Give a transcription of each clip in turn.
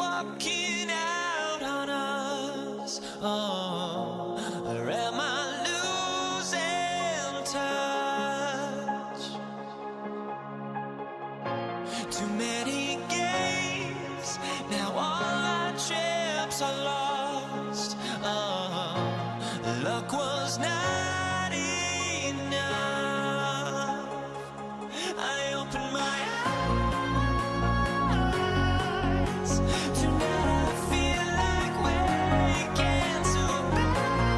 walking out on us. Oh, or am I losing touch? Too many games, now all our chips are lost. Oh, luck was not enough. I opened my eyes. Tonight I feel like waking to life.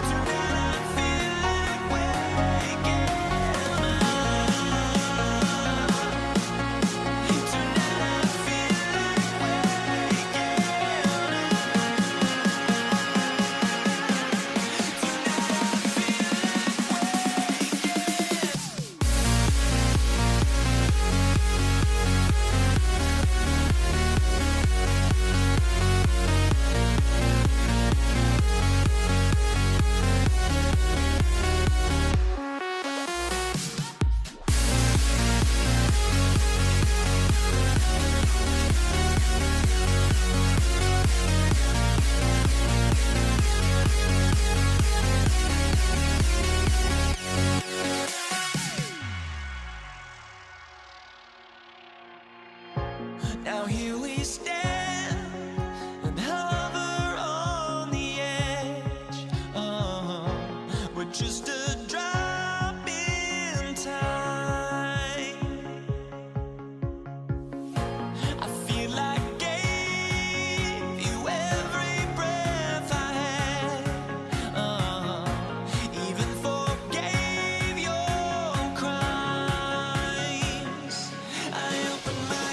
Tonight I feel like waking up. Tonight I feel like waking now here we stand and hover on the edge. Oh, we're just a drop in time. I feel like I gave you every breath I had. Even forgave your crimes. I opened my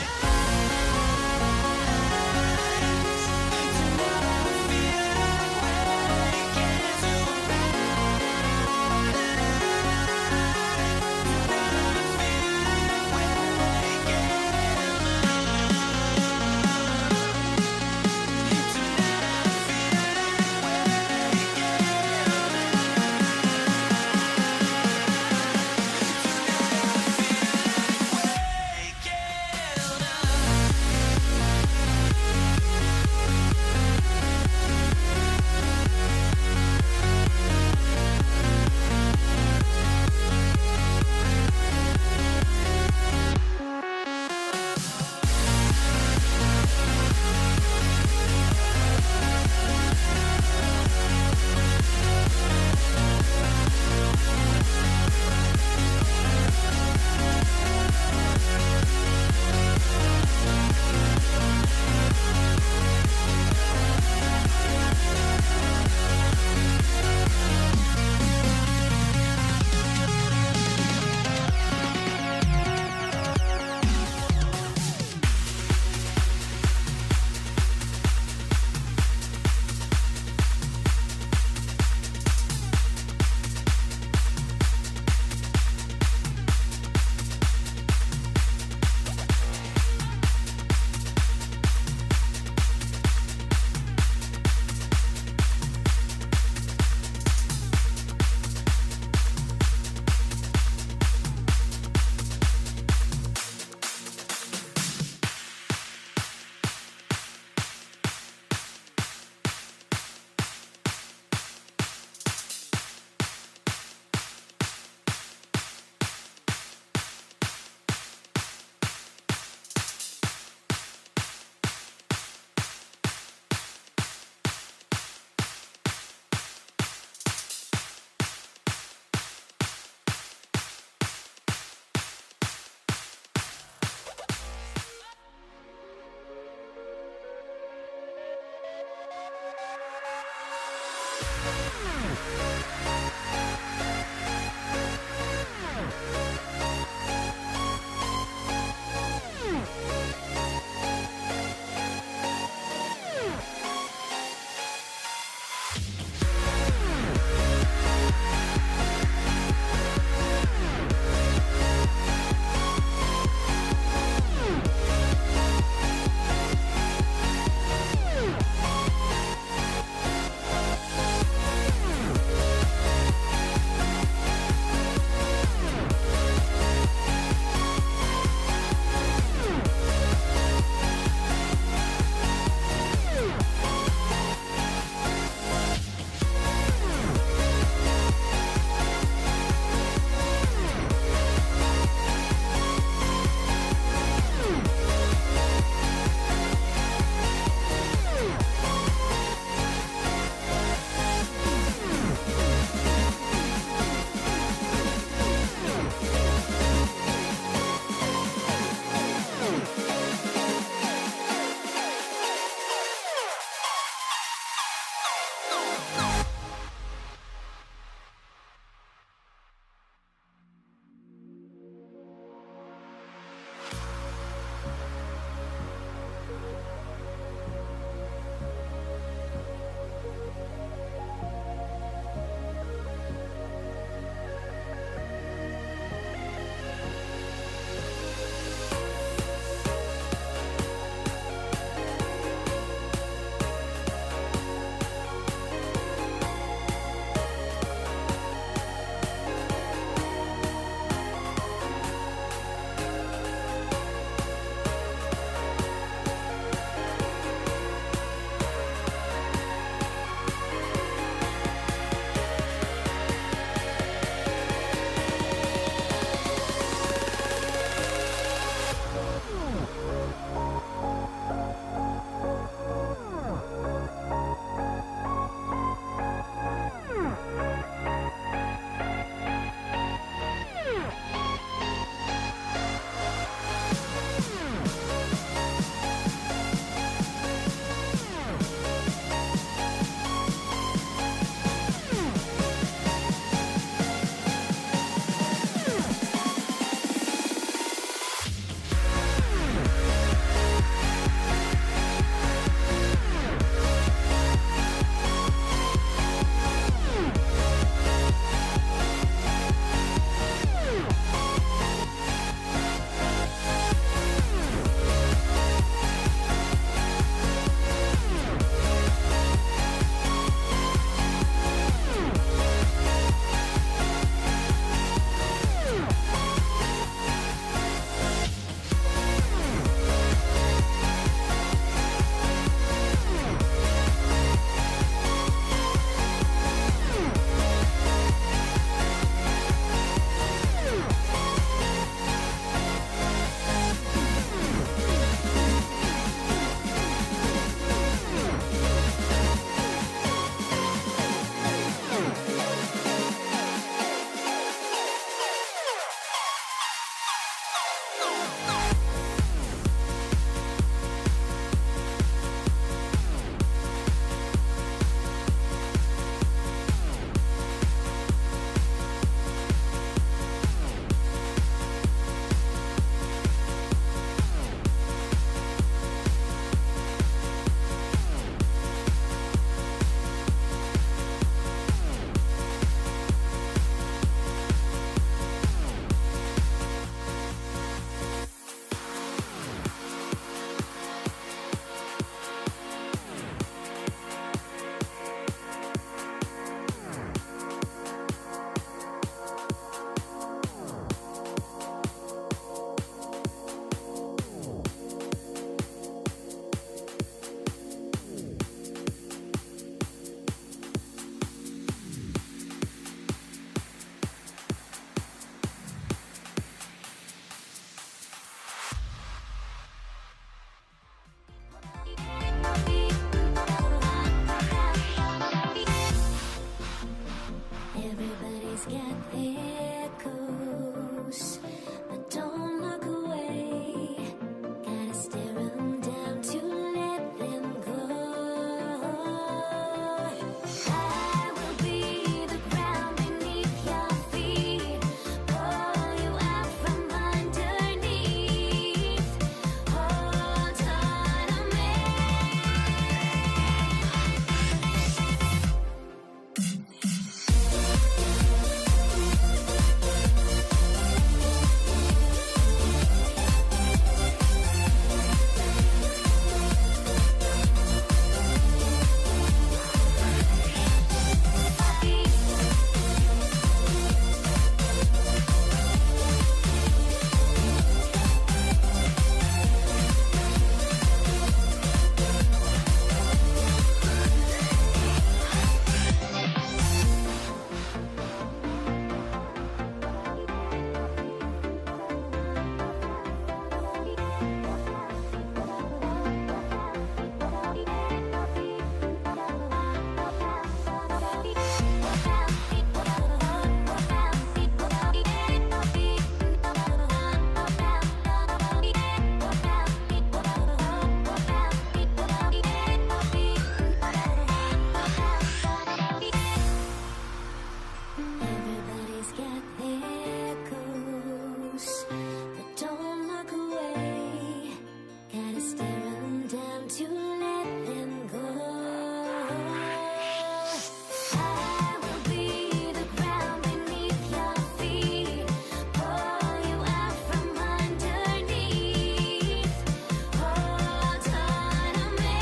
Everybody's got their ghosts, but don't look away. Gotta stare 'em down to let them go. I will be the ground beneath your feet, pull you out from underneath. Hold on to me. Everybody's got their ghosts, but don't look away. Gotta stare 'em down to let them go. I will be the ground beneath your feet, pull you out from underneath. Hold on to me.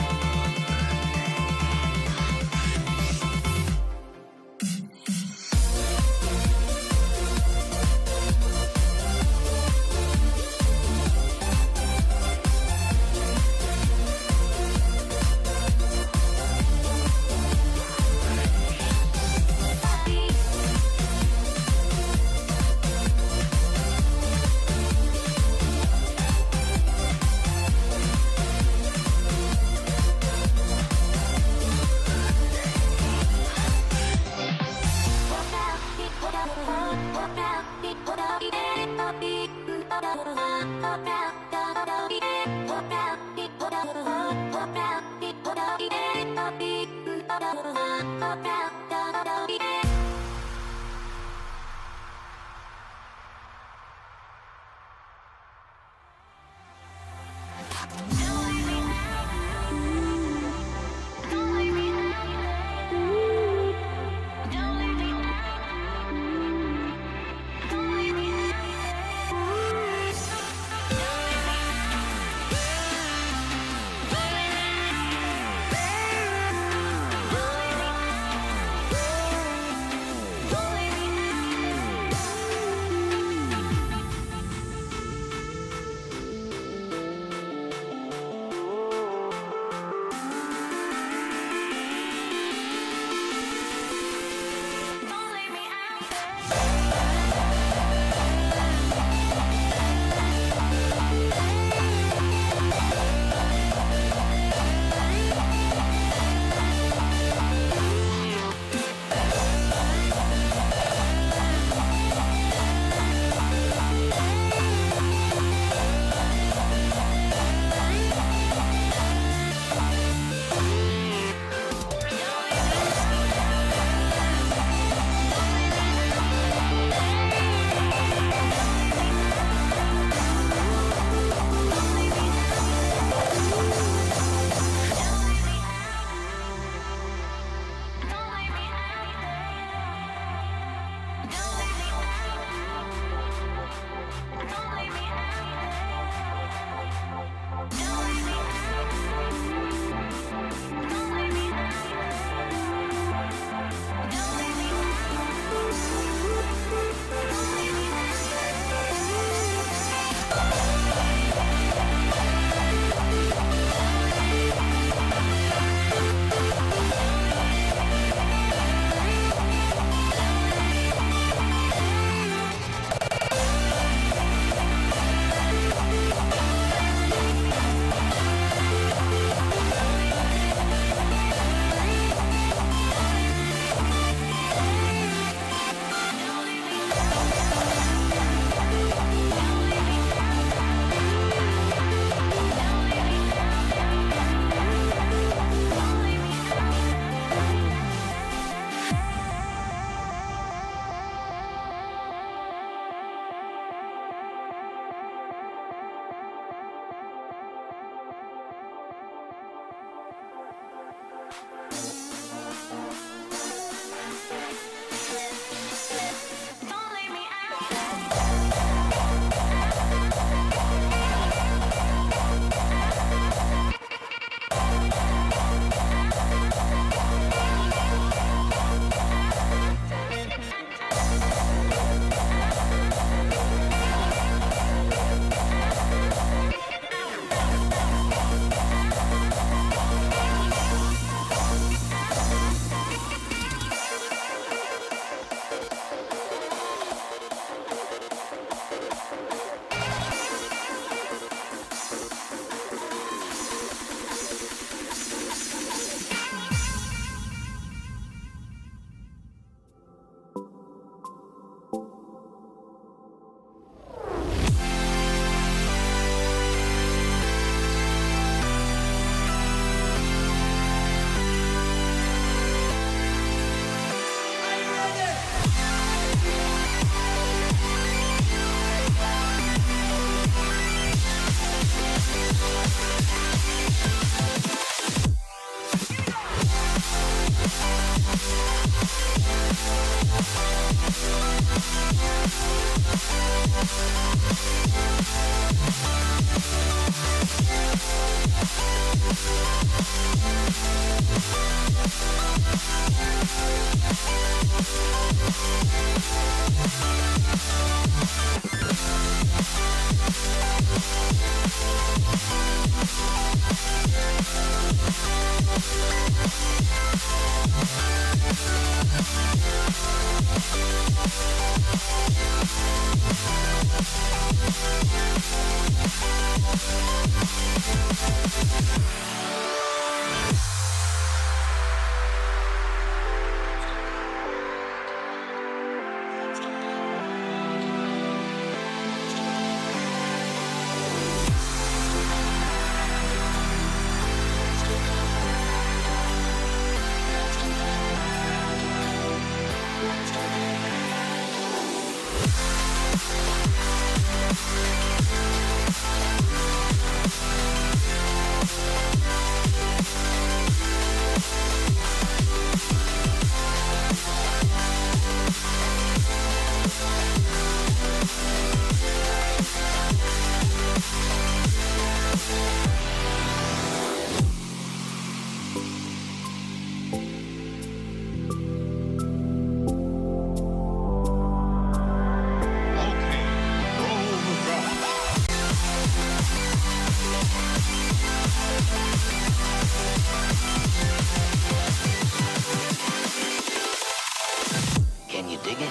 Can you dig it?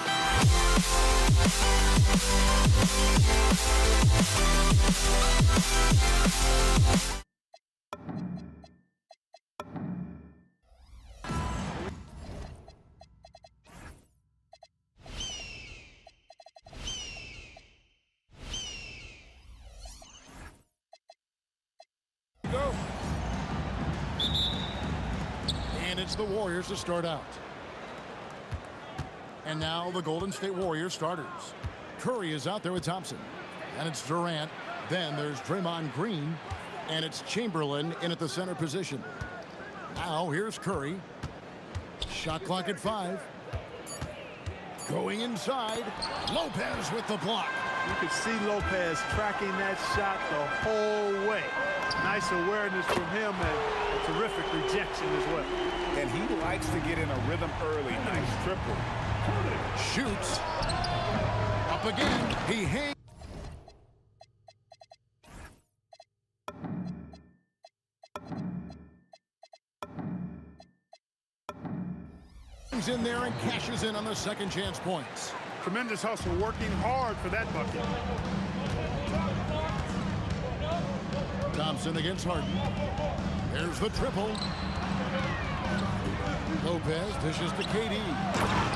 Go. And it's the Warriors to start out. And now the Golden State Warriors starters. Curry is out there with Thompson. And it's Durant. Then there's Draymond Green. And it's Chamberlain in at the center position. Now here's Curry. Shot clock at 5. Going inside. Lopez with the block. You could see Lopez tracking that shot the whole way. Nice awareness from him and a terrific rejection as well. And he likes to get in a rhythm early. Nice triple. Shoots. Up again. He hangs in there and cashes in on the second chance points. Tremendous hustle, working hard for that bucket. Thompson against Harden. There's the triple. Lopez dishes to KD.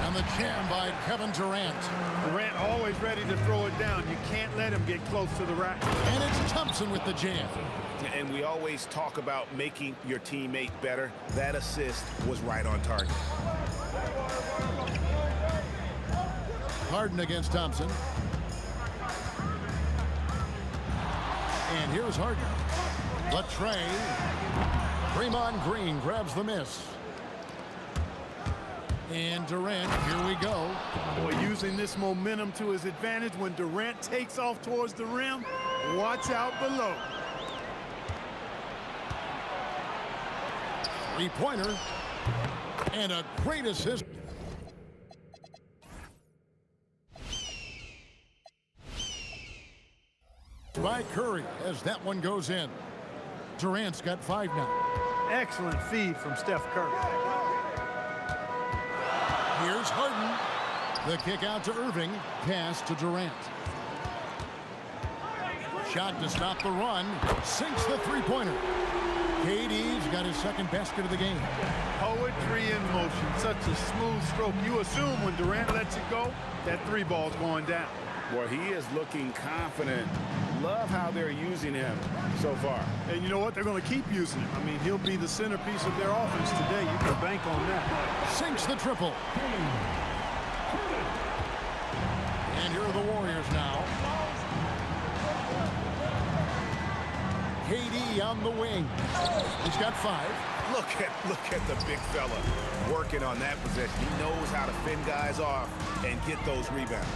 And the jam by Kevin Durant. Durant always ready to throw it down. You can't let him get close to the rack. And it's Thompson with the jam. And we always talk about making your teammate better. That assist was right on target. Harden against Thompson. And here's Harden. The tray. Draymond Green grabs the miss. And Durant, here we go. Boy, using this momentum to his advantage when Durant takes off towards the rim. Watch out below. Three-pointer. And a great assist. By Curry as that one goes in. Durant's got 5 now. Excellent feed from Steph Curry. Here's Harden. The kick out to Irving. Pass to Durant. Shot to stop the run. Sinks the three-pointer. KD's got his second basket of the game. Poetry in motion. Such a smooth stroke. You assume when Durant lets it go, that three ball's going down. Boy, he is looking confident. Love how they're using him so far. And you know what? They're going to keep using him. I mean, he'll be the centerpiece of their offense today. You can bank on that. Sinks the triple. And here are the Warriors now. KD on the wing. He's got 5. Look at the big fella working on that possession. He knows how to fend guys off and get those rebounds.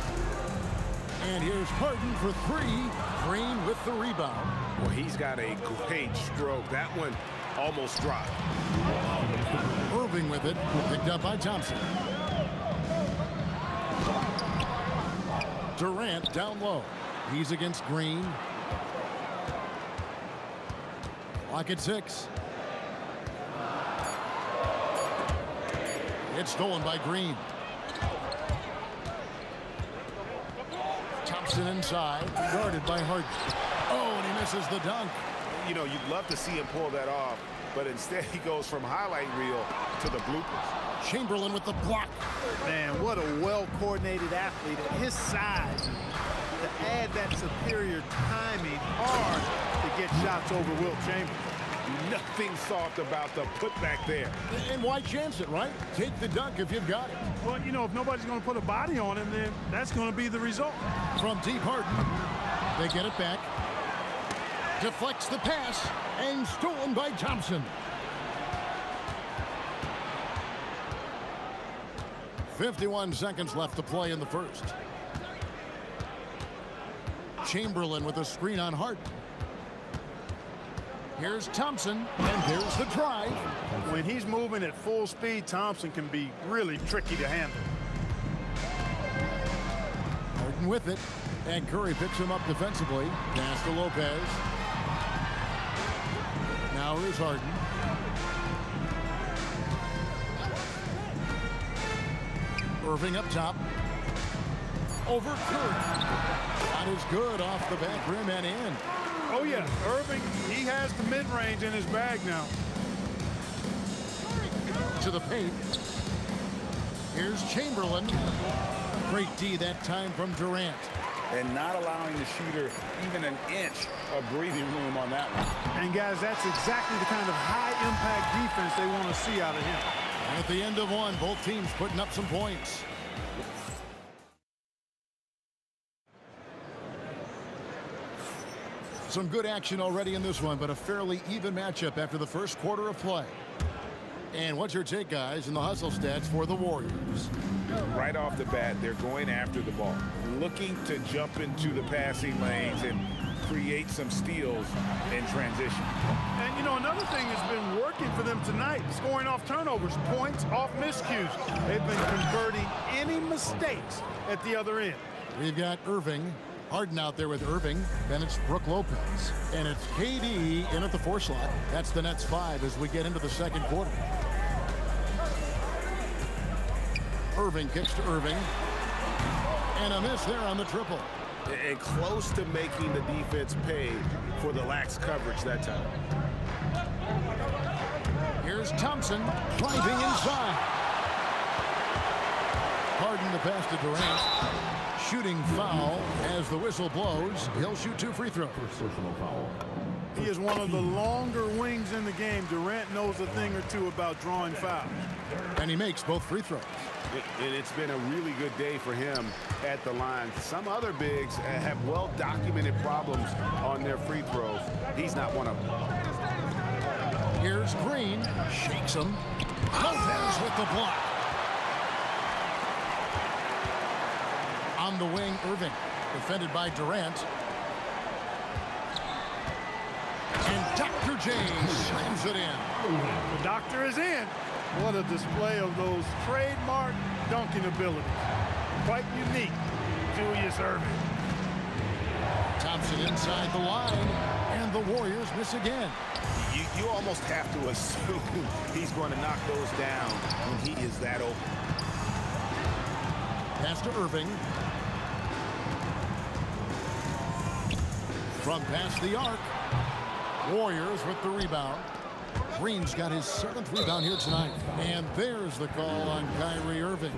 And here's Harden for three. Green with the rebound. Well, he's got a great stroke. That one almost dropped. Irving with it. Picked up by Thompson. Durant down low. He's against Green. Clock at 6. It's stolen by Green. Thompson inside, guarded by Harden. Oh, and he misses the dunk. You know, you'd love to see him pull that off, but instead he goes from highlight reel to the bloopers. Chamberlain with the block. Man, what a well-coordinated athlete at his size. To add that superior timing, hard to get shots over Wilt Chamberlain. Nothing soft about the putback there. And why chance it, right? Take the dunk if you've got it. Well, you know, if nobody's going to put a body on him, then that's going to be the result. From deep Harden, they get it back. Deflects the pass, and stolen by Thompson. 51 seconds left to play in the first. Chamberlain with a screen on Harden. Here's Thompson, and there's the drive. When he's moving at full speed, Thompson can be really tricky to handle. Harden with it, and Curry picks him up defensively. Pass to Lopez. Now here's Harden. Irving up top. Over Curry. That is good off the back rim and in. Oh, yeah. Irving, he has the mid-range in his bag now. To the paint. Here's Chamberlain. Great D that time from Durant. And not allowing the shooter even an inch of breathing room on that one. And, guys, that's exactly the kind of high-impact defense they want to see out of him. At the end of one, both teams putting up some points. Some good action already in this one, but a fairly even matchup after the first quarter of play. And what's your take, guys, in the hustle stats for the Warriors? Right off the bat, they're going after the ball, looking to jump into the passing lanes and create some steals in transition. And, you know, another thing that's been working for them tonight, scoring off turnovers, points off miscues. They've been converting any mistakes at the other end. We've got Irving. Harden out there with Irving. Then it's Brook Lopez. And it's KD in at the 4 slot. That's the Nets 5 as we get into the second quarter. Irving kicks to Irving. And a miss there on the triple. And close to making the defense pay for the lax coverage that time. Here's Thompson driving inside. Harden the pass to Durant. Shooting foul as the whistle blows. He'll shoot 2 free throws. He is one of the longer wings in the game. Durant knows a thing or two about drawing fouls. And he makes both free throws. And it's been a really good day for him at the line. Some other bigs have well-documented problems on their free throws. He's not one of them. Here's Green. Shakes him. Lopez with the block. On the wing, Irving. Defended by Durant. And Dr. J slams it in. The doctor is in. What a display of those trademark dunking abilities. Quite unique, Julius Irving. Thompson inside the line, and the Warriors miss again. You almost have to assume he's going to knock those down when he is that open. Pass to Irving. From past the arc. Warriors with the rebound. Green's got his 7th rebound here tonight. And there's the call on Kyrie Irving.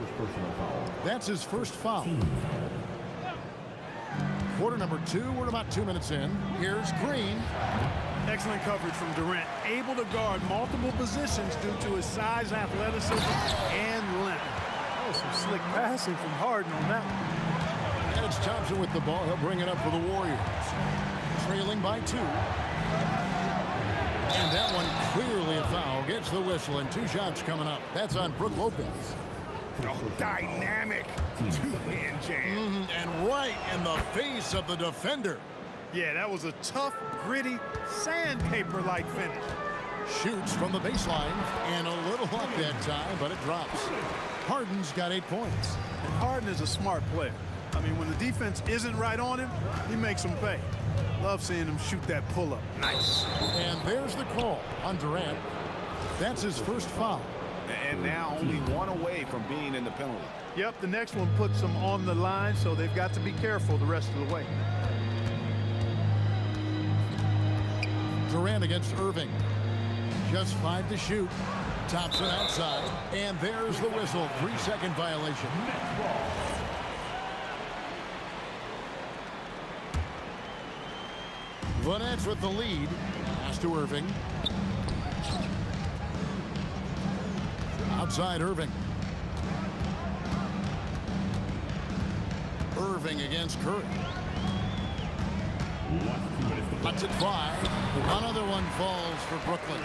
That's his first foul. Quarter number 2. We're about 2 minutes in. Here's Green. Excellent coverage from Durant. Able to guard multiple positions due to his size, athleticism, and length. Oh, some slick passing from Harden on that one. And it's Thompson with the ball. He'll bring it up for the Warriors. Trailing by 2. And that one clearly a foul. Gets the whistle, and 2 shots coming up. That's on Brook Lopez. Oh, dynamic two-hand jam. And right in the face of the defender. Yeah, that was a tough, gritty, sandpaper-like finish. Shoots from the baseline, and a little luck that time, but it drops. Harden's got 8 points. And Harden is a smart player. I mean, when the defense isn't right on him, he makes them pay. Love seeing him shoot that pull-up. Nice. And there's the call on Durant. That's his first foul. And now only one away from being in the penalty. Yep, the next one puts them on the line, so they've got to be careful the rest of the way. Durant against Irving. Just 5 to shoot. Thompson outside. And there's the whistle. 3-second violation. The Nets with the lead. Pass to Irving. Outside Irving. Irving against Curry. Lets it fly. Another one falls for Brooklyn.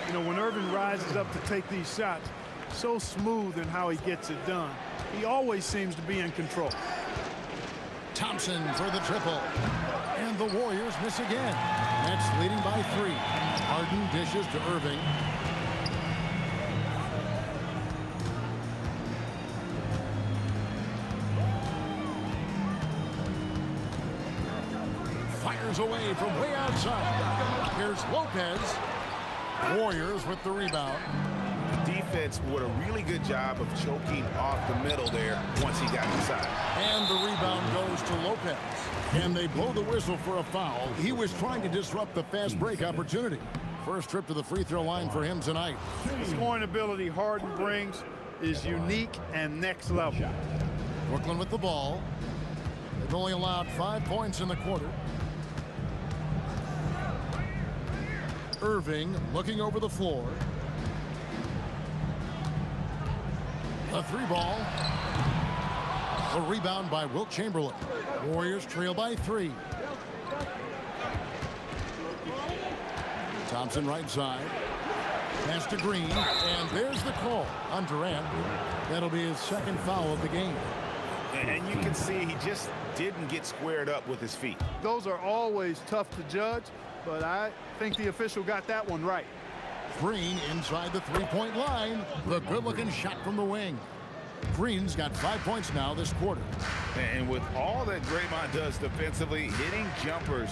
You know, when Irving rises up to take these shots, so smooth in how he gets it done. He always seems to be in control. Thompson for the triple. And the Warriors miss again. Nets leading by 3. Harden dishes to Irving. Fires away from way outside. Here's Lopez. Warriors with the rebound. The defense did a really good job of choking off the middle there once he got inside. And the rebound goes to Lopez. And they blow the whistle for a foul. He was trying to disrupt the fast break opportunity. First trip to the free throw line for him tonight. The scoring ability Harden brings is unique and next level. Brooklyn with the ball. They've only allowed 5 points in the quarter. Irving looking over the floor. A 3-ball. A rebound by Wilt Chamberlain. Warriors trail by 3. Thompson right side. Pass to Green. And there's the call on Durant. That'll be his second foul of the game. And you can see he just didn't get squared up with his feet. Those are always tough to judge, but I think the official got that one right. Green inside the 3-point line. The good-looking shot from the wing. Green's got 5 points now this quarter. And with all that Draymond does defensively, hitting jumpers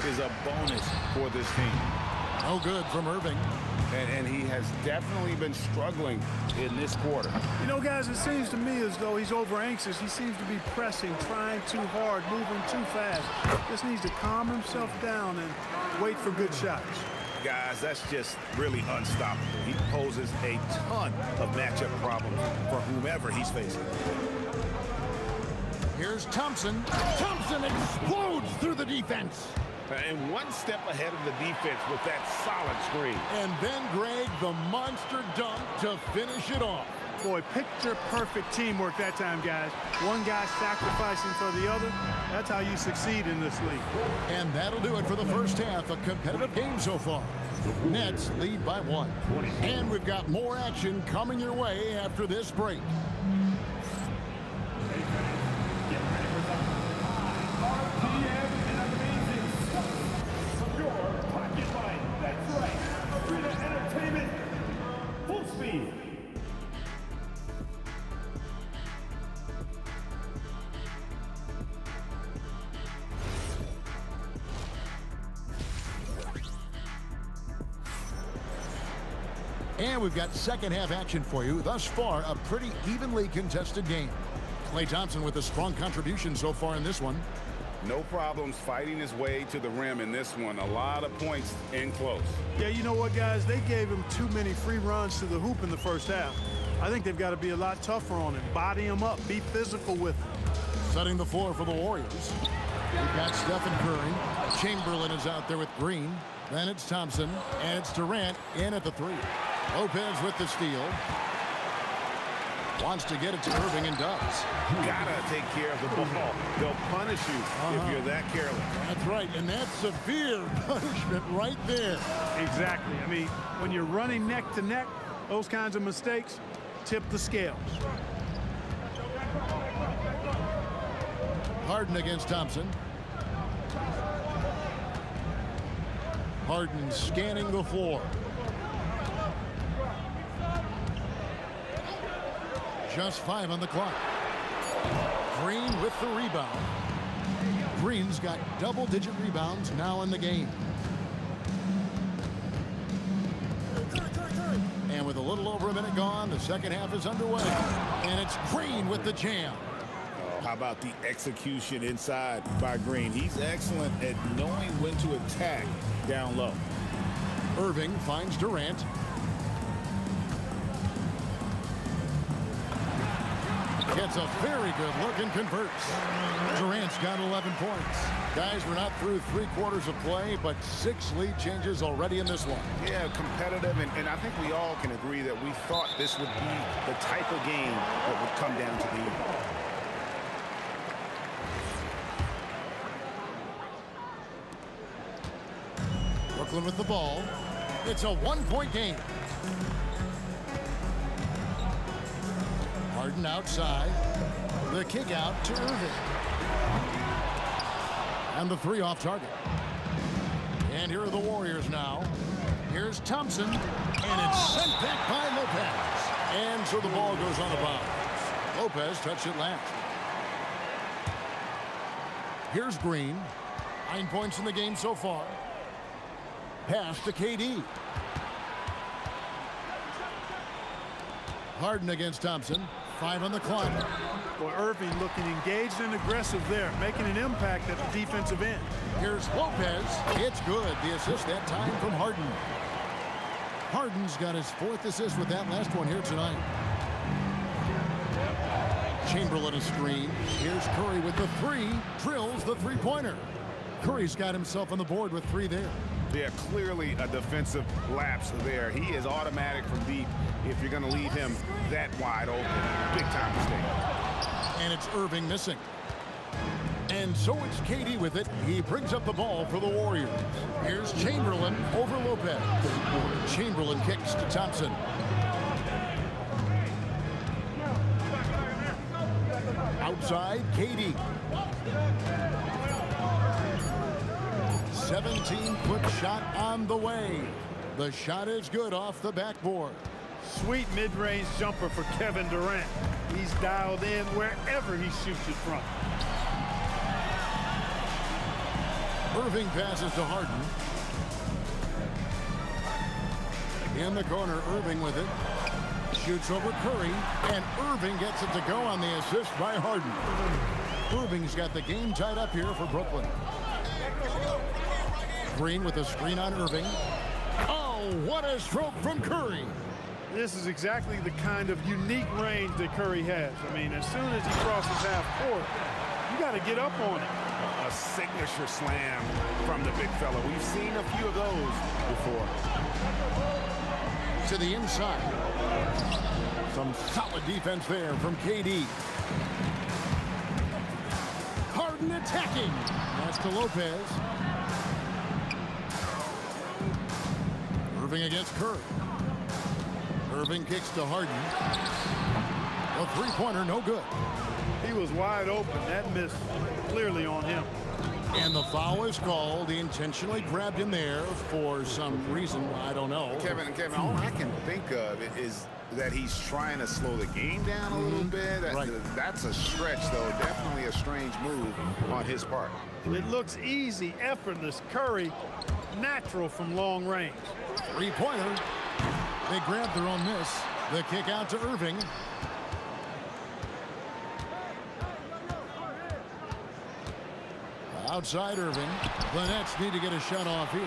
is a bonus for this team. No good from Irving. And he has definitely been struggling in this quarter. You know, guys, it seems to me as though he's over anxious. He seems to be pressing, trying too hard, moving too fast. Just needs to calm himself down and wait for good shots. Guys, that's just really unstoppable. He poses a ton of matchup problems for whomever he's facing. Here's Thompson. Thompson explodes through the defense. And one step ahead of the defense with that solid screen. And then Greg, the monster dunk to finish it off. Boy, picture-perfect teamwork that time, guys. One guy sacrificing for the other. That's how you succeed in this league. And that'll do it for the first half. A competitive game so far. Nets lead by 1. And we've got more action coming your way after this break. And we've got second half action for you. Thus far, a pretty evenly contested game. Klay Thompson with a strong contribution so far in this one. No problems fighting his way to the rim in this one. A lot of points in close. Yeah, you know what, guys? They gave him too many free runs to the hoop in the first half. I think they've got to be a lot tougher on him. Body him up. Be physical with him. Setting the floor for the Warriors. We've got Stephen Curry. Chamberlain is out there with Green. Then it's Thompson. And it's Durant in at the 3. Lopez with the steal. Wants to get it to Irving and does. Gotta take care of the ball. They'll punish you if you're that careless. That's right, and that's severe punishment right there. Exactly. I mean, when you're running neck to neck, those kinds of mistakes tip the scales. Harden against Thompson. Harden scanning the floor. Just 5 on the clock. Green with the rebound. Green's got double-digit rebounds now in the game. And with a little over a minute gone, the second half is underway. And it's Green with the jam. How about the execution inside by Green? He's excellent at knowing when to attack down low. Irving finds Durant. Gets a very good look and converts. Durant's got 11 points. Guys, we're not through 3 quarters of play, but 6 lead changes already in this one. Yeah, competitive, and I think we all can agree that we thought this would be the type of game that would come down to the end. Brooklyn with the ball. It's a 1-point game. Harden outside. The kick out to Irving. And the 3 off target. And here are the Warriors now. Here's Thompson. And it's sent back by Lopez. And so the ball goes on a bounce. Lopez touched it last. Here's Green. 9 points in the game so far. Pass to KD. Harden against Thompson. 5 on the clock. Boy, Irving looking engaged and aggressive there, making an impact at the defensive end. Here's Lopez. It's good. The assist that time from Harden. Harden's got his 4th assist with that last one here tonight. Chamberlain a screen. Here's Curry with the 3. Drills the 3-pointer. Curry's got himself on the board with 3 there. Yeah, clearly a defensive lapse there. He is automatic from deep if you're going to leave him that wide open. Big time mistake. And it's Irving missing. And so it's KD with it. He brings up the ball for the Warriors. Here's Chamberlain over Lopez. Chamberlain kicks to Thompson. Outside, KD. 17-foot shot on the way. The shot is good off the backboard. Sweet mid-range jumper for Kevin Durant. He's dialed in wherever he shoots it from. Irving passes to Harden. In the corner, Irving with it. Shoots over Curry, and Irving gets it to go on the assist by Harden. Irving's got the game tied up here for Brooklyn. Green with a screen on Irving. Oh, what a stroke from Curry. This is exactly the kind of unique range that Curry has. I mean, as soon as he crosses half court, you got to get up on it. A signature slam from the big fella. We've seen a few of those before. To the inside. Some solid defense there from KD. Harden attacking. That's to Lopez. Irving against Curry. Irving kicks to Harden. A 3-pointer, no good. He was wide open. That missed clearly on him. And the foul is called. He intentionally grabbed him there for some reason. I don't know. Kevin, all I can think of is that he's trying to slow the game down a little bit. That's a stretch, though. Definitely a strange move on his part. It looks easy, effortless. Curry, natural from long range. 3-pointer. They grabbed their own miss. The kick out to Irving. Outside Irving. The Nets need to get a shot off here.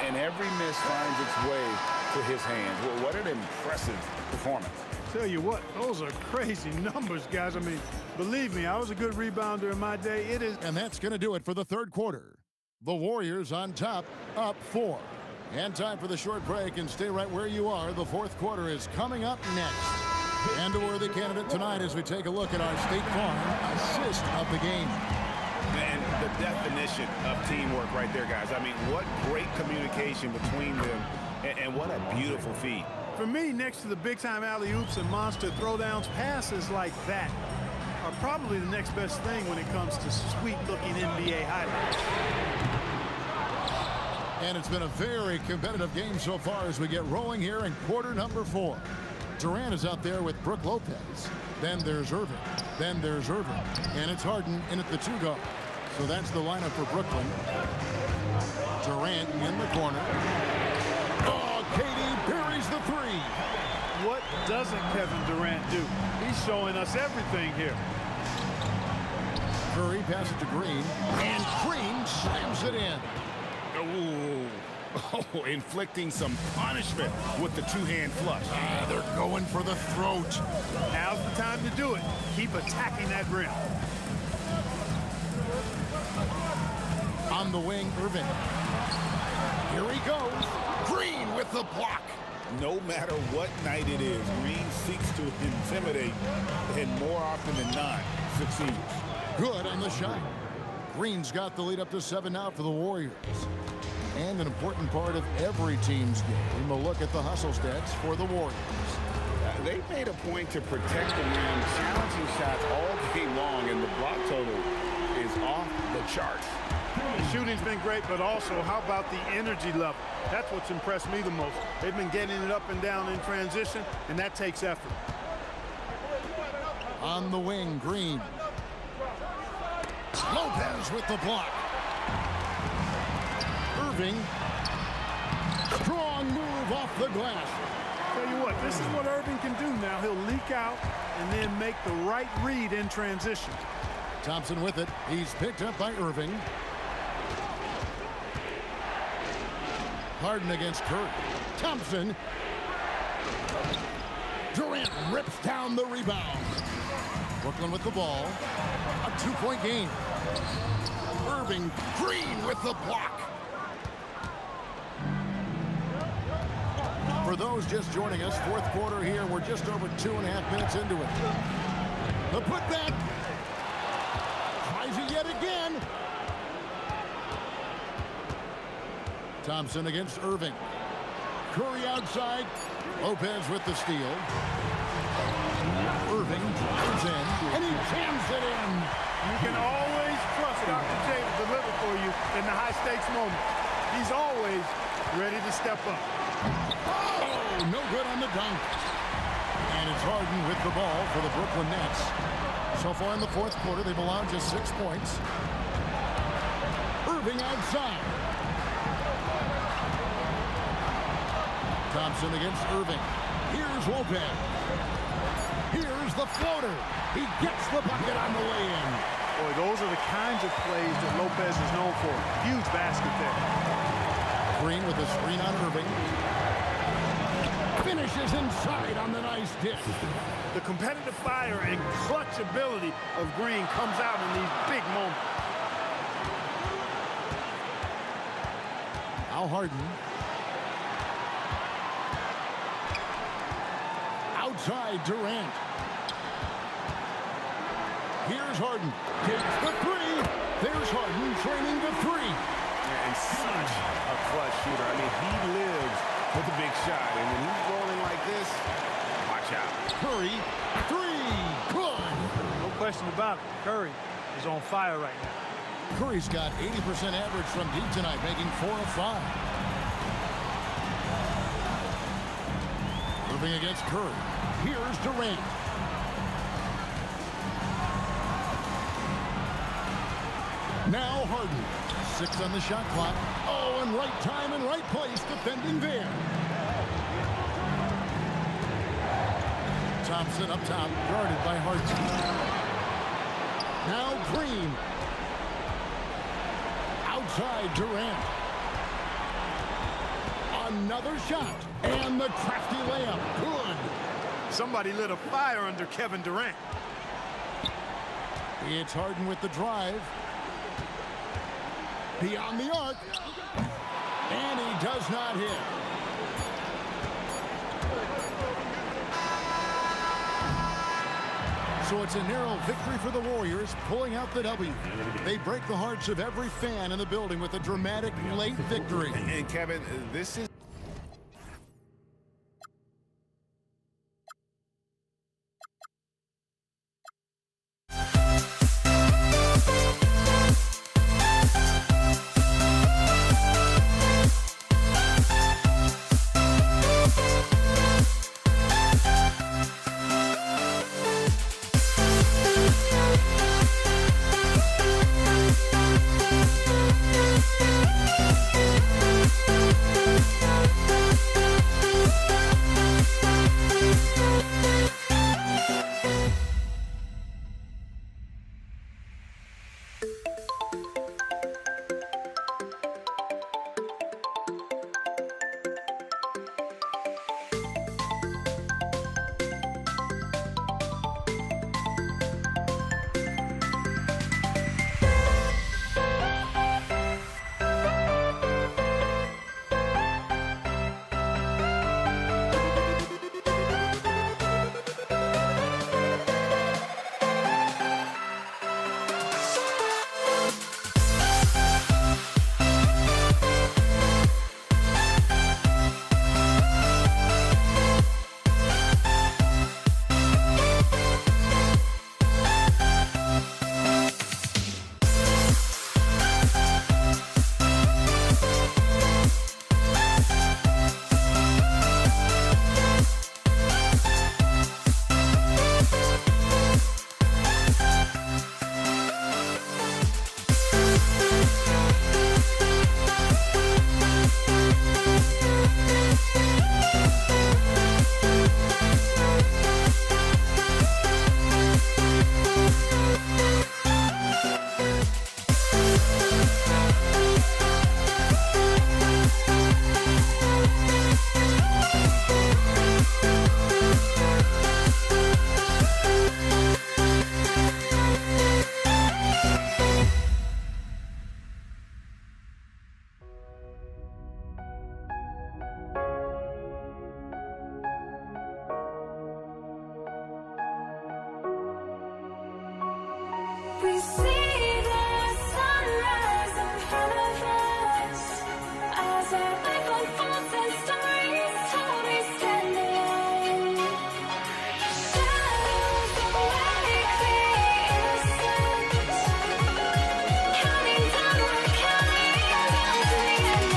And every miss finds its way to his hands. Well, what an impressive performance. Tell you what, those are crazy numbers, guys. I mean, believe me, I was a good rebounder in my day. It is. And that's going to do it for the third quarter. The Warriors on top, up 4. And time for the short break, and stay right where you are. The fourth quarter is coming up next. And a worthy candidate tonight as we take a look at our State Farm assist of the game. And the definition of teamwork right there, guys. I mean, what great communication between them, and what a beautiful feat. For me, next to the big-time alley-oops and monster throwdowns, passes like that are probably the next best thing when it comes to sweet-looking NBA highlights. And it's been a very competitive game so far as we get rolling here in quarter number 4. Durant is out there with Brook Lopez. Then there's Irving. Then there's Irving. And it's Harden in at the 2 guard. So that's the lineup for Brooklyn. Durant in the corner. Oh, KD buries the 3. What doesn't Kevin Durant do? He's showing us everything here. Curry passes to Green. And Green slams it in. Oh, inflicting some punishment with the 2-hand flush. They're going for the throat. Now's the time to do it. Keep attacking that rim. On the wing, Irving. Here he goes. Green with the block. No matter what night it is, Green seeks to intimidate and more often than not succeeds. Good on the shot. Green's got the lead up to 7 now for the Warriors. And an important part of every team's game, a look at the hustle stats for the Warriors. They made a point to protect the rim, challenging shots all game long, and the block total is off the charts. The shooting's been great, but also how about the energy level? That's what's impressed me the most. They've been getting it up and down in transition, and that takes effort. On the wing, Green. Lopez with the block. Irving. Strong move off the glass. Tell you what, this is what Irving can do now. He'll leak out and then make the right read in transition. Thompson with it. He's picked up by Irving. Harden against Curry. Thompson. Durant rips down the rebound. Brooklyn with the ball. A 2-point game. Irving, Green with the block. For those just joining us, 4th quarter here. We're just over 2.5 minutes into it. The putback. Tries it yet again. Thompson against Irving. Curry outside. Lopez with the steal. Irving drives in, and he jams it in. You can always trust Dr. J to deliver for you in the high-stakes moment. He's always ready to step up. Oh, no good on the dunk. And it's Harden with the ball for the Brooklyn Nets. So far in the 4th quarter, they've allowed just 6 points. Irving outside. Thompson against Irving. Here's Lopez. Here's the floater. He gets the bucket on the way-in. Boy, those are the kinds of plays that Lopez is known for. Huge basket there. Green with the screen on Irving. Finishes inside on the nice dish. The competitive fire and clutch ability of Green comes out in these big moments. Now Harden. Outside Durant. Here's Harden. Takes the 3. There's Harden training the 3. And such a clutch shooter. I mean, he lives with a big shot. And when he's rolling like this, watch out. Curry, 3. Good. No question about it. Curry is on fire right now. Curry's got 80% average from deep tonight, making 4 of 5. Moving against Curry. Here's Durant. Now Harden. 6 on the shot clock. Oh, and right time and right place defending there. Thompson up top, guarded by Harden. Now Green. Outside Durant. Another shot. And the crafty layup. Good. Somebody lit a fire under Kevin Durant. It's Harden with the drive. Beyond the arc. And he does not hit. So it's a narrow victory for the Warriors, pulling out the W. They break the hearts of every fan in the building with a dramatic late victory. And Kevin, this is We see the sunrise in front of us. As our life unfolds and stories told, we stand alone. Shadows awake the innocence. Counting down, we're counting down to the end.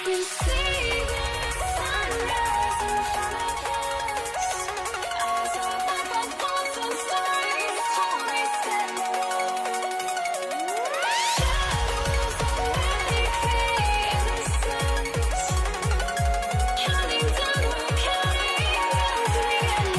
We see the sunrise in front of us. As our life unfolds and stories told, we stand alone. Shadows awake the innocence. Counting down, we're counting down to the end.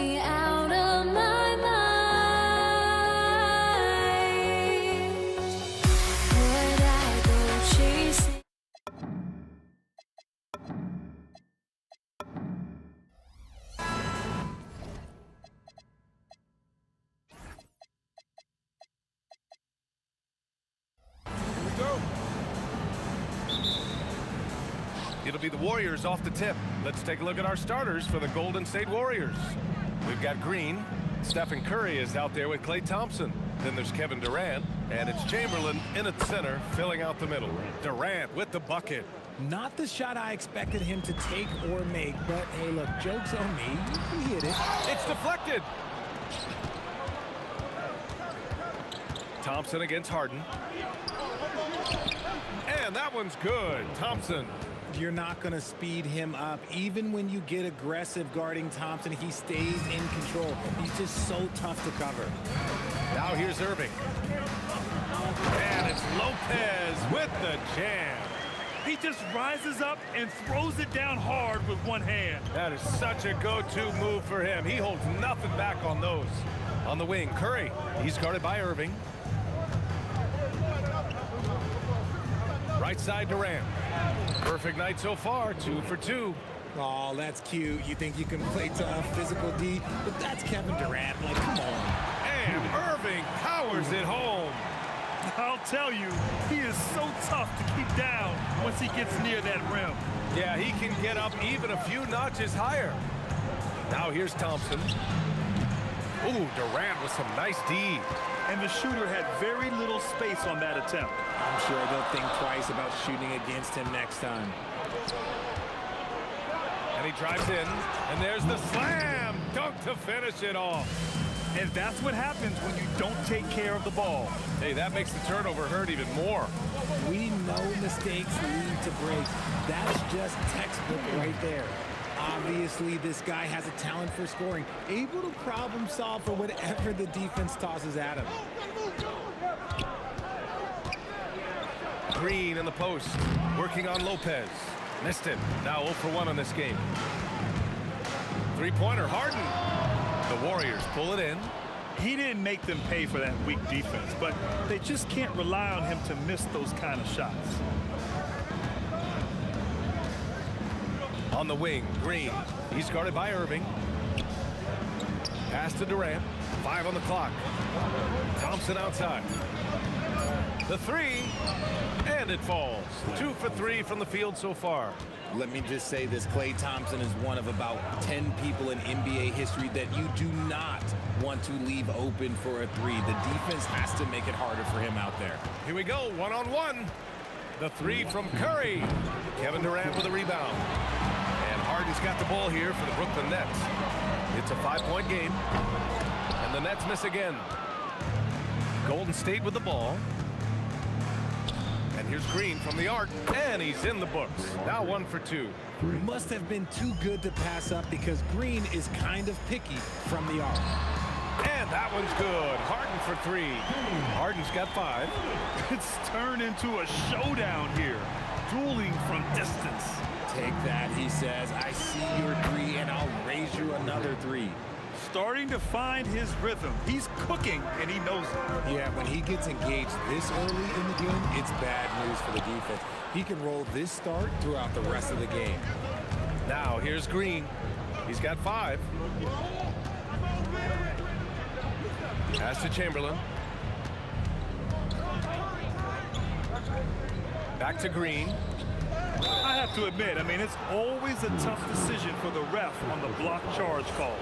me out of my mind. Would I go chasing? It'll be the Warriors off the tip. Let's take a look at our starters for the Golden State Warriors. We've got Green. Stephen Curry is out there with Klay Thompson. Then there's Kevin Durant, and it's Chamberlain in at center, filling out the middle. Durant with the bucket. Not the shot I expected him to take or make, but hey, look, joke's on me. He hit it. It's deflected. Thompson against Harden. And that one's good. Thompson. You're not going to speed him up. Even when you get aggressive guarding Thompson, he stays in control. He's just so tough to cover. Now here's Irving. And it's Lopez with the jam. He just rises up and throws it down hard with one hand. That is such a go-to move for him. He holds nothing back on those. On the wing, Curry. He's guarded by Irving. Right side, Durant. Perfect night so far, 2 for 2. Oh, that's cute. You think you can play tough, physical D, but that's Kevin Durant. Like, come on. And Irving powers it home. I'll tell you, he is so tough to keep down once he gets near that rim. Yeah, he can get up even a few notches higher. Now here's Thompson. Ooh, Durant with some nice D. And the shooter had very little space on that attempt. I'm sure they'll think twice about shooting against him next time. And he drives in, and there's the slam dunk to finish it off. And that's what happens when you don't take care of the ball. Hey, that makes the turnover hurt even more. We know mistakes lead to breaks. That's just textbook right there. Obviously, this guy has a talent for scoring, able to problem solve for whatever the defense tosses at him. Green in the post, working on Lopez. Missed it. Now 0 for 1 on this game. Three-pointer, Harden. The Warriors pull it in. He didn't make them pay for that weak defense, but they just can't rely on him to miss those kind of shots. On the wing, Green. He's guarded by Irving. Pass to Durant. 5 on the clock. Thompson outside. The three, and it falls. 2 for 3 from the field so far. Let me just say this, Klay Thompson is one of about 10 people in NBA history that you do not want to leave open for a three. The defense has to make it harder for him out there. Here we go, one-on-one. The three from Curry. Kevin Durant with a rebound. And Harden's got the ball here for the Brooklyn Nets. It's a 5-point game. And the Nets miss again. Golden State with the ball. And here's Green from the arc, and he's in the books. Now 1 for 2. Must have been too good to pass up because Green is kind of picky from the arc. And that one's good. Harden for 3. Harden's got 5. It's turned into a showdown here. Dueling from distance. Take that, he says. I see your 3, and I'll raise you another 3. Starting to find his rhythm. He's cooking, and he knows it. Yeah, when he gets engaged this early in the game, it's bad news for the defense. He can roll this start throughout the rest of the game. Now here's Green. He's got 5. Pass to Chamberlain. Back to Green. I have to admit, I mean, it's always a tough decision for the ref on the block charge call.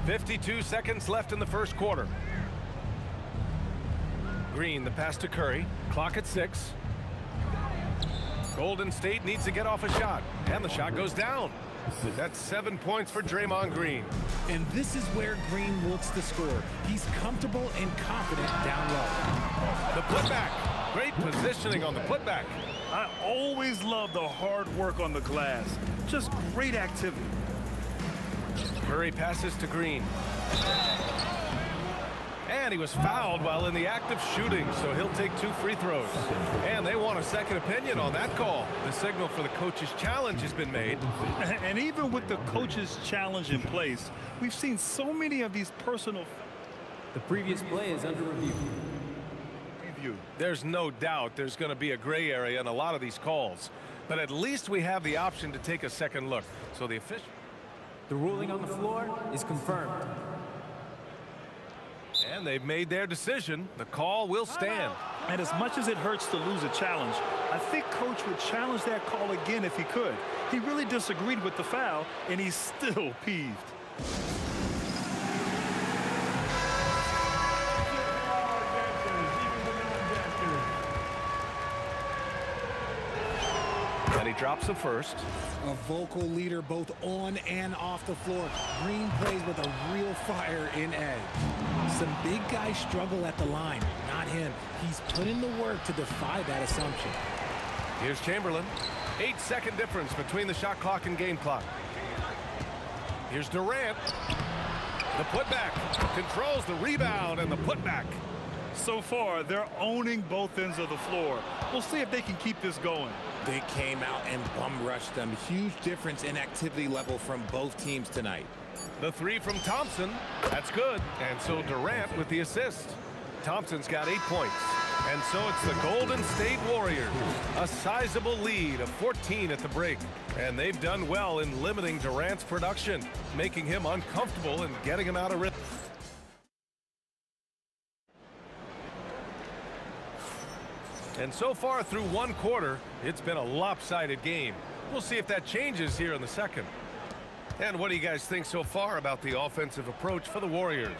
52 seconds left in the first quarter. Green, the pass to Curry. Clock at 6. Golden State needs to get off a shot, and the shot goes down. That's 7 points for Draymond Green. And this is where Green looks to score. He's comfortable and confident down low. The putback. Great positioning on the putback. I always love the hard work on the glass. Just great activity. Curry passes to Green. And he was fouled while in the act of shooting, so he'll take 2 free throws. And they want a second opinion on that call. The signal for the coach's challenge has been made. And even with the coach's challenge in place, we've seen so many of these personal... The previous play is under review. There's no doubt there's going to be a gray area in a lot of these calls. But at least we have the option to take a second look. So the official... The ruling on the floor is confirmed. And they've made their decision. The call will stand. And as much as it hurts to lose a challenge, I think Coach would challenge that call again if he could. He really disagreed with the foul, and he's still peeved. And he drops the first. A vocal leader both on and off the floor. Green plays with a real fire in edge. Some big guys struggle at the line. Not him. He's put in the work to defy that assumption. Here's Chamberlain. 8-second difference between the shot clock and game clock. Here's Durant. The putback. Controls the rebound and the putback. So far, they're owning both ends of the floor. We'll see if they can keep this going. They came out and bum rushed them. Huge difference in activity level from both teams tonight. The 3 from Thompson. That's good. And so Durant with the assist. Thompson's got 8 points. And so it's the Golden State Warriors. A sizable lead of 14 at the break. And they've done well in limiting Durant's production, making him uncomfortable and getting him out of rhythm. And so far through one quarter, it's been a lopsided game. We'll see if that changes here in the second. And what do you guys think so far about the offensive approach for the Warriors?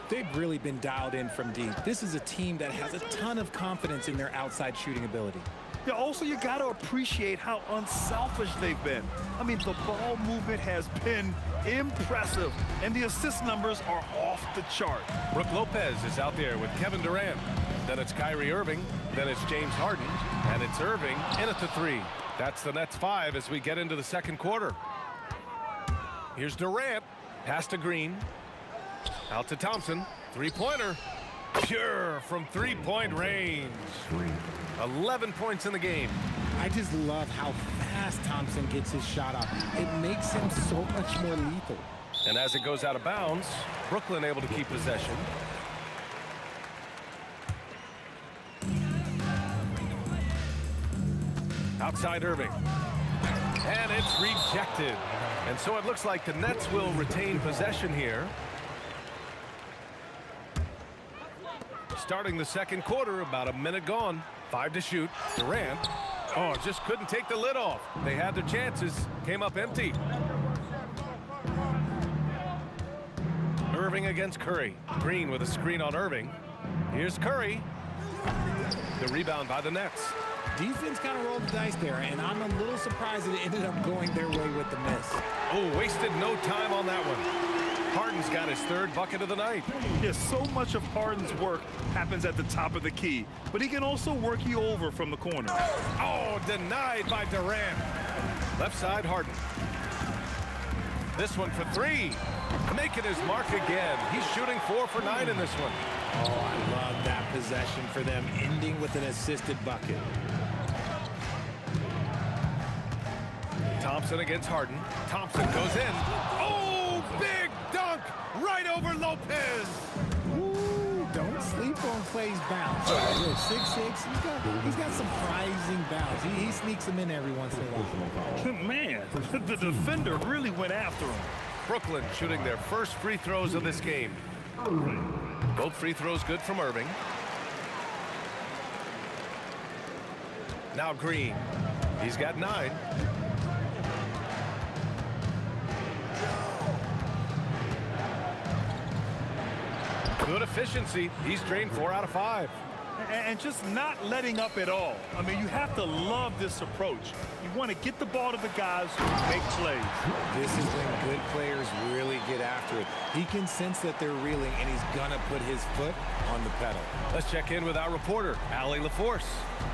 They've really been dialed in from deep. This is a team that has a ton of confidence in their outside shooting ability. Yeah, also, you got to appreciate how unselfish they've been. I mean, the ball movement has been impressive, and the assist numbers are off the chart. Brook Lopez is out there with Kevin Durant. Then it's Kyrie Irving. Then it's James Harden. And it's Irving in at the 3. That's the Nets 5 as we get into the second quarter. Here's Durant. Pass to Green. Out to Thompson. 3-pointer. Pure from 3-point range. 11 points in the game. I just love how fast Thompson gets his shot off. It makes him so much more lethal. And as it goes out of bounds, Brooklyn able to keep possession. Outside Irving. And it's rejected. And so it looks like the Nets will retain possession here. Starting the second quarter, about a minute gone. 5 to shoot. Durant. Oh, just couldn't take the lid off. They had their chances. Came up empty. Irving against Curry. Green with a screen on Irving. Here's Curry. The rebound by the Nets. Defense kind of rolled the dice there, and I'm a little surprised that it ended up going their way with the miss. Oh, wasted no time on that one. Harden's got his 3rd bucket of the night. Yes, so much of Harden's work happens at the top of the key, but he can also work you over from the corner. Oh, denied by Durant. Left side, Harden. This one for 3. Making his mark again. He's shooting 4 for 9 in this one. Oh, I love that possession for them, ending with an assisted bucket. Thompson against Harden. Thompson goes in. Oh, big dunk right over Lopez. Ooh, don't sleep on Clay's bounce. 6'6", he's got surprising bounce. He sneaks them in every once in a while. Man, the defender really went after him. Brooklyn shooting their first free throws of this game. Both free throws good from Irving. Now Green. He's got 9. Good efficiency. He's drained 4 out of 5. And just not letting up at all. I mean, you have to love this approach. You want to get the ball to the guys who make plays. This is when good players really get after it. He can sense that they're reeling, and he's going to put his foot on the pedal. Let's check in with our reporter, Allie LaForce.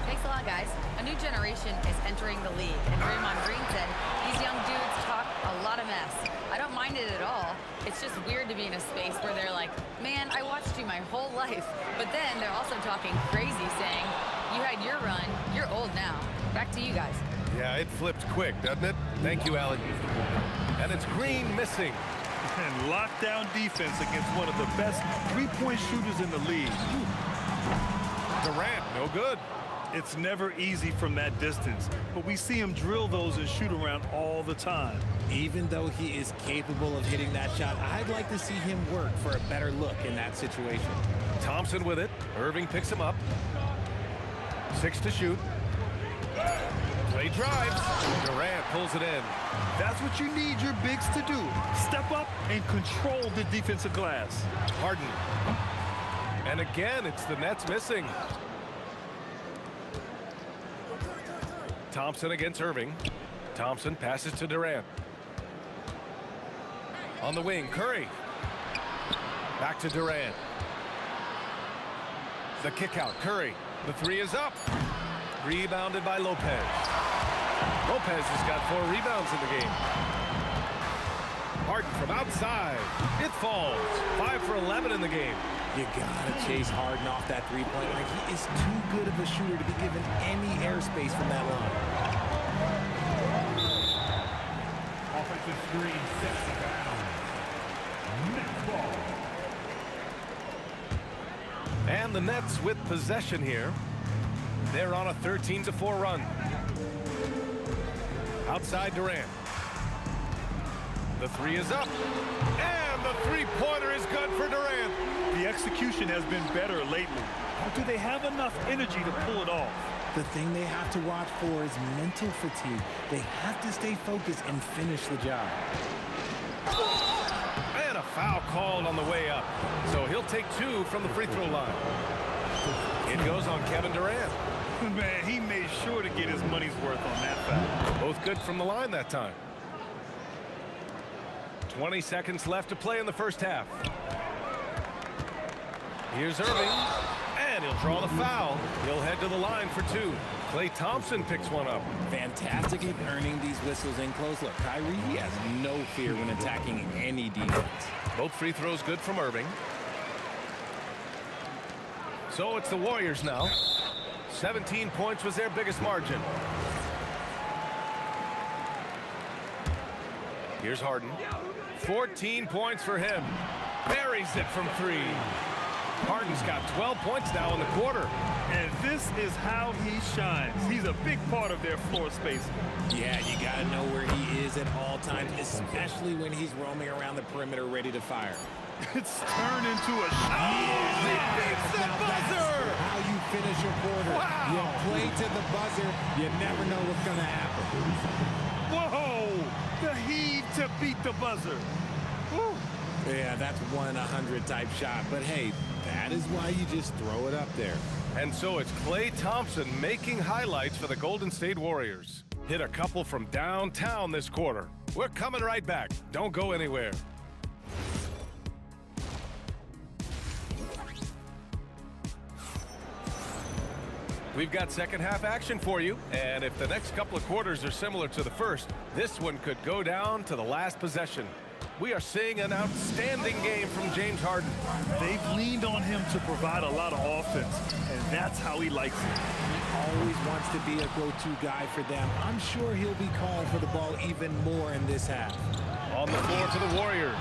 Thanks a lot, guys. A new generation is entering the league, and Draymond Green said these young dudes talk a lot of mess. I don't mind it at all. It's it's just weird to be in a space where they're like, man, I watched you my whole life. But then they're also talking crazy, saying, you had your run, you're old now. Back to you guys. Yeah, it flipped quick, doesn't it? Thank you, Allie. And it's Green missing. And lockdown defense against one of the best three-point shooters in the league. Durant, no good. It's never easy from that distance, but we see him drill those and shoot around all the time. Even though he is capable of hitting that shot, I'd like to see him work for a better look in that situation. Thompson with it. Irving picks him up. 6 to shoot. Clay drives. Durant pulls it in. That's what you need your bigs to do. Step up and control the defensive glass. Harden. And again, it's the Nets missing. Thompson against Irving. Thompson passes to Durant. On the wing, Curry. Back to Durant. The kick out, Curry. The three is up. Rebounded by Lopez. Lopez has got 4 rebounds in the game. Harden from outside. It falls. 5 for 11 in the game. You gotta chase Harden off that three-point line. He is too good of a shooter to be given any airspace from that line. Offensive screen sets the down. Net ball. And the Nets with possession here. They're on a 13-4 run. Outside Durant. The three is up. And the three-pointer is good for Durant. The execution has been better lately. But do they have enough energy to pull it off? The thing they have to watch for is mental fatigue. They have to stay focused and finish the job. And a foul called on the way up. So he'll take 2 from the free throw line. It goes on Kevin Durant. Man, he made sure to get his money's worth on that foul. Both good from the line that time. 20 seconds left to play in the first half. Here's Irving, and he'll draw the foul. He'll head to the line for 2. Klay Thompson picks one up. Fantastic at earning these whistles in close. Look, Kyrie, he has no fear when attacking any defense. Both free throws good from Irving. So it's the Warriors now. 17 points was their biggest margin. Here's Harden. 14 points for him. Buries it from 3. Harden's got 12 points now in the quarter. And this is how he shines. He's a big part of their floor space. Yeah, you got to know where he is at all times, especially when he's roaming around the perimeter ready to fire. It's turned into a shot. He beats the buzzer! How you finish your quarter. Wow. You play to the buzzer, you never know what's going to happen. Whoa! The heave to beat the buzzer. Woo. Yeah, that's 1 in 100 type shot, but hey, that is why you just throw it up there. And so it's Klay Thompson making highlights for the Golden State Warriors. Hit a couple from downtown this quarter. We're coming right back. Don't go anywhere. We've got second half action for you, and if the next couple of quarters are similar to the first, this one could go down to the last possession. We are seeing an outstanding game from James Harden. They've leaned on him to provide a lot of offense, and that's how he likes it. He always wants to be a go-to guy for them. I'm sure he'll be calling for the ball even more in this half. On the floor for the Warriors.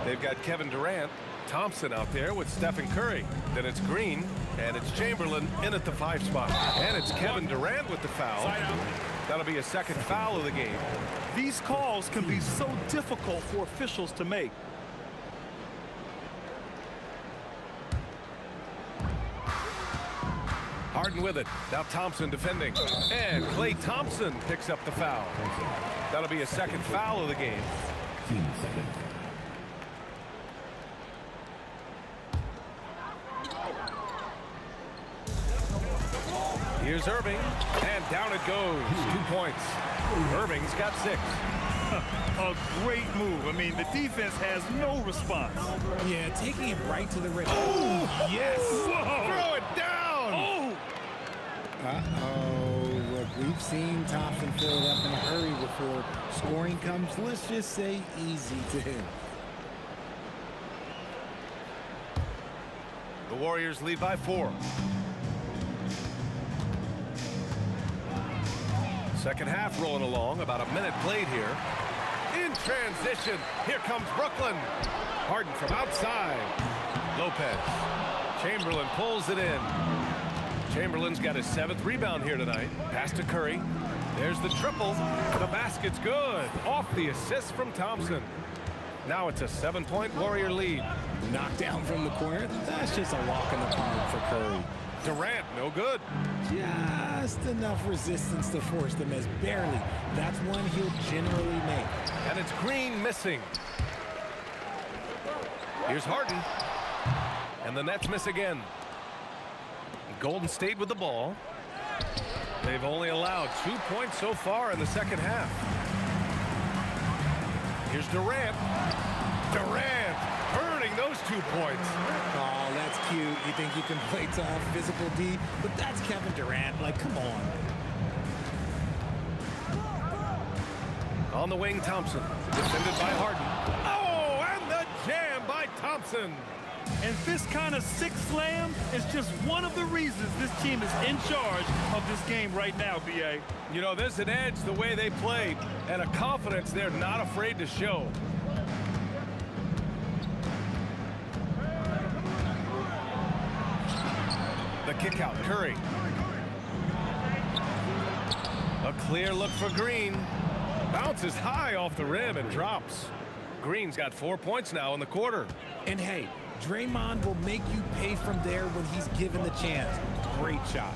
They've got Kevin Durant, Thompson out there with Stephen Curry. Then it's Green, and it's Chamberlain in at the 5 spot. And it's Kevin Durant with the foul. That'll be a second foul of the game. These calls can be so difficult for officials to make. Harden with it. Now Thompson defending. And Klay Thompson picks up the foul. That'll be a second foul of the game. Here's Irving, and down it goes. 2 points. Irving's got 6. A great move. I mean, the defense has no response. Yeah, taking it right to the rim. Oh, yes. Whoa. Throw it down. Oh. Uh-oh. Look, we've seen Thompson fill it up in a hurry before. Scoring comes, let's just say, easy to him. The Warriors lead by 4. Second half rolling along. About a minute played here. In transition. Here comes Brooklyn. Harden from outside. Lopez. Chamberlain pulls it in. Chamberlain's got his 7th rebound here tonight. Pass to Curry. There's the triple. The basket's good. Off the assist from Thompson. Now it's a 7-point Warrior lead. Knockdown from the corner. That's just a walk in the park for Curry. Durant, no good. Just enough resistance to force the miss. Barely. That's one he'll generally make. And it's Green missing. Here's Harden. And the Nets miss again. Golden State with the ball. They've only allowed 2 points so far in the second half. Here's Durant. Durant earning those 2 points. Oh, that's cute. You think you can play tough, physical D, but that's Kevin Durant. Like, come on. On the wing, Thompson. Defended by Harden. Oh, and the jam by Thompson. And this kind of sick slam is just one of the reasons this team is in charge of this game right now, B.A. You know, there's an edge the way they play and a confidence they're not afraid to show. The kick out, Curry. A clear look for Green. Bounces high off the rim and drops. Green's got 4 points now in the quarter. And hey, Draymond will make you pay from there when he's given the chance. Great shot.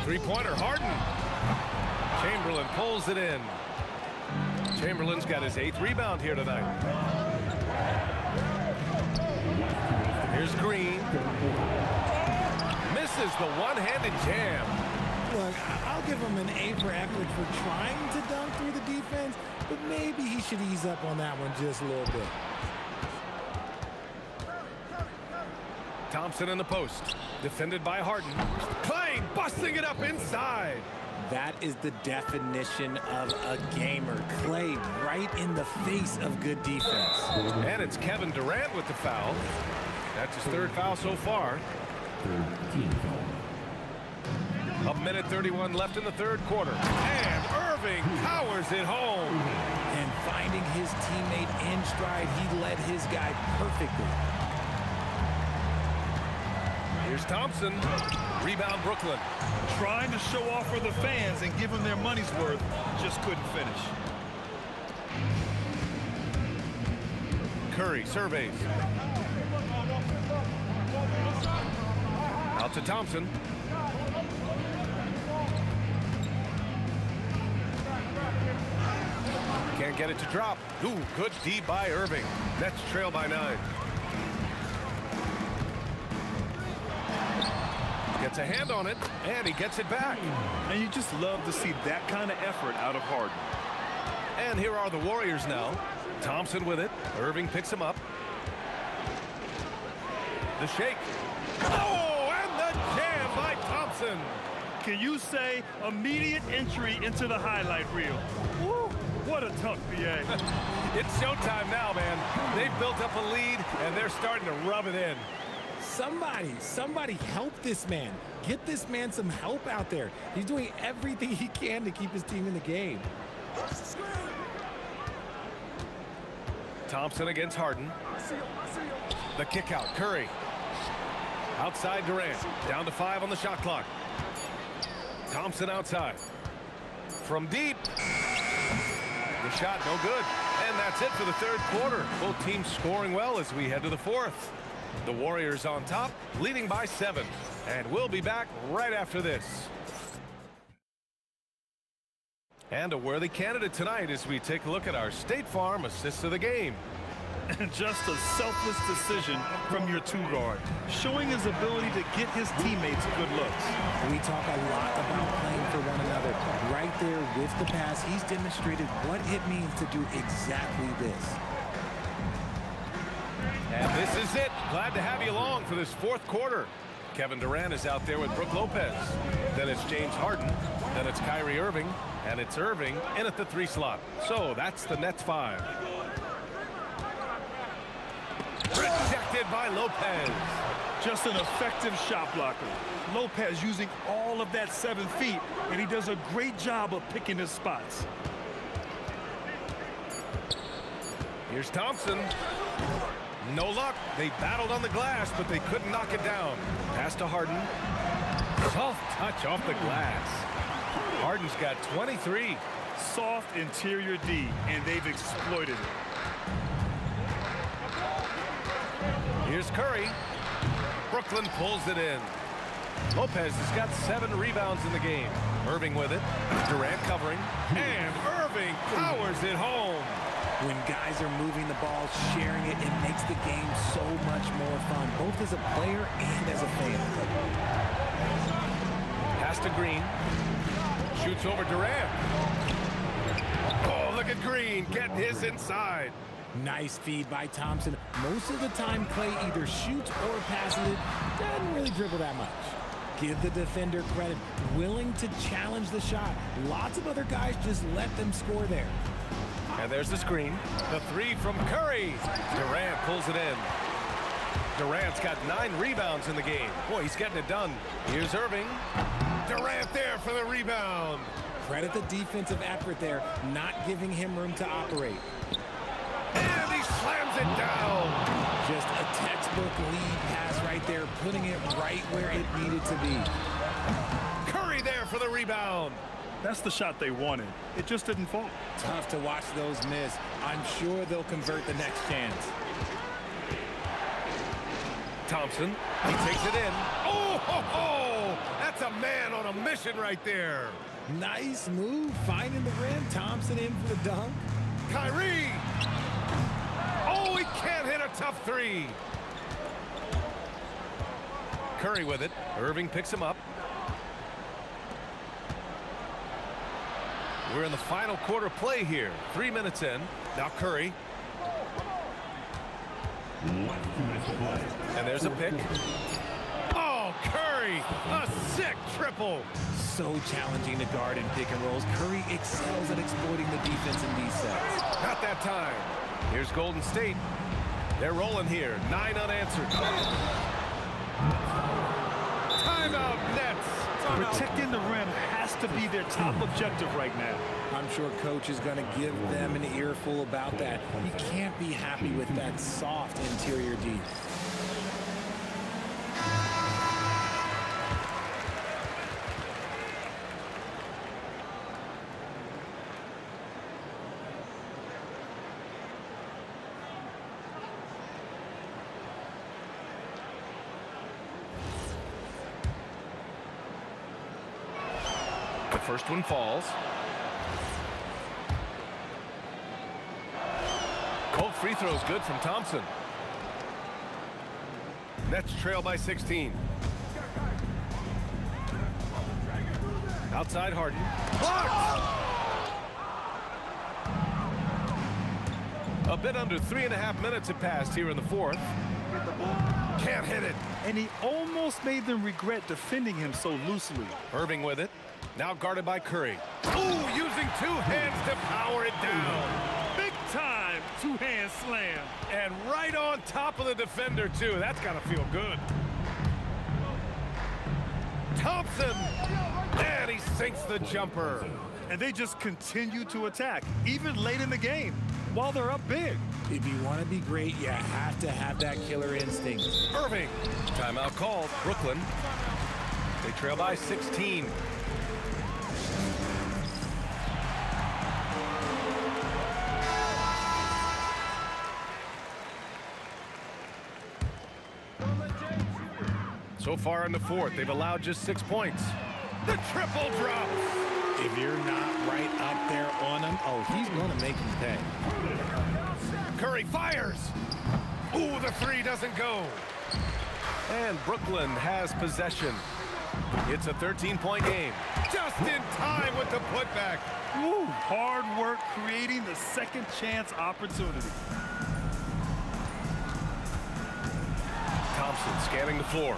Three-pointer, Harden. Chamberlain pulls it in. Chamberlain's got his 8th rebound here tonight. Here's Green. Misses the one-handed jam. Look, I'll give him an A for effort for trying to dunk through the defense, but maybe he should ease up on that one just a little bit. Thompson in the post. Defended by Harden. Clay busting it up inside. That is the definition of a gamer. Clay right in the face of good defense. And it's Kevin Durant with the foul. That's his 3rd foul so far. A minute 31 left in the 3rd quarter. And Irving powers it home. And finding his teammate in stride, he led his guy perfectly. Here's Thompson. Rebound, Brooklyn. Trying to show off for the fans and give them their money's worth, just couldn't finish. Curry surveys. Out to Thompson. Can't get it to drop. Ooh, good D by Irving. Nets trail by 9. Gets a hand on it, and he gets it back. And you just love to see that kind of effort out of Harden. And here are the Warriors now. Thompson with it. Irving picks him up. The shake. Oh, and the jam by Thompson. Can you say immediate entry into the highlight reel? Woo, what a dunk, B.A. It's showtime now, man. They've built up a lead, and they're starting to rub it in. Somebody help this man. Get this man some help out there. He's doing everything he can to keep his team in the game. Thompson against Harden. The kick out, Curry. Outside Durant. Down to 5 on the shot clock. Thompson outside. From deep. The shot no good. And that's it for the 3rd quarter. Both teams scoring well as we head to the 4th. The Warriors on top, leading by 7. And we'll be back right after this. And a worthy candidate tonight as we take a look at our State Farm assist of the game. Just a selfless decision from your 2-guard, showing his ability to get his teammates good looks. We talk a lot about playing for one another. Right there with the pass, he's demonstrated what it means to do exactly this. And this is it. Glad to have you along for this 4th quarter. Kevin Durant is out there with Brook Lopez. Then it's James Harden. Then it's Kyrie Irving. And it's Irving in at the 3 slot. So that's the Nets 5. Rejected by Lopez. Just an effective shot blocker. Lopez using all of that 7 feet, and he does a great job of picking his spots. Here's Thompson. No luck. They battled on the glass, but they couldn't knock it down. Pass to Harden. Soft touch off the glass. Harden's got 23. Soft interior D, and they've exploited it. Here's Curry. Brooklyn pulls it in. Lopez has got 7 rebounds in the game. Irving with it. Durant covering. And Irving powers it home. When guys are moving the ball, sharing it, it makes the game so much more fun, both as a player and as a fan. Pass to Green. Shoots over Durant. Oh, look at Green getting his inside. Nice feed by Thompson. Most of the time, Clay either shoots or passes it. Doesn't really dribble that much. Give the defender credit. Willing to challenge the shot. Lots of other guys just let them score there. And there's the screen. The 3 from Curry. Durant pulls it in. Durant's got 9 rebounds in the game. Boy, he's getting it done. Here's Irving. Durant there for the rebound. Credit the defensive effort there, not giving him room to operate. And he slams it down. Just a textbook lead pass right there, putting it right where it needed to be. Curry there for the rebound. That's the shot they wanted. It just didn't fall. Tough to watch those miss. I'm sure they'll convert the next chance. Thompson, he takes it in. Oh, ho, ho! That's a man on a mission right there. Nice move, finding the rim. Thompson in for the dunk. Kyrie. Oh, he can't hit a tough 3. Curry with it. Irving picks him up. We're in the final quarter play here. 3 minutes in. Now Curry. And there's a pick. Oh, Curry! A sick triple! So challenging to guard in pick and rolls. Curry excels at exploiting the defense in these sets. Not that time. Here's Golden State. They're rolling here. 9 unanswered. Timeout Nets. Protecting the rim has to be their top objective right now. I'm sure coach is going to give them an earful about that. You can't be happy with that soft interior D. The first one falls. Cold free throw is good from Thompson. Nets trail by 16. Outside Harden. Blocked! A bit under 3.5 minutes have passed here in the 4th. Can't hit it. And he almost made them regret defending him so loosely. Irving with it. Now guarded by Curry. Ooh, using 2 hands to power it down. Big time 2-hand slam. And right on top of the defender, too. That's got to feel good. Thompson. And he sinks the jumper. And they just continue to attack, even late in the game, while they're up big. If you want to be great, you have to have that killer instinct. Irving. Timeout called. Brooklyn. They trail by 16. So far in the 4th, they've allowed just 6 points. The triple drops. If you're not right up there on him, oh, he's going to make him pay. Curry fires. Ooh, the 3 doesn't go. And Brooklyn has possession. It's a 13-point game. Just in time with the putback. Woo, hard work creating the second chance opportunity. Thompson scanning the floor.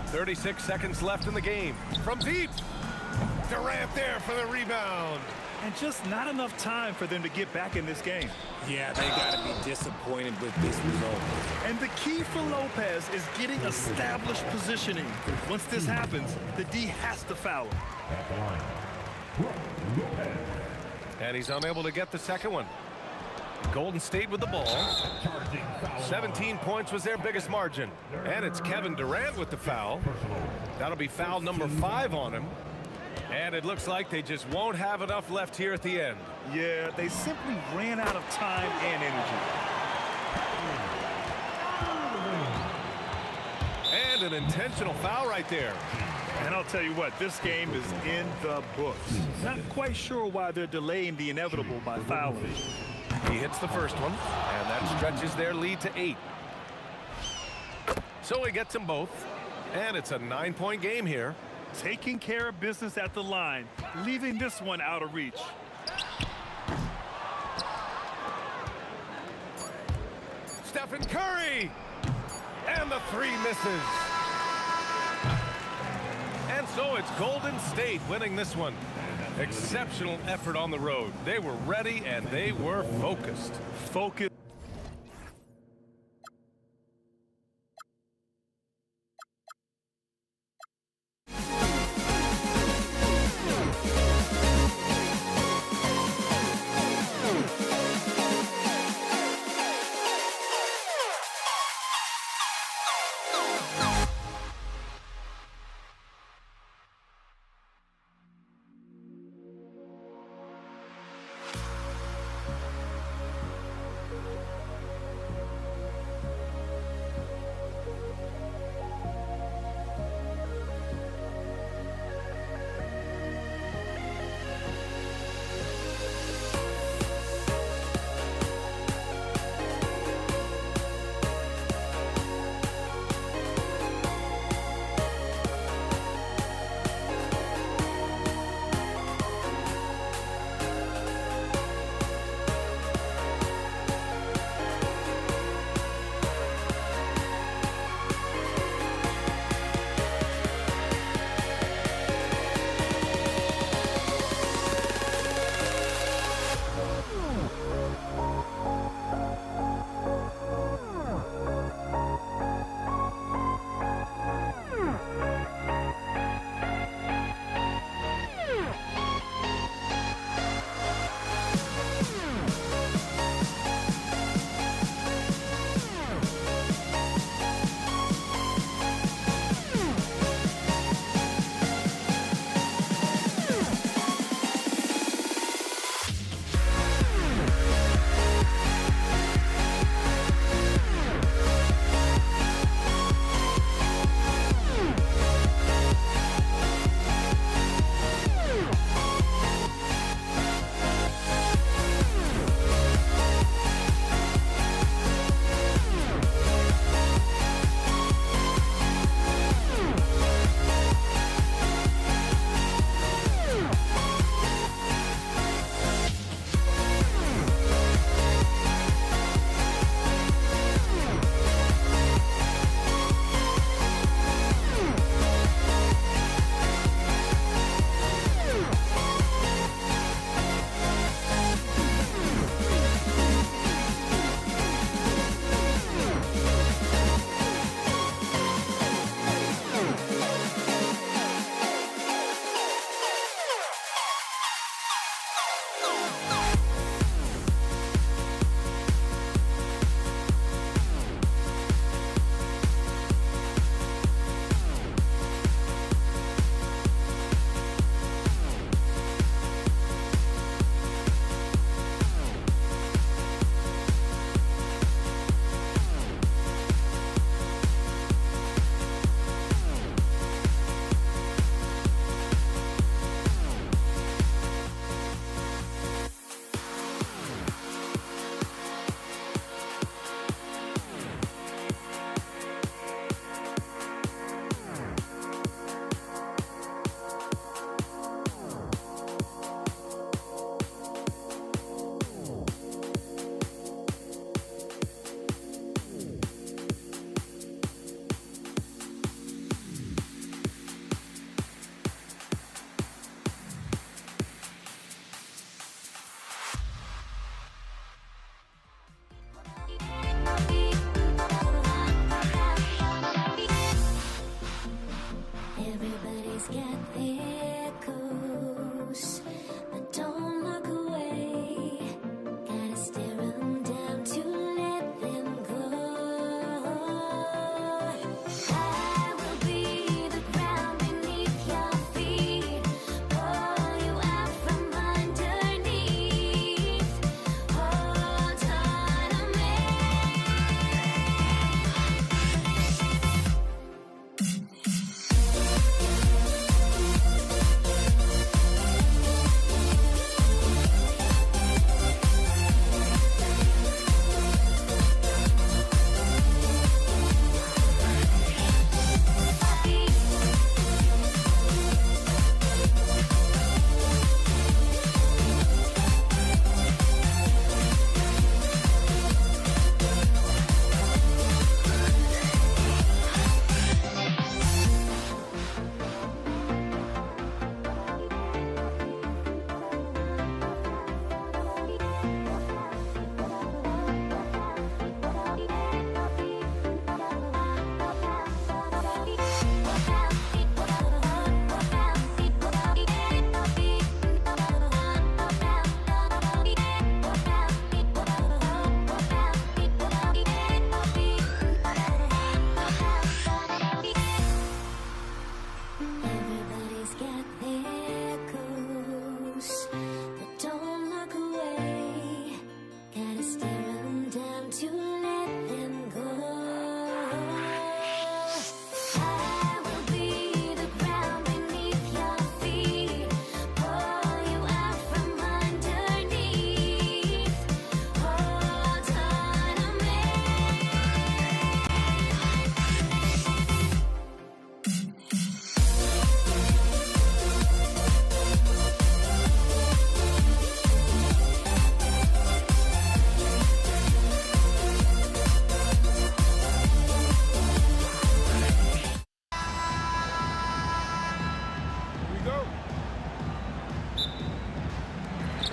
36 seconds left in the game. From deep. Durant there for the rebound. And just not enough time for them to get back in this game. Yeah, they got to be disappointed with this result. And the key for Lopez is getting established positioning. Once this happens, the D has to foul him. And he's unable to get the second one. Golden State with the ball. 17 points was their biggest margin. And it's Kevin Durant with the foul. That'll be foul number 5 on him. And it looks like they just won't have enough left here at the end. Yeah, they simply ran out of time and energy. And an intentional foul right there. And I'll tell you what, this game is in the books. Not quite sure why they're delaying the inevitable by fouling. He hits the first one, and that stretches their lead to 8. So he gets them both, and it's a 9-point game here. Taking care of business at the line, leaving this one out of reach. Stephen Curry! And the 3 misses. And so it's Golden State winning this one. Exceptional effort on the road. They were ready and they were focused. Focus.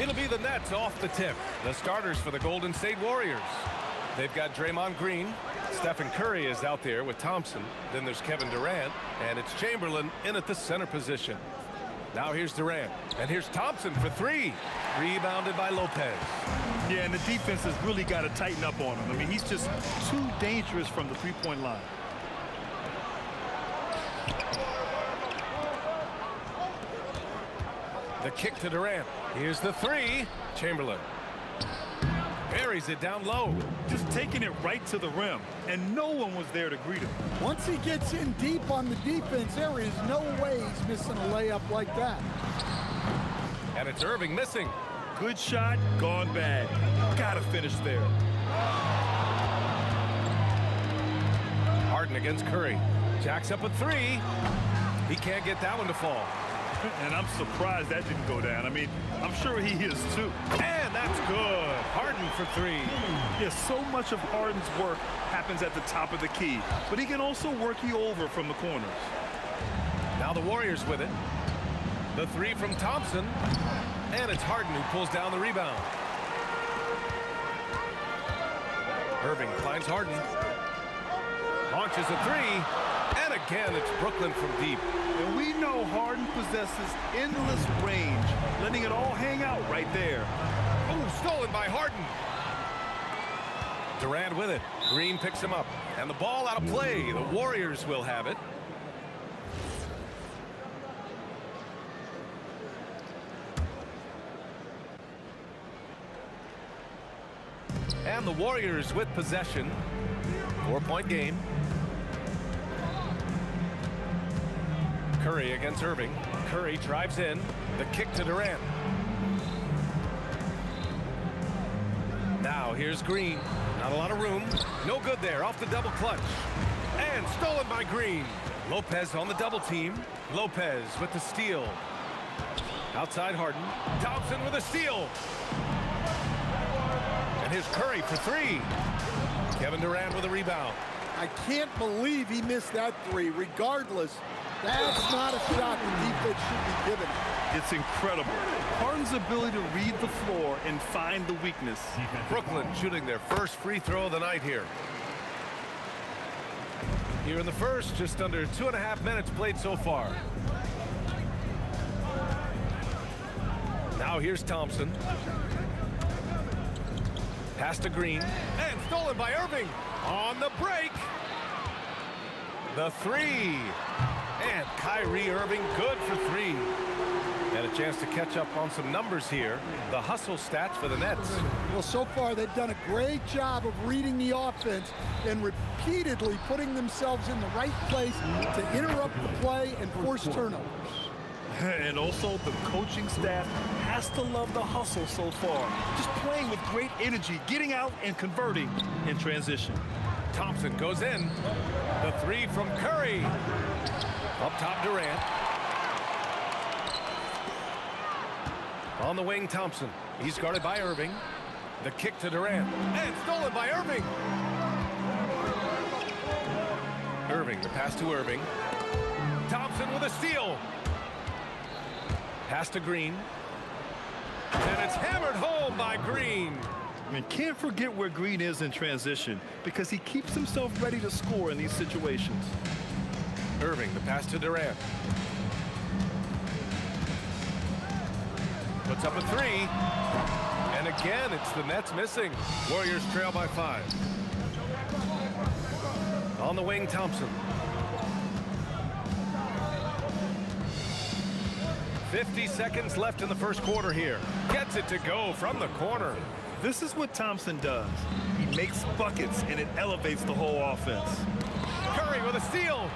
It'll be the Nets off the tip. The starters for the Golden State Warriors. They've got Draymond Green. Stephen Curry is out there with Thompson. Then there's Kevin Durant. And it's Chamberlain in at the center position. Now here's Durant. And here's Thompson for three. Rebounded by Lopez. Yeah, and the defense has really got to tighten up on him. I mean, he's just too dangerous from the three-point line. The kick to Durant. Here's the three. Chamberlain buries it down low. Just taking it right to the rim, and no one was there to greet him. Once he gets in deep on the defense, there is no way he's missing a layup like that. And it's Irving missing. Good shot, gone bad. Gotta finish there. Harden against Curry. Jacks up a three. He can't get that one to fall. And I'm surprised that didn't go down. I mean, I'm sure he is too. And that's good. Harden for three. Yeah, so much of Harden's work happens at the top of the key, but he can also work you over from the corners. Now the Warriors with it. The three from Thompson. And it's Harden who pulls down the rebound. Irving finds Harden. Launches a three. And again, it's Brooklyn from deep. And we know Harden possesses endless range, letting it all hang out right there. Oh, stolen by Harden. Durant with it. Green picks him up. And the ball out of play. The Warriors will have it. And the Warriors with possession. 4-point game. Curry against Irving. Curry drives in. The kick to Durant. Now here's Green. Not a lot of room. No good there. Off the double clutch. And stolen by Green. Lopez on the double team. Lopez with the steal. Outside Harden. Thompson with a steal. And here's Curry for three. Kevin Durant with a rebound. I can't believe he missed that three. Regardless, that's not a shot the defense should be given. It's incredible. Harden's ability to read the floor and find the weakness. Brooklyn shooting their first free throw of the night here. Here in the first, just under 2.5 minutes played so far. Now here's Thompson. Pass to Green. And stolen by Irving. On the break. The three. And Kyrie Irving good for three. And a chance to catch up on some numbers here. The hustle stats for the Nets. Well, so far they've done a great job of reading the offense and repeatedly putting themselves in the right place to interrupt the play and force turnovers. And also the coaching staff has to love the hustle so far. Just playing with great energy, getting out and converting in transition. Thompson goes in. The three from Curry. Up top Durant. On the wing, Thompson. He's guarded by Irving. The kick to Durant. And stolen by Irving. Irving, the pass to Irving. Thompson with a steal. Pass to Green. And it's hammered home by Green. I mean, can't forget where Green is in transition because he keeps himself ready to score in these situations. Irving, the pass to Durant. Puts up a three. And again, it's the Nets missing. Warriors trail by 5. On the wing, Thompson. 50 seconds left in the first quarter here. Gets it to go from the corner. This is what Thompson does. He makes buckets, and it elevates the whole offense. Curry with a steal.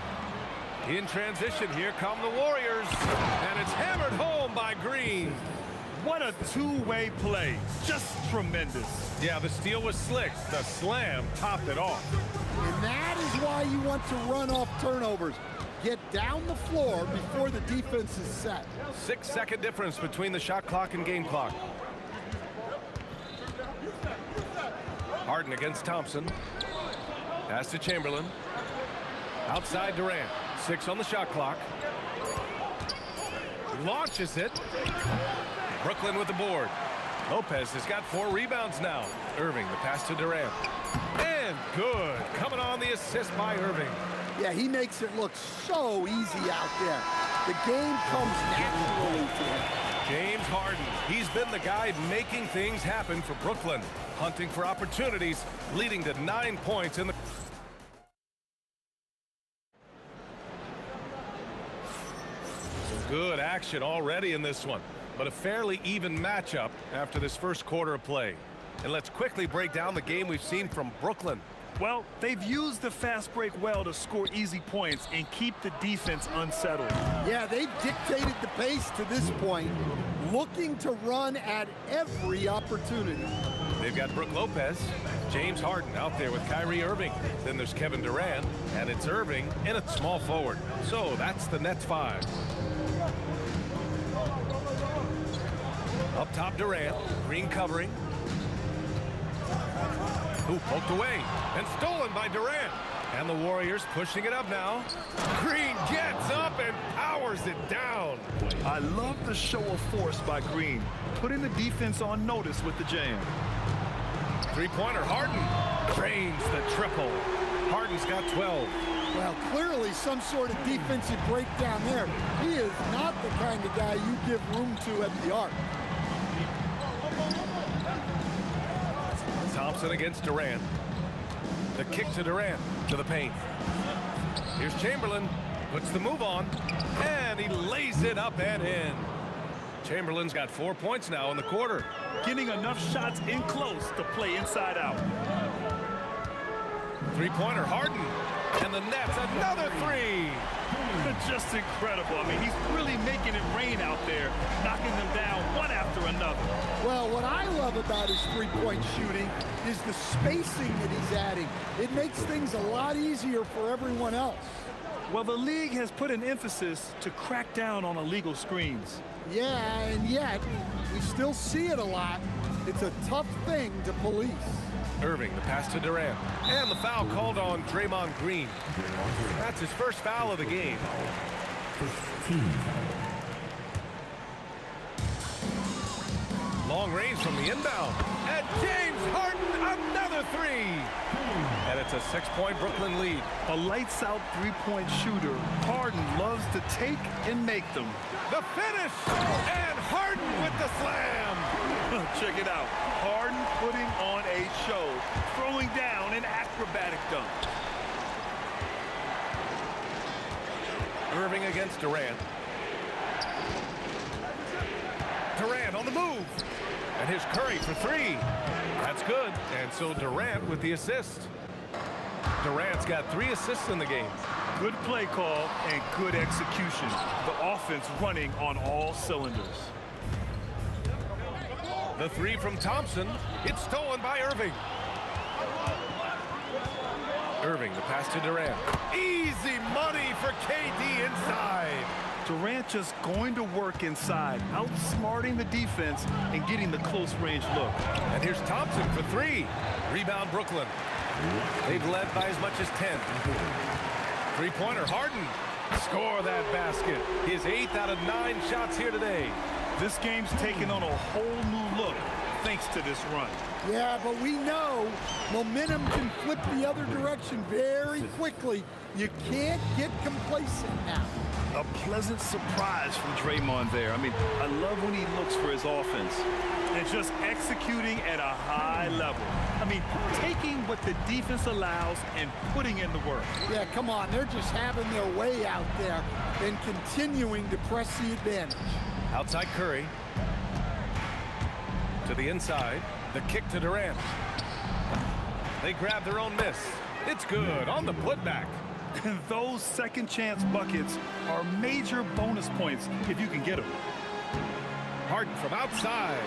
In transition, here come the Warriors. And it's hammered home by Green. What a two-way play. Just tremendous. Yeah, the steal was slick. The slam topped it off. And that is why you want to run off turnovers. Get down the floor before the defense is set. 6-second difference between the shot clock and game clock. Harden against Thompson. Pass to Chamberlain. Outside Durant. 6 on the shot clock. Launches it. Brooklyn with the board. Lopez has got 4 rebounds now. Irving, the pass to Durant. And good. Coming on the assist by Irving. Yeah, he makes it look so easy out there. The game comes naturally to him. James Harden. He's been the guy making things happen for Brooklyn. Hunting for opportunities, leading to 9 points in the... Some good action already in this one, but a fairly even matchup after this first quarter of play. And let's quickly break down the game we've seen from Brooklyn. Well, they've used the fast break well to score easy points and keep the defense unsettled. Yeah, they've dictated the pace to this point, looking to run at every opportunity. They've got Brook Lopez, James Harden out there with Kyrie Irving. Then there's Kevin Durant, and it's Irving in at small forward. So that's the Nets 5. Up top, Durant, Green covering. Who poked away and stolen by Durant. And the Warriors pushing it up now. Green gets up and powers it down. I love the show of force by Green, putting the defense on notice with the jam. Three-pointer, Harden drains the triple. Harden's got 12. Well, clearly some sort of defensive breakdown there. He is not the kind of guy you give room to at the arc. Thompson against Durant. The kick to Durant to the paint. Here's Chamberlain. Puts the move on. And he lays it up and in. Chamberlain's got 4 points now in the quarter. Getting enough shots in close to play inside out. Three-pointer, Harden. And the Nets, another 3. Just incredible. I mean, he's really making it rain out there, knocking them down one after another. Well, what I love about his three-point shooting is the spacing that he's adding. It makes things a lot easier for everyone else. Well, the league has put an emphasis to crack down on illegal screens. Yeah, and yet, we still see it a lot. It's a tough thing to police. Irving, the pass to Durant. And the foul called on Draymond Green. That's his first foul of the game. Long range from the inbound. And James Harden, another 3. And it's a 6-point Brooklyn lead. A lights-out three-point shooter, Harden loves to take and make them. The finish! And Harden with the slam! Check it out. Harden putting on a show, throwing down an acrobatic dunk. Irving against Durant. Durant on the move. And here's Curry for 3. That's good. And so Durant with the assist. Durant's got 3 assists in the game. Good play call and good execution. The offense running on all cylinders. The 3 from Thompson. It's stolen by Irving. Irving, the pass to Durant. Easy money for KD inside. Durant just going to work inside, outsmarting the defense and getting the close range look. And here's Thompson for 3. Rebound Brooklyn. They've led by as much as 10. Three-pointer, Harden. Score that basket. His 8th out of 9 shots here today. This game's taken on a whole new look thanks to this run. Yeah, but we know momentum can flip the other direction very quickly. You can't get complacent now. A pleasant surprise from Draymond there. I mean, I love when he looks for his offense and just executing at a high level. I mean, taking what the defense allows and putting in the work. Yeah, come on. They're just having their way out there and continuing to press the advantage. Outside Curry. To the inside. The kick to Durant. They grab their own miss. It's good on the putback. Those second chance buckets are major bonus points if you can get them. Harden from outside.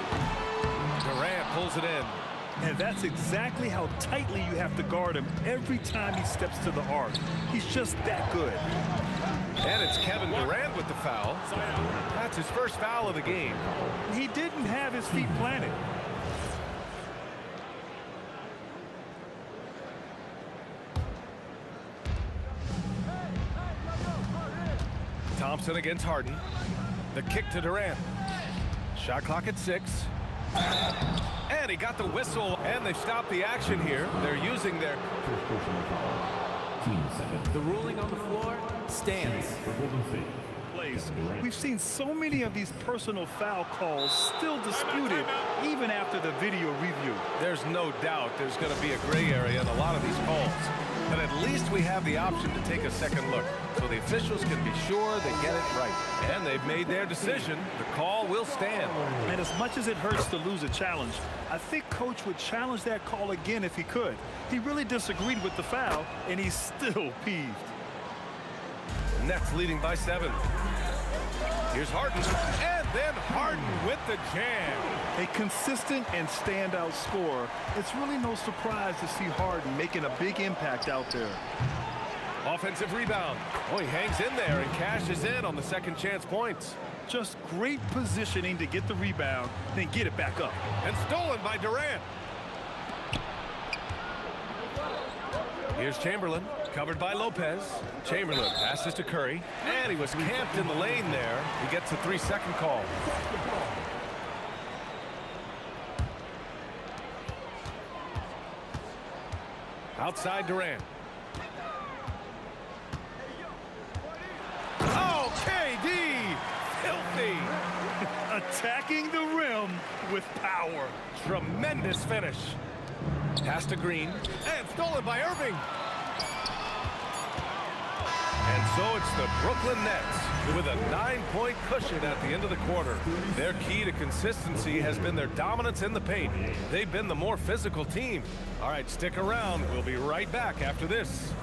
Durant pulls it in. And that's exactly how tightly you have to guard him every time he steps to the arc. He's just that good. And it's Kevin Durant with the foul. That's his first foul of the game. He didn't have his feet planted. Thompson against Harden. The kick to Durant. Shot clock at 6. And he got the whistle, and they've stopped the action here. They're using their... The ruling on the floor stands. Plays. We've seen so many of these personal foul calls still disputed even after the video review. There's no doubt there's going to be a gray area in a lot of these calls. But at least we have the option to take a second look, so the officials can be sure they get it right. And they've made their decision. The call will stand. And as much as it hurts to lose a challenge, I think Coach would challenge that call again if he could. He really disagreed with the foul, and he's still peeved. Nets leading by 7. Here's Harden, and then Harden with the jam. A consistent and standout scorer. It's really no surprise to see Harden making a big impact out there. Offensive rebound. Oh, he hangs in there and cashes in on the second chance points. Just great positioning to get the rebound, then get it back up. And stolen by Durant. Here's Chamberlain, covered by Lopez. Chamberlain passes to Curry, and he was camped in the lane there. He gets a 3-second call. Outside Durant. Oh, KD! Filthy! Attacking the rim with power. Tremendous finish. Pass to Green, and stolen by Irving. And so it's the Brooklyn Nets with a 9-point cushion at the end of the quarter. Their key to consistency has been their dominance in the paint. They've been the more physical team. All right, stick around. We'll be right back after this.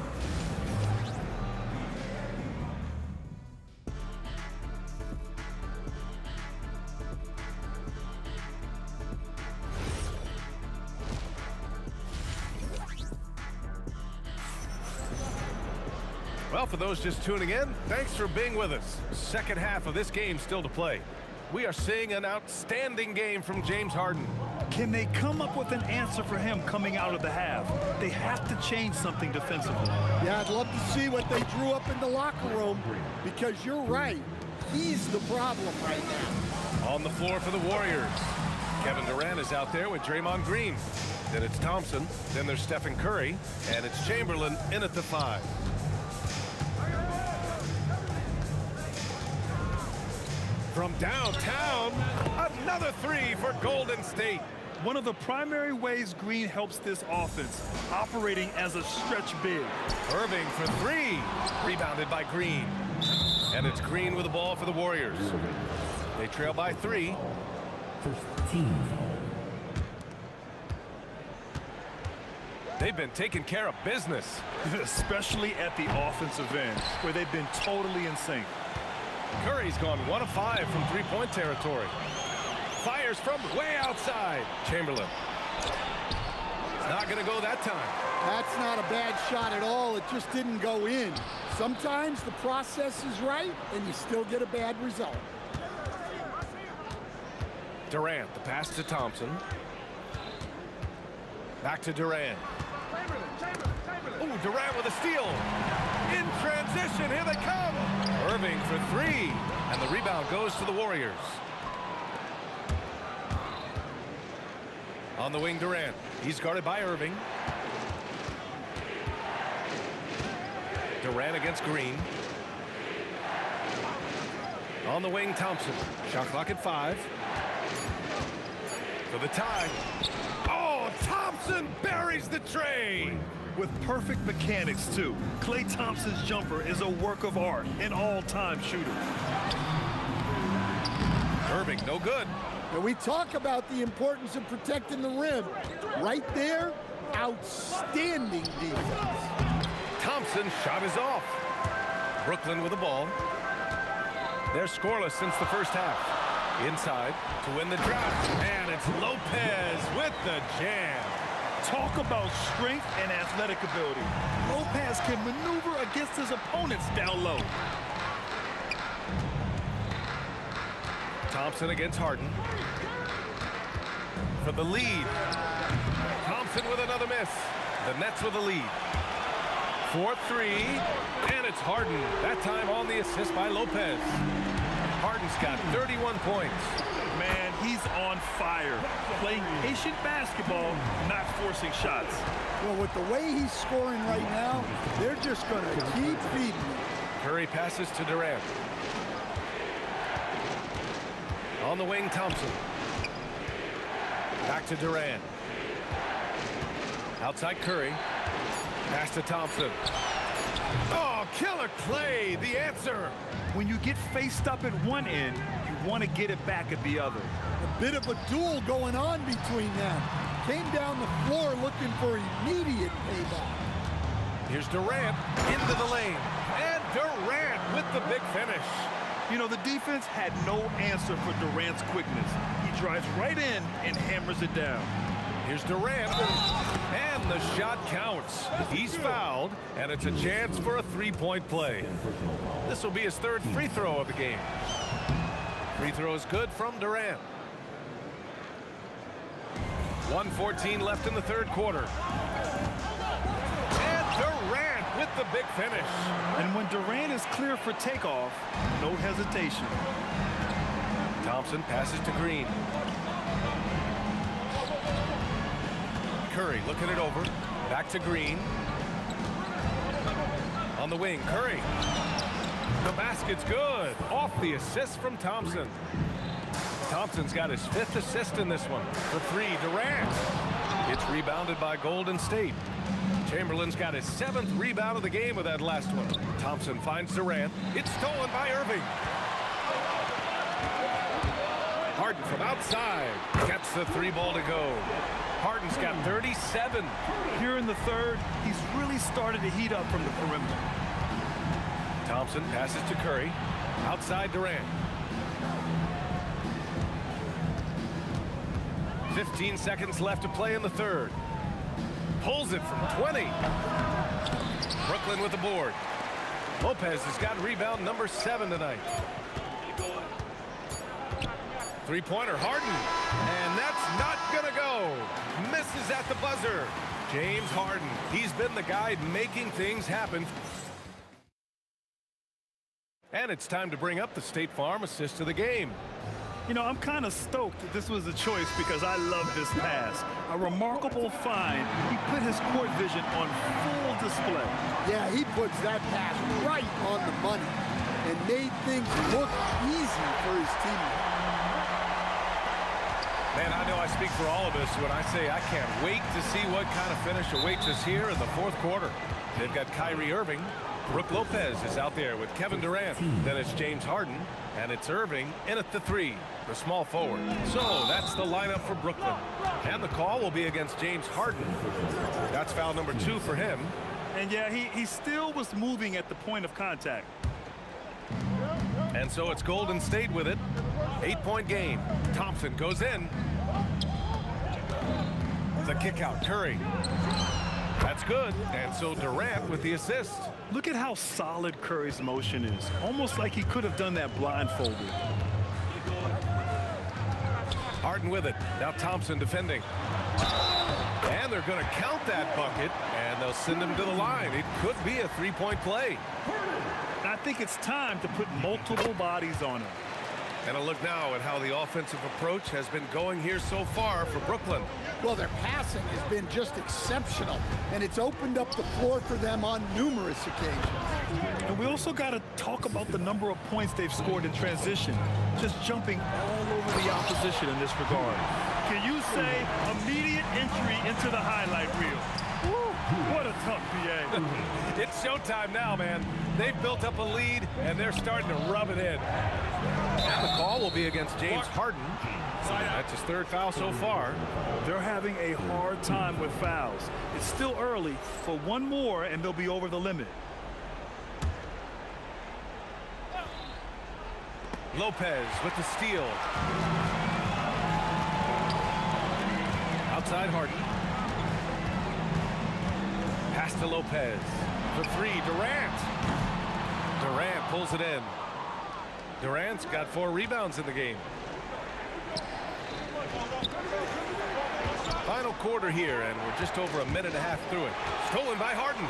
Well, for those just tuning in, thanks for being with us. Second half of this game still to play. We are seeing an outstanding game from James Harden. Can they come up with an answer for him coming out of the half? They have to change something defensively. Yeah, I'd love to see what they drew up in the locker room, because you're right. He's the problem right now. On the floor for the Warriors. Kevin Durant is out there with Draymond Green. Then it's Thompson. Then there's Stephen Curry. And it's Chamberlain in at the 5. From downtown, another 3 for Golden State. One of the primary ways Green helps this offense, operating as a stretch big. Irving for 3, rebounded by Green. And it's Green with the ball for the Warriors. They trail by 3. They've been taking care of business. Especially at the offensive end, where they've been totally in sync. Curry's gone 1 of 5 from 3-point territory. Fires from way outside. Chamberlain. It's not going to go that time. That's not a bad shot at all. It just didn't go in. Sometimes the process is right, and you still get a bad result. Durant, the pass to Thompson. Back to Durant. Oh, Durant with a steal. In transition, here they come. Irving for 3, and the rebound goes to the Warriors. On the wing, Durant. He's guarded by Irving. Durant against Green. On the wing, Thompson. Shot clock at 5. For the tie. Oh, Thompson buries the tray. With perfect mechanics, too. Klay Thompson's jumper is a work of art, an all-time shooter. Irving, no good. And we talk about the importance of protecting the rim. Right there, outstanding defense. Thompson's shot is off. Brooklyn with the ball. They're scoreless since the first half. Inside to win the draft. And it's Lopez with the jam. Talk about strength and athletic ability. Lopez can maneuver against his opponents down low. Thompson against Harden. For the lead. Thompson with another miss. The Nets with the lead. 4-3. And it's Harden. That time on the assist by Lopez. Harden's got 31 points. Man, he's on fire, playing patient basketball, not forcing shots. Well, with the way he's scoring right now, they're just going to keep feeding him. Curry passes to Durant. On the wing, Thompson. Back to Durant. Outside Curry. Pass to Thompson. Oh, killer play, the answer. When you get faced up at one end, you want to get it back at the other. A bit of a duel going on between them. Came down the floor looking for immediate payback. Here's Durant into the lane. And Durant with the big finish. You know, the defense had no answer for Durant's quickness. He drives right in and hammers it down. Here's Durant, and the shot counts. He's fouled, and it's a chance for a three-point play. This will be his third free throw of the game. Free throw is good from Durant. 1:14 left in the third quarter. And Durant with the big finish. And when Durant is clear for takeoff, no hesitation. Thompson passes to Green. Curry looking it over. Back to Green. On the wing, Curry. The basket's good. Off the assist from Thompson. Thompson's got his 5th assist in this one. For 3, Durant. It's rebounded by Golden State. Chamberlain's got his 7th rebound of the game with that last one. Thompson finds Durant. It's stolen by Irving. Harden from outside gets the 3 ball to go. Harden's got 37. Here in the third, he's really started to heat up from the perimeter. Thompson passes to Curry. Outside Durant. 15 seconds left to play in the third. Pulls it from 20. Brooklyn with the board. Lopez has got rebound number 7 tonight. Three-pointer, Harden. And that's not gonna go. Misses at the buzzer. James Harden. He's been the guy making things happen. And it's time to bring up the State Farm assist of the game. You know, I'm kind of stoked that this was a choice because I love this pass. A remarkable find. He put his court vision on full display. Yeah, he puts that pass right on the money and made things look easy for his teammates. Man, I know I speak for all of us when I say I can't wait to see what kind of finish awaits us here in the fourth quarter. They've got Kyrie Irving. Brook Lopez is out there with Kevin Durant. Then it's James Harden. And it's Irving in at the 3, the small forward. So that's the lineup for Brooklyn. And the call will be against James Harden. That's foul number 2 for him. And yeah, he still was moving at the point of contact. And so it's Golden State with it. 8-point game. Thompson goes in. The kick out, Curry. That's good. And so Durant with the assist. Look at how solid Curry's motion is. Almost like he could have done that blindfolded. Harden with it. Now Thompson defending. And they're going to count that bucket. And they'll send him to the line. It could be a 3-point play. I think it's time to put multiple bodies on him. And a look now at how the offensive approach has been going here so far for Brooklyn. Well, their passing has been just exceptional, and it's opened up the floor for them on numerous occasions. And we also got to talk about the number of points they've scored in transition, just jumping all over the opposition in this regard. Can you say immediate entry into the highlight reel? Woo, what a tough PA. It's showtime now, man. They've built up a lead, and they're starting to rub it in. And the call will be against James Harden. That's his 3rd foul so far. They're having a hard time with fouls. It's still early. For one more, and they'll be over the limit. Lopez with the steal. Outside Harden. Pass to Lopez. For 3, Durant. Durant pulls it in. Durant's got 4 rebounds in the game. Final quarter here, and we're just over a minute and a half through it. Stolen by Harden.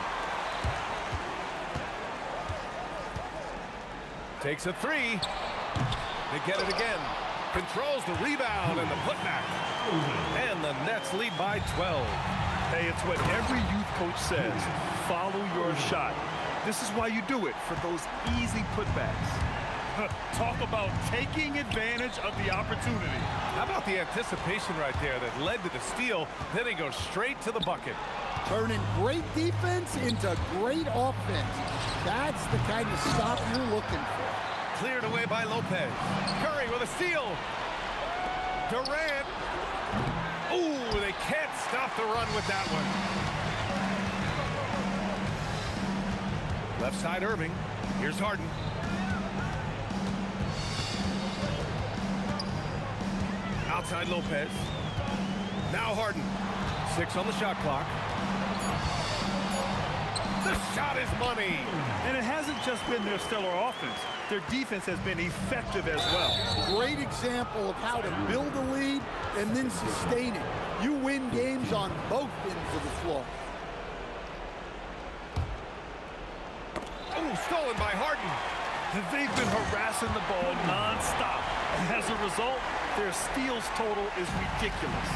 Takes a 3. They get it again. Controls the rebound and the putback. And the Nets lead by 12. Hey, it's what every youth coach says. Follow your shot. This is why you do it, for those easy putbacks. Talk about taking advantage of the opportunity. How about the anticipation right there that led to the steal? Then he goes straight to the bucket. Turning great defense into great offense. That's the kind of stop you're looking for. Cleared away by Lopez. Curry with a steal. Durant. Ooh, they can't stop the run with that one. Left side Irving. Here's Harden. Outside Lopez. Now Harden. 6 on the shot clock. The shot is money. And it hasn't just been their stellar offense. Their defense has been effective as well. Great example of how to build a lead and then sustain it. You win games on both ends of the floor. Oh, stolen by Harden. They've been harassing the ball nonstop. As a result, their steals total is ridiculous.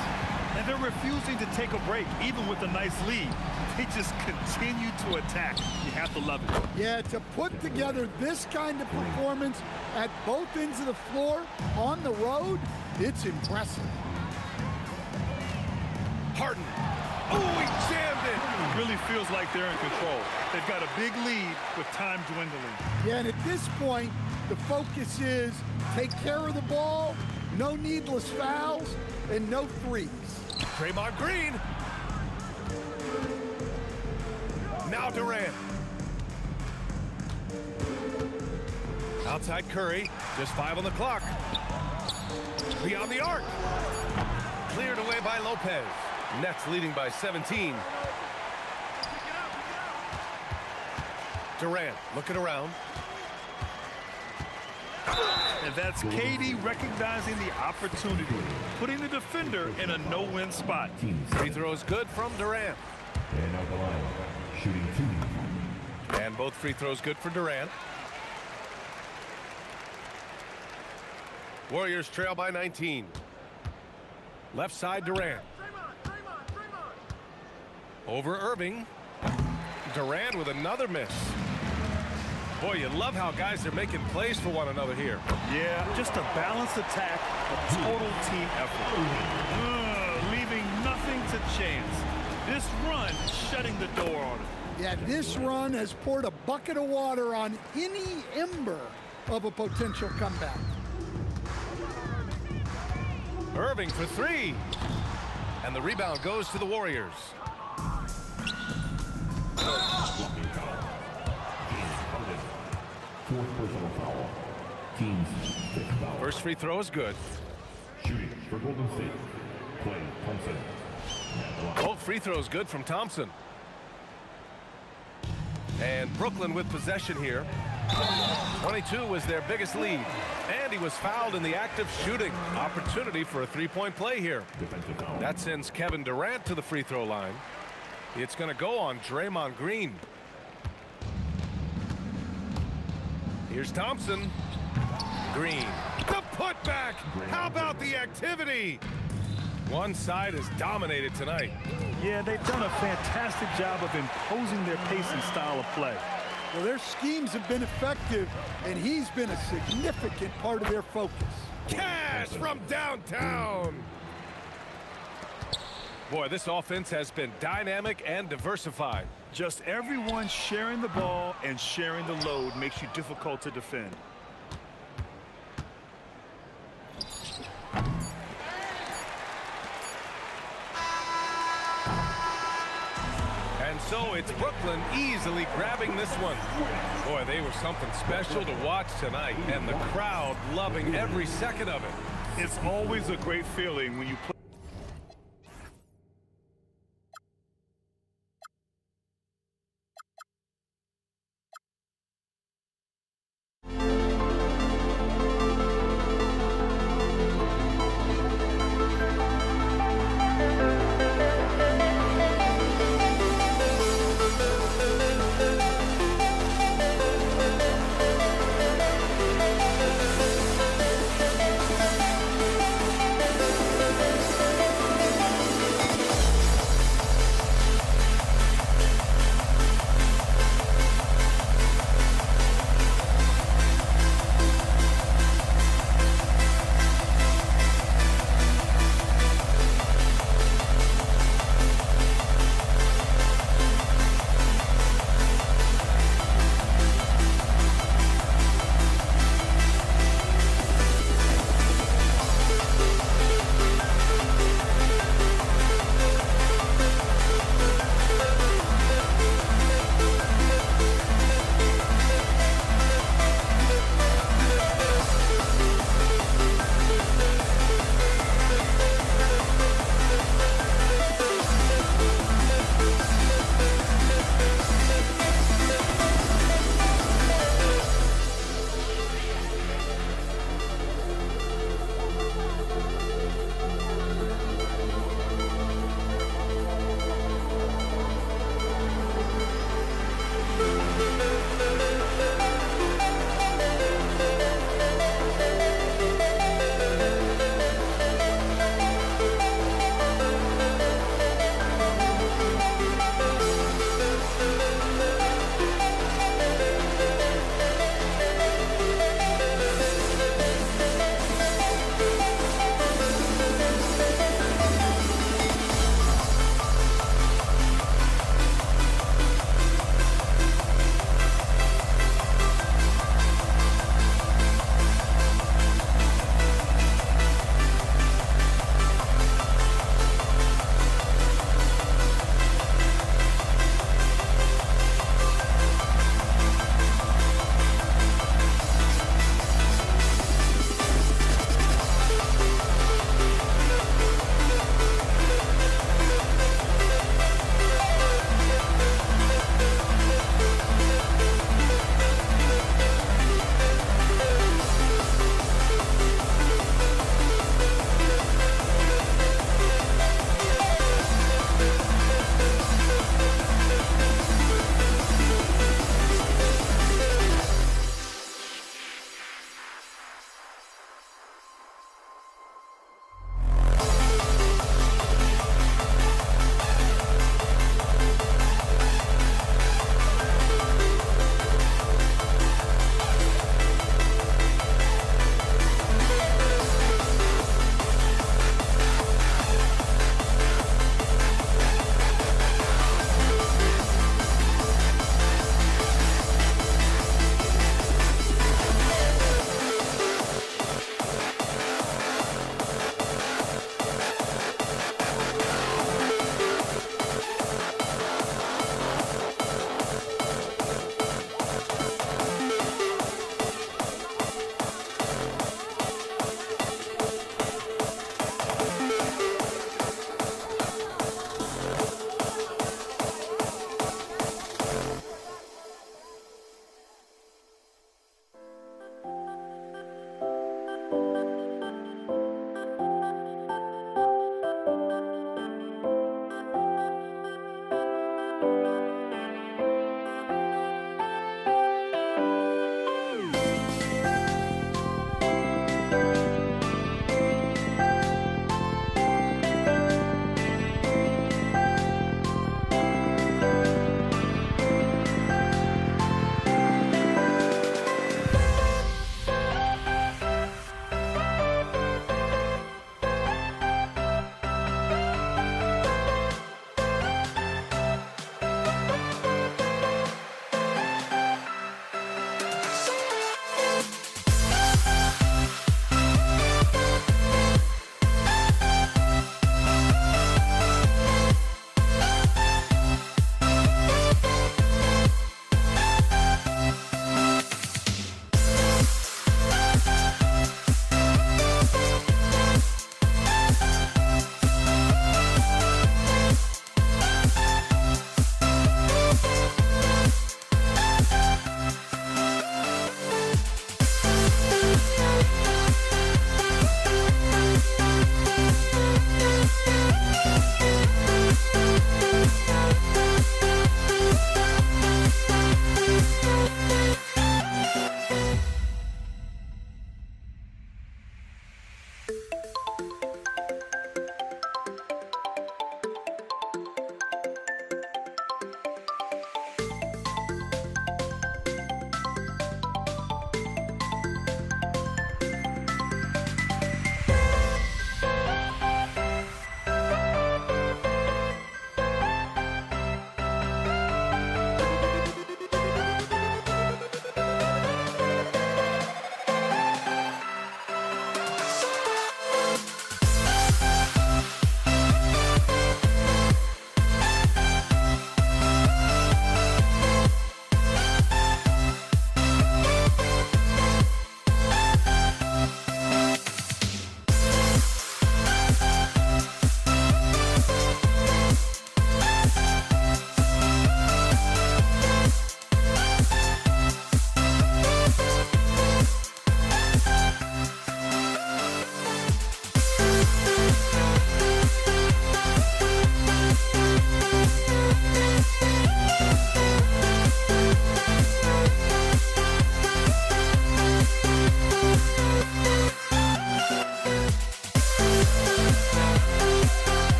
And they're refusing to take a break, even with a nice lead. They just continue to attack. You have to love it. Yeah, to put together this kind of performance at both ends of the floor on the road, it's impressive. Harden. Oh, he jammed it. It really feels like they're in control. They've got a big lead with time dwindling. Yeah, and at this point, the focus is take care of the ball, no needless fouls, and no threes. Draymond Green. Now Durant. Outside Curry. Just 5 on the clock. Beyond the arc. Cleared away by Lopez. Nets leading by 17. Durant looking around. And that's KD recognizing the opportunity, putting the defender in a no-win spot. Free throw is good from Durant. And out the line, shooting 2. And both free throws good for Durant. Warriors trail by 19. Left side Durant. Over Irving. Durant with another miss. Boy, you love how guys are making plays for one another here. Yeah, just a balanced attack, a total team effort. Leaving nothing to chance. This run shutting the door on it. Yeah, this run has poured a bucket of water on any ember of a potential comeback. Irving for 3. And the rebound goes to the Warriors. Fourth personal foul. Team's 5th foul. First free throw is good. Shooting for Golden State. Klay Thompson. Both free throws good from Thompson. And Brooklyn with possession here. 22 was their biggest lead. And he was fouled in the act of shooting. Opportunity for a 3-point play here. That sends Kevin Durant to the free throw line. It's going to go on Draymond Green. Here's Thompson. Green. The putback. How about the activity? One side is dominated tonight. Yeah, they've done a fantastic job of imposing their pace and style of play. Well, their schemes have been effective, and he's been a significant part of their focus. Cash from downtown. Boy, this offense has been dynamic and diversified. Just everyone sharing the ball and sharing the load makes you difficult to defend. And so it's Brooklyn easily grabbing this one. Boy, they were something special to watch tonight, and the crowd loving every second of it. It's always a great feeling when you play.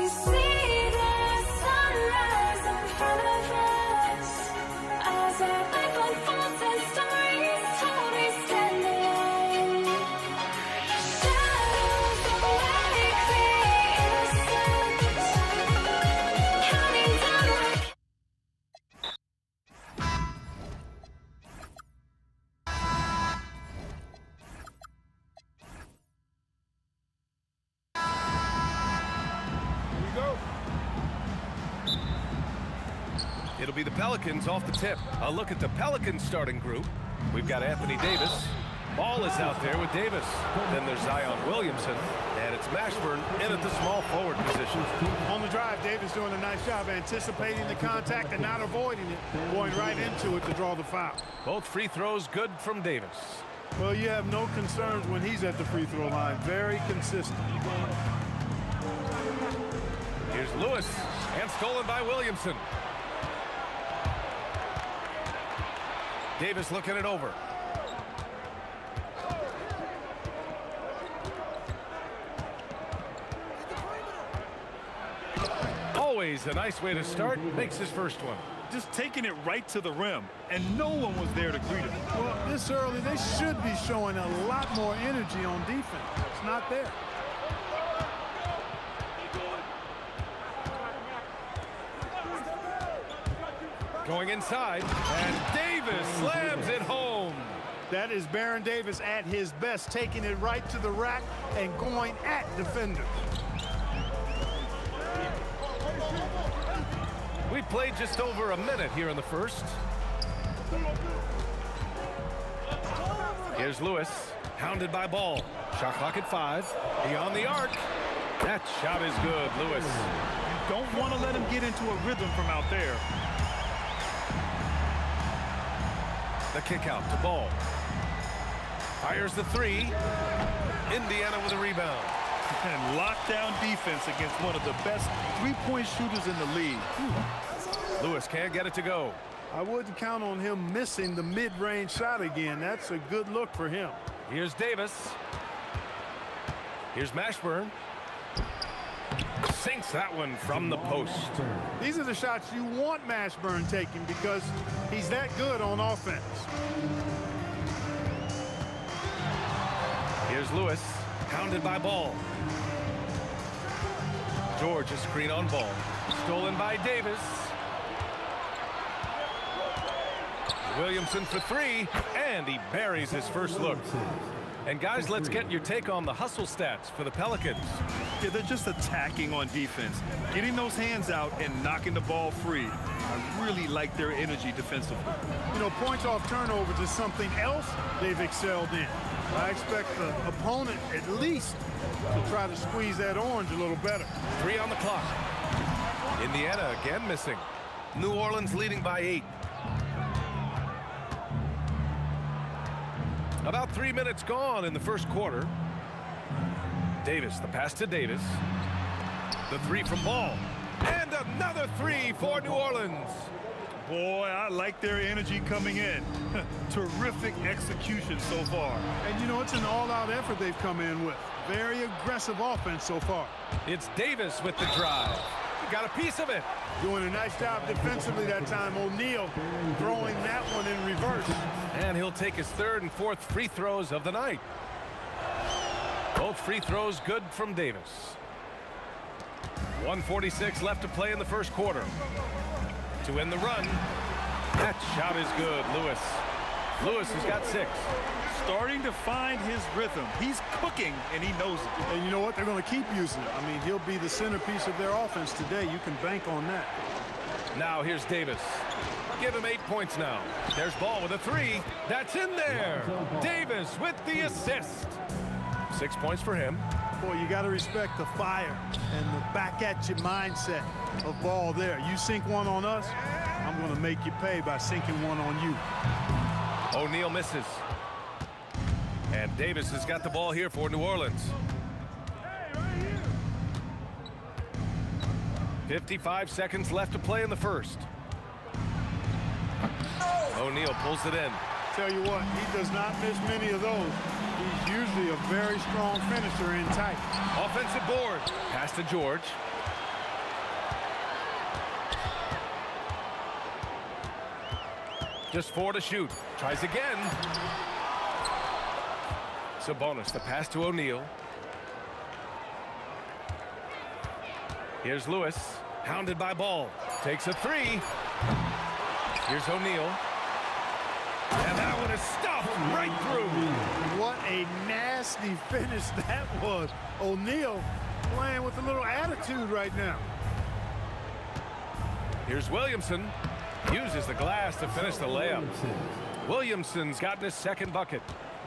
We see the sunrise in front of us. As our life unfolds and stories told, we stand alone. Shadows awake the innocent, counting down like It'll be the Pelicans off the tip. A look at the Pelicans starting group. We've got Anthony Davis. Ball is out there with Davis. Then there's Zion Williamson. And it's Mashburn in at the small forward position. On the drive, Davis doing a nice job anticipating the contact and not avoiding it, going right into it to draw the foul. Both free throws good from Davis. Well, you have no concerns when he's at the free throw line. Very consistent. Here's Lewis. And stolen by Williamson. Davis looking it over. Always a nice way to start. Makes his first one. Just taking it right to the rim, and no one was there to greet him. Well, this early, they should be showing a lot more energy on defense. It's not there. Going inside, and Davis slams it home. That is Baron Davis at his best, taking it right to the rack and going at defenders. We played just over a minute here in the first. Here's Lewis, hounded by Ball. Shot clock at 5. Beyond the arc. That shot is good, Lewis. You don't want to let him get into a rhythm from out there. The kick out to Ball. Fires the 3. Indiana with a rebound. And lockdown defense against one of the best three-point shooters in the league. Lewis can't get it to go. I wouldn't count on him missing the mid-range shot again. That's a good look for him. Here's Davis. Here's Mashburn. Sinks that one from the post. These are the shots you want Mashburn taking because he's that good on offense. Here's Lewis, hounded by Ball. George a screen on Ball. Stolen by Davis. Williamson for 3, and he buries his first look. And guys, let's get your take on the hustle stats for the Pelicans. Yeah, they're just attacking on defense, getting those hands out and knocking the ball free. I really like their energy defensively. You know, points off turnovers is something else they've excelled in. I expect the opponent at least to try to squeeze that orange a little better. 3 on the clock. Indiana again missing. New Orleans leading by 8. About 3 minutes gone in the first quarter. Davis, the pass to Davis. The 3 from Ball. And another 3 for New Orleans. Boy, I like their energy coming in. Terrific execution so far. And you know, it's an all-out effort they've come in with. Very aggressive offense so far. It's Davis with the drive. He got a piece of it. Doing a nice job defensively that time. O'Neal throwing that one in reverse. And he'll take his 3rd and 4th free throws of the night. Both free throws good from Davis. 1:46 left to play in the first quarter. To end the run. That shot is good, Lewis. Lewis has got 6. Starting to find his rhythm. He's cooking, and he knows it. And you know what? They're going to keep using it. I mean, he'll be the centerpiece of their offense today. You can bank on that. Now here's Davis. Give him 8 points now. There's Ball with a 3. That's in there. Davis with the assist. 6 points for him. Boy, you got to respect the fire and the back-at-you mindset of Ball there. You sink one on us, I'm going to make you pay by sinking one on you. O'Neal misses. And Davis has got the ball here for New Orleans. 55 seconds left to play in the first. O'Neal pulls it in. Tell you what, he does not miss many of those. He's usually a very strong finisher in tight. Offensive board. Pass to George. Just 4 to shoot. Tries again. Sabonis, the pass to O'Neal. Here's Lewis, hounded by Ball. Takes a 3. Here's O'Neal. And that one is stuffed right through. What a nasty finish that was. O'Neal playing with a little attitude right now. Here's Williamson. Uses the glass to finish the layup. Williamson's gotten his second bucket.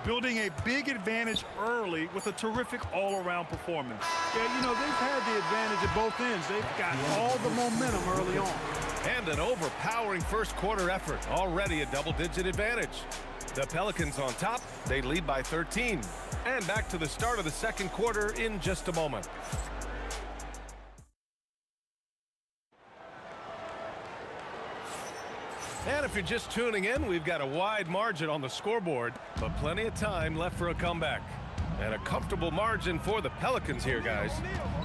Building a big advantage early with a terrific all-around performance. Yeah, you know, they've had the advantage at both ends. They've got all the momentum early on. And an overpowering first quarter effort. Already a double-digit advantage. The Pelicans on top. They lead by 13. And back to the start of the second quarter in just a moment. And if you're just tuning in, we've got a wide margin on the scoreboard, but plenty of time left for a comeback. And a comfortable margin for the Pelicans here, guys.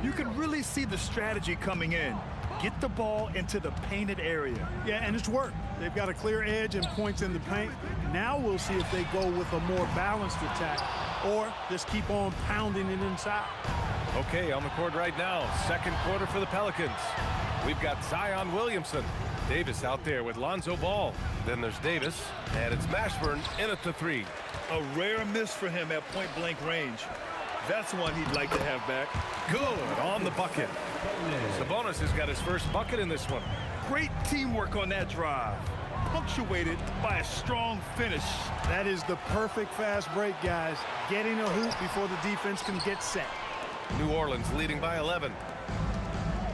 You can really see the strategy coming in. Get the ball into the painted area. Yeah, and it's worked. They've got a clear edge and points in the paint. Now we'll see if they go with a more balanced attack or just keep on pounding it inside. Okay, on the court right now, second quarter for the Pelicans. We've got Zion Williamson. Davis out there with Lonzo Ball. Then there's Davis, and it's Mashburn in at the 3. A rare miss for him at point-blank range. That's one he'd like to have back. Good on the bucket. Sabonis has got his first bucket in this one. Great teamwork on that drive. Punctuated by a strong finish. That is the perfect fast break, guys. Getting a hoop before the defense can get set. New Orleans leading by 11.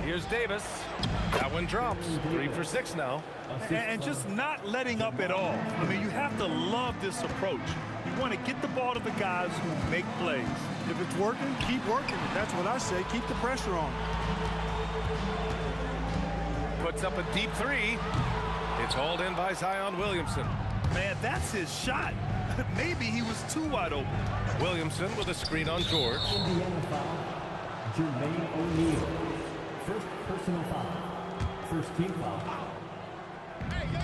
Here's Davis. That one drops. 3 for 6 now. And just not letting up at all. I mean, you have to love this approach. You want to get the ball to the guys who make plays. If it's working, keep working. That's what I say. Keep the pressure on. Puts up a deep 3. It's hauled in by Zion Williamson. Man, that's his shot. Maybe he was too wide open. Williamson with a screen on George. Indiana foul. Jermaine O'Neal. First personal foul. First team foul.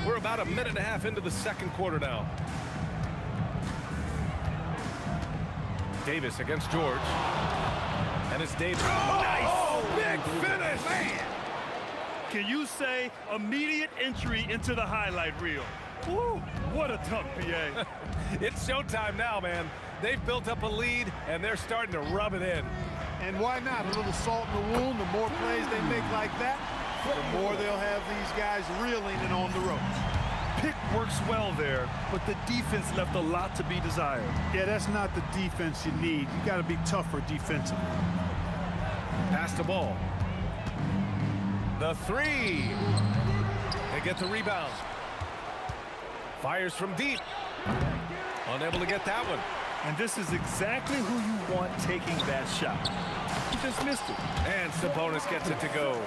We're about a minute and a half into the second quarter now. Davis against George. And it's Davis. Oh, Nice! Big finish! Man! Can you say immediate entry into the highlight reel? Woo! What a dunk, PA. It's showtime now, man. They've built up a lead, and they're starting to rub it in. And why not? A little salt in the wound. The more plays they make like that, the more they'll have these guys reeling and on the ropes. Pick works well there, but the defense left a lot to be desired. Yeah, that's not the defense you need. You got to be tougher defensively. Pass the ball. The 3. They get the rebound. Fires from deep. Unable to get that one. And this is exactly who you want taking that shot. He just missed it. And Sabonis gets it to go.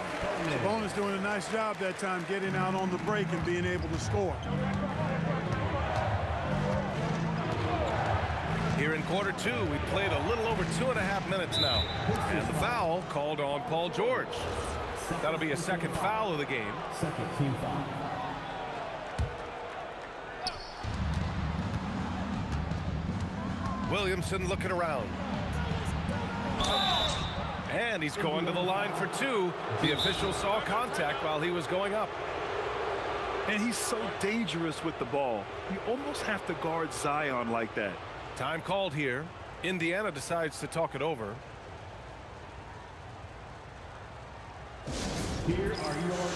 Sabonis doing a nice job that time getting out on the break and being able to score. Here in quarter 2, we played a little over 2.5 minutes now. And the foul called on Paul George. That'll be a second foul of the game. Second team foul. Williamson looking around. And he's going to the line for 2. The official saw contact while he was going up. And he's so dangerous with the ball. You almost have to guard Zion like that. Time called here. Indiana decides to talk it over. Here are your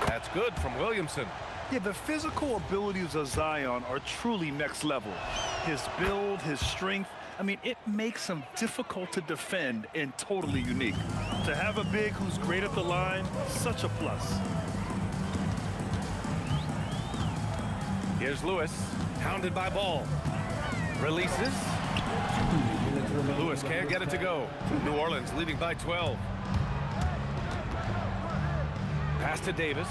That's good from Williamson. Yeah, the physical abilities of Zion are truly next level. His build, his strength, I mean, it makes him difficult to defend and totally unique. To have a big who's great at the line, such a plus. Here's Lewis, hounded by Ball. Releases. Lewis can't get it to go. New Orleans leading by 12. Pass to Davis.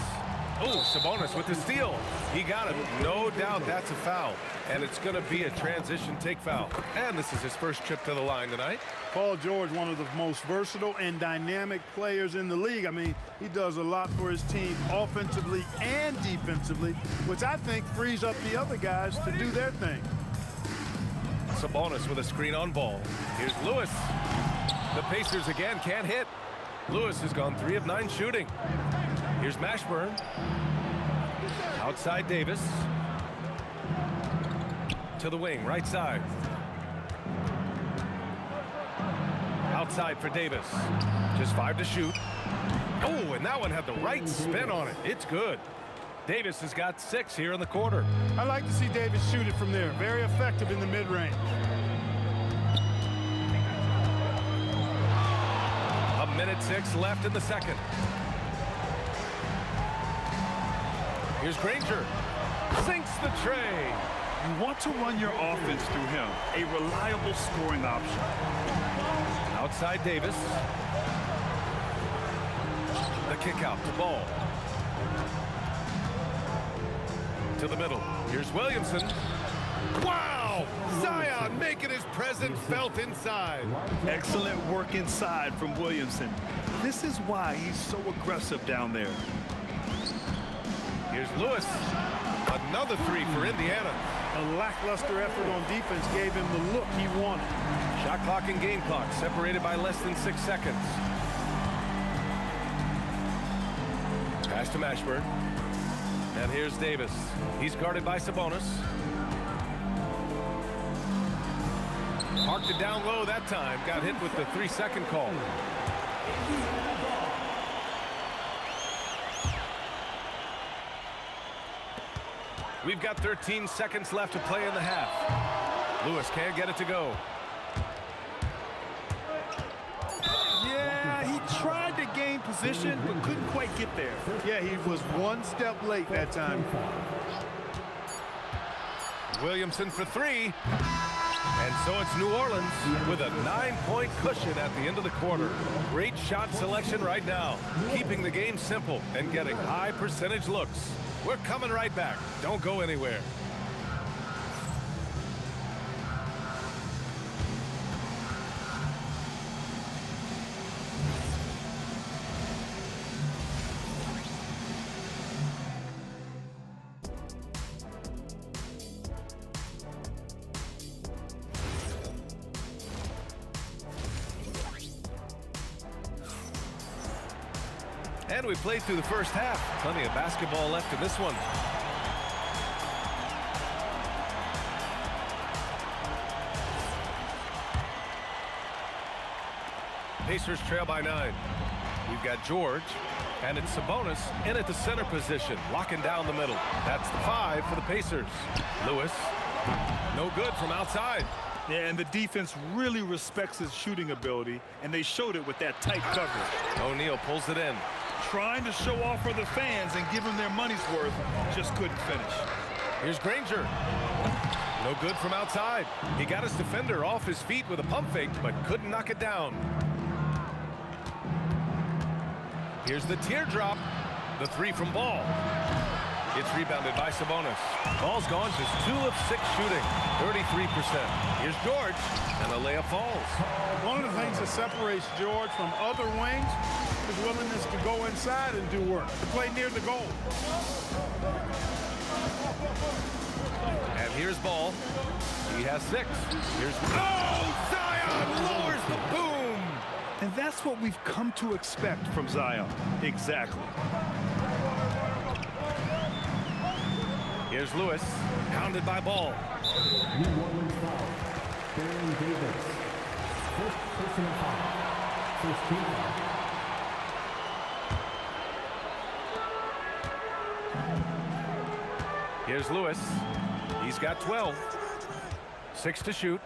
Oh, Sabonis with the steal. He got him. No doubt that's a foul. And it's going to be a transition take foul. And this is his first trip to the line tonight. Paul George, one of the most versatile and dynamic players in the league. I mean, he does a lot for his team offensively and defensively, which I think frees up the other guys to do their thing. Sabonis with a screen on ball. Here's Lewis. The Pacers again can't hit. Lewis has gone 3 of 9 shooting. Here's Mashburn. Outside Davis. To the wing, right side. Outside for Davis. Just 5 to shoot. Oh, and that one had the right spin on it. It's good. Davis has got 6 here in the quarter. I like to see Davis shoot it from there. Very effective in the mid-range. A minute 6 left in the second. Here's Granger. Sinks the tray. You want to run your offense through him. A reliable scoring option. Outside Davis. The kick out to Ball. To the middle. Here's Williamson. Wow! Zion making his presence felt inside. Excellent work inside from Williamson. This is why he's so aggressive down there. Here's Lewis. Another 3 for Indiana. A lackluster effort on defense gave him the look he wanted. Shot clock and game clock separated by less than 6 seconds. Pass to Mashburn. And here's Davis. He's guarded by Sabonis. Parked it down low that time. Got hit with the 3-second call. We've got 13 seconds left to play in the half. Lewis can't get it to go. Yeah, he tried to gain position, but couldn't quite get there. Yeah, he was 1 step late that time. Williamson for 3. And so it's New Orleans with a 9-point cushion at the end of the quarter. Great shot selection right now, keeping the game simple and getting high percentage looks. We're coming right back. Don't go anywhere. And we played through the first half. Plenty of basketball left in this one. Pacers trail by 9. We've got George, and it's Sabonis in at the center position, locking down the middle. That's the 5 for the Pacers. Lewis, no good from outside. Yeah, and the defense really respects his shooting ability, and they showed it with that tight coverage. O'Neal pulls it in. Trying to show off for the fans and give them their money's worth, just couldn't finish. Here's Granger. No good from outside. He got his defender off his feet with a pump fake, but couldn't knock it down. Here's the teardrop. The 3 from Ball. It's rebounded by Sabonis. Ball's gone just 2 of 6 shooting, 33%. Here's George, and a layup falls. One of the things that separates George from other wings is willingness to go inside and do work, to play near the goal. And here's Ball. He has 6. Here's Zion lowers the boom. And that's what we've come to expect from Zion. Exactly. Here's Lewis, pounded by Ball. New Orleans foul. Baron Davis. First personal foul. First team foul. Here's Lewis. He's got 12. 6 to shoot.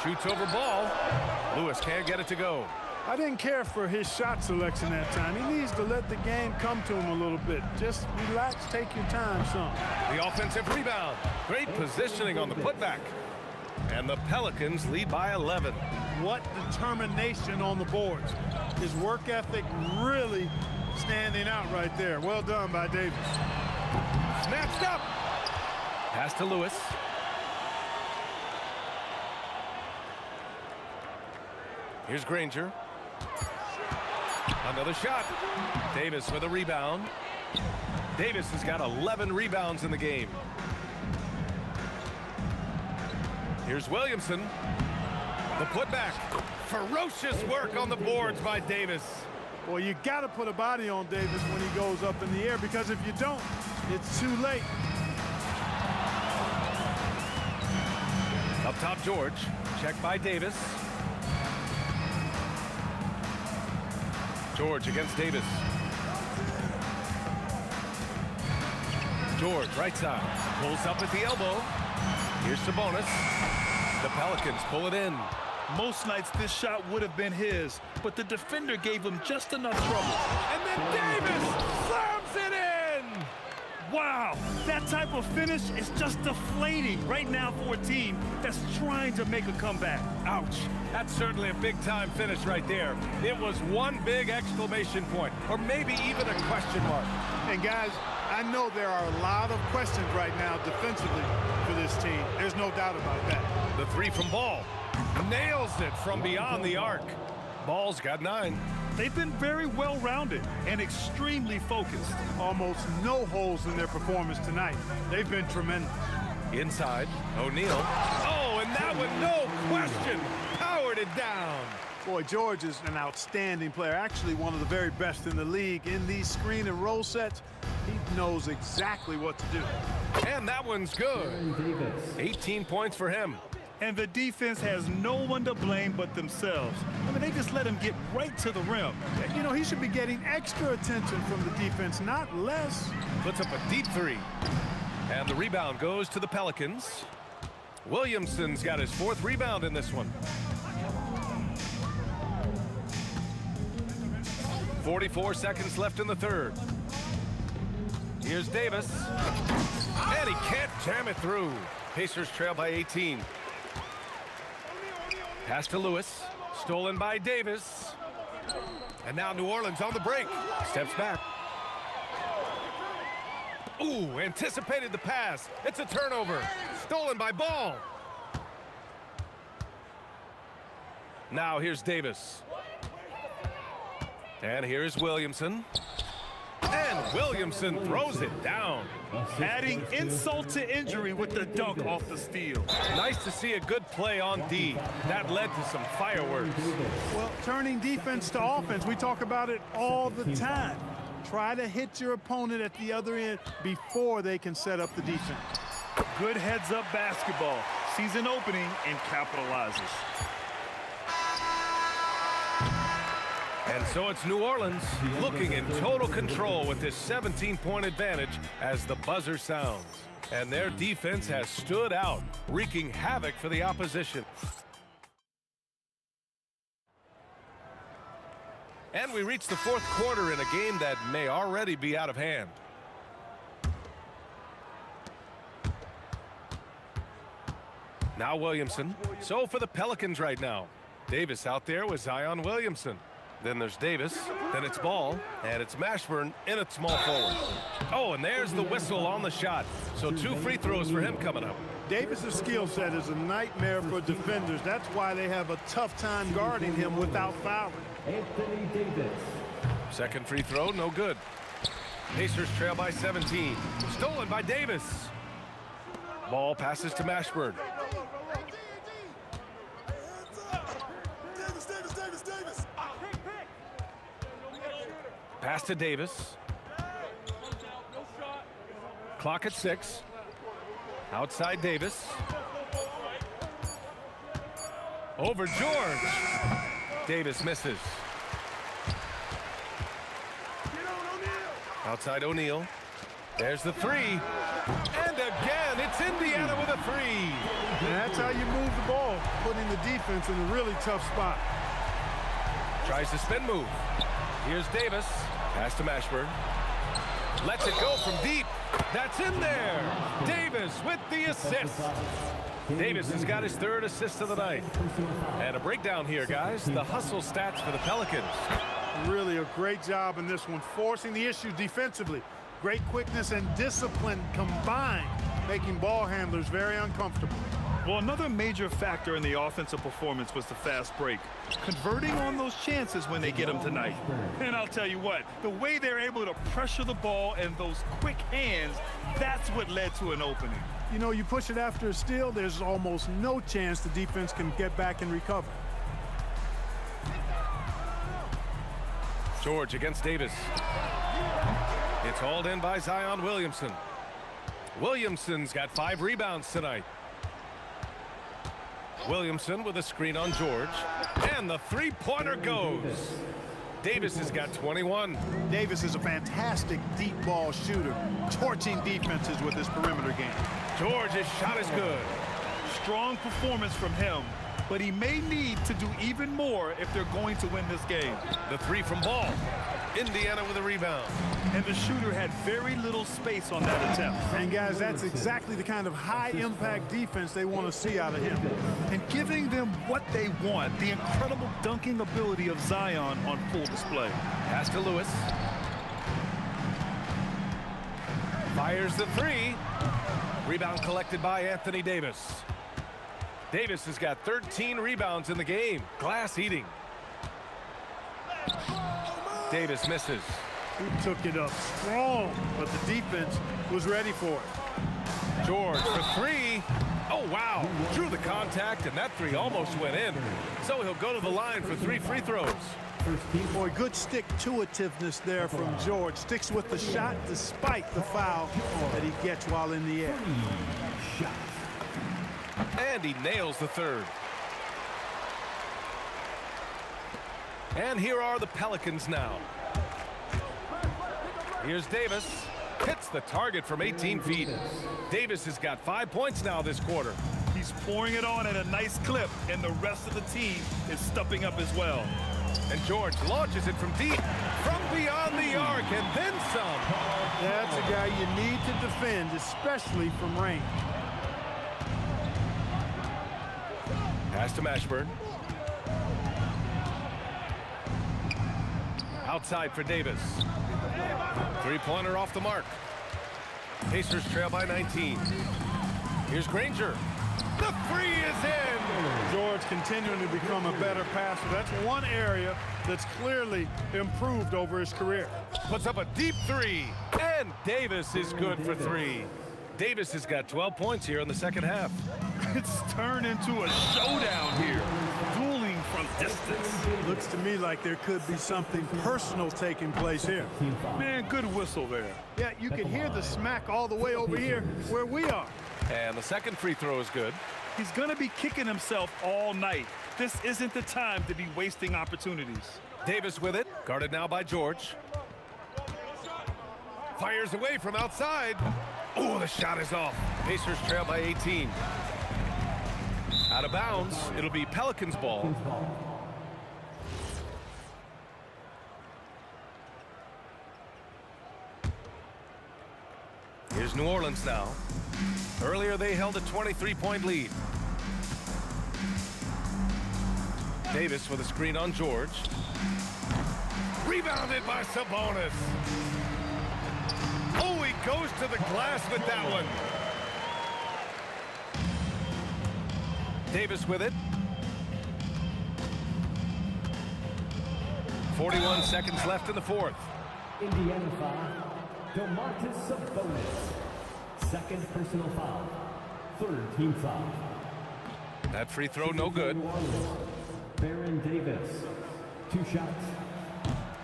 Shoots over Ball. Lewis can't get it to go. I didn't care for his shot selection that time. He needs to let the game come to him a little bit. Just relax, take your time some. The offensive rebound. Great positioning on the putback. And the Pelicans lead by 11. What determination on the boards. His work ethic really standing out right there. Well done by Davis. Snatched up. Pass to Lewis. Here's Granger. Another shot. Davis with a rebound. Davis has got 11 rebounds in the game. Here's Williamson. The putback. Ferocious work on the boards by Davis. Well, you got to put a body on Davis when he goes up in the air, because if you don't, it's too late. Up top, George. Check by Davis. George against Davis. George, right side. Pulls up at the elbow. Here's Sabonis. The Pelicans pull it in. Most nights this shot would have been his, but the defender gave him just enough trouble. And then Davis slams it in! Wow, that type of finish is just deflating right now for a team that's trying to make a comeback. Ouch. That's certainly a big-time finish right there. It was one big exclamation point, or maybe even a question mark. And guys, I know there are a lot of questions right now defensively for this team. There's no doubt about that. The three from Ball. Nails it from beyond the arc. Ball's got 9. They've been very well-rounded and extremely focused. Almost no holes in their performance tonight. They've been tremendous. Inside, O'Neal. Oh, and that one, no question, powered it down. Boy, George is an outstanding player, actually one of the very best in the league. In these screen and roll sets, he knows exactly what to do. And that one's good. 18 points for him. And the defense has no one to blame but themselves. I mean, they just let him get right to the rim. You know, he should be getting extra attention from the defense, not less. Puts up a deep 3. And the rebound goes to the Pelicans. Williamson's got his 4th rebound in this one. 44 seconds left in the 3rd. Here's Davis. And he can't jam it through. Pacers trail by 18. Pass to Lewis. Stolen by Davis. And now New Orleans on the break. Steps back. Ooh, anticipated the pass. It's a turnover. Stolen by Ball. Now here's Davis. And here's Williamson. And Williamson throws it down. Adding insult to injury with the dunk off the steal. Nice to see a good play on D. That led to some fireworks. Well, turning defense to offense, we talk about it all the time. Try to hit your opponent at the other end before they can set up the defense. Good heads-up basketball. Sees an opening and capitalizes. And so it's New Orleans looking in total control with this 17-point advantage as the buzzer sounds. And their defense has stood out, wreaking havoc for the opposition. And we reach the 4th quarter in a game that may already be out of hand. Now Williamson. So for the Pelicans right now. Davis out there with Zion Williamson. Then there's Davis, then it's Ball, and it's Mashburn in at small forward. Oh, and there's the whistle on the shot. So 2 free throws for him coming up. Davis's skill set is a nightmare for defenders. That's why they have a tough time guarding him without fouling. Anthony Davis. Second free throw, no good. Pacers trail by 17. Stolen by Davis. Ball passes to Mashburn. Pass to Davis. Clock at 6. Outside Davis. Over George. Davis misses. Outside O'Neal. There's the 3. And again, it's Indiana with a 3. And that's how you move the ball, putting the defense in a really tough spot. Tries to spin move. Here's Davis. Pass to Mashburn. Lets it go from deep. That's in there. Davis with the assist. Davis has got his 3rd assist of the night. And a breakdown here, guys. The hustle stats for the Pelicans. Really a great job in this one, forcing the issue defensively. Great quickness and discipline combined, making ball handlers very uncomfortable. Well, another major factor in the offensive performance was the fast break. Converting on those chances when they get them tonight. And I'll tell you what, the way they're able to pressure the ball and those quick hands, that's what led to an opening. You know, you push it after a steal, there's almost no chance the defense can get back and recover. George against Davis. It's hauled in by Zion Williamson. Williamson's got 5 rebounds tonight. Williamson with a screen on George. And the three-pointer goes. Davis has got 21. Davis is a fantastic deep ball shooter, torching defenses with his perimeter game. George's shot is good. Strong performance from him, but he may need to do even more if they're going to win this game. The 3 from Ball. Indiana with a rebound. And the shooter had very little space on that attempt. And guys, that's exactly the kind of high-impact defense they want to see out of him. And giving them what they want, the incredible dunking ability of Zion on full display. Pass to Lewis. Fires the 3. Rebound collected by Anthony Davis. Davis has got 13 rebounds in the game. Glass eating. Davis misses. He took it up strong, but the defense was ready for it. George for 3. Oh, wow. Drew the contact, and that 3 almost went in. So he'll go to the line for 3 free throws. Boy, good stick-to-itiveness there from George. Sticks with the shot despite the foul that he gets while in the air. And he nails the 3rd. And here are the Pelicans now. Here's Davis. Hits the target from 18 feet. Davis has got 5 points now this quarter. He's pouring it on at a nice clip, and the rest of the team is stepping up as well. And George launches it from deep, from beyond the arc, and then some. That's a guy you need to defend, especially from range. Pass to Mashburn. Outside for Davis. Three-pointer off the mark. Pacers trail by 19. Here's Granger. The 3 is in. George continuing to become a better passer. That's one area that's clearly improved over his career. Puts up a deep 3. And Davis is good for 3. Davis has got 12 points here in the second half. It's turned into a showdown here. Dueling from distance. Looks to me like there could be something personal taking place here. Man, good whistle there. Yeah, you can hear the smack all the way over here where we are. And the second free throw is good. He's going to be kicking himself all night. This isn't the time to be wasting opportunities. Davis with it, guarded now by George. Fires away from outside. Oh, the shot is off. Pacers trail by 18. Out of bounds, it'll be Pelicans ball. Here's New Orleans now. Earlier they held a 23-point lead. Davis with a screen on George. Rebounded by Sabonis. Oh, he goes to the glass with that one. Davis with it. 41 seconds left in the 4th. Indiana foul. Domantas Sabonis. Second personal foul. 3rd team foul. That free throw no good. Baron Davis. 2 shots.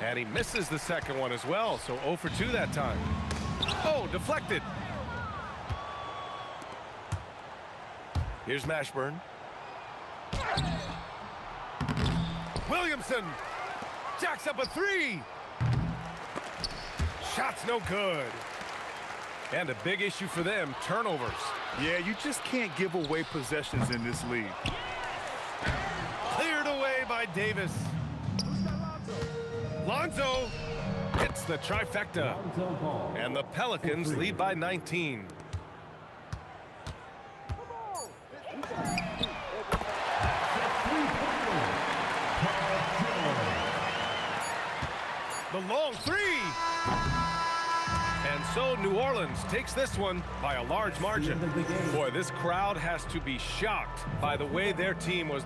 And he misses the second one as well, so 0 for 2 that time. Oh, deflected. Here's Mashburn. Williamson jacks up a 3. Shot's no good. And a big issue for them, turnovers. Yeah, you just can't give away possessions in this league. Cleared away by Davis. Lonzo hits the trifecta. And the Pelicans lead by 19. The long three. And so New Orleans takes this one by a large margin. Boy, this crowd has to be shocked by the way their team was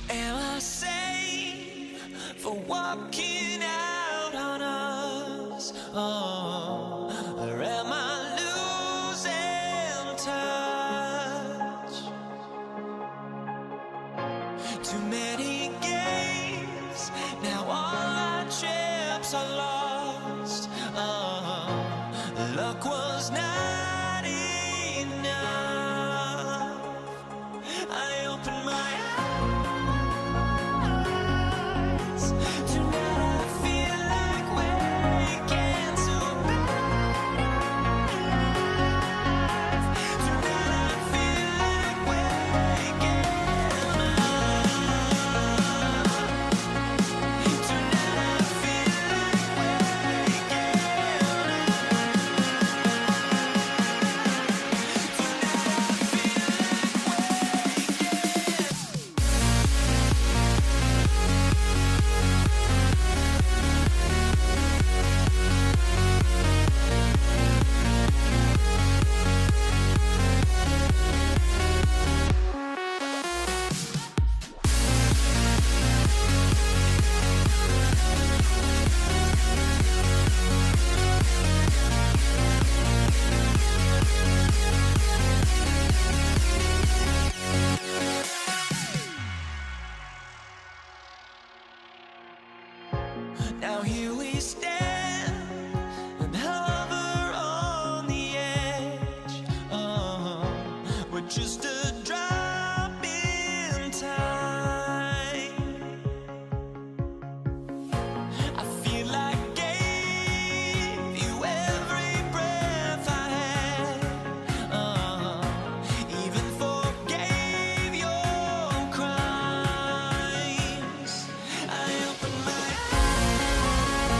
Am I safe for walking out on us? Oh, or am I losing touch? Too many games, now all our chips are lost. Oh, luck was not enough. I opened my eyes. Now here we stand and hover on the edge. We're just a drop in time. I feel like I gave you every breath I had. Even forgave your crimes. I opened my eyes.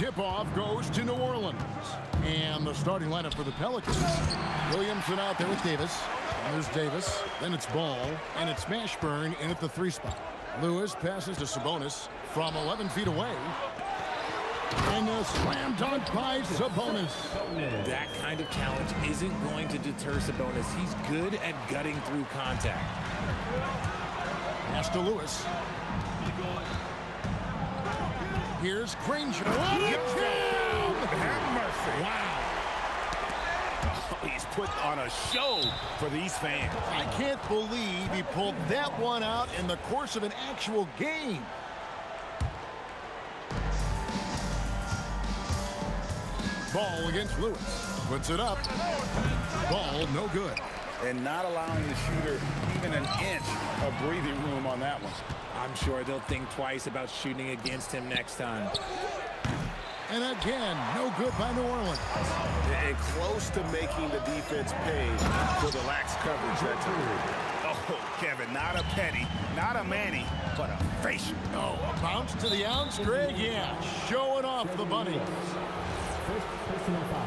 tip-off goes to New Orleans. And the starting lineup for the Pelicans. Williamson out there with Davis. And there's Davis. Then it's Ball. And it's Mashburn in at the 3 spot. Lewis passes to Sabonis from 11 feet away. And a slam dunk by Sabonis. That kind of challenge isn't going to deter Sabonis. He's good at gutting through contact. Pass to Lewis. Here's Granger. Have mercy. Wow. He's put on a show for these fans. I can't believe he pulled that one out in the course of an actual game. Ball against Lewis. Puts it up. Ball no good. And not allowing the shooter even an inch of breathing room on that one. I'm sure they'll think twice about shooting against him next time. And again, no good by New Orleans. And close to making the defense pay for the lax coverage that time. Oh, Kevin, not a Petty, not a Manny, but a facial. Oh, a bounce to the ounce, Greg? Yeah, showing off the bunny. First personal foul.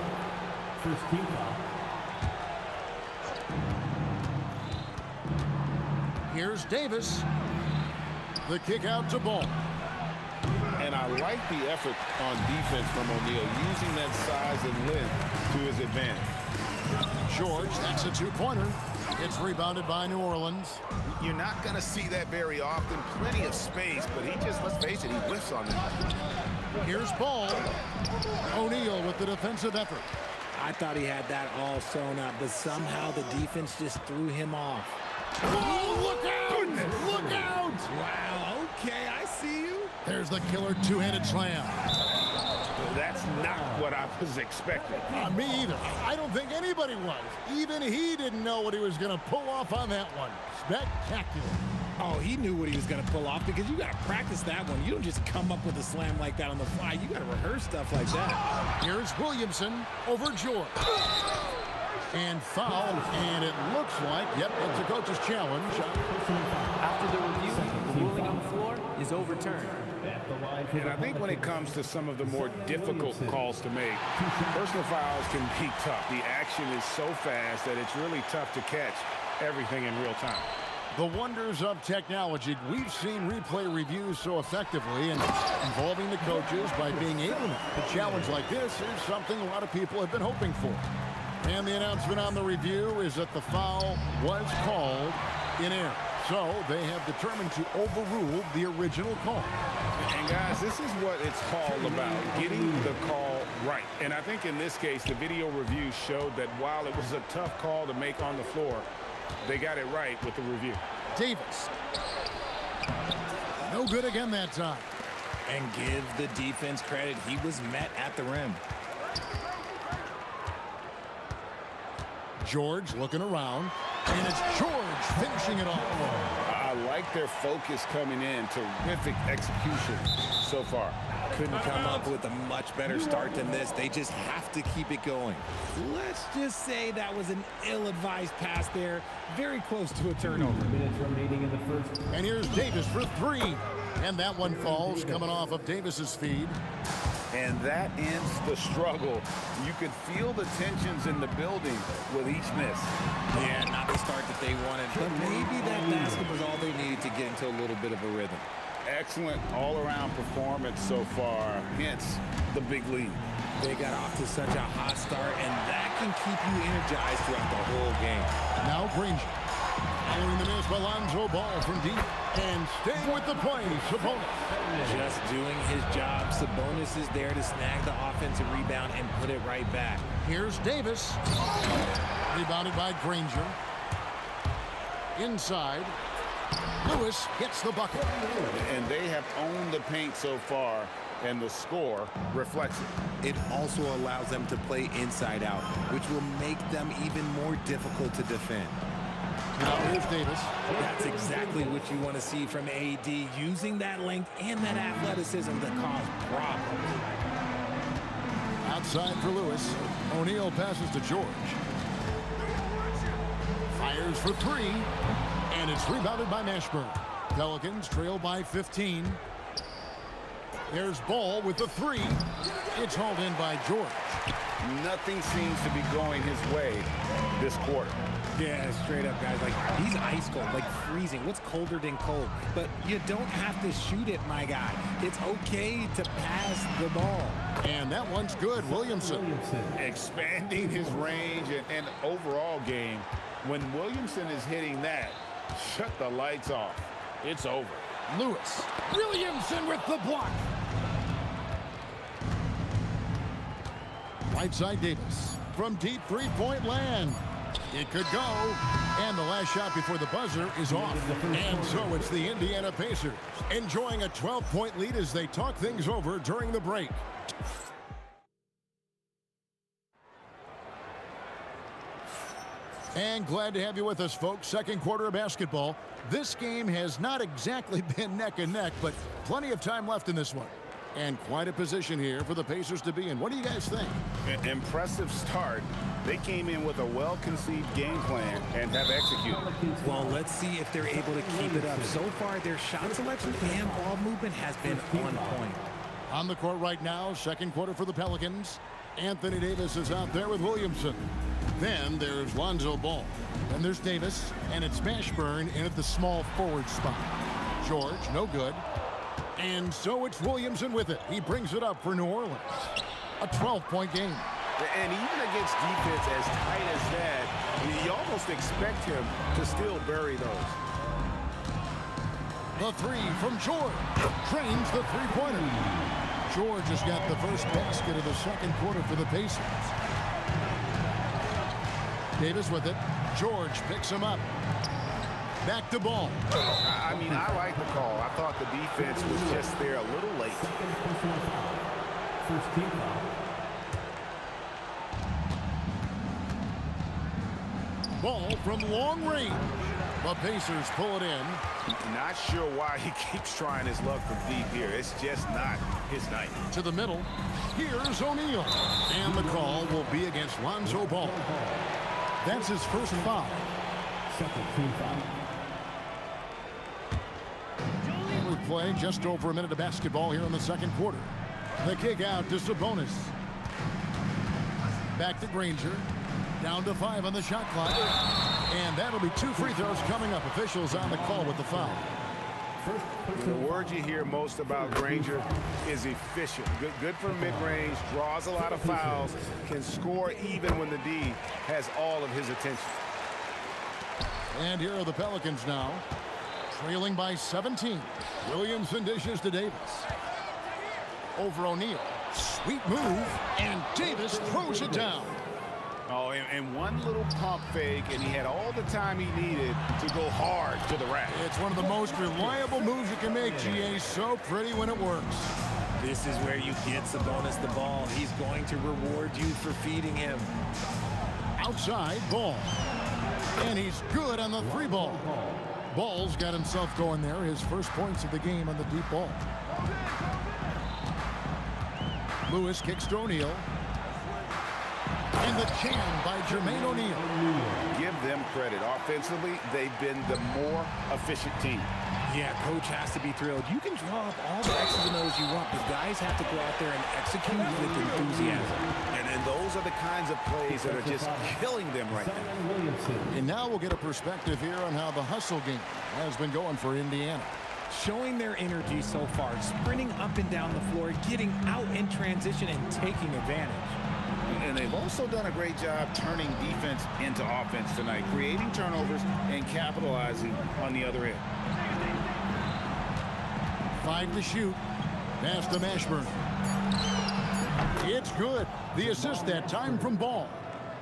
First team foul. Here's Davis. The kick out to Ball. And I like the effort on defense from O'Neal, using that size and length to his advantage. George, that's a 2-pointer. It's rebounded by New Orleans. You're not going to see that very often. Plenty of space, but he just, let's face it, he whiffs on that. Here's Ball. O'Neal with the defensive effort. I thought he had that all sewn up, but somehow the defense just threw him off. Oh, look out! Look out! Wow, okay, I see you. There's the killer two-handed slam. That's not what I was expecting. Me either. I don't think anybody was. Even he didn't know what he was going to pull off on that one. Spectacular. Oh, he knew what he was going to pull off because you got to practice that one. You don't just come up with a slam like that on the fly. You got to rehearse stuff like that. Here's Williamson over George. And foul, and it looks like, yep, it's a coach's challenge. After the review, the ruling on the floor is overturned. And I think when it comes to some of the more difficult calls to make, personal fouls can be tough. The action is so fast that it's really tough to catch everything in real time. The wonders of technology. We've seen replay reviews so effectively and involving the coaches by being able to challenge like this is something a lot of people have been hoping for. And the announcement on the review is that the foul was called in error. So they have determined to overrule the original call. And guys, this is what it's all about, getting the call right. And I think in this case, the video review showed that while it was a tough call to make on the floor, they got it right with the review. Davis. No good again that time. And give the defense credit. He was met at the rim. George looking around, and it's George finishing it off. I like their focus coming in. Terrific execution so far. Couldn't come up with a much better start than this. They just have to keep it going. Let's just say that was an ill-advised pass there. Very close to a turnover. Minutes remaining in the first. And here's Davis for 3. And that one falls coming off of Davis's feed. And that ends the struggle. You could feel the tensions in the building with each miss. Yeah, not the start that they wanted, but maybe that basket was all they needed to get into a little bit of a rhythm. Excellent all-around performance so far, hence the big lead. They got off to such a hot start, and that can keep you energized throughout the whole game. Now Granger. Following the miss by Lonzo Ball from deep. And staying with the play, Sabonis. Just doing his job. Sabonis is there to snag the offensive rebound and put it right back. Here's Davis. Rebounded by Granger. Inside. Lewis gets the bucket. And they have owned the paint so far, and the score reflects it. It also allows them to play inside out, which will make them even more difficult to defend. Now here's Davis. That's exactly what you want to see from AD, using that length and that athleticism to cause problems. Outside for Lewis. O'Neal passes to George. Fires for 3. And it's rebounded by Mashburn. Pelicans trail by 15. There's Ball with the three. It's hauled in by George. Nothing seems to be going his way this quarter. Yeah, straight up, guys. Like, he's ice cold, like freezing. What's colder than cold? But you don't have to shoot it, my guy. It's okay to pass the ball. And that one's good. Williamson. Expanding his range and overall game. When Williamson is hitting that, shut the lights off. It's over. Lewis. Williamson with the block. Right side Davis. From deep three-point land. It could go. And the last shot before the buzzer is off. And so it's the Indiana Pacers enjoying a 12-point lead as they talk things over during the break. And glad to have you with us, folks. Second quarter of basketball. This game has not exactly been neck and neck, but plenty of time left in this one. And quite a position here for the Pacers to be in. What do you guys think? An impressive start. They came in with a well-conceived game plan and have executed. Well, let's see if they're able to keep it up. So far, their shot selection and ball movement has been on point. On the court right now, second quarter for the Pelicans. Anthony Davis is out there with Williamson. Then there's Lonzo Ball. Then there's Davis, and it's Mashburn in at the small forward spot. George, no good. And so it's Williamson with it. He brings it up for New Orleans. A 12-point game. And even against defense as tight as that, you almost expect him to still bury those. The three from George. Trains the three-pointer. George has got the first basket of the second quarter for the Pacers. Davis with it. George picks him up. Back to Ball. I mean, I like the call. I thought the defense was just there a little late. First team foul. Ball from long range. The Pacers pull it in. Not sure why he keeps trying his luck from deep here. It's just not his night. To the middle. Here's O'Neal. And the call will be against Lonzo Ball. That's his first foul. Second team foul. We're playing just over a minute of basketball here in the second quarter. The kick out to Sabonis. Back to Granger. Down to 5 on the shot clock. And that'll be 2 free throws coming up. Officials on the call with the foul. The word you hear most about Granger is efficient. Good from mid-range, draws a lot of fouls, can score even when the D has all of his attention. And here are the Pelicans now, trailing by 17. Williamson dishes to Davis. Over O'Neal. Sweet move, and Davis throws it down. Oh, and one little pump fake, and he had all the time he needed to go hard to the rack. It's one of the most reliable moves you can make, GA. So pretty when it works. This is where you get Sabonis the ball. He's going to reward you for feeding him. Outside, Ball. And he's good on the 3 ball. Ball's got himself going there. His first points of the game on the deep ball. Lewis kicks to O'Neal. And the jam by Jermaine O'Neal. Give them credit. Offensively, they've been the more efficient team. Yeah, coach has to be thrilled. You can draw up all the X's and O's you want, but guys have to go out there and execute with enthusiasm. And those are the kinds of plays that are just killing them right now. And now we'll get a perspective here on how the hustle game has been going for Indiana. Showing their energy so far, sprinting up and down the floor, getting out in transition and taking advantage. And they've also done a great job turning defense into offense tonight, creating turnovers and capitalizing on the other end. 5 to shoot. Pass to Mashburn. It's good. The assist that time from Ball.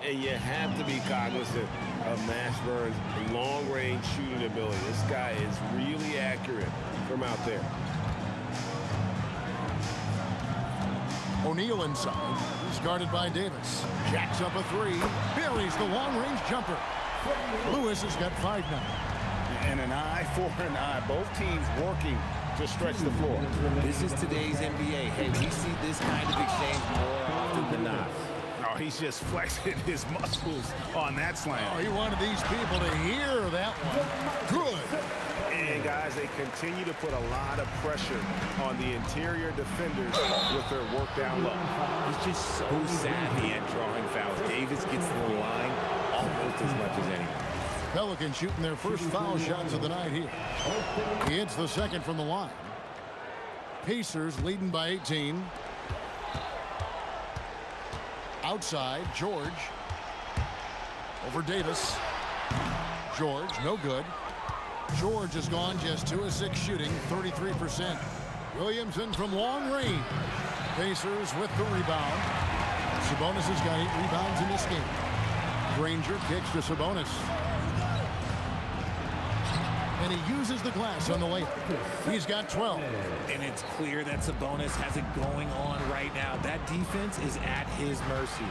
And you have to be cognizant of Mashburn's long-range shooting ability. This guy is really accurate from out there. O'Neal inside. He's guarded by Davis. Jacks up a 3. Buries the long-range jumper. Lewis has got 5 now. And an eye for an eye. Both teams working to stretch the floor. This is today's NBA. Hey, we see this kind of exchange more often than not. Oh, he's just flexing his muscles on that slam. Oh, he wanted these people to hear that one. Good. And And guys, they continue to put a lot of pressure on the interior defenders with their work down low. He's just so savvy at drawing fouls. Davis gets to the line almost as much as anyone. Pelicans shooting their first foul shots of the night here. He hits the second from the line. Pacers leading by 18. Outside, George. Over Davis. George, no good. George has gone just 2 of 6 shooting, 33%. Williamson from long range. Pacers with the rebound. Sabonis has got 8 rebounds in this game. Granger kicks to Sabonis. And he uses the glass on the layup. He's got 12. And it's clear that Sabonis has it going on right now. That defense is at his mercy.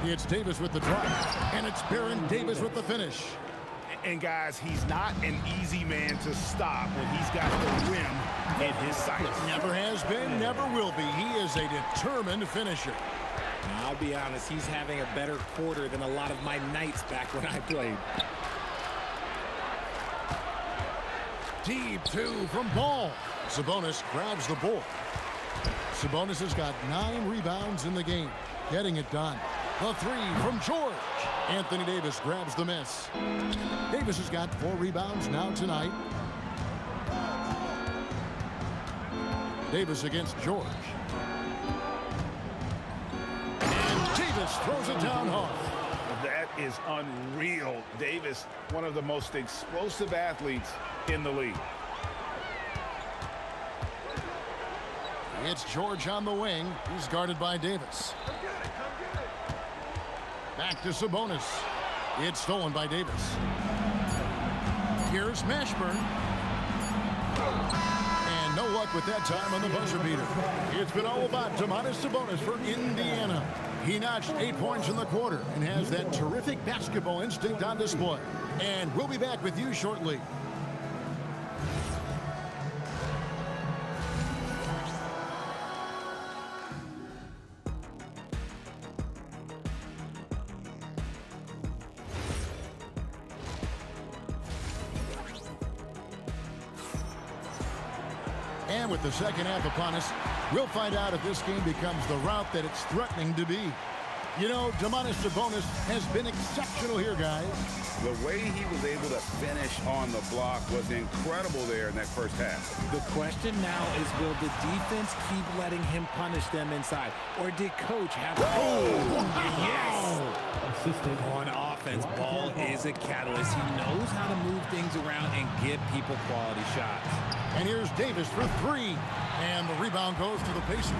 It's Davis with the drive. And it's Baron Davis with the finish. And guys, he's not an easy man to stop when he's got the rim in his sights. Never has been, never will be. He is a determined finisher. Now, I'll be honest, he's having a better quarter than a lot of my nights back when I played. Deep 2 from Ball. Sabonis grabs the board. Sabonis has got 9 rebounds in the game, getting it done. The 3 from George. Anthony Davis grabs the miss. Davis has got 4 rebounds now tonight. Davis against George. And Davis throws it down hard. That is unreal. Davis, one of the most explosive athletes in the league. It's George on the wing. He's guarded by Davis. Back to Sabonis. It's stolen by Davis. Here's Mashburn. And no luck with that time on the buzzer beater. It's been all about Domantas Sabonis for Indiana. He notched 8 points in the quarter and has that terrific basketball instinct on display. And we'll be back with you shortly. And with the second half upon us, we'll find out if this game becomes the route that it's threatening to be. You know, Domantas Sabonis has been exceptional here, guys. The way he was able to finish on the block was incredible there in that first half. The question now is, will the defense keep letting him punish them inside? Or did Coach have... Yes! On offense, Ball is a catalyst. He knows how to move things around and give people quality shots. And here's Davis for 3. And the rebound goes to the Pacers.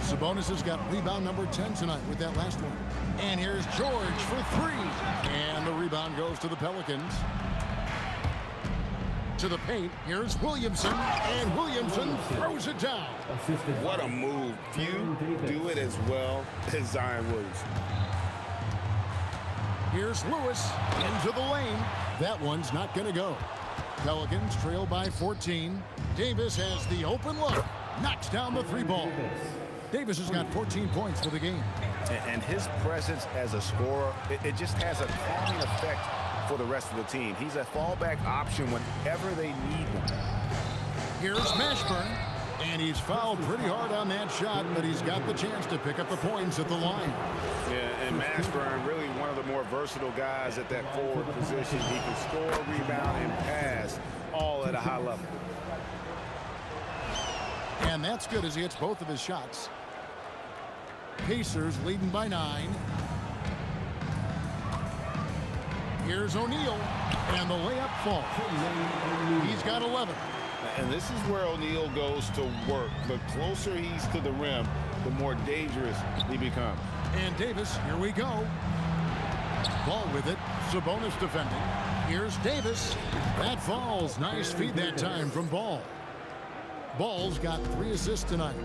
Sabonis has got rebound number 10 tonight with that last one. And here's George for 3. And the rebound goes to the Pelicans. To the paint, here's Williamson. And Williamson throws it down. What a move. Few do it as well as Zion Williams. Here's Lewis into the lane. That one's not going to go. Pelicans trail by 14. Davis has the open look. Knocks down the 3 ball. Davis has got 14 points for the game. And his presence as a scorer, it just has a calming effect for the rest of the team. He's a fallback option whenever they need one. Here's Mashburn. And he's fouled pretty hard on that shot, but he's got the chance to pick up the points at the line. Yeah, and Mashburn, really one of the more versatile guys at that forward position. He can score, rebound, and pass all at a high level. And that's good as he hits both of his shots. Pacers leading by 9. Here's O'Neal, and the layup falls. He's got 11. And this is where O'Neal goes to work. The closer he's to the rim, the more dangerous he becomes. And Davis, here we go. Ball with it. Sabonis defending. Here's Davis. That falls. Nice feed that time from Ball. Ball's got 3 assists tonight.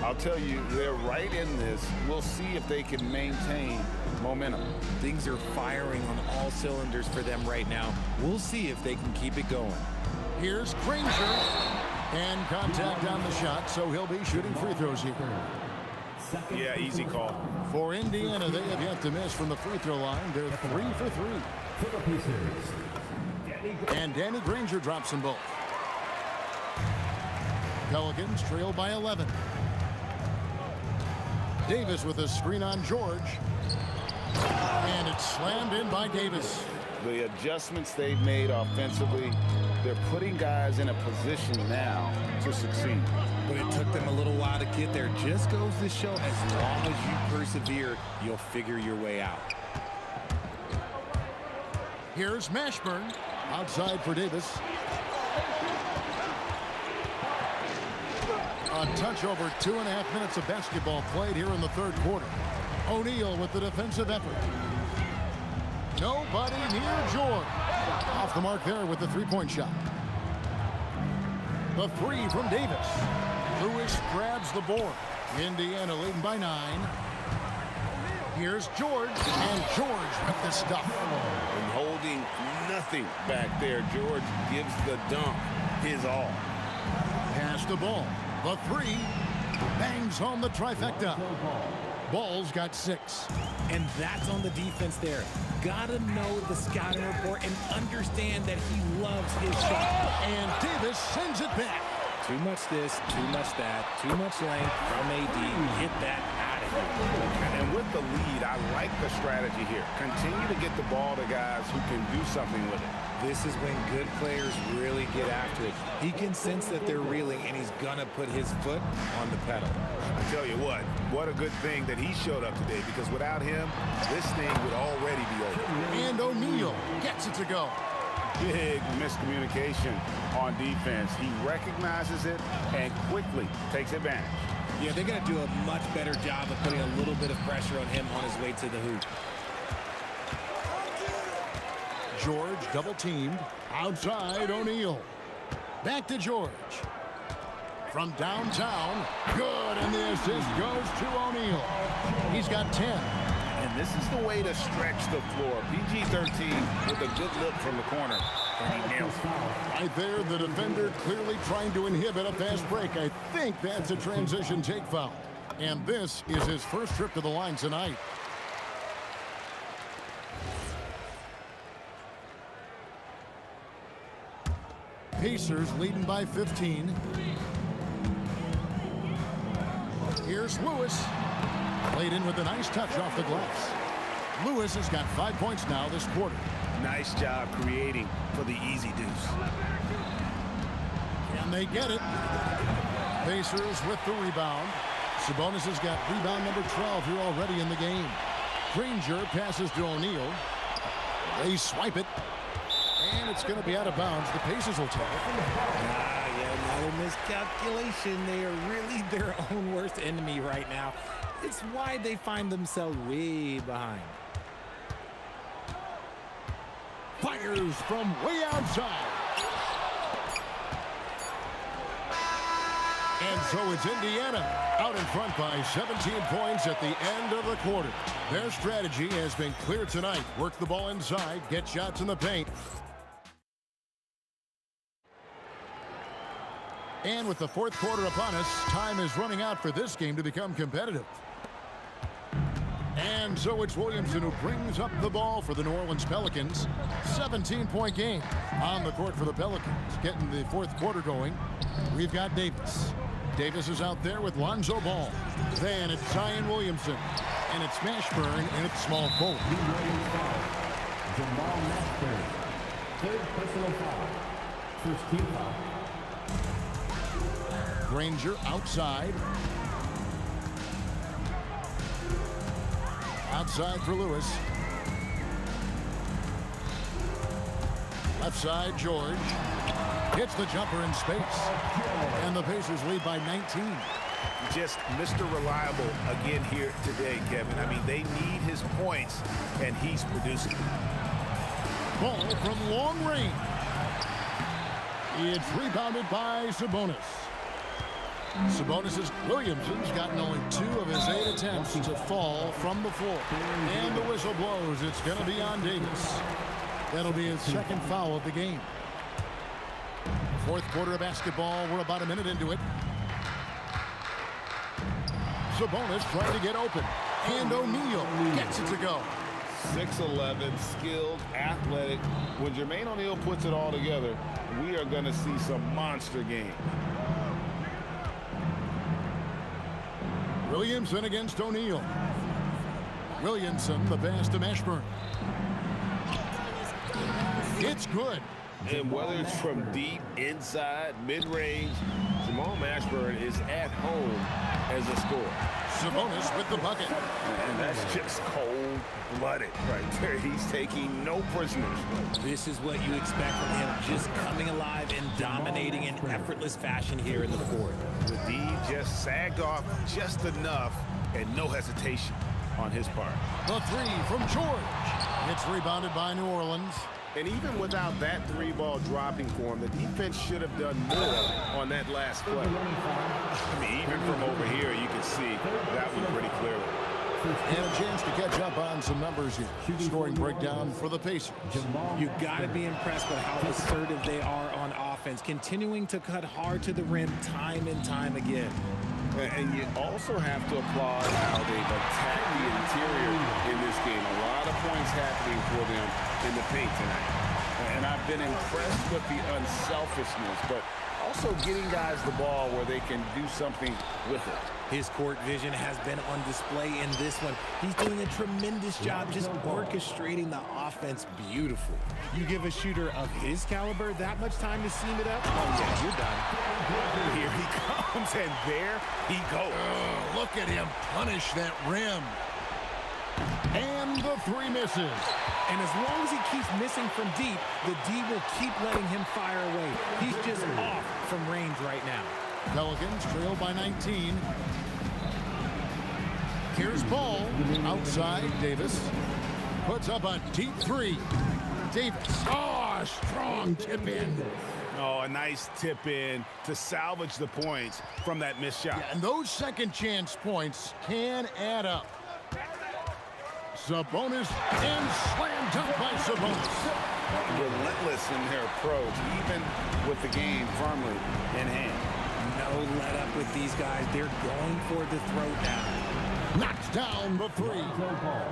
I'll tell you, they're right in this. We'll see if they can maintain momentum. Things are firing on all cylinders for them right now. We'll see if they can keep it going. Here's Granger. And contact on the shot, so he'll be shooting free throws here. Yeah, easy call. For Indiana, they have yet to miss from the free throw line. They're 3 for 3. And Danny Granger drops them both. Pelicans trail by 11. Davis with a screen on George. And it's slammed in by Davis. The adjustments they've made offensively, they're putting guys in a position now to succeed. But it took them a little while to get there. Just goes to show, as long as you persevere, you'll figure your way out. Here's Mashburn. Outside for Davis. A touch over 2.5 minutes of basketball played here in the third quarter. O'Neal with the defensive effort. Nobody near George. Off the mark there with the three-point shot. The three from Davis. Lewis grabs the board. Indiana leading by 9. Here's George, and George with the stuff. And holding nothing back there. George gives the dunk his all. Pass the ball. The three bangs home the trifecta. Ball's got 6. And that's on the defense there. Gotta know the scouting report and understand that he loves his shot. And Davis sends it back. Too much this, too much that, too much length from AD. Get that out of here. And with the lead, I like the strategy here. Continue to get the ball to guys who can do something with it. This is when good players really get after it. He can sense that they're reeling, and he's gonna put his foot on the pedal. I tell you what a good thing that he showed up today, because without him, this thing would already be over. And O'Neal gets it to go. Big miscommunication on defense. He recognizes it and quickly takes advantage. Yeah, they're going to do a much better job of putting a little bit of pressure on him on his way to the hoop. George double teamed. Outside O'Neal. Back to George. From downtown. Good, and the assist goes to O'Neal. He's got 10. And this is the way to stretch the floor. PG-13 with a good look from the corner. And he nails it. Right there, the defender clearly trying to inhibit a fast break. I think that's a transition take foul. And this is his first trip to the line tonight. Pacers leading by 15. Here's Lewis. Played in with a nice touch off the glass. Lewis has got 5 points now this quarter. Nice job creating for the easy deuce. And they get it. Pacers with the rebound. Sabonis has got rebound number 12 here already in the game. Granger passes to O'Neal. They swipe it. And it's going to be out of bounds. The Pacers will take it. Yeah, another miscalculation. They are really their own worst enemy right now. It's why they find themselves way behind. Fires from way outside. And so it's Indiana out in front by 17 points at the end of the quarter. Their strategy has been clear tonight. Work the ball inside, get shots in the paint. And with the fourth quarter upon us, time is running out for this game to become competitive. And so it's Williamson who brings up the ball for the New Orleans Pelicans. 17-point game on the court for the Pelicans. Getting the fourth quarter going. We've got Davis. Davis is out there with Lonzo Ball. Then it's Zion Williamson. And it's Mashburn and it's small forward. Jamal Mashburn. Third personal foul. First team foul. Granger outside. Outside for Lewis. Left side, George. Hits the jumper in space. And the Pacers lead by 19. Just Mr. Reliable again here today, Kevin. I mean, they need his points, and he's producing. Ball from long range. It's rebounded by Sabonis. Williamson's gotten only 2 of his 8 attempts to fall from the floor. And the whistle blows. It's going to be on Davis. That'll be his second foul of the game. Fourth quarter of basketball. We're about a minute into it. Sabonis trying to get open. And O'Neal gets it to go. 6'11", skilled, athletic. When Jermaine O'Neal puts it all together, we are going to see some monster games. Williamson against O'Neal. Williamson, the pass to Mashburn. It's good. And whether it's from deep, inside, mid-range, Jamal Mashburn is at home as a scorer. Sabonis with the bucket. And that's just cold-blooded right there. He's taking no prisoners. This is what you expect from him, just coming alive and dominating in effortless fashion here in the fourth. The D just sagged off just enough and no hesitation on his part. The three from George. It's rebounded by New Orleans. And even without that three-ball dropping for him, the defense should have done more on that last play. I mean, even from over here, you can see that one pretty clearly. And a chance to catch up on some numbers here. Scoring breakdown for the Pacers. You got to be impressed with how assertive they are on offense, continuing to cut hard to the rim time and time again. And you also have to applaud how they've attacked the interior in this game. A lot of points happening for them in the paint tonight. And I've been impressed with the unselfishness, but also getting guys the ball where they can do something with it. His court vision has been on display in this one. He's doing a tremendous job just orchestrating the offense beautiful. You give a shooter of his caliber that much time to seam it up, oh yeah, you're done. Here he comes, and there he goes. Oh, look at him punish that rim. And the three misses. And as long as he keeps missing from deep, the D will keep letting him fire away. He's just off from range right now. Pelicans trail by 19. Here's Ball. Outside, Davis. Puts up a deep three. Davis. Oh, strong tip in. Oh, a nice tip in to salvage the points from that missed shot. Yeah, and those second chance points can add up. Sabonis and slam dunk by Sabonis. Relentless in their approach, even with the game firmly in hand. No let up with these guys. They're going for the throwdown. Knocks down the three.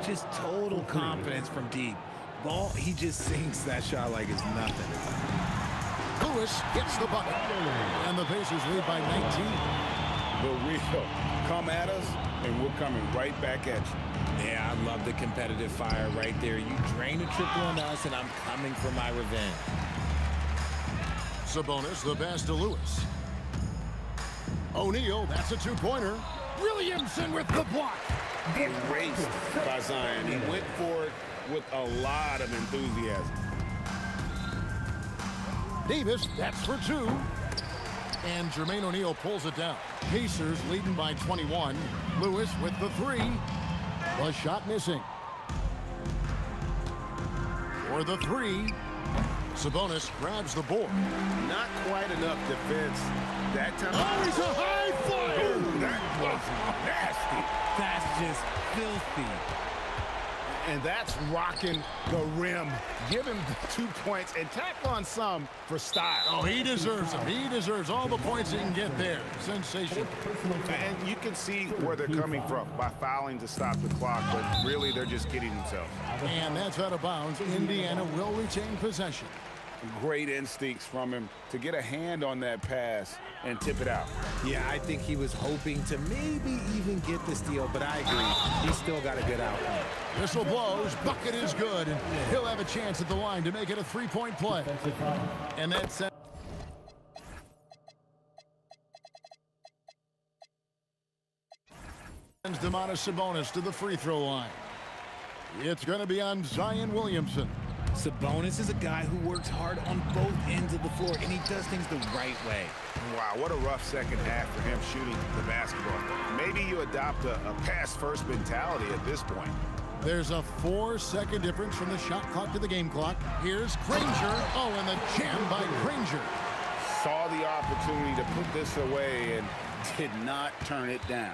Just total confidence from deep. Ball, he just sinks that shot like it's nothing. Lewis gets the bucket. And the Pacers lead by 19. The real come at us, and we're coming right back at you. Yeah, I love the competitive fire right there. You drain a triple on us, and I'm coming for my revenge. Sabonis, the pass to Lewis. O'Neal, that's a two-pointer. Williamson with the block. Erased by Zion. He went for it with a lot of enthusiasm. Davis, that's for two. And Jermaine O'Neal pulls it down. Pacers leading by 21. Lewis with the three. The shot missing. For the three, Sabonis grabs the board. Not quite enough defense that time. Oh, he's a high flyer! That was nasty. That's just filthy. And that's rocking the rim. Give him the 2 points and tack on some for style. Oh, he deserves them. He deserves all the points he can get there. Sensational. And you can see where they're coming from by fouling to stop the clock, but really they're just kidding themselves. And that's out of bounds. Indiana will retain possession. Great instincts from him to get a hand on that pass and tip it out. Yeah, I think he was hoping to maybe even get the steal, but I agree. He's still got a good outcome. Whistle blows. Bucket is good. And he'll have a chance at the line to make it a three-point play. And that's sends Domantas Sabonis to the free throw line. It's going to be on Zion Williamson. Sabonis is a guy who works hard on both ends of the floor, and he does things the right way. Wow, what a rough second half for him shooting the basketball. Maybe you adopt a pass-first mentality at this point. There's a 4-second difference from the shot clock to the game clock. Here's Granger. Oh, and the jam by Granger. Saw the opportunity to put this away and did not turn it down.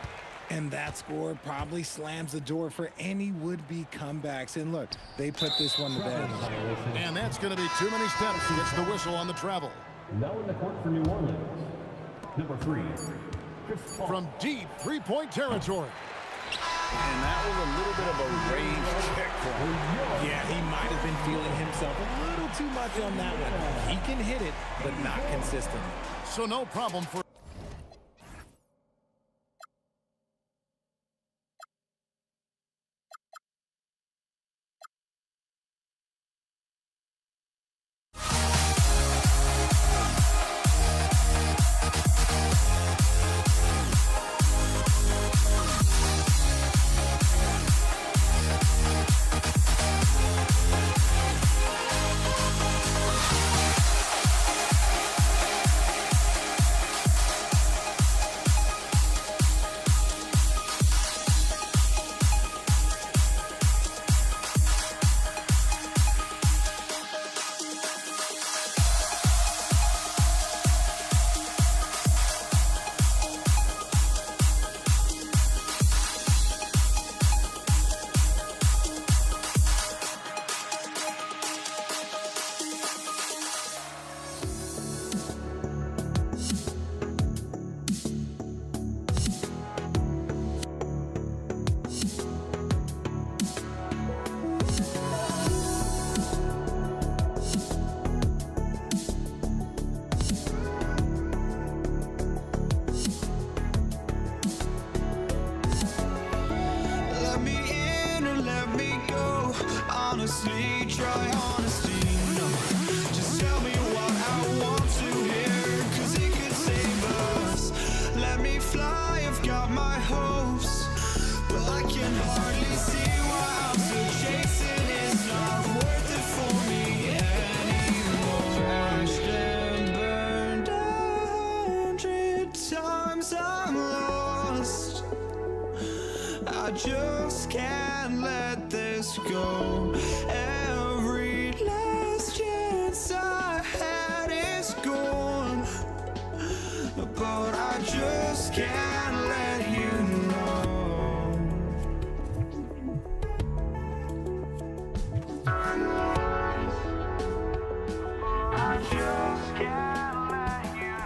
And that score probably slams the door for any would-be comebacks. And look, they put this one to bed. And that's going to be too many steps. Gets the whistle on the travel. Now in the court for New Orleans, number 3. From deep three-point territory. And that was a little bit of a range check for him. Yeah, he might have been feeling himself a little too much on that one. He can hit it, but not consistent. So no problem for... Let me in or let me go. Honestly, try honesty. No, just tell me what I want to hear, 'cause it could save us. Let me fly, I've got my hopes, but I can hardly see why I'm still chasing. It's not worth it for me anymore. Crashed and burned 100 times, I'm lost. I just can't let this go. Every last chance I had is gone, but I just can't let you know. I just can't let you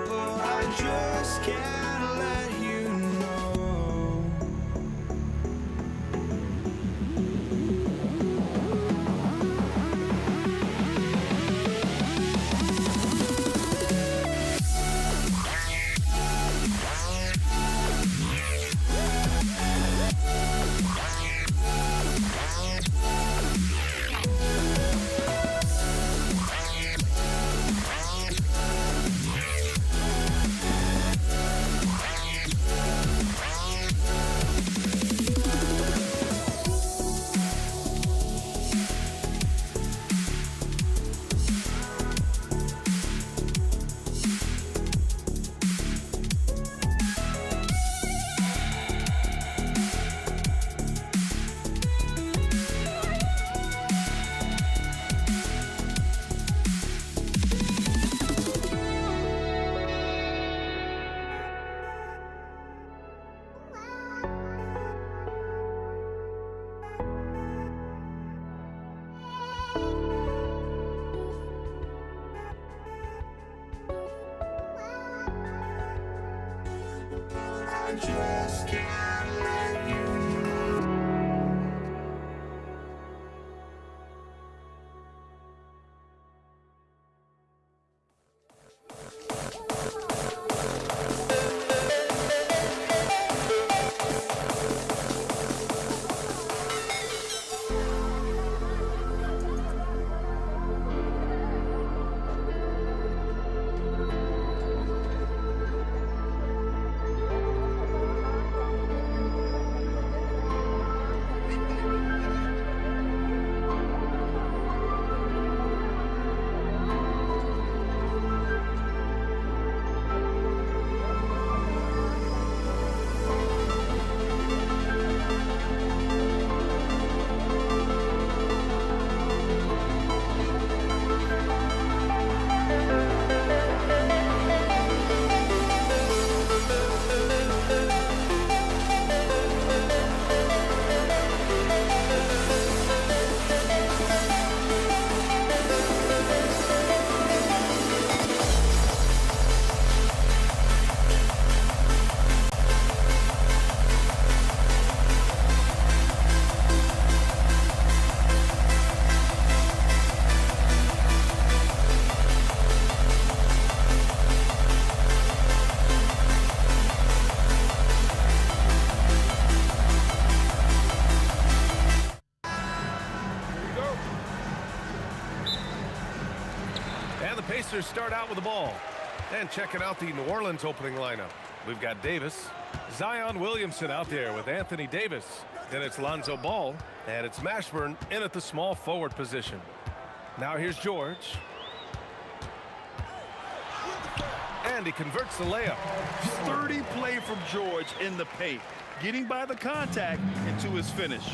but I just can't let you know. I just can't let you. And the Pacers start out with the ball. And checking out the New Orleans opening lineup. We've got Davis, Zion Williamson out there with Anthony Davis. Then it's Lonzo Ball, and it's Mashburn in at the small forward position. Now here's George. And he converts the layup. Sturdy play from George in the paint, getting by the contact into his finish.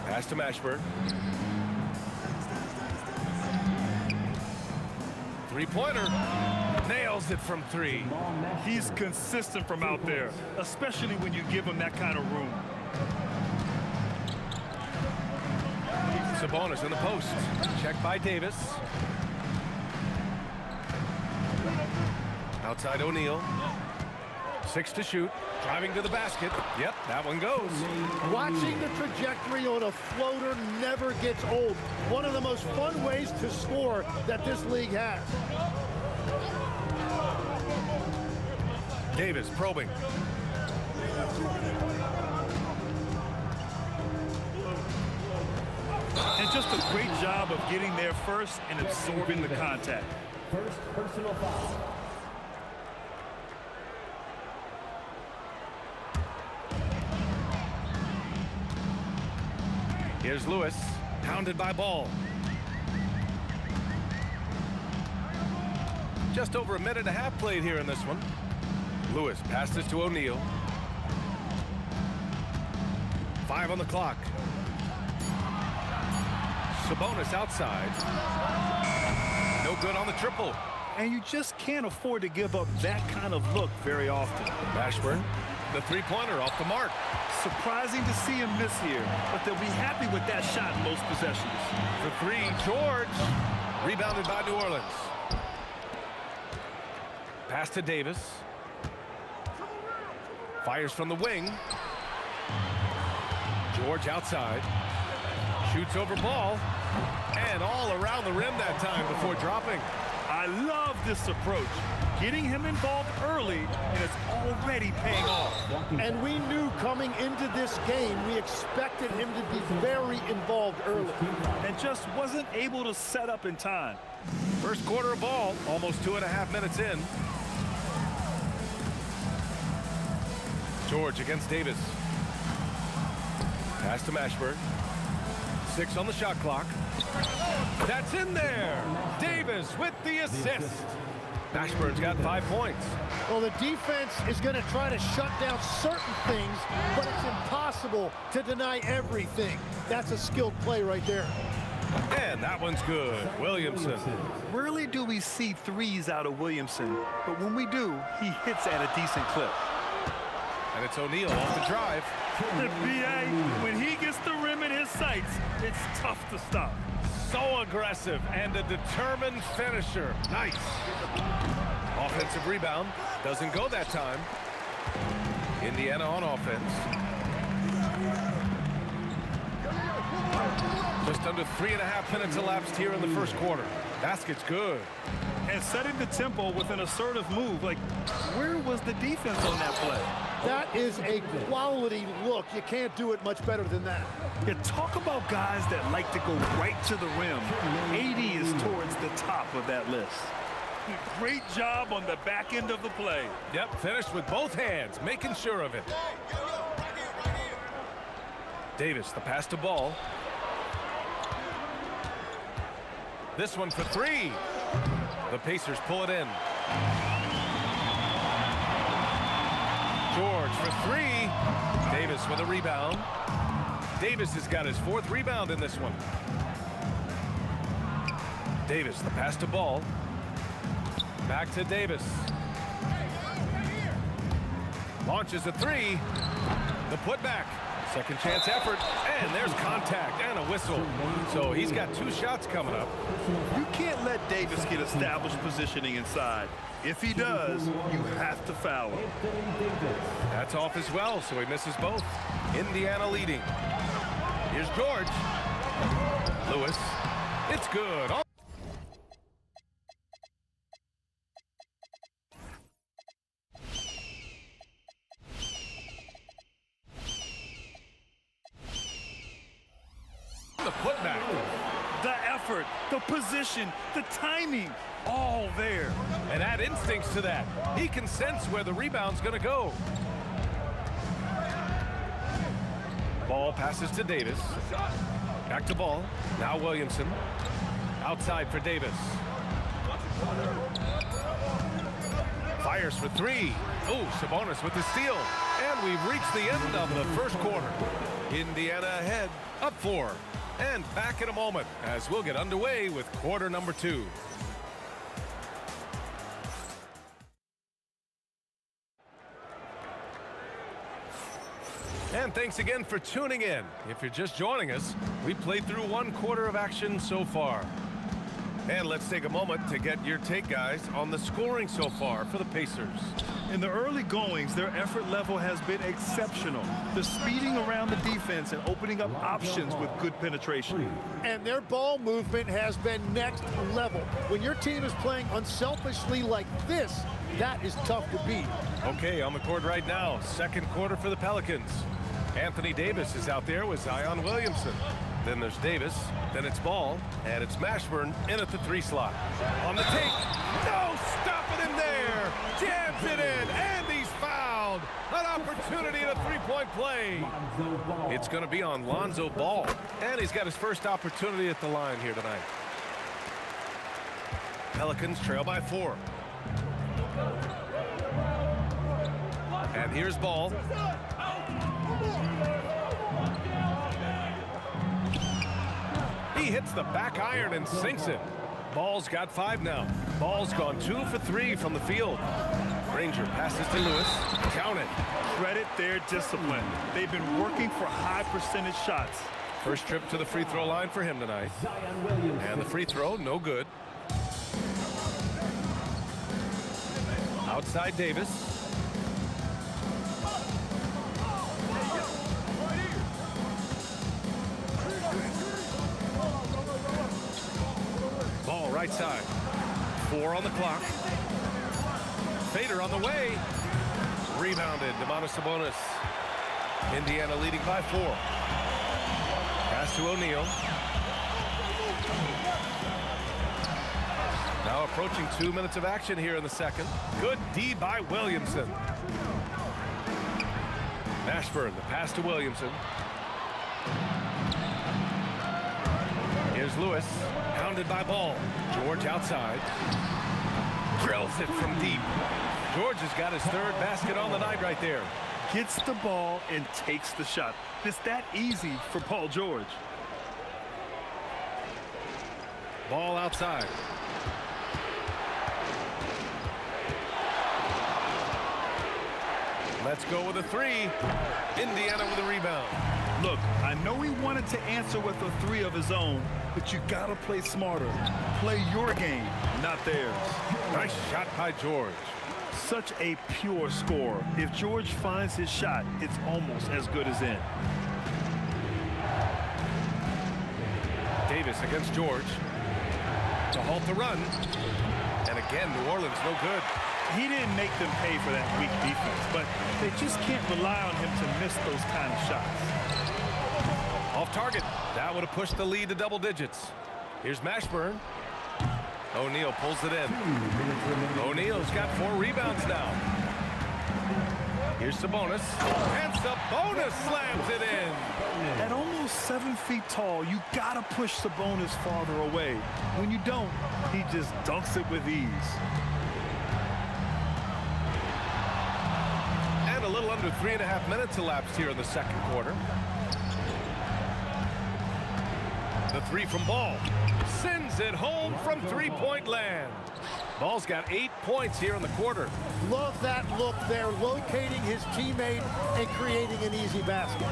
Pass to Mashburn. Three-pointer. Nails it from three. He's consistent from out there, especially when you give him that kind of room. Sabonis in the post. Checked by Davis. Outside O'Neal. 6 to shoot. Driving to the basket. Yep, that one goes. Watching the trajectory on a floater never gets old. One of the most fun ways to score that this league has. Davis probing. And just a great job of getting there first and absorbing the contact. First personal foul. Here's Lewis, pounded by Ball. Just over a minute and a half played here in this one. Lewis passes to O'Neal. 5 on the clock. Sabonis outside. No good on the triple. And you just can't afford to give up that kind of look very often. Mashburn, the three-pointer off the mark. Surprising to see him miss here, but they'll be happy with that shot in most possessions. For three, George. Rebounded by New Orleans. Pass to Davis. Fires from the wing. George outside. Shoots over Ball. And all around the rim that time before dropping. I love this approach. Getting him involved early, and it's already paying off. And we knew coming into this game, we expected him to be very involved early. And just wasn't able to set up in time. First quarter of ball, almost 2.5 minutes in. George against Davis. Pass to Mashburn. 6 on the shot clock. That's in there. Davis with the assist. Mashburn's got 5 points. Well, the defense is going to try to shut down certain things, but it's impossible to deny everything. That's a skilled play right there. And that one's good. Williamson. Rarely do we see threes out of Williamson, but when we do, he hits at a decent clip. And it's O'Neal off the drive. The BA, when he gets the rim in his sights, it's tough to stop. So aggressive and a determined finisher. Nice. Off Offensive rebound. Doesn't go that time. Indiana on offense. Just under 3.5 minutes elapsed here in the first quarter. Basket's good. And setting the tempo with an assertive move. Like, where was the defense on that play? That is a quality look. You can't do it much better than that. Yeah, talk about guys that like to go right to the rim. AD is towards the top of that list. Great job on the back end of the play. Yep, finished with both hands, making sure of it. Davis, the pass to Ball. This one for three. The Pacers pull it in. George for three. Davis with a rebound. Davis has got his 4th rebound in this one. Davis, the pass to Ball. Back to Davis. Launches a three. The putback. Second chance effort. And there's contact and a whistle. So he's got 2 shots coming up. You can't let Davis get established positioning inside. If he does, you have to foul him. That's off as well, so he misses both. Indiana leading. Here's George. Lewis. It's good. The putback. The effort, the position, the timing, all there. And add instincts to that. He can sense where the rebound's going to go. Ball passes to Davis. Back to Ball. Now Williamson. Outside for Davis. Fires for three. Oh, Sabonis with the steal. And we've reached the end of the first quarter. Indiana ahead, up 4. And back in a moment as we'll get underway with quarter number 2. And thanks again for tuning in. If you're just joining us, we played through 1 quarter of action so far. And let's take a moment to get your take, guys, on the scoring so far for the Pacers. In the early goings, their effort level has been exceptional. The speeding around the defense and opening up options with good penetration. And their ball movement has been next level. When your team is playing unselfishly like this, that is tough to beat. Okay, on the court right now, second quarter for the Pelicans. Anthony Davis is out there with Zion Williamson. Then there's Davis, then it's Ball, and it's Mashburn in at the 3 slot. On the take, no stopping him there, jams it in, and he's fouled. An opportunity at a 3-point play. It's going to be on Lonzo Ball, and he's got his first opportunity at the line here tonight. Pelicans trail by 4. And here's Ball. He hits the back iron and sinks it. Ball's got 5 now. Ball's gone 2 for 3 from the field. Granger passes to Lewis. Count it. Credit their discipline. They've been working for high percentage shots. First trip to the free throw line for him tonight. And the free throw, no good. Outside Davis. Ball right side. 4 on the clock. Fader on the way. Rebounded. Domantas Sabonis. Indiana leading by 4. Pass to O'Neal. Now approaching 2 minutes of action here in the second. Good D by Williamson. Mashburn, the pass to Williamson. Here's Lewis. Pounded by Ball. George outside. Drills it from deep. George has got his 3rd basket on the night right there. Gets the ball and takes the shot. It's that easy for Paul George. Ball outside. Let's go with a 3. Indiana with a rebound. Look, I know he wanted to answer with a 3 of his own, but you gotta play smarter. Play your game, not theirs. Nice shot by George. Such a pure scorer. If George finds his shot, it's almost as good as in. Davis against George to halt the run. And again, New Orleans no good. He didn't make them pay for that weak defense, but they just can't rely on him to miss those kind of shots. Off target. That would have pushed the lead to double digits. Here's Mashburn. O'Neal pulls it in. O'Neal's got 4 rebounds now. Here's Sabonis. And Sabonis slams it in. At almost 7 feet tall, you got to push Sabonis farther away. When you don't, he just dunks it with ease. And a little under 3.5 minutes elapsed here in the second quarter. The 3 from Ball. Sends it home from three-point land. Ball's got 8 points here in the quarter. Love that look there, locating his teammate and creating an easy basket.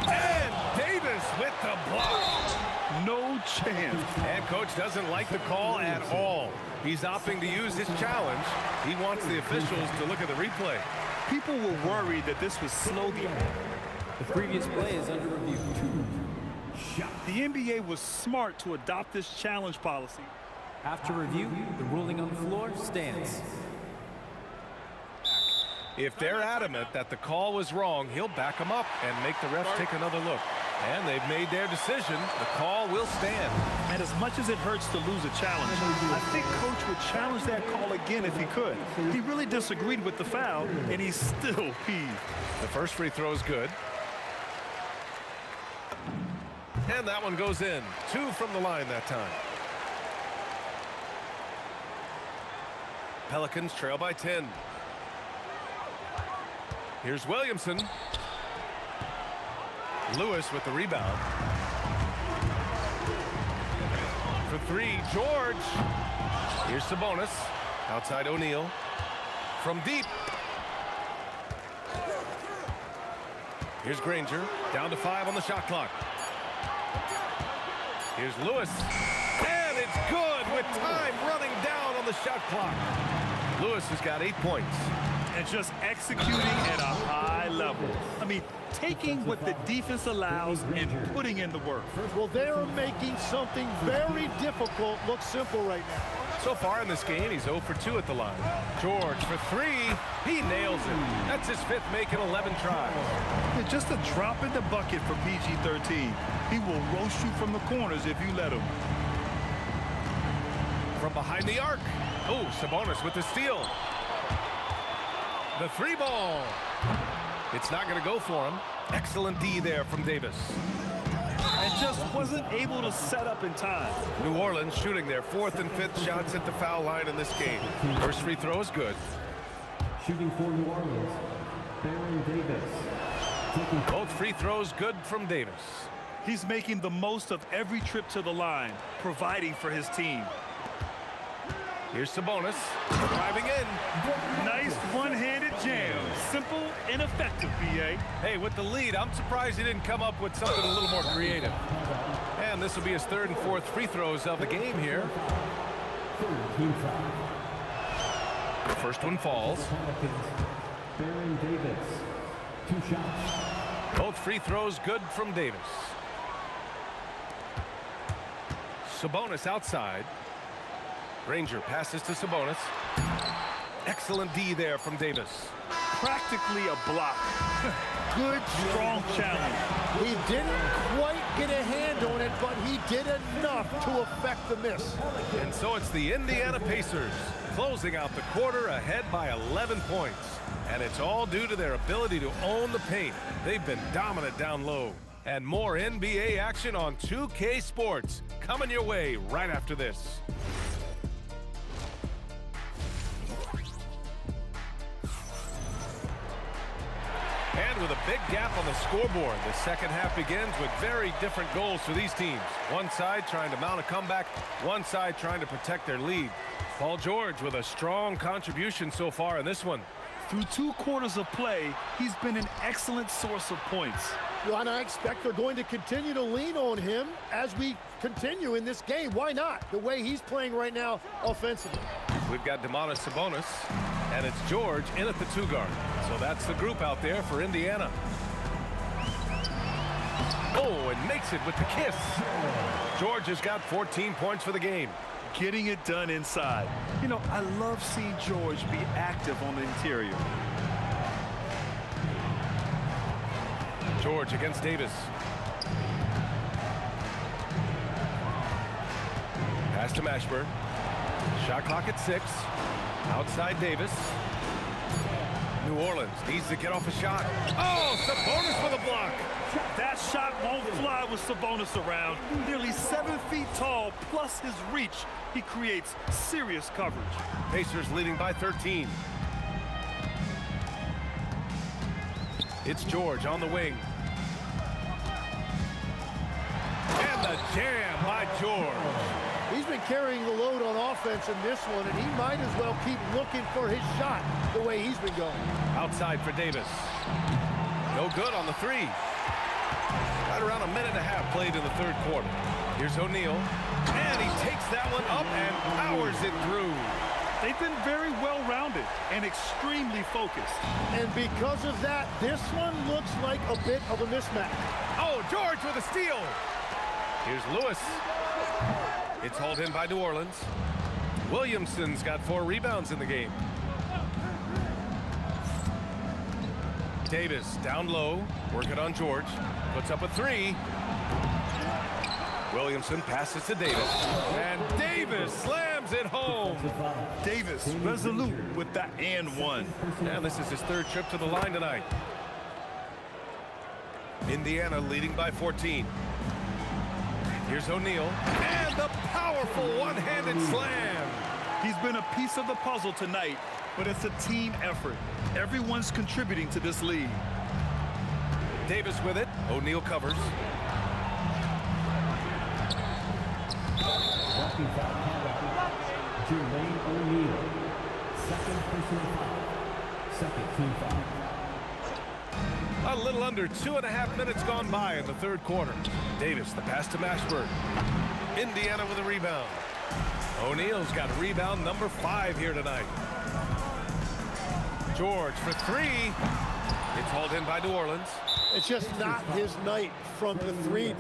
And Davis with the block. No chance. And coach doesn't like the call at all. He's opting to use his challenge. He wants the officials to look at the replay. People were worried that this would slow the... The previous play is under review. The NBA was smart to adopt this challenge policy. After review, the ruling on the floor stands. If they're adamant that the call was wrong, he'll back them up and make the refs take another look. And they've made their decision. The call will stand. And as much as it hurts to lose a challenge, I think coach would challenge that call again if he could. He really disagreed with the foul, and he's still peeved. The first free throw is good. And that one goes in. 2 from the line that time. Pelicans trail by 10. Here's Williamson. Lewis with the rebound. For 3, George. Here's Sabonis. Outside O'Neal. From deep. Here's Granger. Down to 5 on the shot clock. Here's Lewis. And it's good with time running down on the shot clock. Lewis has got 8 points. And just executing at a high level. I mean, taking what the defense allows and putting in the work. Well, they're making something very difficult look simple right now. So far in this game, he's 0 for 2 at the line. George for 3. He nails it. That's his 5th make in 11 tries. It's just a drop in the bucket for PG-13. He will roast you from the corners if you let him. From behind the arc. Oh, Sabonis with the steal. The 3 ball. It's not going to go for him. Excellent D there from Davis. And just wasn't able to set up in time. New Orleans shooting their 4th and 5th shots at the foul line in this game. First free throw is good. Shooting for New Orleans, Baron Davis. Both free throws good from Davis. He's making the most of every trip to the line, providing for his team. Here's Sabonis driving in. Nice one-handed jam. Simple and effective, BA. Hey, with the lead, I'm surprised he didn't come up with something a little more creative. And this will be his 3rd and 4th free throws of the game here. The first one falls. Baron Davis, 2 shots. Both free throws good from Davis. Sabonis outside. Granger passes to Sabonis. Excellent D there from Davis. Practically a block. Good, strong challenge. He didn't quite get a hand on it, but he did enough to affect the miss. And so it's the Indiana Pacers closing out the quarter ahead by 11 points. And it's all due to their ability to own the paint. They've been dominant down low. And more NBA action on 2K Sports coming your way right after this. And with a big gap on the scoreboard, the second half begins with very different goals for these teams. One side trying to mount a comeback, one side trying to protect their lead. Paul George with a strong contribution so far in this one. Through 2 quarters of play, he's been an excellent source of points. Well, and I expect they're going to continue to lean on him as we continue in this game. Why not? The way he's playing right now offensively. We've got Demonis Sabonis, and it's George in at the 2 guard. So that's the group out there for Indiana. Oh, and makes it with the kiss. George has got 14 points for the game. Getting it done inside. You know, I love seeing George be active on the interior. George against Davis. Pass to Mashburn. Shot clock at 6. Outside Davis. New Orleans needs to get off a shot. Oh, Sabonis for the block. That shot won't fly with Sabonis around. Nearly 7 feet tall, plus his reach. He creates serious coverage. Pacers leading by 13. It's George on the wing. And the jam by George. He's been carrying the load on offense in this one, and he might as well keep looking for his shot the way he's been going. Outside for Davis. No good on the 3. Right around a minute and a half played in the 3rd quarter. Here's O'Neal, and he takes that one up and powers it through. They've been very well-rounded and extremely focused. And because of that, this one looks like a bit of a mismatch. Oh, George with a steal. Here's Lewis. It's hauled in by New Orleans. Williamson's got 4 rebounds in the game. Davis down low, working on George. Puts up a 3. Williamson passes to Davis. And Davis slams it home. Davis resolute with that and 1. And this is his 3rd trip to the line tonight. Indiana leading by 14. Here's O'Neal, and the powerful one-handed slam. He's been a piece of the puzzle tonight, but it's a team effort. Everyone's contributing to this lead. Davis with it. O'Neal covers. Jermaine O'Neal. Second personal foul. Second team foul. A little under 2.5 minutes gone by in the 3rd quarter. Davis, the pass to Mashburn. Indiana with a rebound. O'Neal's got rebound number 5 here tonight. George for 3. It's hauled in by New Orleans. It's just not his night from the 3.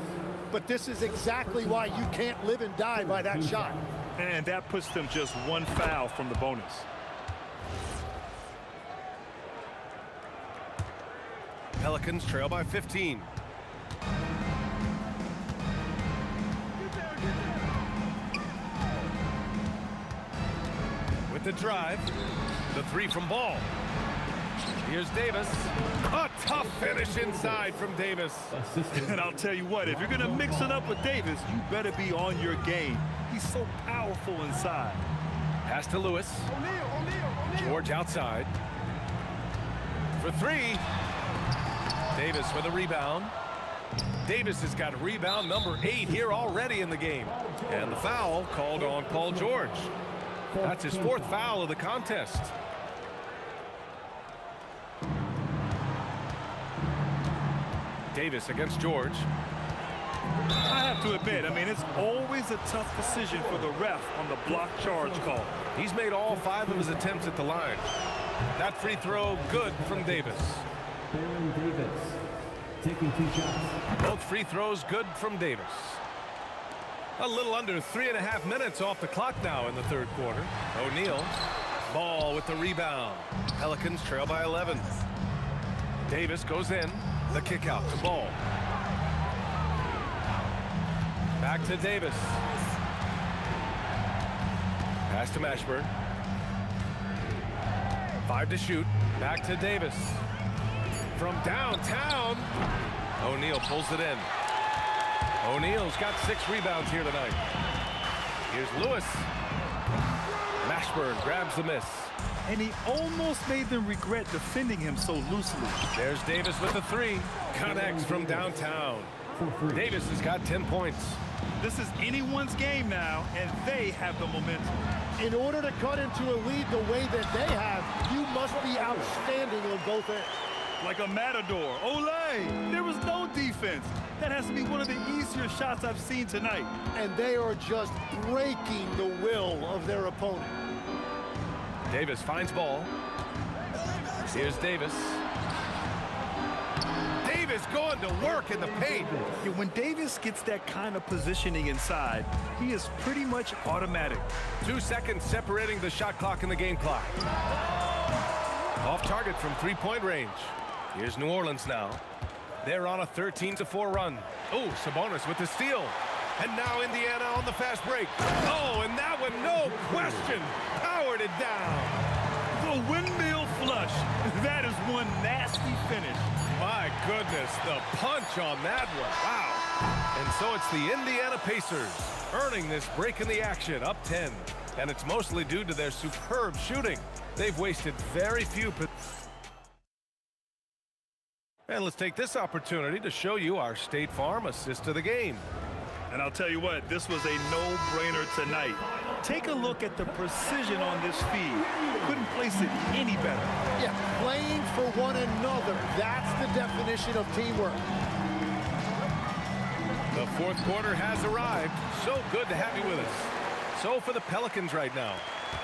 But this is exactly why you can't live and die by that shot. And that puts them just 1 foul from the bonus. Pelicans trail by 15. With the drive, the 3 from Ball. Here's Davis. A tough finish inside from Davis. And I'll tell you what, if you're going to mix it up with Davis, you better be on your game. He's so powerful inside. Pass to Lewis. George outside. For 3. Davis with a rebound. Davis has got rebound number 8 here already in the game. And the foul called on Paul George. That's his 4th foul of the contest. Davis against George. I have to admit, I mean, it's always a tough decision for the ref on the block charge call. He's made all 5 of his attempts at the line. That free throw good from Davis. Baron Davis taking 2 shots. Both free throws good from Davis. A little under 3.5 minutes off the clock now in the 3rd quarter. O'Neal, Ball with the rebound. Pelicans trail by 11. Davis goes in. The kick out to Ball. Back to Davis. Pass to Mashburn. 5 to shoot. Back to Davis. From downtown, O'Neal pulls it in. O'Neal's got 6 rebounds here tonight. Here's Lewis. Mashburn grabs the miss. And he almost made them regret defending him so loosely. There's Davis with the 3. Connects from downtown. Davis has got 10 points. This is anyone's game now, and they have the momentum. In order to cut into a lead the way that they have, you must be outstanding on both ends. Like a matador. Olay! There was no defense. That has to be one of the easier shots I've seen tonight. And they are just breaking the will of their opponent. Davis finds ball. Here's Davis. Davis going to work in the paint. Yeah, when Davis gets that kind of positioning inside, he is pretty much automatic. 2 seconds separating the shot clock and the game clock. Off target from three-point range. Here's New Orleans now. They're on a 13-4 run. Oh, Sabonis with the steal. And now Indiana on the fast break. Oh, and that one, no question, powered it down. The windmill flush. That is one nasty finish. My goodness, the punch on that one. Wow. And so it's the Indiana Pacers earning this break in the action, up 10. And it's mostly due to their superb shooting. They've wasted very few. And let's take this opportunity to show you our State Farm assist of the game. And I'll tell you what, this was a no-brainer tonight. Take a look at the precision on this feed. Couldn't place it any better. Yeah, playing for one another. That's the definition of teamwork. The fourth quarter has arrived. So good to have you with us. So for the Pelicans right now,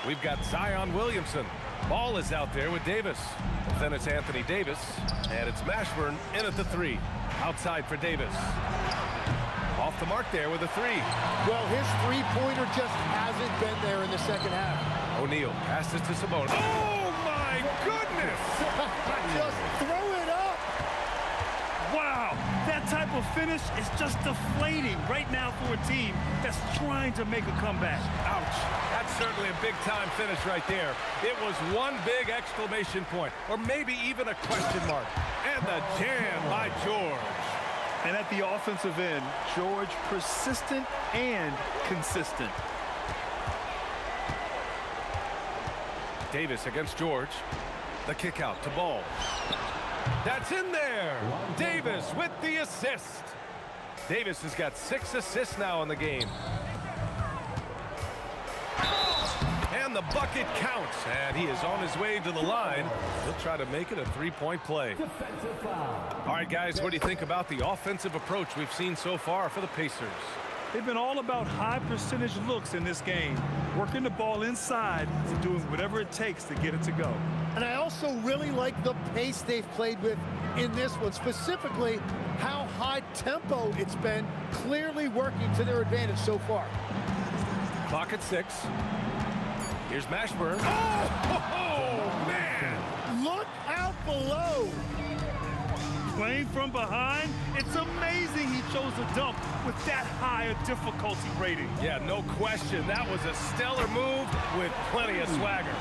we've got Zion Williamson. Ball is out there with Davis. Then it's Anthony Davis, and it's Mashburn in at the three. Outside for Davis. Off the mark there with a three. Well, his three-pointer just hasn't been there in the second half. O'Neal passes to Sabonis. Oh, my goodness! Just throw it up! Wow, that type of finish is just deflating right now for a team that's trying to make a comeback. Ouch. That's certainly a big-time finish right there. It was one big exclamation point, or maybe even a question mark. And the jam by George. And at the offensive end, George persistent and consistent. Davis against George. The kick out to Ball. That's in there. Davis with the assist. Davis has got 6 assists now in the game. And the bucket counts. And he is on his way to the line. He'll try to make it a three-point play. All right, guys, what do you think about the offensive approach we've seen so far for the Pacers? They've been all about high percentage looks in this game, working the ball inside and doing whatever it takes to get it to go. And I also really like the pace they've played with in this one, specifically how high tempo it's been, clearly working to their advantage so far. Clock at 6. Here's Mashburn. Oh, man! Look out below! Playing from behind, it's amazing he chose a dunk with that high a difficulty rating. Yeah, no question. That was a stellar move with plenty of swagger.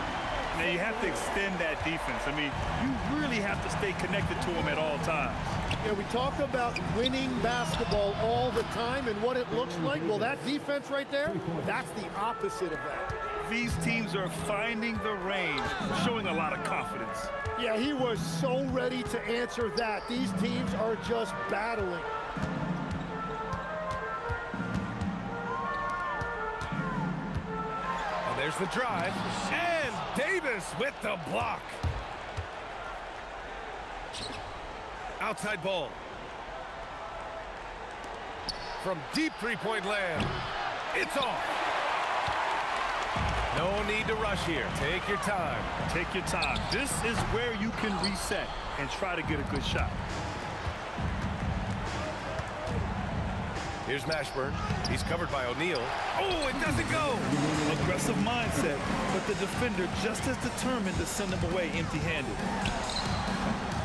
Now, you have to extend that defense. I mean, you really have to stay connected to him at all times. Yeah, we talk about winning basketball all the time and what it looks like. Well, that defense right there, that's the opposite of that. These teams are finding the range, showing a lot of confidence. Yeah, he was so ready to answer that. These teams are just battling. And there's the drive. And Davis with the block. Outside ball. From deep three-point land. It's off. No need to rush here. Take your time. Take your time. This is where you can reset and try to get a good shot. Here's Mashburn. He's covered by O'Neal. Oh, it doesn't go. Aggressive mindset, but the defender just as determined to send him away empty-handed.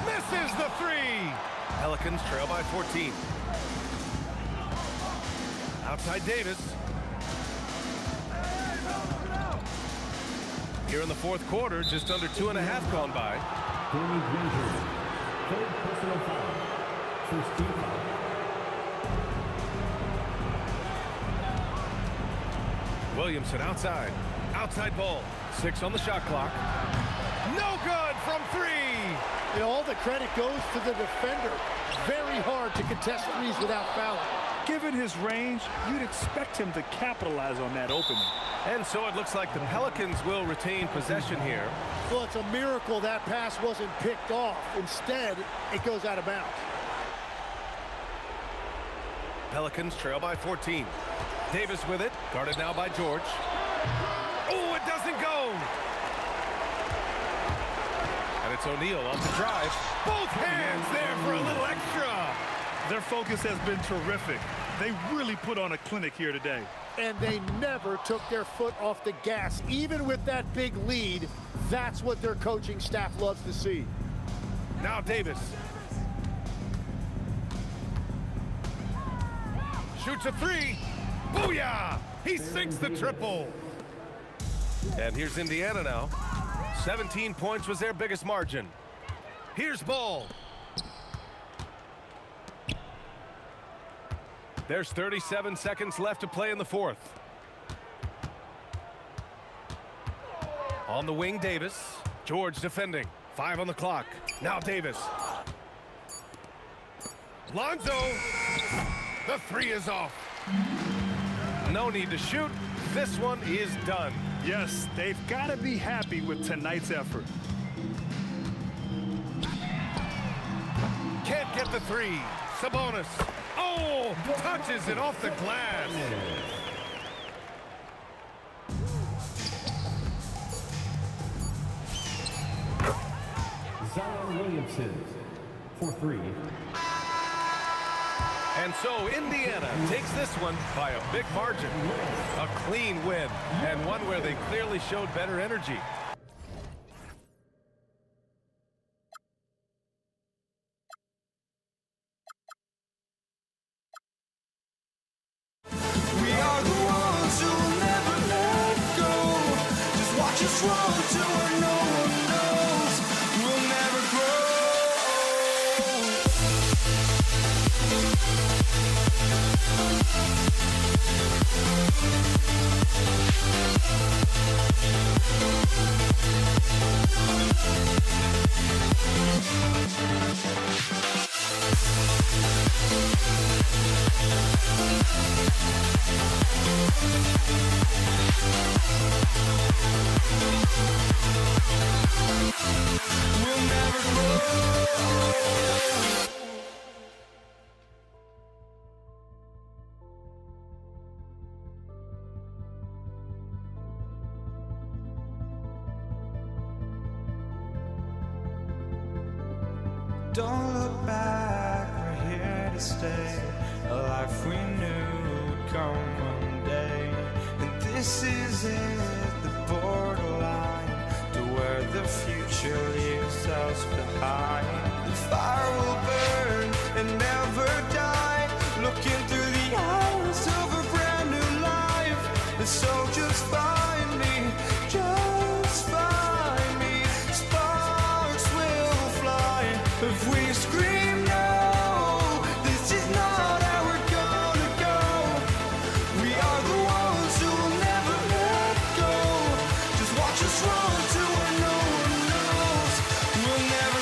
Misses the three. Pelicans trail by 14. Outside Davis. Here in the fourth quarter, just under 2.5 gone by. Danny Granger, third personal foul. First team foul. Williamson outside. Outside ball. 6 on the shot clock. No good from 3. And all the credit goes to the defender. Very hard to contest threes without fouling. Given his range, you'd expect him to capitalize on that opening. And so it looks like the Pelicans will retain possession here. Well, it's a miracle that pass wasn't picked off. Instead, it goes out of bounds. Pelicans trail by 14. Davis with it, guarded now by George. Oh, it doesn't go. And it's O'Neal on the drive. Both hands there for a little extra. Their focus has been terrific. They really put on a clinic here today. And they never took their foot off the gas. Even with that big lead, that's what their coaching staff loves to see. Now Davis. Shoots a three. Booyah! He sinks the triple. And here's Indiana now. 17 points was their biggest margin. Here's Ball. There's 37 seconds left to play in the fourth. On the wing, Davis. George defending. 5 on the clock. Now Davis. Lonzo. The three is off. No need to shoot. This one is done. Yes, they've got to be happy with tonight's effort. Can't get the three. Sabonis. Oh, touches it off the glass. Zion Williamson for three. And so Indiana takes this one by a big margin. A clean win, and one where they clearly showed better energy. We are the ones who will never let go. Just watch us run to where no one knows. We'll never grow. We'll never grow. Don't look back, we're here to stay. A life we knew would come one day. And this is it, the borderline to where the future leaves us behind. The fire will burn and never die, looking through the eyes of a brand new life. And so just find me, just find me. Sparks will fly if we scream no. This is not how we're gonna go. We are the ones who will never let go. Just watch us run to where no one knows. We'll never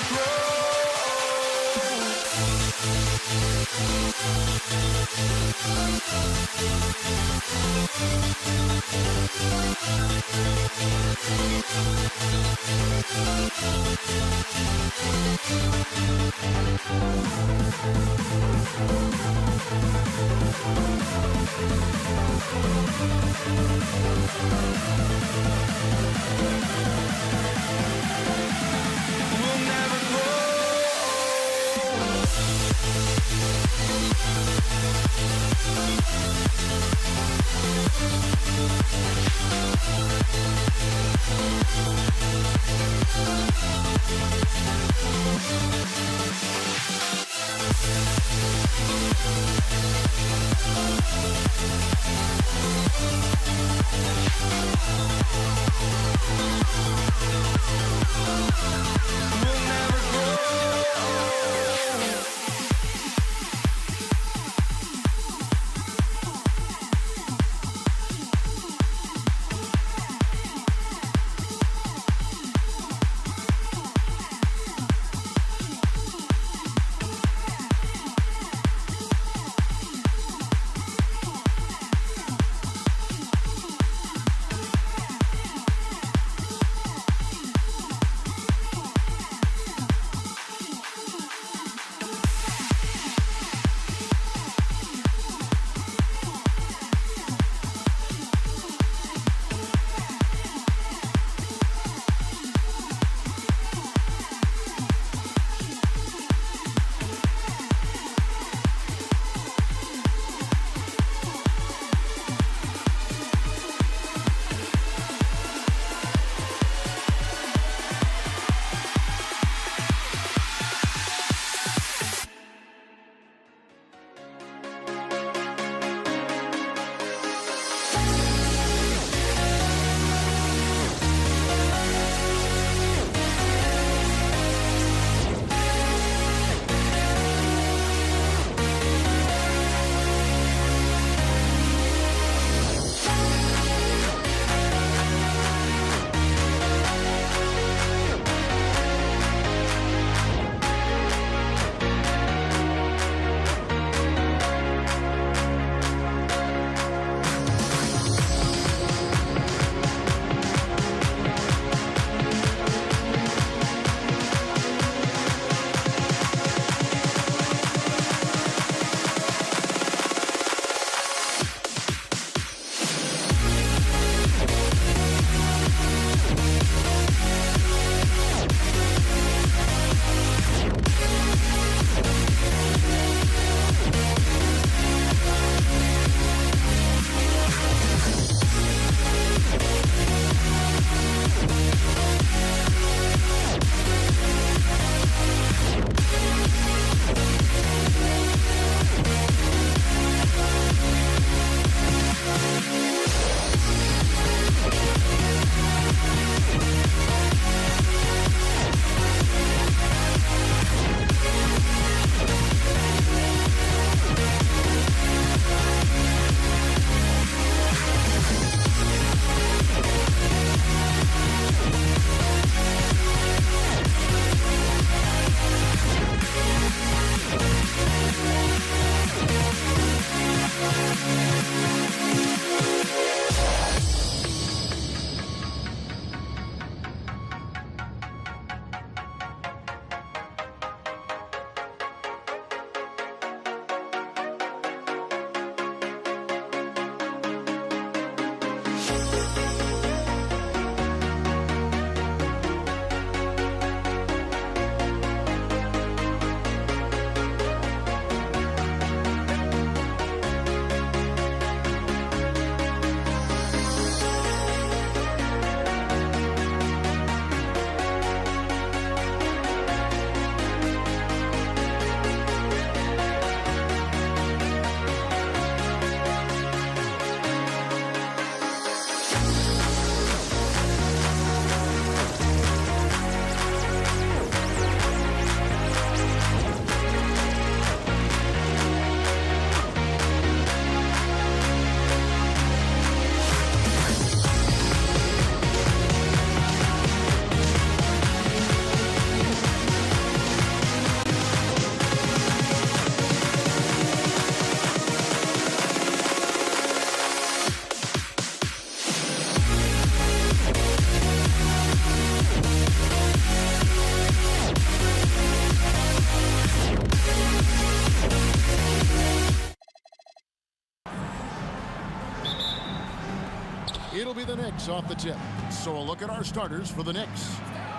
It'll be the Knicks off the tip. So a look at our starters for the Knicks.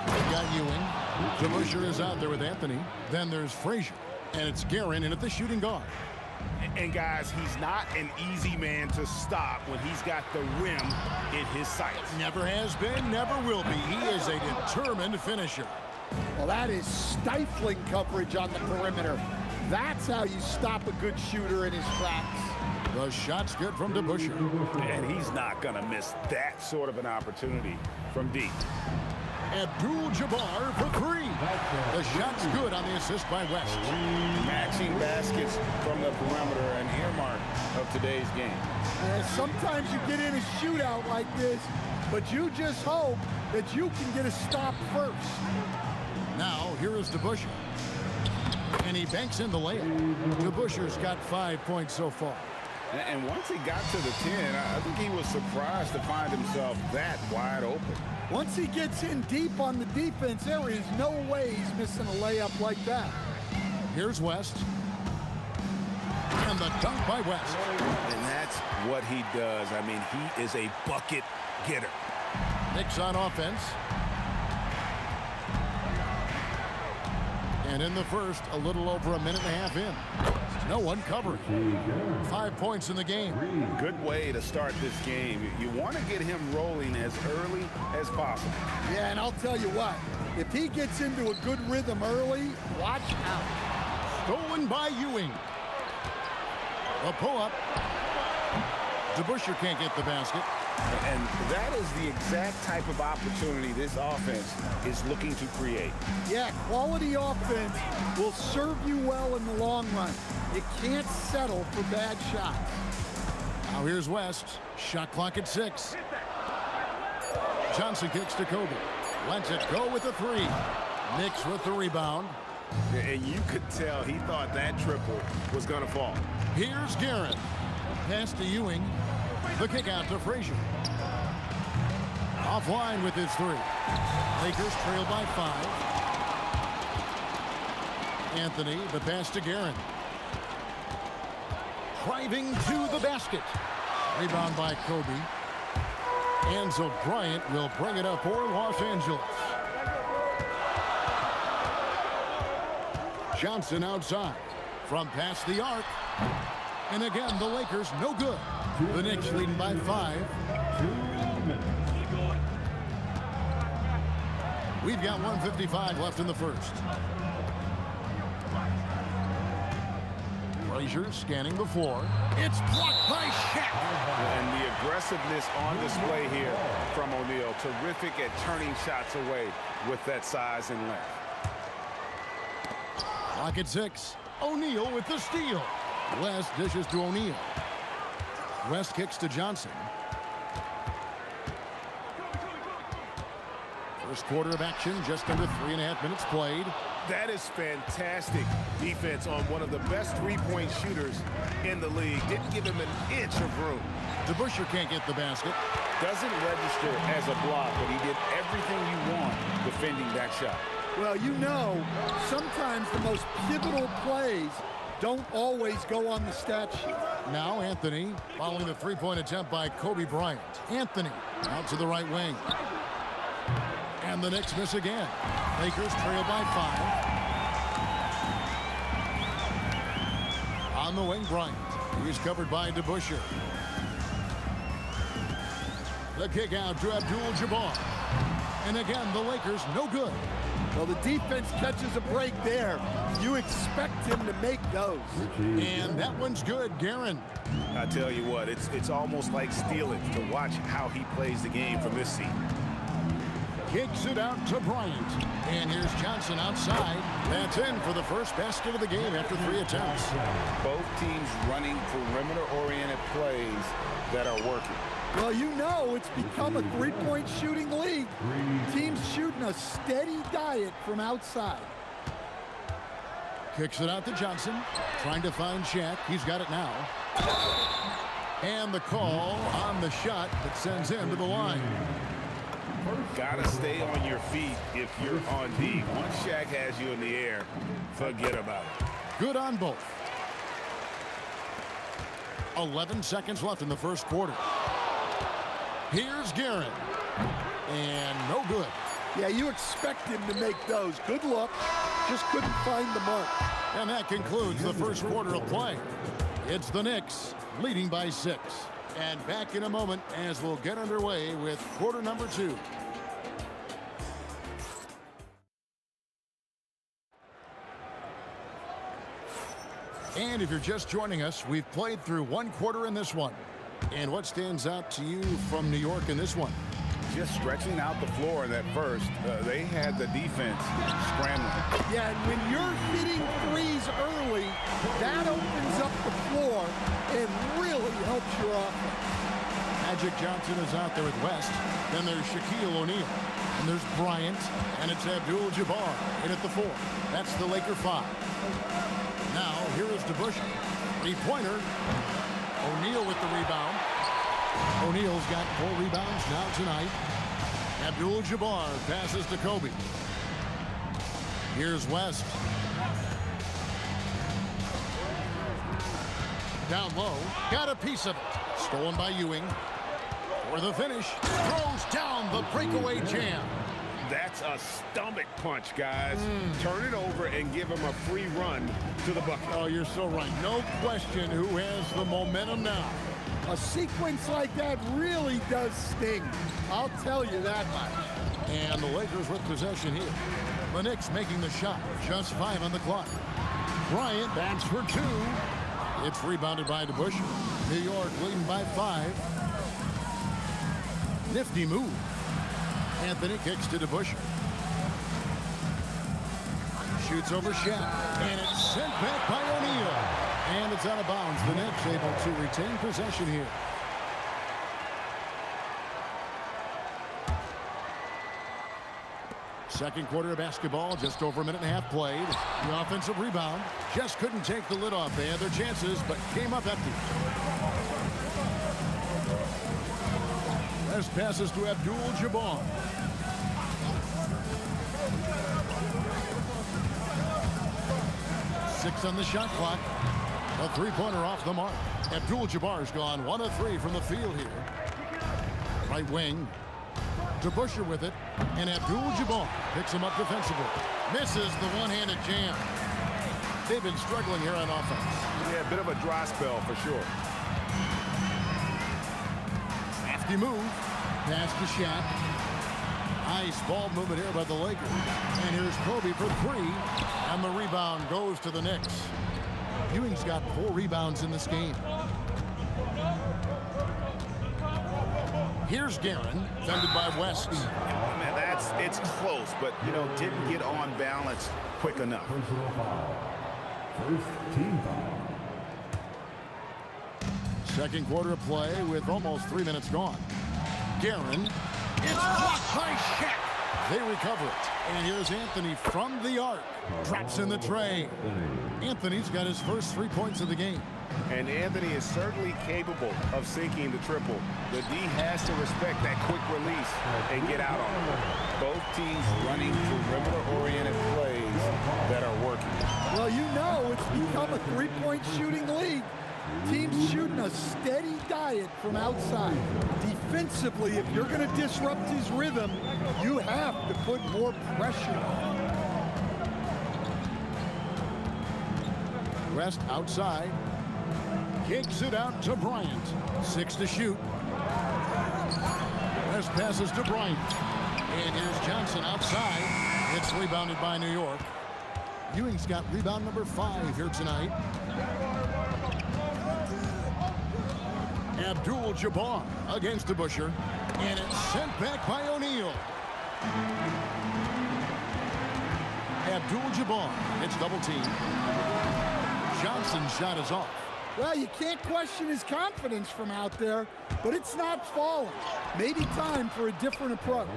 We've got Ewing. DeBusschere is out there with Anthony. Then there's Frazier. And it's Guerin in at the shooting guard. And guys, he's not an easy man to stop when he's got the rim in his sights. Never has been, never will be. He is a determined finisher. Well, that is stifling coverage on the perimeter. That's how you stop a good shooter in his tracks. The shot's good from DeBusschere. And he's not going to miss that sort of an opportunity from deep. Abdul-Jabbar for three. The shot's good on the assist by West. Matching baskets from the perimeter, an earmark of today's game. Sometimes you get in a shootout like this, but you just hope that you can get a stop first. Now, here is DeBusschere. And he banks in the layup. DeBusschere's got 5 points so far. And once he got to the 10, I think he was surprised to find himself that wide open. Once he gets in deep on the defense, there is no way he's missing a layup like that. Here's West. And the dunk by West. And that's what he does. I mean, he is a bucket getter. Knicks on offense. And in the first, a little over a minute and a half in. No one covered. 5 points in the game. Good way to start this game. You want to get him rolling as early as possible. Yeah, and I'll tell you what, if he gets into a good rhythm early, watch out. Stolen by Ewing. A pull-up. DeBusschere can't get the basket. And that is the exact type of opportunity this offense is looking to create. Yeah, quality offense will serve you well in the long run. You can't settle for bad shots. Now here's West. Shot clock at 6. Johnson kicks to Kobe. Lets it go with the three. Knicks with the rebound. And you could tell he thought that triple was going to fall. Here's Guerin. Pass to Ewing. The kick out to Frazier. Offline with his three. Lakers trail by 5. Anthony, the pass to Guerin. Driving to the basket. Rebound by Kobe. Enzo Bryant will bring it up for Los Angeles. Johnson outside. From past the arc. And again, the Lakers no good. The Knicks leading by 5. We've got 1:55 left in the first. Frazier scanning the floor. It's blocked by Shaq. And the aggressiveness on display here from O'Neal. Terrific at turning shots away with that size and length. Clock at 6. O'Neal with the steal. West dishes to O'Neal. West kicks to Johnson. First quarter of action, just under 3.5 minutes played. That is fantastic defense on one of the best three-point shooters in the league. Didn't give him an inch of room. DeBusschere can't get the basket. Doesn't register as a block, but he did everything you want defending that shot. Well, you know, sometimes the most pivotal plays don't always go on the stat sheet. Now Anthony following the three-point attempt by Kobe Bryant. Anthony out to the right wing. And the Knicks miss again. Lakers trail by 5. On the wing, Bryant. He's covered by DeBusschere. The kick out to Abdul-Jabbar. And again, the Lakers no good. Well, the defense catches a break there. You expect him to make those. And that one's good, Guerin. I tell you what, it's almost like stealing to watch how he plays the game from this seat. Kicks it out to Bryant. And here's Johnson outside. That's in for the first basket of the game after 3 attempts. Both teams running perimeter-oriented plays that are working. Well, you know it's become a three-point shooting league. Teams shooting a steady diet from outside. Kicks it out to Johnson. Trying to find Shaq. He's got it now. And the call on the shot that sends him to the line. Gotta stay on your feet if you're on D. Once Shaq has you in the air, forget about it. Good on both. 11 seconds left in the first quarter. Here's Guerin. And no good. Yeah, you expect him to make those. Good luck. Just couldn't find the mark. And that concludes the first quarter of play. It's the Knicks leading by 6. And back in a moment as we'll get underway with quarter number 2. And if you're just joining us, we've played through one quarter in this one. And what stands out to you from New York in this one? Just stretching out the floor in that first. They had the defense scrambling. Yeah, and when you're hitting threes early, that opens up the floor and really helps your offense. Magic Johnson is out there with West. Then there's Shaquille O'Neal. And there's Bryant. And it's Abdul-Jabbar in at the 4. That's the Laker 5. Now, here is DeBusschere. Three-pointer. O'Neal with the rebound. O'Neal's got 4 rebounds now tonight. Abdul-Jabbar passes to Kobe. Here's West. Down low. Got a piece of it. Stolen by Ewing. For the finish. Throws down the breakaway jam. That's a stomach punch, guys. Turn it over and give him a free run to the bucket. Oh, you're so right. No question who has the momentum now. A sequence like that really does sting. I'll tell you that much. And the Lakers with possession here. The Knicks making the shot. Just 5 on the clock. Bryant bats for 2. It's rebounded by DeBusschere. New York leading by 5. Nifty move. Anthony kicks to DeBusschere. Shoots over Shaq. And it's sent back by O'Neal. And it's out of bounds. The Knicks able to retain possession here. Second quarter of basketball, just over a minute and a half played. The offensive rebound just couldn't take the lid off. They had their chances, but came up empty. West passes to Abdul-Jabbar. Six on the shot clock. A three-pointer off the mark. Abdul-Jabbar's gone 1 of 3 from the field here. Right wing. DeBusschere with it. And Abdul-Jabbar picks him up defensively. Misses the one-handed jam. They've been struggling here on offense. Yeah, a bit of a dry spell for sure. Crafty move. Pass to Shaq. Nice ball movement here by the Lakers. And here's Kobe for 3. And the rebound goes to the Knicks. Ewing's got 4 rebounds in this game. Here's Guerin, defended by West. Man, it's close, but, didn't get on balance quick enough. First team foul. Second quarter of play with almost 3 minutes gone. Guerin, it's blocked by Shaq. They recover it. And here's Anthony from the arc. Drops in the tray. Anthony's got his first 3 points of the game. And Anthony is certainly capable of sinking the triple. The D has to respect that quick release and get out on it. Both teams running perimeter-oriented plays that are working. Well, it's become a three-point shooting league. Teams shooting a steady diet from outside. Defensively, if you're going to disrupt his rhythm, you have to put more pressure on him. West outside. Kicks it out to Bryant. 6 to shoot. West passes to Bryant. And here's Johnson outside. It's rebounded by New York. Ewing's got rebound number 5 here tonight. Abdul-Jabbar against DeBusschere. And it's sent back by O'Neal. Abdul-Jabbar gets double teamed. Johnson's shot is off. Well, you can't question his confidence from out there, but it's not falling. Maybe time for a different approach.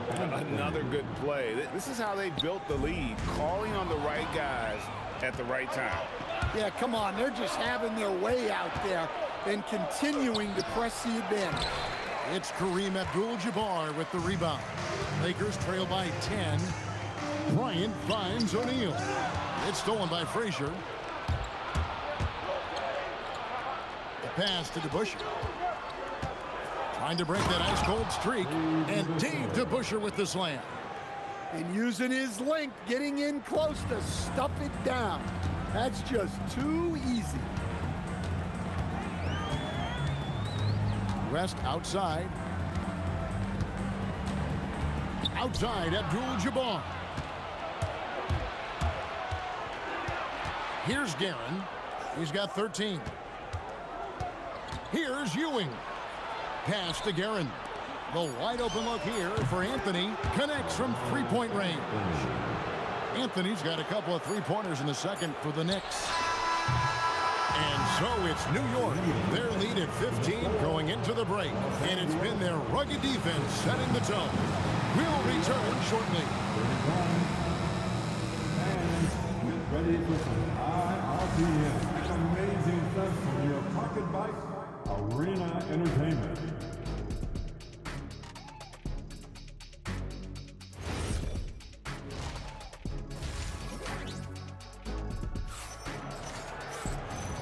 Another good play. This is how they built the lead, calling on the right guys at the right time. Yeah, come on. They're just having their way out there and continuing to press the advantage. It's Kareem Abdul-Jabbar with the rebound. Lakers trail by 10. Bryant finds O'Neal. It's stolen by Frazier. The pass to DeBusschere. Trying to break that ice-cold streak. And Dave DeBusschere with the slam. And using his length, getting in close to stuff it down. That's just too easy. West outside. Outside, Abdul-Jabbar. Here's Guerin. He's got 13. Here's Ewing. Pass to Guerin. The wide open look here for Anthony. Connects from three-point range. Anthony's got a couple of three-pointers in the second for the Knicks. And so it's New York. Their lead at 15 going into the break. And it's been their rugged defense setting the tone. We'll return shortly. Get ready for some IRPM. Amazing stuff from your Pocket Bike Arena Entertainment.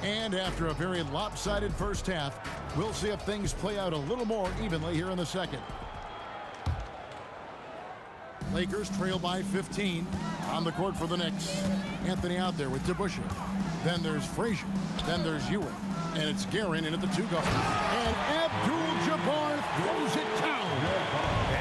And after a very lopsided first half, we'll see if things play out a little more evenly here in the second. Lakers trail by 15 on the court for the Knicks. Anthony out there with DeBusschere. Then there's Frazier. Then there's Ewing. And it's Guerin in at the 2 guard. And Abdul-Jabbar throws it down.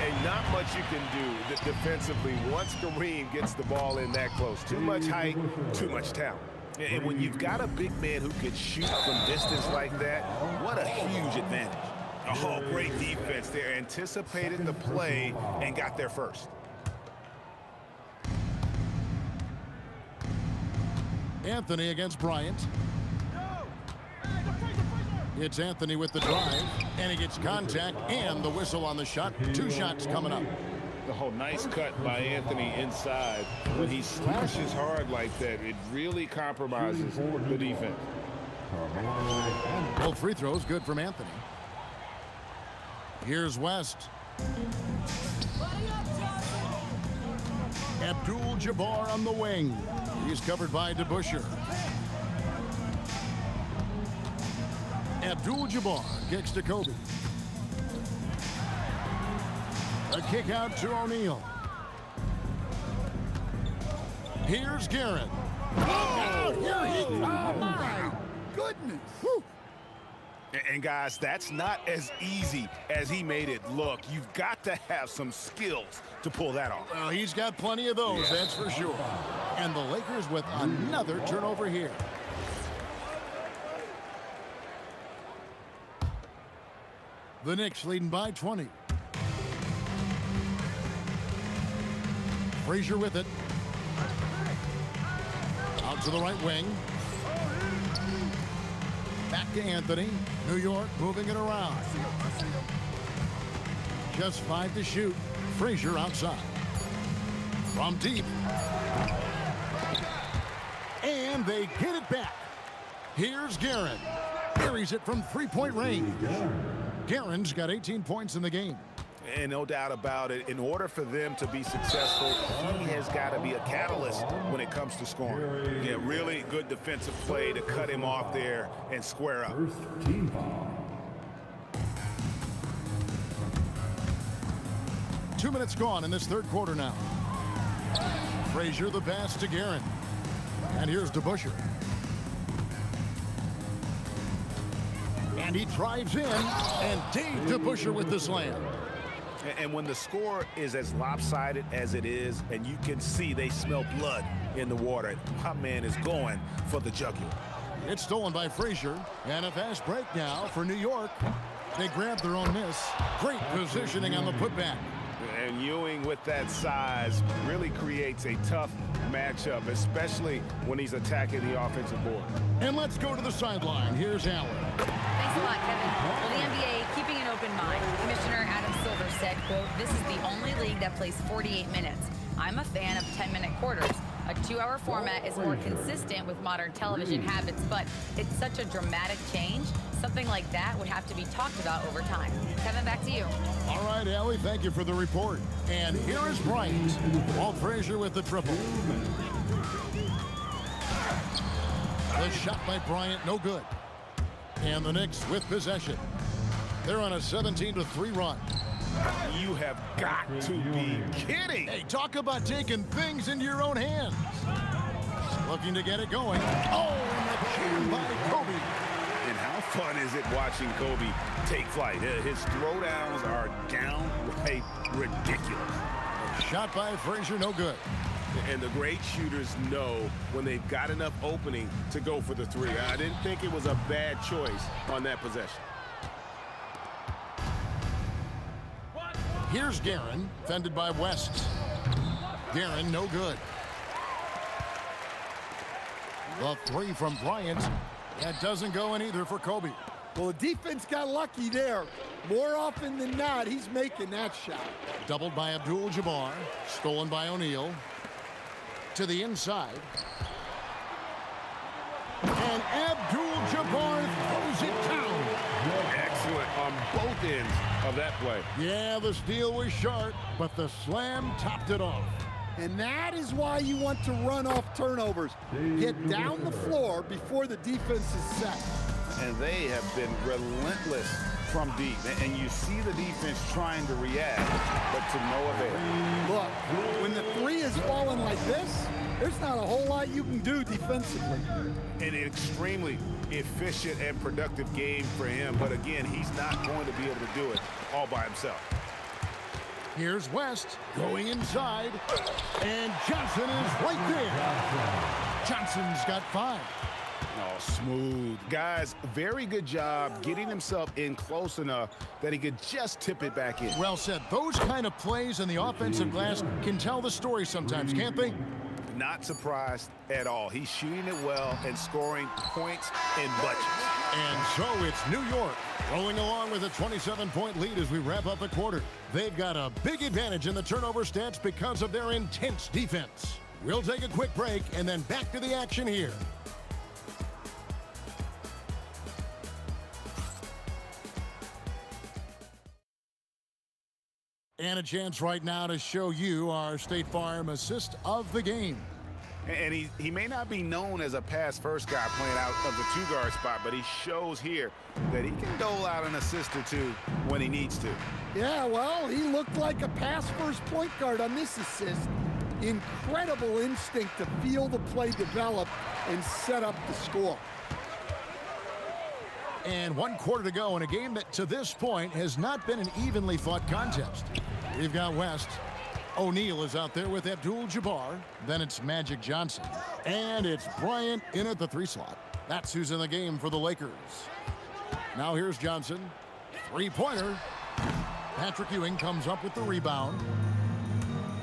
And not much you can do defensively once Kareem gets the ball in that close. Too much height, too much talent. And when you've got a big man who can shoot from distance like that, what a huge advantage. Oh, great defense. They anticipated the play and got there first. Anthony against Bryant. It's Anthony with the drive, and he gets contact and the whistle on the shot. 2 shots coming up. Oh, nice cut by Anthony inside. When he slashes hard like that, it really compromises the defense. Both free throws good from Anthony. Here's West. Abdul-Jabbar on the wing. He's covered by DeBusschere. Abdul-Jabbar kicks to Kobe. A kick out to O'Neal. Here's Guerin. Oh, here he comes. My goodness. Whew. And guys, that's not as easy as he made it look. You've got to have some skills to pull that off. Well, he's got plenty of those, that's for sure. And the Lakers with another turnover here. The Knicks leading by 20. Frazier with it. Out to the right wing. Back to Anthony. New York moving it around. Just 5 to shoot. Frazier outside. From deep. And they get it back. Here's Guerin. Buries it from three-point range. Guerin's got 18 points in the game. And no doubt about it, in order for them to be successful, he has got to be a catalyst when it comes to scoring. Yeah, really good defensive play to cut him off there and square up. First team foul. 2 minutes gone in this third quarter now. Frazier the pass to Guerin. And here's DeBusschere. And he drives in, and Dave DeBusschere with the slam. And when the score is as lopsided as it is, and you can see they smell blood in the water, my man is going for the jugular. It's stolen by Frazier, and a fast break now for New York. They grab their own miss. Great positioning on the putback. And Ewing with that size really creates a tough matchup, especially when he's attacking the offensive board. And let's go to the sideline. Here's Allen. Thanks a lot, Kevin. Well, the NBA keeping an open mind. Commissioner Adam Silver said, quote, "This is the only league that plays 48 minutes. I'm a fan of 10-minute quarters. A 2-hour format is more consistent with modern television habits, but it's such a dramatic change. Something like that would have to be talked about over time." Kevin, back to you. All right, Allie, thank you for the report. And here is Bryant. Walt Frazier with the triple. The shot by Bryant, no good. And the Knicks with possession. They're on a 17-3 run. You have got to be kidding. Hey, talk about taking things into your own hands. Looking to get it going. Oh, and the jam by Kobe. And how fun is it watching Kobe take flight? His throwdowns are downright ridiculous. Shot by Frazier, no good. And the great shooters know when they've got enough opening to go for the three. I didn't think it was a bad choice on that possession. Here's Guerin, fended by West. Guerin, no good. The three from Bryant. That doesn't go in either for Kobe. Well, the defense got lucky there. More often than not, he's making that shot. Doubled by Abdul-Jabbar. Stolen by O'Neal. To the inside. And Abdul-Jabbar throws it down. Excellent on both ends of that play. Yeah, the steal was sharp, but the slam topped it off. And that is why you want to run off turnovers. Get down the floor before the defense is set. And they have been relentless from deep. And you see the defense trying to react, but to no avail. Look, when the three is falling like this, there's not a whole lot you can do defensively. An extremely efficient and productive game for him. But again, he's not going to be able to do it all by himself. Here's West going inside, and Johnson is right there. Johnson's got 5. Oh, smooth. Guys, very good job getting himself in close enough that he could just tip it back in. Well said. Those kind of plays in the offensive glass can tell the story sometimes, can't they? Not surprised at all. He's shooting it well and scoring points in bunches. And so it's New York rolling along with a 27-point lead as we wrap up the quarter. They've got a big advantage in the turnover stats because of their intense defense. We'll take a quick break and then back to the action here. And a chance right now to show you our State Farm assist of the game. And he may not be known as a pass-first guy playing out of the two-guard spot, but he shows here that he can dole out an assist or two when he needs to. Yeah, well, he looked like a pass-first point guard on this assist. Incredible instinct to feel the play develop and set up the score. And 1 quarter to go in a game that to this point has not been an evenly fought contest. We've got West. O'Neal is out there with Abdul-Jabbar. Then it's Magic Johnson. And it's Bryant in at the 3 slot. That's who's in the game for the Lakers. Now here's Johnson. 3-pointer. Patrick Ewing comes up with the rebound.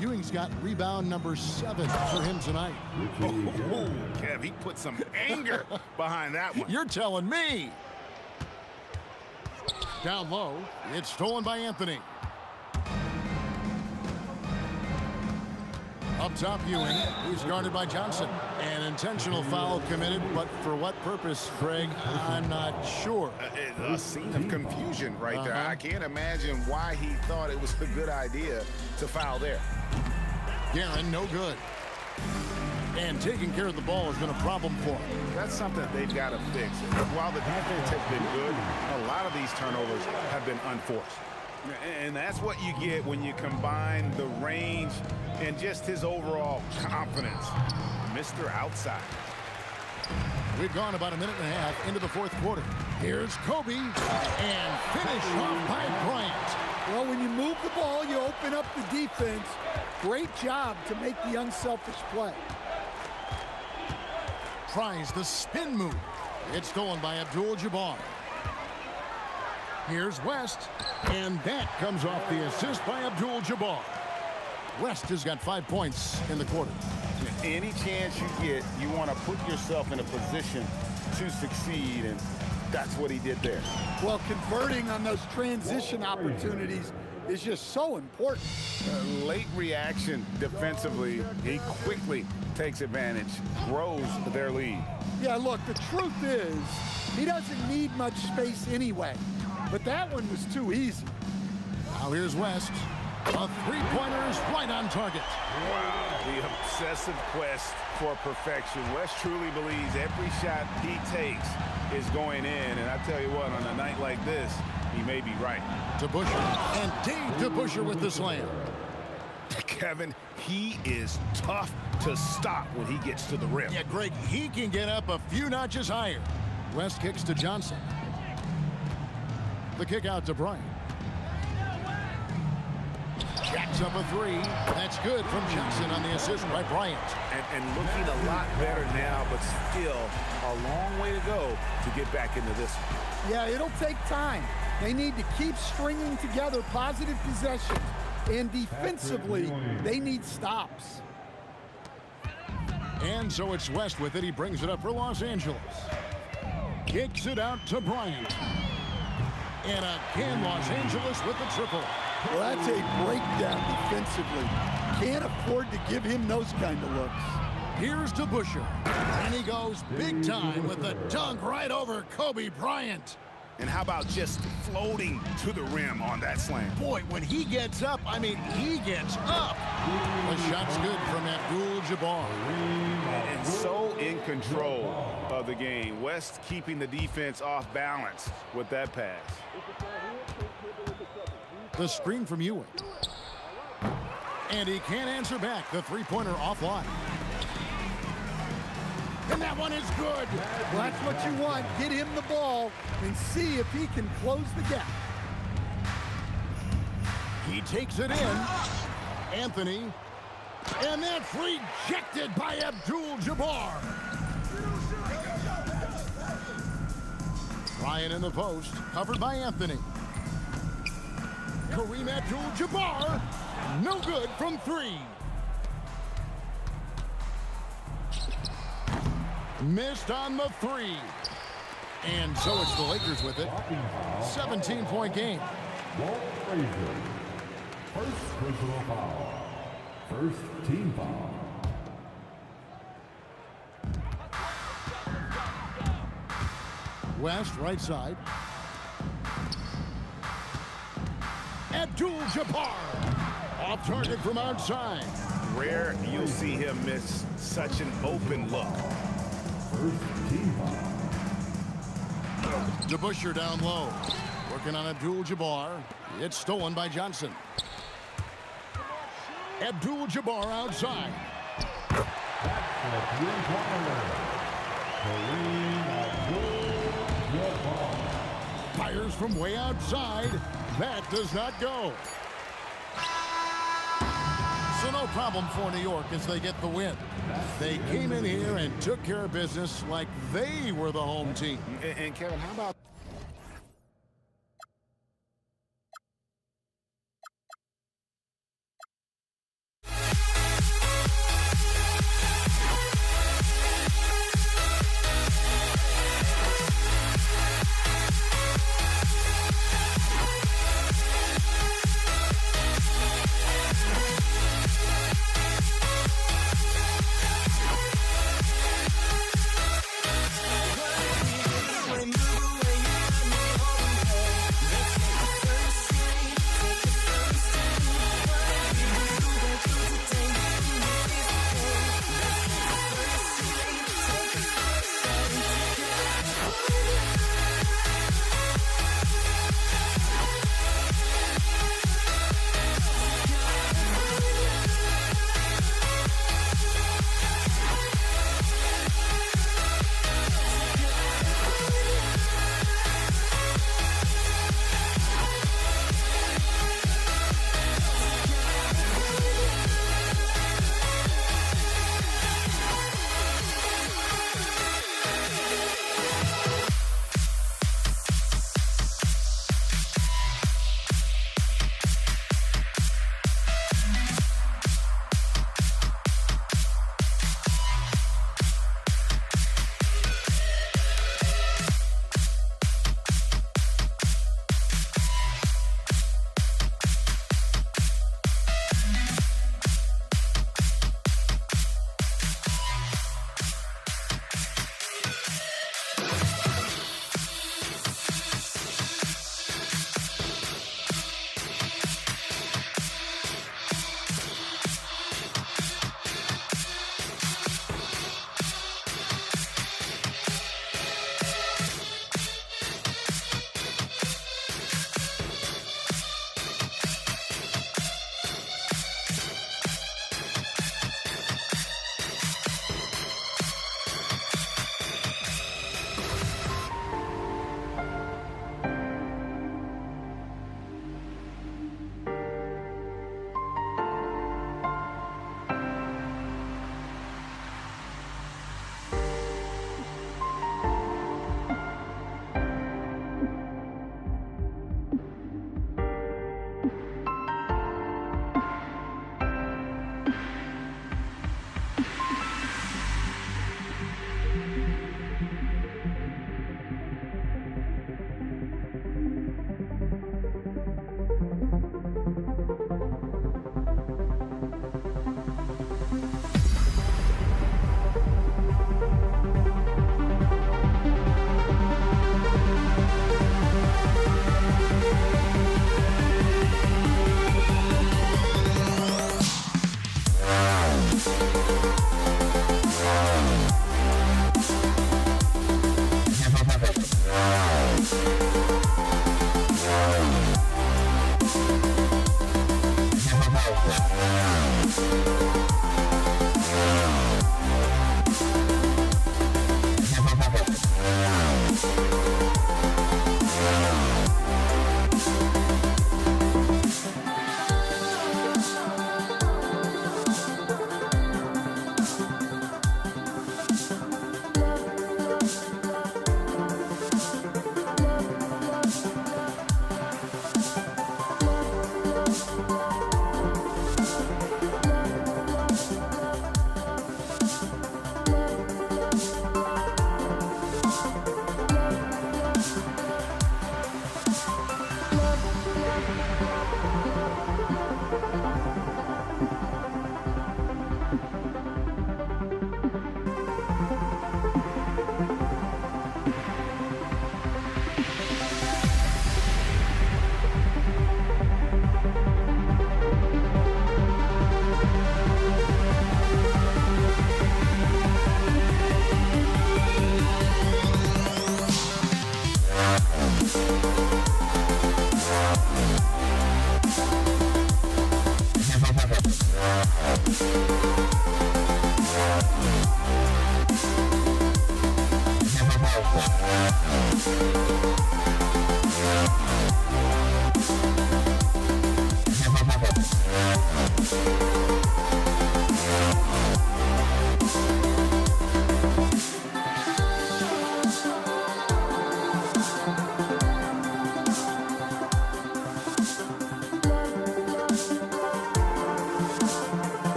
Ewing's got rebound number 7 for him tonight. Oh, Kev, he put some anger behind that one. You're telling me. Down low, it's stolen by Anthony. Up top, Ewing, who's guarded by Johnson. An intentional foul committed, but for what purpose, Craig? I'm not sure. A scene of confusion right there. I can't imagine why he thought it was a good idea to foul there. Guerin, no good. And taking care of the ball has been a problem for him. That's something they've got to fix. While the defense has been good, a lot of these turnovers have been unforced. And that's what you get when you combine the range and just his overall confidence. Mr. Outside. We've gone about a minute and a half into the 4th quarter. Here's Kobe, and finish off by Bryant. Well, when you move the ball, you open up the defense. Great job to make the unselfish play. Tries the spin move. It's stolen by Abdul-Jabbar. Here's West, and that comes off the assist by Abdul-Jabbar. West has got 5 points in the quarter. Any chance you get, you want to put yourself in a position to succeed, and that's what he did there. Well, converting on those transition opportunities is just so important. Late reaction defensively, he quickly takes advantage, grows their lead. Yeah, look, the truth is, he doesn't need much space anyway, but that one was too easy. Now here's West. A 3-pointer is right on target. Wow, the obsessive quest for perfection. West truly believes every shot he takes is going in, and I tell you what, on a night like this, he may be right. DeBusschere, and Dave DeBusschere with the slam. Kevin, he is tough to stop when he gets to the rim. Yeah, Greg, he can get up a few notches higher. West kicks to Johnson. The kick out to Bryant. Jacks up a three. That's good from Johnson on the assist by Bryant. And looking a lot better now, but still a long way to go to get back into this one. Yeah, it'll take time. They need to keep stringing together positive possessions. And defensively, they need stops. And so it's West with it. He brings it up for Los Angeles. Kicks it out to Bryant. And again, Los Angeles with the triple. Well, that's a breakdown defensively. Can't afford to give him those kind of looks. Here's DeBusschere. And he goes big time with the dunk right over Kobe Bryant. And how about just floating to the rim on that slam? Boy, when he gets up, I mean, he gets up. The shot's good from Abdul-Jabbar. And so in control of the game. West keeping the defense off balance with that pass. The screen from Ewing. And he can't answer back. The three-pointer offline. And that one is good. Well, that's what you want. Get him the ball and see if he can close the gap. He takes it in. Anthony. And that's rejected by Abdul-Jabbar. Ryan in the post. Covered by Anthony. Kareem Abdul-Jabbar. No good from three. Missed on the three. And so it's the Lakers with it. 17-point game. Walt Frazier. First personal foul. First team foul. West, right side. Abdul-Jabbar. Off target from outside. Rare you'll see him miss such an open look. First team foul. DeBusschere down low. Working on Abdul-Jabbar. It's stolen by Johnson. Abdul-Jabbar outside. Fires from way outside. That does not go. So no problem for New York as they get the win. They came in here and took care of business like they were the home team. And Kevin, how about Remember when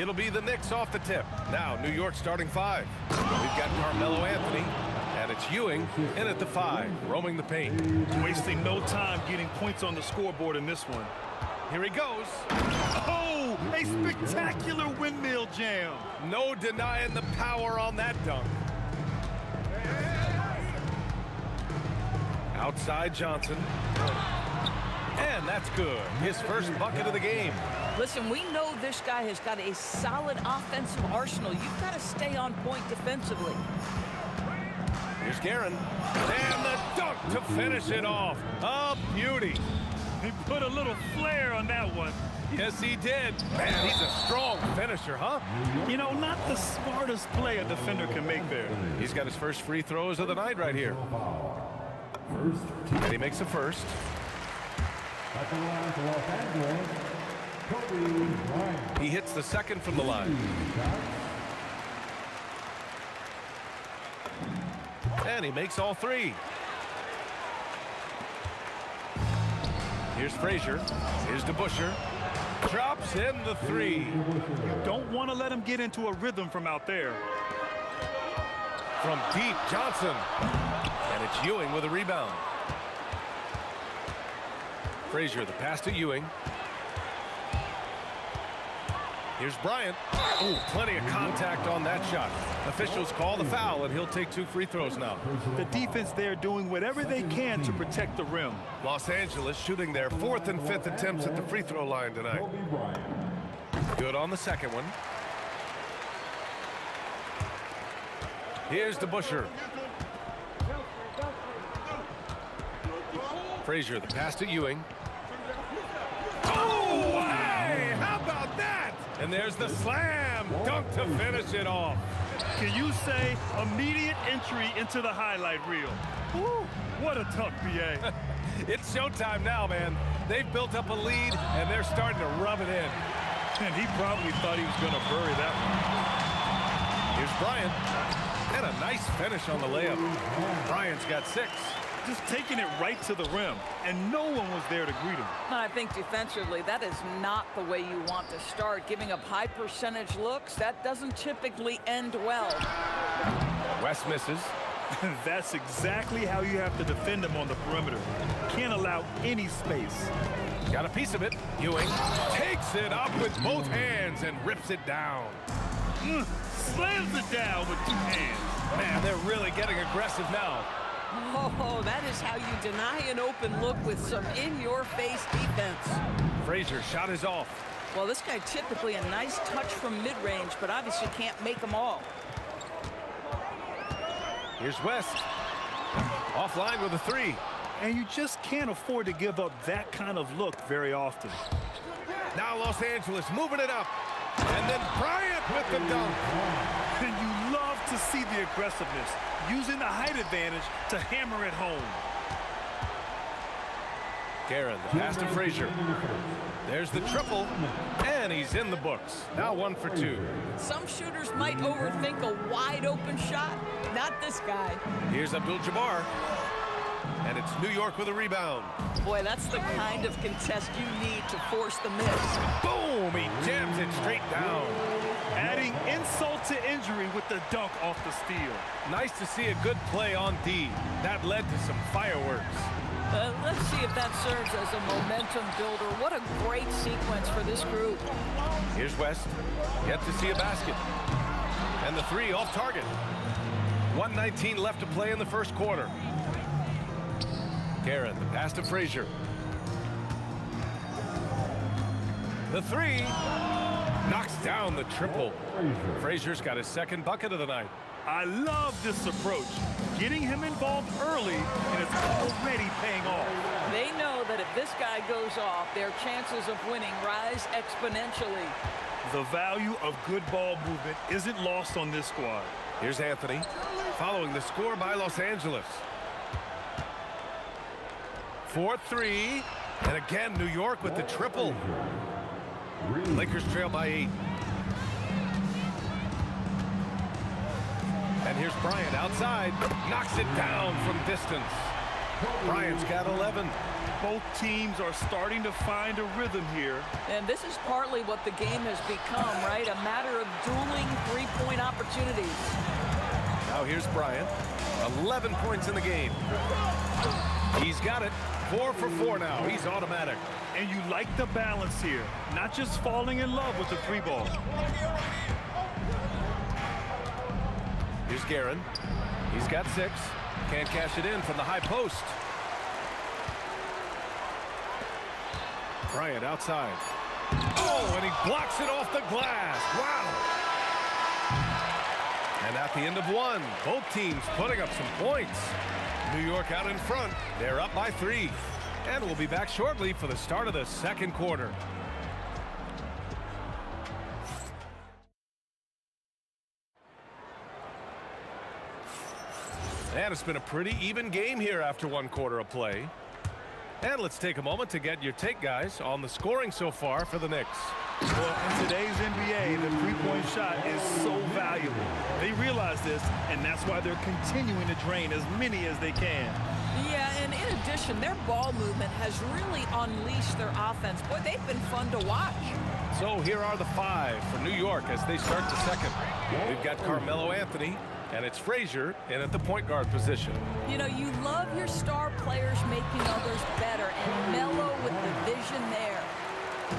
It'll be the Knicks off the tip. Now, New York starting 5. We've got Carmelo Anthony, and it's Ewing in at the 5, roaming the paint. Wasting no time getting points on the scoreboard in this one. Here he goes. Oh, a spectacular windmill jam. No denying the power on that dunk. Outside Johnson. And that's good. His first bucket of the game. Listen, we know this guy has got a solid offensive arsenal. You've got to stay on point defensively. Here's Guerin. And the dunk to finish it off. A beauty. He put a little flair on that one. Yes, he did. Man, he's a strong finisher, huh? You know, not the smartest play a defender can make there. He's got his first free throws of the night right here. And he makes the first. At the line for Los Angeles, Kobe Bryant. He hits the second from the line. And he makes all three. Here's Frazier. Here's DeBusschere. Drops in the three. You don't want to let him get into a rhythm from out there. From deep, Johnson. And it's Ewing with a rebound. Frazier, the pass to Ewing. Here's Bryant. Oh, plenty of contact on that shot. Officials call the foul, and he'll take 2 free throws now. The defense there doing whatever they can to protect the rim. Los Angeles shooting their 4th and 5th attempts at the free throw line tonight. Good on the second one. Here's DeBusschere. Frazier, the pass to Ewing. Oh, hey, how about that? And there's the slam dunk to finish it off. Can you say immediate entry into the highlight reel? Woo, what a tuck, BA. It's showtime now, man. They've built up a lead, and they're starting to rub it in. And he probably thought he was going to bury that one. Here's Bryant. And a nice finish on the layup. Bryant's got 6. Just taking it right to the rim, and no one was there to greet him. I think defensively, that is not the way you want to start. Giving up high percentage looks, that doesn't typically end well. West misses. That's exactly how you have to defend him on the perimeter. Can't allow any space. Got a piece of it. Ewing takes it up with both hands and rips it down. Slams it down with 2 hands. Man, they're really getting aggressive now. Oh, that is how you deny an open look with some in-your-face defense. Frazier shot is off. Well, this guy typically a nice touch from mid-range, but obviously can't make them all. Here's West. Offline with a 3. And you just can't afford to give up that kind of look very often. Now Los Angeles moving it up. And then Bryant with the dunk. And you love to see the aggressiveness, using the height advantage to hammer it home. Guerin, the pass to Frazier. There's the triple, and he's in the books. Now 1 for 2. Some shooters might overthink a wide-open shot. Not this guy. Here's Abdul-Jabbar. And it's New York with a rebound. Boy, that's the kind of contest you need to force the miss. Boom! He jams it straight down. Adding insult to injury with the dunk off the steal. Nice to see a good play on D. That led to some fireworks. Let's see if that serves as a momentum builder. What a great sequence for this group. Here's West. Yet to see a basket. And the 3 off target. 1:19 left to play in the first quarter. Guerin, the pass to Frazier. The 3 knocks down the triple. Frazier's got his 2nd bucket of the night. I love this approach. Getting him involved early, and it's already paying off. They know that if this guy goes off, their chances of winning rise exponentially. The value of good ball movement isn't lost on this squad. Here's Anthony, following the score by Los Angeles. 4-3, and again, New York with the triple. Lakers trail by 8. And here's Bryant outside, knocks it down from distance. Bryant's got 11. Both teams are starting to find a rhythm here. And this is partly what the game has become, right? A matter of dueling three-point opportunities. Now here's Bryant, 11 points in the game. He's got it, 4 for 4 now. He's automatic. And you like the balance here, not just falling in love with the 3-ball. Here's Guerin. He's got 6. Can't cash it in from the high post. Bryant outside. Oh, and he blocks it off the glass. Wow. And at the end of one, both teams putting up some points. New York out in front. They're up by 3. And we'll be back shortly for the start of the second quarter. And it's been a pretty even game here after 1 quarter of play. And let's take a moment to get your take, guys, on the scoring so far for the Knicks. Well, in today's NBA, the three-point shot is so valuable. They realize this, and that's why they're continuing to drain as many as they can. Yeah, and in addition, their ball movement has really unleashed their offense. Boy, they've been fun to watch. So here are the 5 for New York as they start the second. We've got Carmelo Anthony, and it's Frazier in at the point guard position. You know, you love your star players making others better, and Melo with the vision there.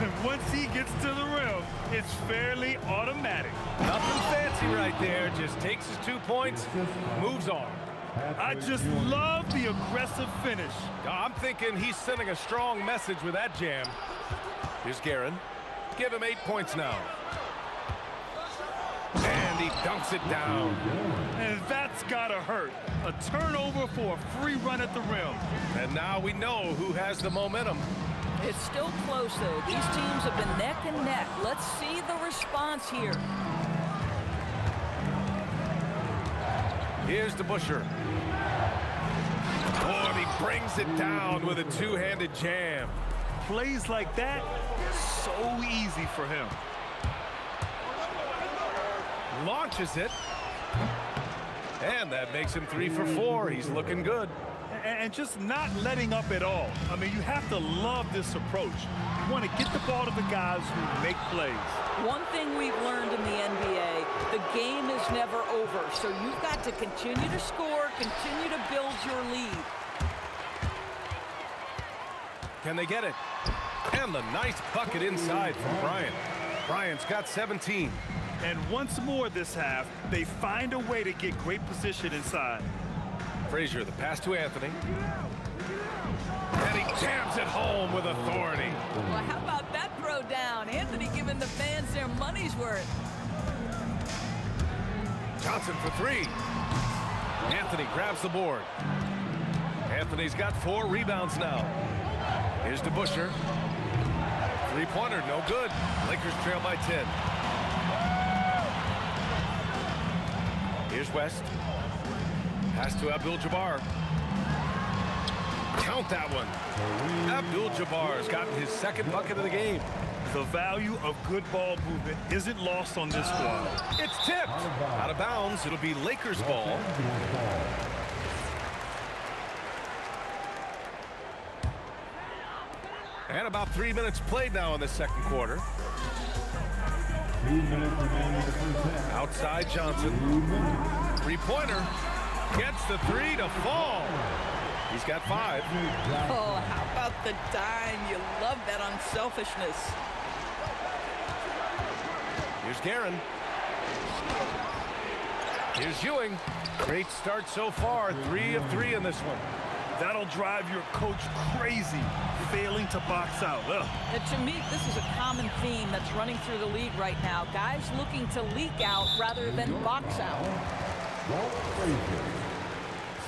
And once he gets to the rim, it's fairly automatic. Nothing fancy right there. Just takes his 2 points, moves on. I just love the aggressive finish. I'm thinking he's sending a strong message with that jam. Here's Guerin. Give him 8 points now. And he dunks it down. And that's gotta hurt. A turnover for a free run at the rim. And now we know who has the momentum. It's still close, though. These teams have been neck and neck. Let's see the response here. Here's DeBusschere. Oh, and he brings it down with a two-handed jam. Plays like that, so easy for him. Launches it. And that makes him 3 for 4. He's looking good. And just not letting up at all. I mean, you have to love this approach. You want to get the ball to the guys who make plays. One thing we've learned in the NBA, the game is never over. So you've got to continue to score, continue to build your lead. Can they get it? And the nice bucket inside from Bryant. Bryant's got 17. And once more this half, they find a way to get great position inside. Frazier, the pass to Anthony. And he jams it home with authority. Well, how about that throw down? Anthony giving the fans their money's worth. Johnson for 3. Anthony grabs the board. Anthony's got 4 rebounds now. Here's DeBusschere. 3-pointer, no good. Lakers trail by 10. Here's West. Pass to Abdul-Jabbar. Count that one. Abdul-Jabbar's gotten his 2nd bucket of the game. The value of good ball movement isn't lost on this squad. It's tipped. Out of bounds. It'll be Lakers ball. And about 3 minutes played now in the second quarter. 2 minutes remaining in the first half. Outside Johnson. 3-pointer. Gets the 3 to fall. He's got 5. Oh, how about the dime? You love that unselfishness. Here's Guerin. Here's Ewing. Great start so far. 3 of 3 in this one. That'll drive your coach crazy, failing to box out. And to me, this is a common theme that's running through the league right now. Guys looking to leak out rather than box out. Frazier.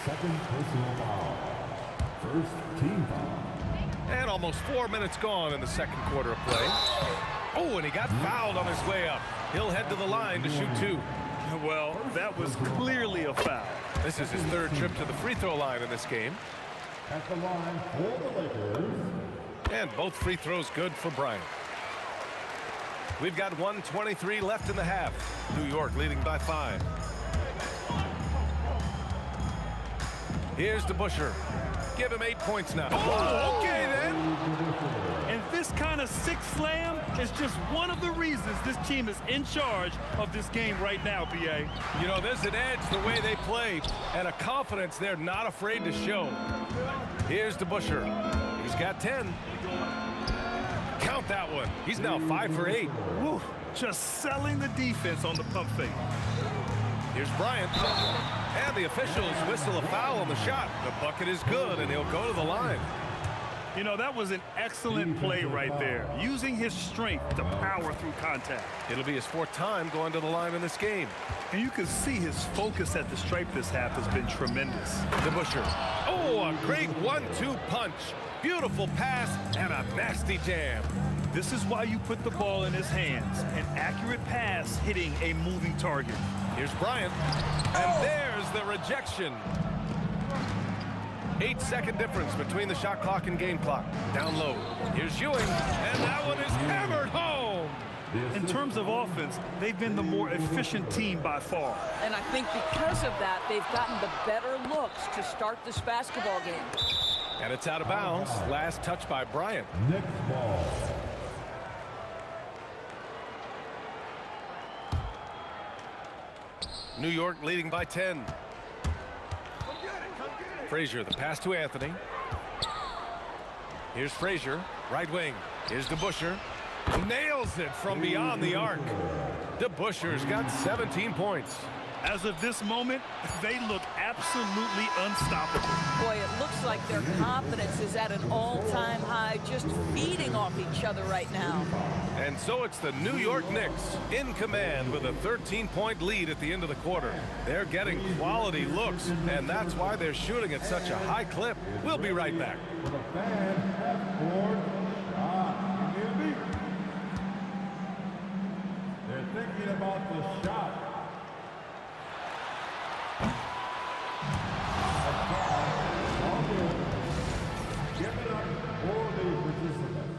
2nd personal foul. 1st team foul. And almost 4 minutes gone in the second quarter of play. Oh, and he got fouled on his way up. He'll head to the line to shoot 2. Well, that was clearly a foul. This is his 3rd trip to the free throw line in this game. At the line for the Lakers. And both free throws good for Bryant. We've got 1:23 left in the half. New York leading by 5. Here's DeBusschere. Give him 8 points now. Oh, okay then. And this kind of 6 slam is just one of the reasons this team is in charge of this game right now, B.A. You know, there's an edge the way they play and a confidence they're not afraid to show. Here's DeBusschere. He's got 10. Count that one. He's now 5 for 8. Woo, just selling the defense on the pump fake. Here's Bryant. And the officials whistle a foul on the shot. The bucket is good, and he'll go to the line. You know, that was an excellent play right there, using his strength to power through contact. It'll be his 4th time going to the line in this game. And you can see his focus at the stripe this half has been tremendous. DeBusschere. Oh, a great 1-2 punch. Beautiful pass and a nasty jam. This is why you put the ball in his hands. An accurate pass hitting a moving target. Here's Bryant. And there's the rejection. 8-second difference between the shot clock and game clock. Down low. Here's Ewing. And that one is hammered home. In terms of offense, they've been the more efficient team by far. And I think because of that, they've gotten the better looks to start this basketball game. And it's out of bounds. Last touch by Bryant. Next ball. New York leading by 10. Frazier, the pass to Anthony. Here's Frazier, right wing. Here's DeBusschere. Nails it from beyond the arc. DeBusschere's got 17 points. As of this moment, they look absolutely unstoppable. Boy, it looks like their confidence is at an all-time high, just feeding off each other right now. And so it's the New York Knicks in command with a 13-point lead at the end of the quarter. They're getting quality looks, and that's why they're shooting at such a high clip. We'll be right back. For the fans, half-court shot. Can you hear me? They're thinking about the shot. Give it up for the participants.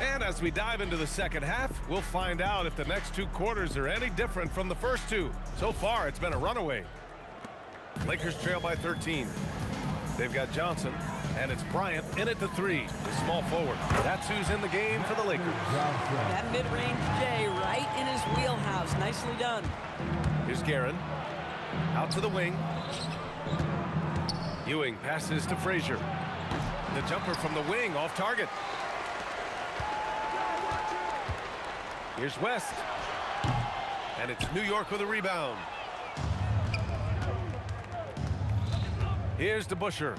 And as we dive into the second half, we'll find out if the next 2 quarters are any different from the first 2. So far, it's been a runaway. Lakers trail by 13. They've got Johnson, and it's Bryant in at the 3, the small forward. That's who's in the game for the Lakers. That mid-range J right in his wheelhouse. Nicely done. Here's Guerin. Out to the wing. Ewing passes to Frazier. The jumper from the wing off target. Here's West. And it's New York with a rebound. Here's DeBusschere.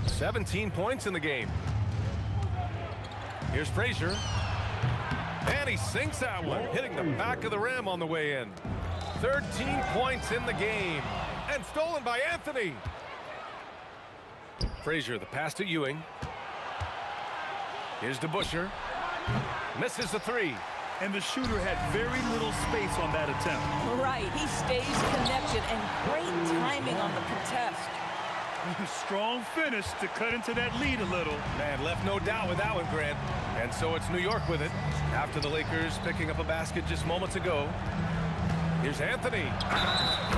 17 points in the game. Here's Frazier. And he sinks that one, hitting the back of the rim on the way in. 13 points in the game. And stolen by Anthony. Frazier, the pass to Ewing. Here's DeBusschere. Misses the 3. And the shooter had very little space on that attempt. Right, he stays connected and great timing on the contest. Strong finish to cut into that lead a little. Man, left no doubt with that one, Grant. And so it's New York with it. After the Lakers picking up a basket just moments ago. Here's Anthony.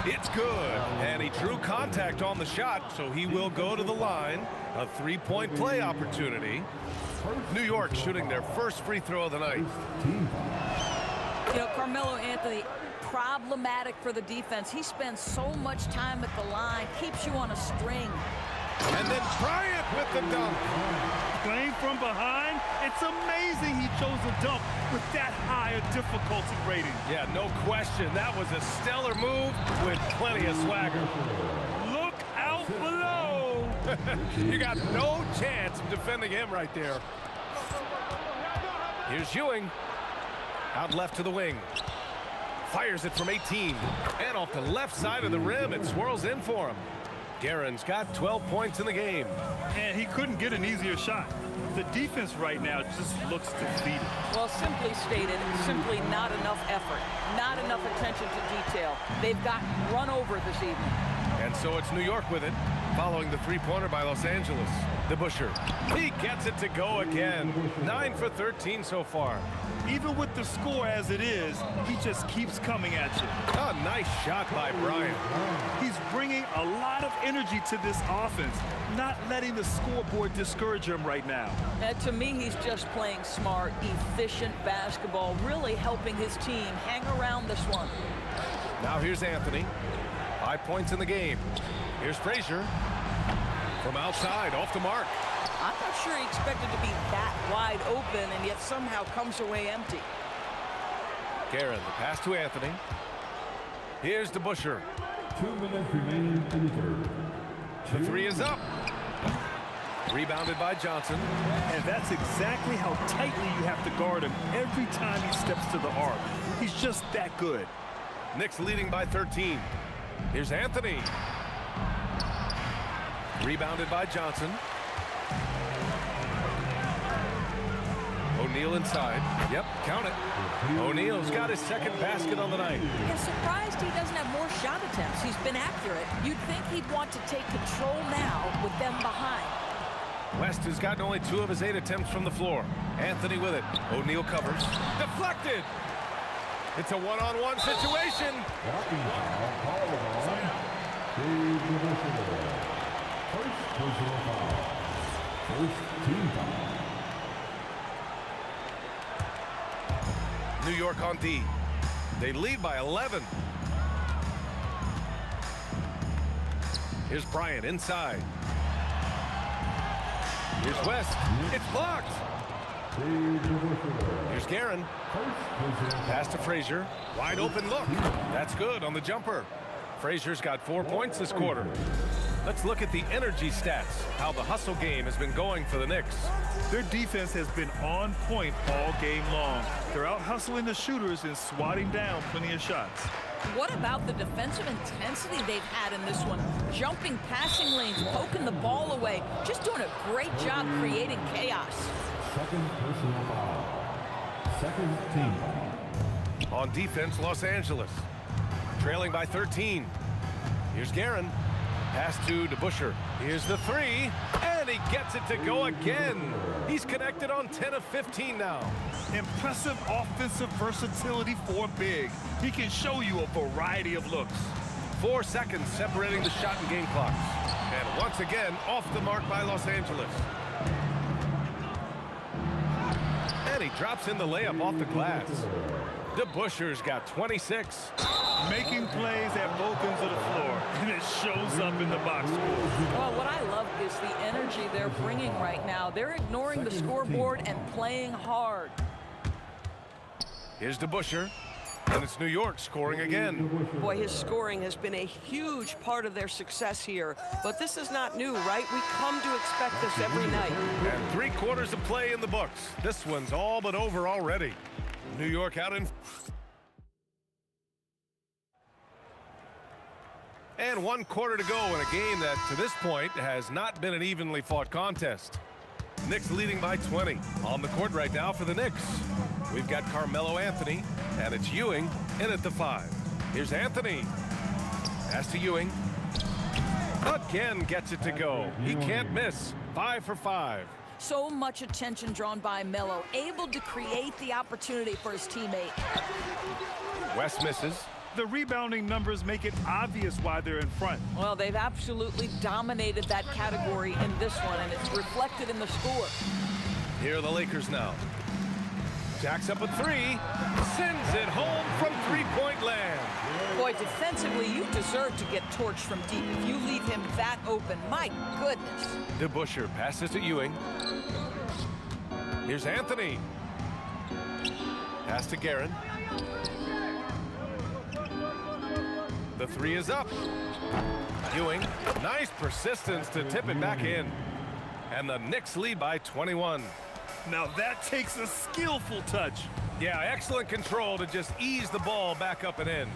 It's good. And he drew contact on the shot, so he will go to the line. A 3-point play opportunity. New York shooting their first free throw of the night. You know, Carmelo Anthony, problematic for the defense. He spends so much time at the line, keeps you on a string. And then Bryant with the dunk. Playing from behind, it's amazing he chose a dunk with that high a difficulty rating. Yeah, no question. That was a stellar move with plenty of swagger. Look out below. You got no chance of defending him right there. Here's Ewing. Out left to the wing. Fires it from 18. And off the left side of the rim, it swirls in for him. Guerin's got 12 points in the game. And he couldn't get an easier shot. The defense right now just looks defeated. Well, simply stated, simply not enough effort, not enough attention to detail. They've gotten run over this evening. And so it's New York with it, following the three-pointer by Los Angeles. DeBusschere. He gets it to go again. 9 for 13 so far. Even with the score as it is, he just keeps coming at you. A nice shot by Bryant. He's bringing a lot of energy to this offense, not letting the scoreboard discourage him right now. To me, he's just playing smart, efficient basketball, really helping his team hang around this one. Now here's Anthony. 5 points in the game. Here's Frazier. From outside, off the mark. I'm not sure he expected to be that wide open and yet somehow comes away empty. Guerin, the pass to Anthony. Here's DeBusschere. 2 minutes remaining in the third. The three is up. Rebounded by Johnson. And that's exactly how tightly you have to guard him every time he steps to the arc. He's just that good. Knicks leading by 13. Here's Anthony. Rebounded by Johnson. O'Neal inside. Yep, count it. O'Neal's got his second basket on the night. Yeah, surprised he doesn't have more shot attempts. He's been accurate. You'd think he'd want to take control now with them behind. West has gotten only 2 of his 8 attempts from the floor. Anthony with it. O'Neal covers. Deflected. It's a one-on-one situation. First personal foul. First team foul. New York on D. They lead by 11. Here's Bryant inside. Here's West. It's blocked. Here's Guerin. Pass to Frazier. Wide open look. That's good on the jumper. Frazier's got 4 points this quarter. Let's look at the energy stats, how the hustle game has been going for the Knicks. Their defense has been on point all game long. They're out hustling the shooters and swatting down plenty of shots. What about the defensive intensity they've had in this one? Jumping passing lanes, poking the ball away, just doing a great job creating chaos. Second personal foul. Second team foul. On defense, Los Angeles. Trailing by 13. Here's Guerin. Pass to DeBusschere. Here's the three, and he gets it to go again. He's connected on 10 of 15 now. Impressive offensive versatility for big. He can show you a variety of looks. 4 seconds separating the shot and game clocks. And once again, off the mark by Los Angeles. And he drops in the layup off the glass. DeBusschere's got 26. Making plays at both ends of the floor, and it shows up in the box score. Well, what I love is the energy they're bringing right now. They're ignoring the scoreboard and playing hard. Here's DeBusschere, and it's New York scoring again. Boy, his scoring has been a huge part of their success here. But this is not new, right? We come to expect this every night. And 3 quarters of play in the books. This one's all but over already. New York out in... And 1 quarter to go in a game that, to this point, has not been an evenly fought contest. Knicks leading by 20. On the court right now for the Knicks. We've got Carmelo Anthony, and it's Ewing in at the 5. Here's Anthony. Pass to Ewing. Again gets it to go. He can't miss. 5 for 5. So much attention drawn by Melo, able to create the opportunity for his teammate. West misses. The rebounding numbers make it obvious why they're in front. Well, they've absolutely dominated that category in this one, and it's reflected in the score. Here are the Lakers now. Jacks up a 3, sends it home from 3-point land. Boy, defensively, you deserve to get torched from deep if you leave him that open. My goodness. DeBusschere passes to Ewing. Here's Anthony. Pass to Guerin. The 3 is up. Ewing, nice persistence to tip it back in. And the Knicks lead by 21. Now that takes a skillful touch. Yeah, excellent control to just ease the ball back up and in.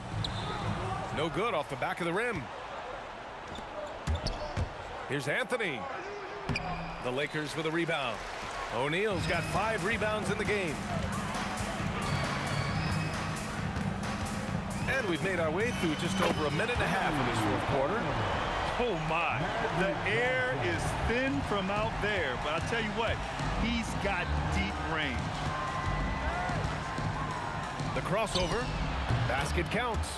No good off the back of the rim. Here's Anthony. The Lakers with a rebound. O'Neal's got 5 rebounds in the game. And we've made our way through just over a minute and a half of this 4th quarter. Oh my, the air is thin from out there, but I'll tell you what, he's got deep range. The crossover, basket counts.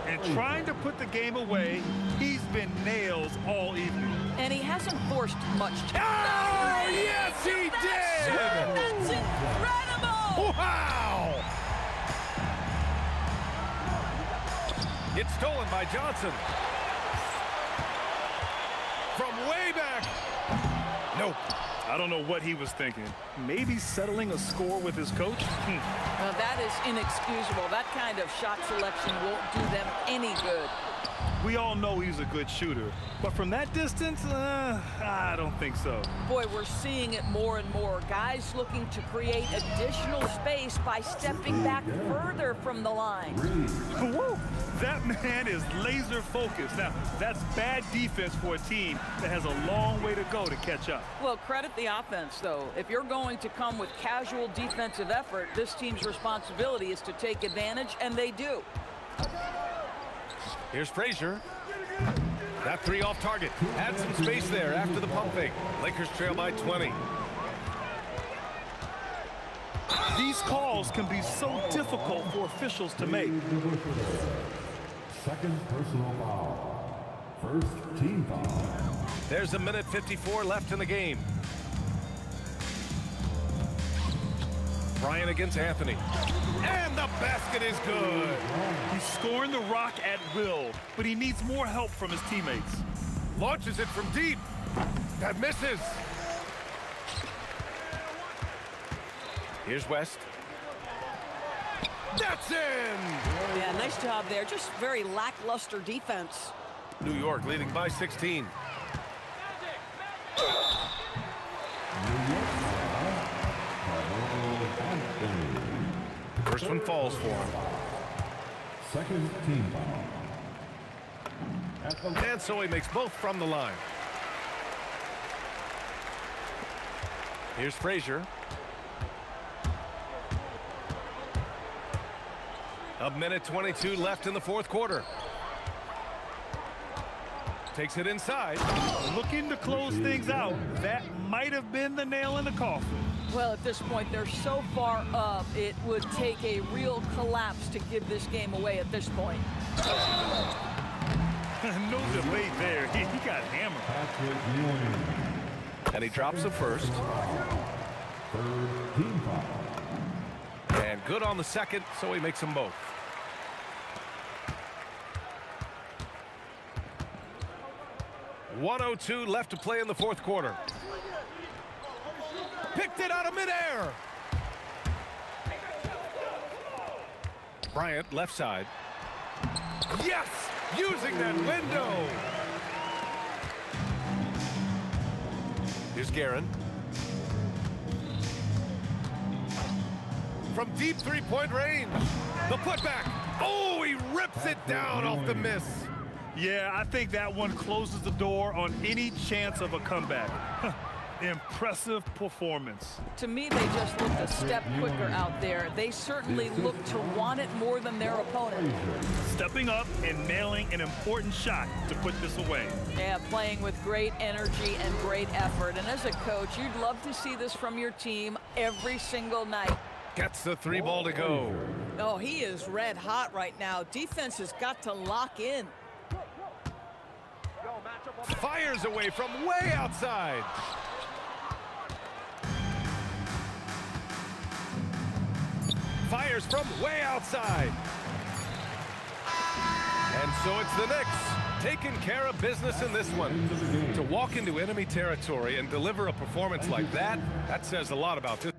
And trying to put the game away, he's been nails all evening. And he hasn't forced much. Oh, yes, he did! That's incredible! Wow! It's stolen by Johnson. From way back. Nope. I don't know what he was thinking. Maybe settling a score with his coach? Well, that is inexcusable. That kind of shot selection won't do them any good. We all know he's a good shooter, but from that distance, I don't think so. Boy, we're seeing it more and more. Guys looking to create additional space by stepping back further from the line. Woo! That man is laser focused. Now, that's bad defense for a team that has a long way to go to catch up. Well, credit the offense, though. If you're going to come with casual defensive effort, this team's responsibility is to take advantage, and they do. Here's Frazier. That three off target. Had some space there after the pump fake. Lakers trail by 20. These calls can be so difficult for officials to make. Second personal foul. First team foul. There's 1:54 left in the game. Bryant against Anthony. And the basket is good. He's scoring the rock at will, but he needs more help from his teammates. Launches it from deep. That misses. Here's West. That's in. Yeah, nice job there. Just very lackluster defense. New York leading by 16. First one falls for him. Second team foul. And so he makes both from the line. Here's Frazier. 1:22 left in the fourth quarter. Takes it inside. Looking to close things out. That might have been the nail in the coffin. Well, at this point, they're so far up, it would take a real collapse to give this game away at this point. No debate there. He got hammered. And he drops the first. Third team foul. And good on the second, so he makes them both. .102 left to play in the fourth quarter. Picked it out of midair. Bryant, left side. Yes! Using that window. Here's Guerin. From deep three-point range. The putback. Oh, he rips it down off the miss. Yeah, I think that one closes the door on any chance of a comeback. Impressive performance. To me, they just looked a step quicker out there. They certainly look to want it more than their opponent. Stepping up and nailing an important shot to put this away. Yeah, playing with great energy and great effort. And as a coach, you'd love to see this from your team every single night. Gets the three ball to go. Oh, he is red hot right now. Defense has got to lock in. Fires away from way outside. Fires from way outside. And so it's the Knicks taking care of business in this one. To walk into enemy territory and deliver a performance like that, that says a lot about this.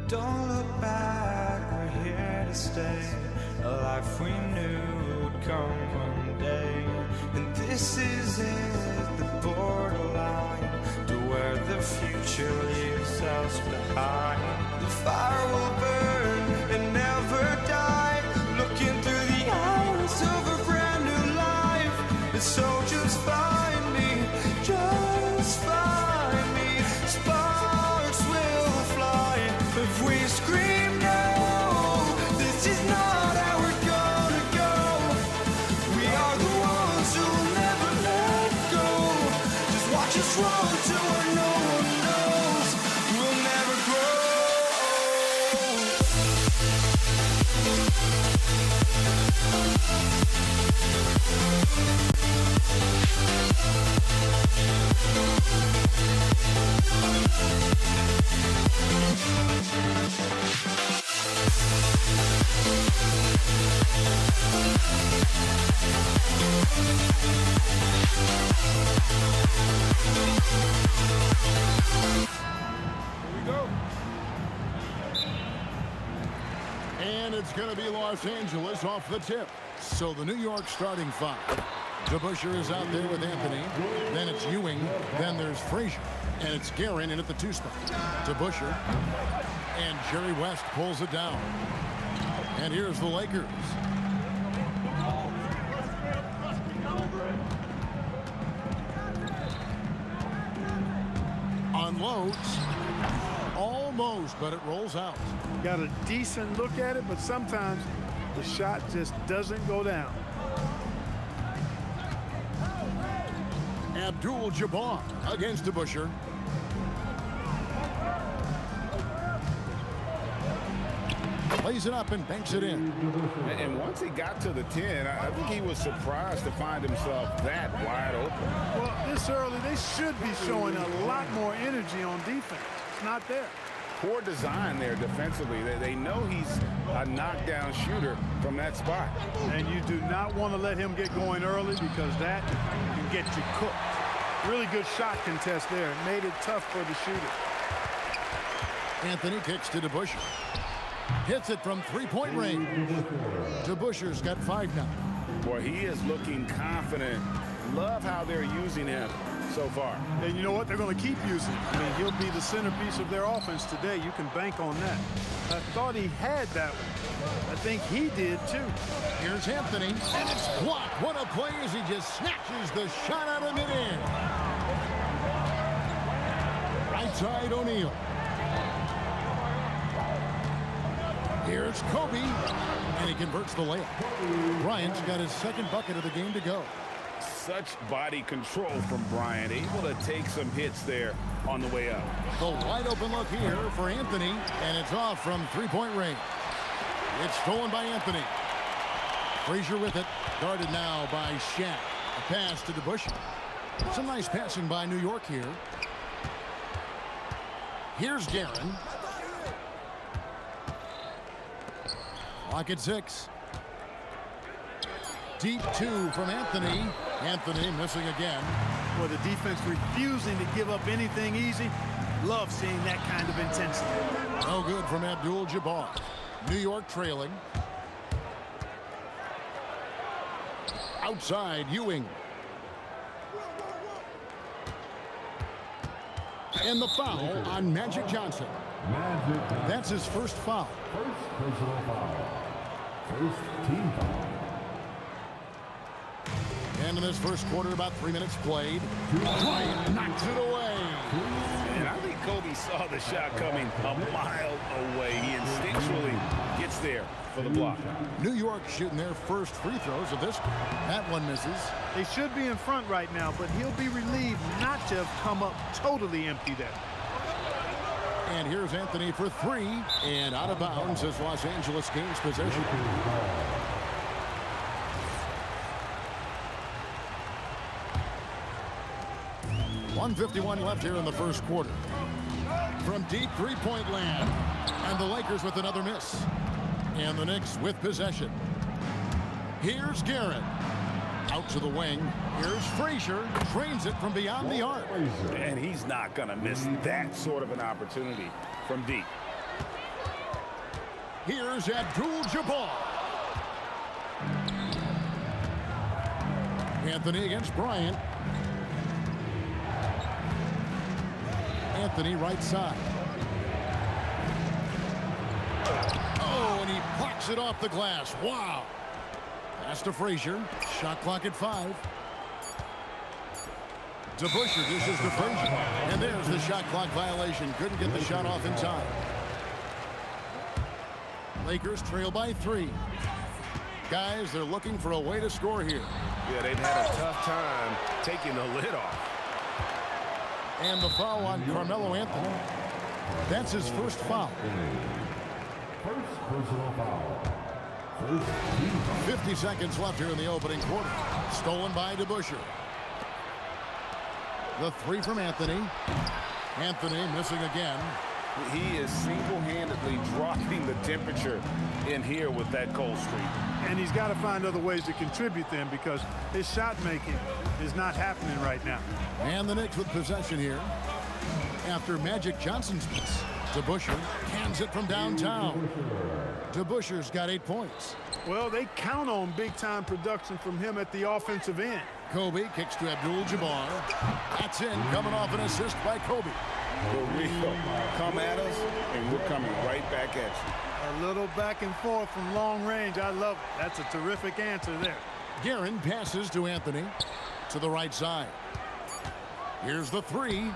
Don't look back, we're here to stay. A life we knew would come one day. And this is it, the borderline to where the future leaves us behind. The fire will burn and never die, looking through the eyes of a brand new life. And so just find me, just find me. Sparks will fly if we scream no. This is not how And it's going to be Los Angeles off the tip. So the New York starting five. DeBusschere is out there with Anthony. Then it's Ewing. Then there's Frazier. And it's Guerin in at the 2 spot. DeBusschere. And Jerry West pulls it down. And here's the Lakers. Unloads. Almost, but it rolls out. Got a decent look at it, but sometimes the shot just doesn't go down. Abdul-Jabbar against DeBusschere. Plays it up and banks it in. And once he got to the 10, I think he was surprised to find himself that wide open. Well, this early, they should be showing a lot more energy on defense. It's not there. Poor design there defensively. They know he's a knockdown shooter from that spot. And you do not want to let him get going early because that can get you cooked. Really good shot contest there. It made it tough for the shooter. Anthony kicks to DeBusschere. Hits it from 3-point range. DeBusschere's got 5 now. Boy, he is looking confident. Love how they're using him so far. And you know what? They're going to keep using him. I mean, he'll be the centerpiece of their offense today. You can bank on that. I thought he had that one. I think he did, too. Here's Anthony, and it's blocked. What a play as he just snatches the shot out of midair. Right side, O'Neal. Here's Kobe, and he converts the layup. Bryant's got his 2nd bucket of the game to go. Such body control from Bryant, able to take some hits there on the way up. The wide open look here for Anthony, and it's off from 3-point range. It's stolen by Anthony. Frazier with it, guarded now by Shaq. A pass to DeBusschere. Some nice passing by New York here. Here's Guerin. Clock at 6. Deep 2 from Anthony. Anthony missing again. Well, the defense refusing to give up anything easy. Love seeing that kind of intensity. No good from Abdul-Jabbar. New York trailing. Outside, Ewing. And the foul on Magic Johnson. That's his first foul. First personal foul. First team foul. And in this first quarter, about 3 minutes played. Bryant knocks it away. And I think Kobe saw the shot coming a mile away. He instinctually gets there for the block. New York shooting their first free throws of this. That one misses. They should be in front right now, but he'll be relieved not to have come up totally empty there. And here's Anthony for 3. And out of bounds as Los Angeles gains possession. 1:51 left here in the first quarter. From deep 3-point land. And the Lakers with another miss. And the Knicks with possession. Here's Guerin. Out to the wing. Here's Frazier. Trains it from beyond the arc. And he's not going to miss that sort of an opportunity from deep. Here's Abdul-Jabbar. Anthony against Bryant. Anthony right side. Oh, and he blocks it off the glass. Wow. Pass to Frazier. Shot clock at 5. DeBusschere dishes to Frazier. And there's the shot clock violation. Couldn't get the shot off in time. Lakers trail by 3. Guys, they're looking for a way to score here. Yeah, they've had a tough time taking the lid off. And the foul on Carmelo Anthony. That's his first foul. First personal foul. 50 seconds left here in the opening quarter. Stolen by DeBusschere. The three from Anthony. Anthony missing again. He is single-handedly dropping the temperature in here with that cold streak. And he's got to find other ways to contribute then, because his shot making is not happening right now. And the Knicks with possession here. After Magic Johnson's miss, DeBusschere cans it from downtown. DeBusschere's got 8 points. Well, they count on big-time production from him at the offensive end. Kobe kicks to Abdul-Jabbar. That's in, coming off an assist by Kobe. For real. Come at us, and we're coming right back at you. A little back and forth from long range. I love it. That's a terrific answer there. Guerin passes to Anthony to the right side. Here's the three.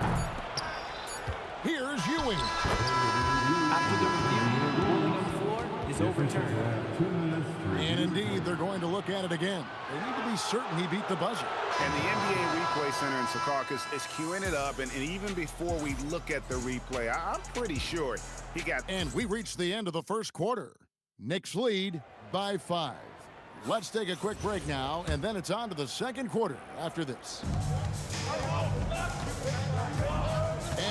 Here's Ewing. After the review, the ruling on the floor is overturned. And indeed, they're going to look at it again. They need to be certain he beat the buzzer. And the NBA Replay Center in Secaucus is queuing it up. And even before we look at the replay, I'm pretty sure he got... And we reached the end of the first quarter. Knicks lead by 5. Let's take a quick break now, and then it's on to the second quarter after this.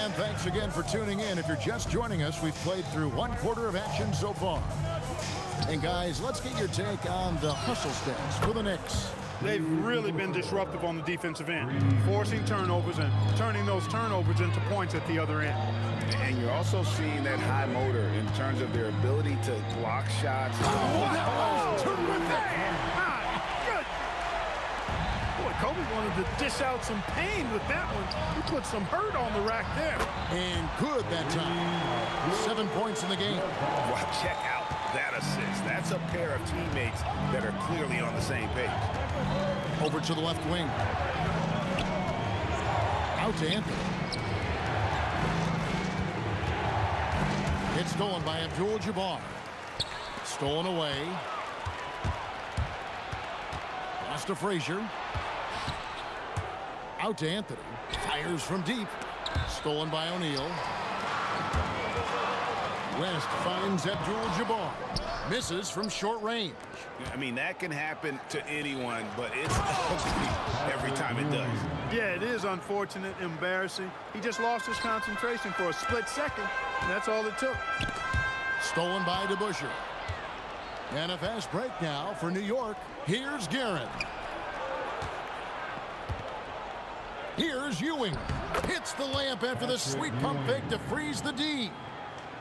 And thanks again for tuning in. If you're just joining us, we've played through one quarter of action so far. And guys, let's get your take on the hustle stats for the Knicks. They've really been disruptive on the defensive end, forcing turnovers and turning those turnovers into points at the other end. And you're also seeing that high motor in terms of their ability to block shots. Boy, Kobe wanted to dish out some pain with that one. He put some hurt on the rack there. And good that time. 7 points in the game. Well, check out that assist. That's a pair of teammates that are clearly on the same page. Over to the left wing. Out to Anthony. It's stolen by Abdul-Jabbar. Stolen away. Pass to Frazier. Out to Anthony. Fires from deep. Stolen by O'Neal. West finds Abdul-Jabbar. Misses from short range. I mean, that can happen to anyone, but it's ugly every time it does. Yeah, it is unfortunate, embarrassing. He just lost his concentration for a split second, and that's all it took. Stolen by DeBusschere. And a fast break now for New York. Here's Guerin. Here's Ewing. Hits the layup after the sweet pump fake to freeze the D.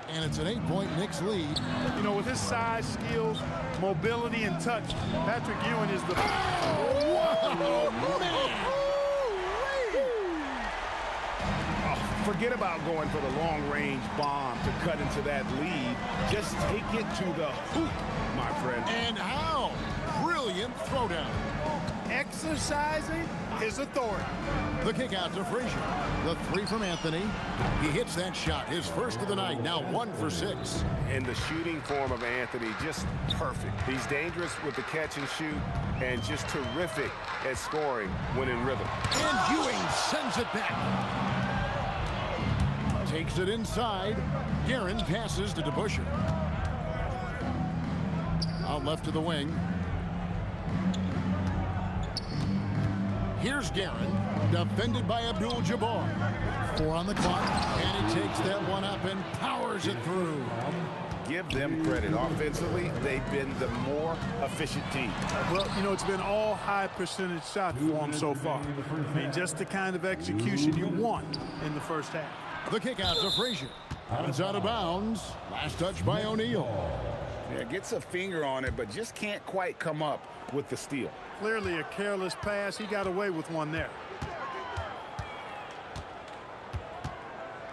And it's an 8-point Knicks lead. You know, with his size, skills, mobility, and touch, Patrick Ewing is the... Forget about going for the long-range bomb to cut into that lead. Just take it to the hoop, my friend. And how? Brilliant throwdown. Exercising his authority. The kick out to Frazier. The three from Anthony. He hits that shot, his first of the night, now 1 for 6. And the shooting form of Anthony, just perfect. He's dangerous with the catch and shoot, and just terrific at scoring when in rhythm. And Ewing sends it back. Takes it inside. Guerin passes to DeBusschere. Out left to the wing. Here's Guerin, defended by Abdul-Jabbar. 4 on the clock, and he takes that one up and powers it through. Give them credit. Offensively, they've been the more efficient team. Well, you know, it's been all high percentage shots for them so far. I mean, just the kind of execution you want in the first half. The kick out to Frazier. It's out of bounds. Last touch by O'Neal. Yeah, gets a finger on it, but just can't quite come up with the steal. Clearly a careless pass. He got away with one there.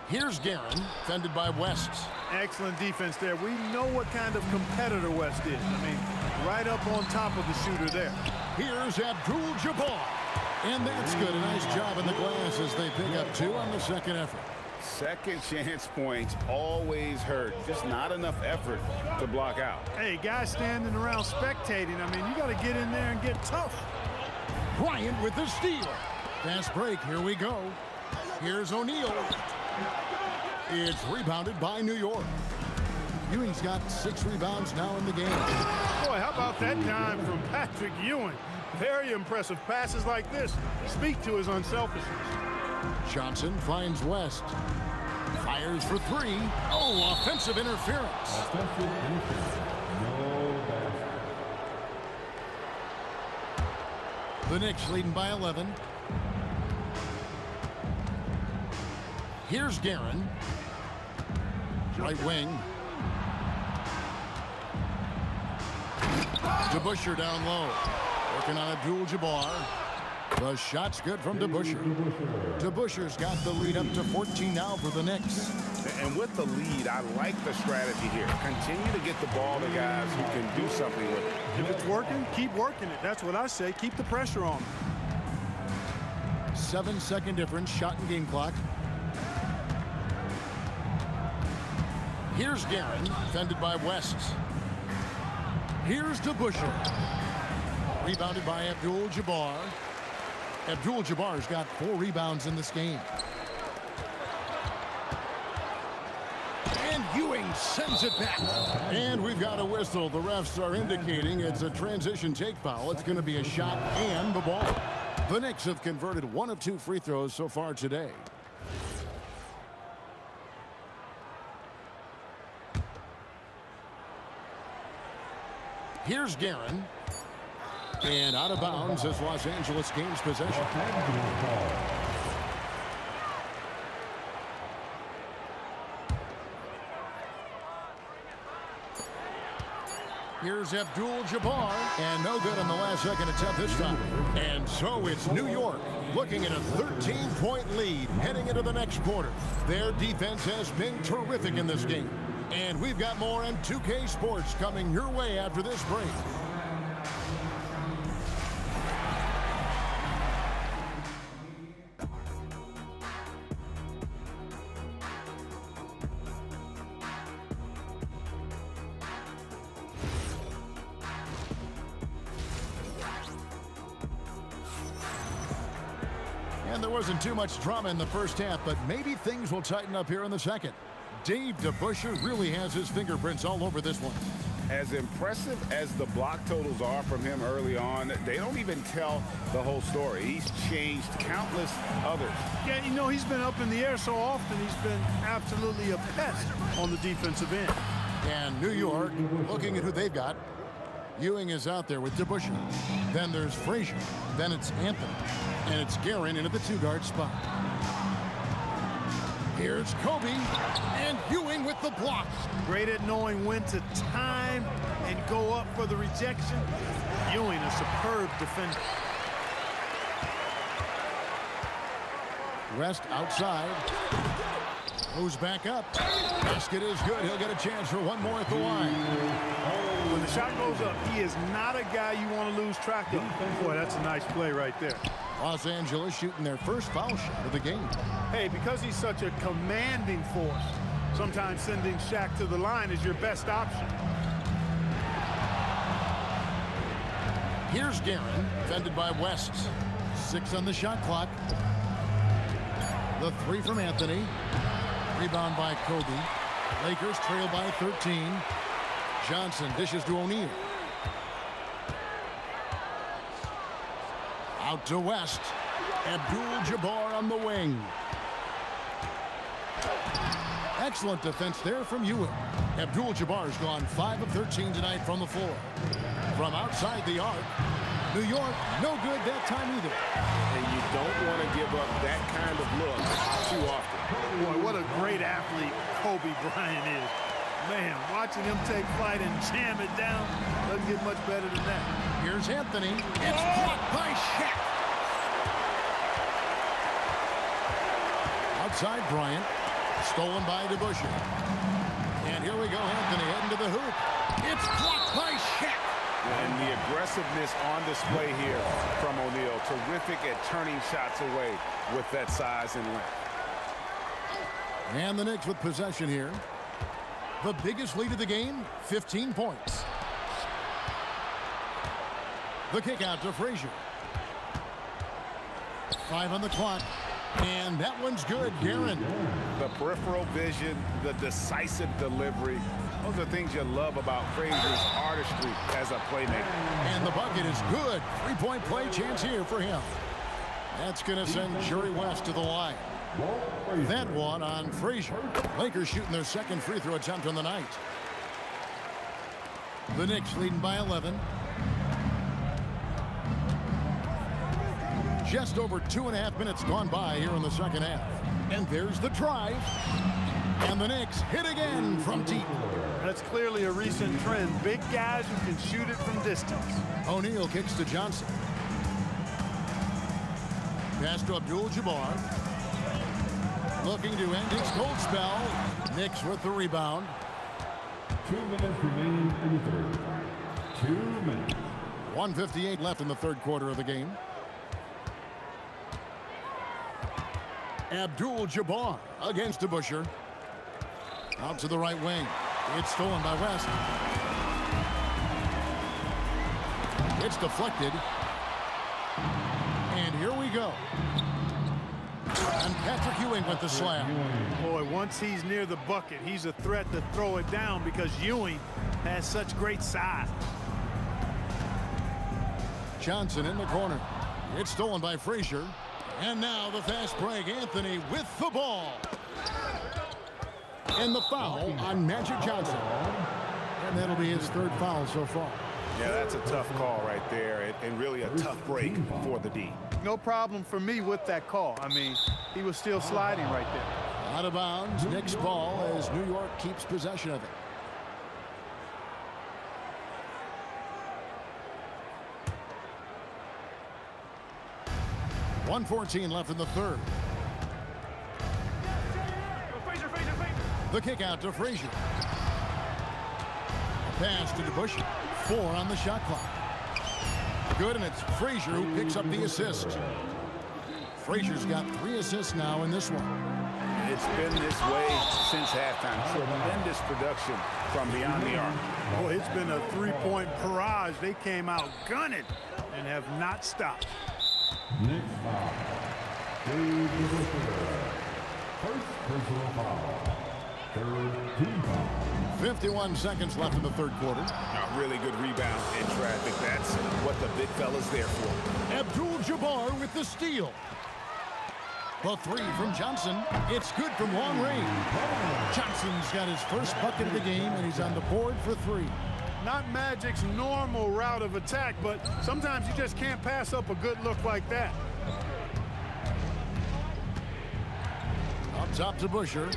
Here's Guerin, defended by West. Excellent defense there. We know what kind of competitor West is. I mean, right up on top of the shooter there. Here's Abdul-Jabbar. And that's good. A nice job in the glass as they pick up 2 on the second effort. Second chance points always hurt. Just not enough effort to block out. Hey, guys standing around spectating, I mean, you got to get in there and get tough. Bryant with the steal. Fast break. Here we go. Here's O'Neal. It's rebounded by New York. Ewing's got 6 rebounds now in the game. Boy, how about that dime from Patrick Ewing? Very impressive. Passes like this speak to his unselfishness. Johnson finds West. Fires for 3. Oh, offensive interference. The Knicks leading by 11. Here's Guerin. Right wing. DeBusschere down low. Working on Abdul-Jabbar. The shot's good from DeBusschere. DeBusschere's got the lead up to 14 now for the Knicks. And with the lead, I like the strategy here. Continue to get the ball to guys who can do something with it. If it's working, keep working it. That's what I say. Keep the pressure on. 7-second difference, shot and game clock. Here's Guerin, defended by West. Here's DeBusschere. Rebounded by Abdul-Jabbar. Abdul-Jabbar's got 4 rebounds in this game. And Ewing sends it back. And we've got a whistle. The refs are indicating it's a transition take foul. It's going to be a shot and the ball. The Knicks have converted 1 of 2 free throws so far today. Here's Guerin. And out of bounds as Los Angeles gains possession. Here's Abdul-Jabbar, and no good on the last second attempt this time. And so it's New York looking at a 13-point lead heading into the next quarter. Their defense has been terrific in this game. And we've got more on 2K Sports coming your way after this break. And there wasn't too much drama in the first half, but maybe things will tighten up here in the second. Dave DeBusschere really has his fingerprints all over this one. As impressive as the block totals are from him early on, they don't even tell the whole story. He's changed countless others. Yeah, you know, he's been up in the air so often, he's been absolutely a pest on the defensive end. And New York, looking at who they've got. Ewing is out there with DeBusschere. Then there's Frazier. Then it's Anthony. And it's Guerin into the 2-guard spot. Here's Kobe. And Ewing with the block. Great at knowing when to time and go up for the rejection. Ewing, a superb defender. West outside. Moves back up. Basket is good. He'll get a chance for one more at the line. When the shot goes up, he is not a guy you want to lose track of. Boy, that's a nice play right there. Los Angeles shooting their first foul shot of the game. Hey, because he's such a commanding force, sometimes sending Shaq to the line is your best option. Here's Guerin, defended by West. 6 on the shot clock. The 3 from Anthony. Rebound by Kobe. Lakers trail by 13. Johnson dishes to O'Neal. Out to West. Abdul-Jabbar on the wing. Excellent defense there from Ewing. Abdul-Jabbar's gone 5 of 13 tonight from the floor. From outside the arc, New York no good that time either. And you don't want to give up that kind of look too often. Boy, what a great athlete Kobe Bryant is. Man, watching him take flight and jam it down doesn't get much better than that. Here's Anthony. It's blocked by Shaq. Outside Bryant. Stolen by DeBusschere. And here we go, Anthony heading to the hoop. It's blocked by Shaq. And the aggressiveness on display here from O'Neal. Terrific at turning shots away with that size and length. And the Knicks with possession here. The biggest lead of the game, 15 points. The kick out to Frazier. 5 on the clock. And that one's good, Guerin. The peripheral vision, the decisive delivery. Those are things you love about Frazier's artistry as a playmaker. And the bucket is good. Three-point play chance here for him. That's going to send Jerry West to the line. That one on Frazier. Lakers shooting their second free throw attempt on the night. The Knicks leading by 11. Just over 2.5 minutes gone by here in the second half. And there's the drive. And the Knicks hit again from deep. That's clearly a recent trend. Big guys who can shoot it from distance. O'Neal kicks to Johnson. Pass to Abdul-Jabbar. Looking to end his cold spell. Knicks with the rebound. 2 minutes remaining in the third. 2 minutes. 1:58 left in the third quarter of the game. Abdul-Jabbar against DeBusschere. Out to the right wing. It's stolen by West. It's deflected. And here we go. And Patrick Ewing with the slam. Boy, once he's near the bucket, he's a threat to throw it down because Ewing has such great size. Johnson in the corner. It's stolen by Frazier. And now the fast break. Anthony with the ball. And the foul on Magic Johnson. And that'll be his third foul so far. Yeah, that's a tough call right there, and really a tough break for the D. No problem for me with that call. I mean, he was still sliding right there. Out of bounds, Knicks ball as New York keeps possession of it. .114 left in the third. The kick out to Frazier. A pass to DeBusschere. 4 on the shot clock. Good, and it's Frazier who picks up the assist. Frazier's got 3 assists now in this one. It's been this way since halftime. Tremendous production from beyond the arc. Oh, it's been a three-point barrage. They came out gunning and have not stopped. Next foul. First personal foul. Third team foul. 51 seconds left in the third quarter. A really good rebound in traffic. That's what the big fella's there for. Abdul-Jabbar with the steal. The 3 from Johnson. It's good from long range. Johnson's got his first bucket of the game, and he's on the board for 3. Not Magic's normal route of attack, but sometimes you just can't pass up a good look like that. Up top to Busher.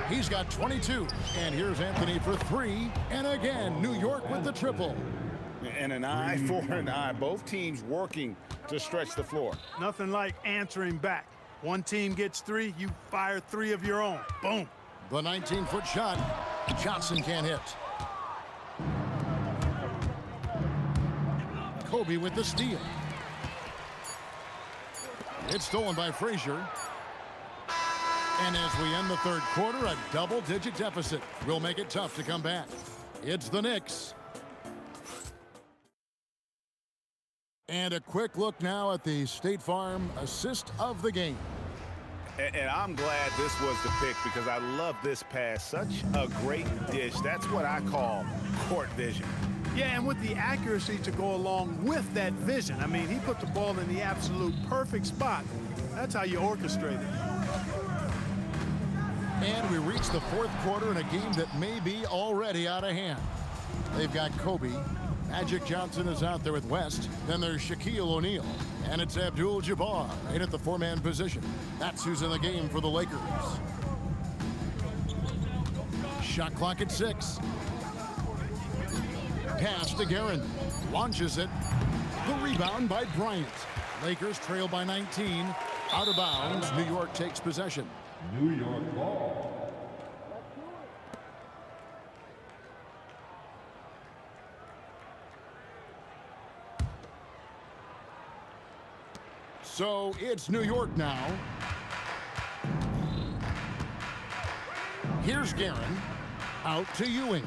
He's got 22. And here's Anthony for 3. And again, New York with the triple. And an eye for an eye. Both teams working to stretch the floor. Nothing like answering back. One team gets 3, you fire 3 of your own. Boom. The 19-foot shot. Johnson can't hit. Kobe with the steal. It's stolen by Frazier. And as we end the third quarter, a double-digit deficit will make it tough to come back. It's the Knicks. And a quick look now at the State Farm assist of the game. And I'm glad this was the pick because I love this pass. Such a great dish. That's what I call court vision. Yeah, and with the accuracy to go along with that vision. I mean, he put the ball in the absolute perfect spot. That's how you orchestrate it. And we reach the fourth quarter in a game that may be already out of hand. They've got Kobe. Magic Johnson is out there with West. Then there's Shaquille O'Neal. And it's Abdul-Jabbar right at the 4-man position. That's who's in the game for the Lakers. Shot clock at 6. Pass to Guerin. Launches it. The rebound by Bryant. Lakers trail by 19. Out of bounds. New York takes possession. New York ball. So it's New York now. Here's Guerin. Out to Ewing.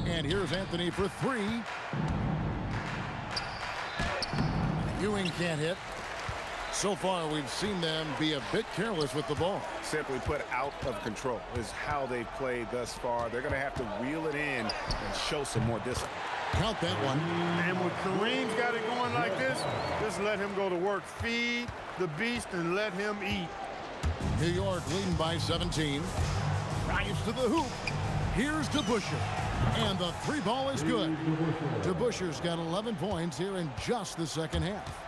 And here's Anthony for 3. Ewing can't hit. So far, we've seen them be a bit careless with the ball. Simply put, out of control is how they've played thus far. They're going to have to reel it in and show some more discipline. Count that one. And when Kareem's got it going like this, just let him go to work. Feed the beast and let him eat. New York leading by 17. Drives to the hoop. Here's DeBusschere. And the three ball is good. DeBusschere's got 11 points here in just the second half.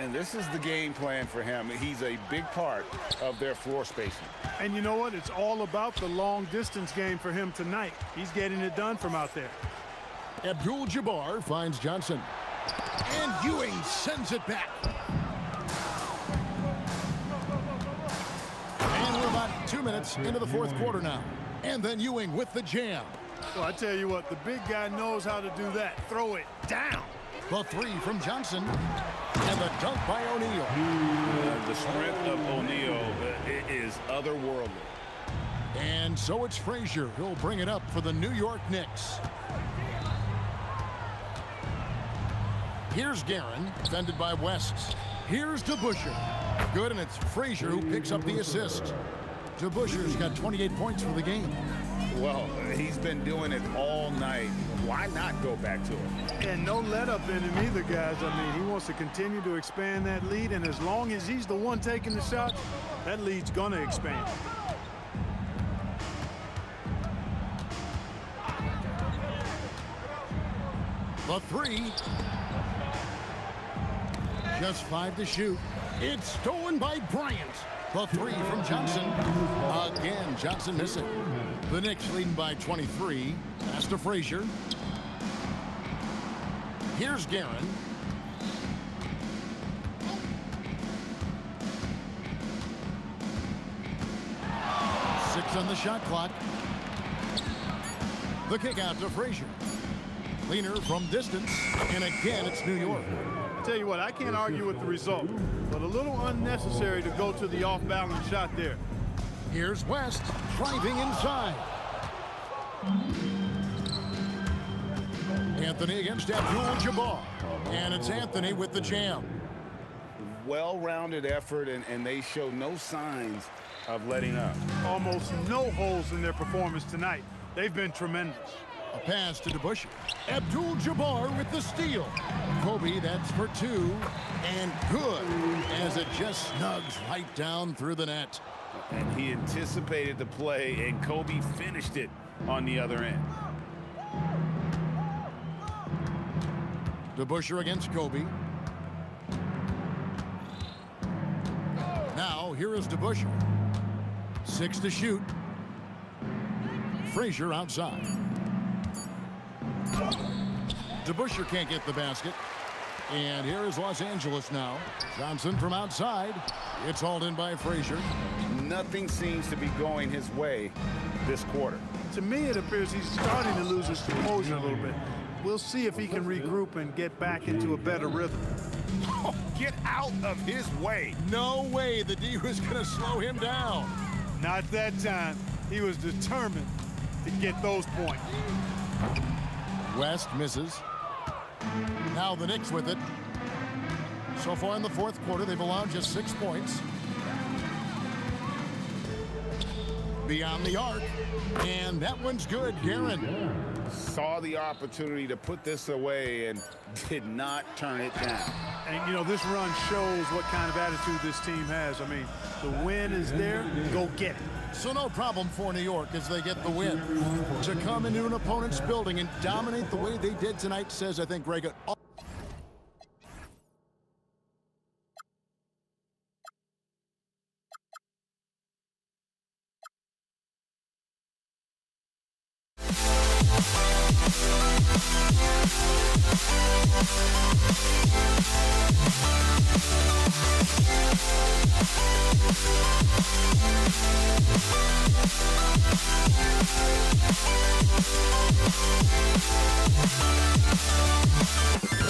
And this is the game plan for him. He's a big part of their floor spacing. And you know what? It's all about the long distance game for him tonight. He's getting it done from out there. Abdul-Jabbar finds Johnson. And Ewing sends it back. And we're about 2 minutes into the fourth quarter now. And then Ewing with the jam. Well, I tell you what, the big guy knows how to do that. Throw it down. The three from Johnson. And the dunk by O'Neal. The strength of O'Neal is otherworldly. And so it's Frazier who'll bring it up for the New York Knicks. Here's Guerin, defended by West. Here's DeBusschere. Good, and it's Frazier who picks up the assist. DeBusschere's got 28 points for the game. Well, he's been doing it all night. Why not go back to him? And no let up in him either, guys. I mean, he wants to continue to expand that lead, and as long as he's the one taking the shots, that lead's going to expand. The three. Just 5 to shoot. It's stolen by Bryant. The three from Johnson. Again, Johnson missing. The Knicks leading by 23. Pass to Frazier. Here's Guerin. Six on the shot clock. The kick out to Frazier. Leaner from distance. And again, it's New York. Tell you what, I can't argue with the result, but a little unnecessary to go to the off-balance shot there. Here's West driving inside. Anthony against Abdul-Jabbar. And it's Anthony with the jam. Well-rounded effort, and they show no signs of letting up. Almost no holes in their performance tonight. They've been tremendous. A pass to DeBusschere. Abdul-Jabbar with the steal. Kobe, that's for two. And good, as it just snugs right down through the net. And he anticipated the play, and Kobe finished it on the other end. DeBusschere against Kobe. Now, here is DeBusschere. 6 to shoot. Frazier outside. DeBusschere can't get the basket. And here is Los Angeles now. Johnson from outside. It's hauled in by Frazier. Nothing seems to be going his way this quarter. To me, it appears he's starting to lose his composure a little bit. We'll see if he can regroup and get back into a better rhythm. Oh, get out of his way. No way the D was going to slow him down. Not that time. He was determined to get those points. West misses. Now the Knicks with it. So far in the fourth quarter, they've allowed just 6 points. Beyond the arc. And that one's good. Guerin saw the opportunity to put this away and did not turn it down. And, you know, this run shows what kind of attitude this team has. I mean, the win is there. Go get it. So no problem for New York as they get the win. To come into an opponent's building and dominate the way they did tonight says, I think, Greg, We'll be right back.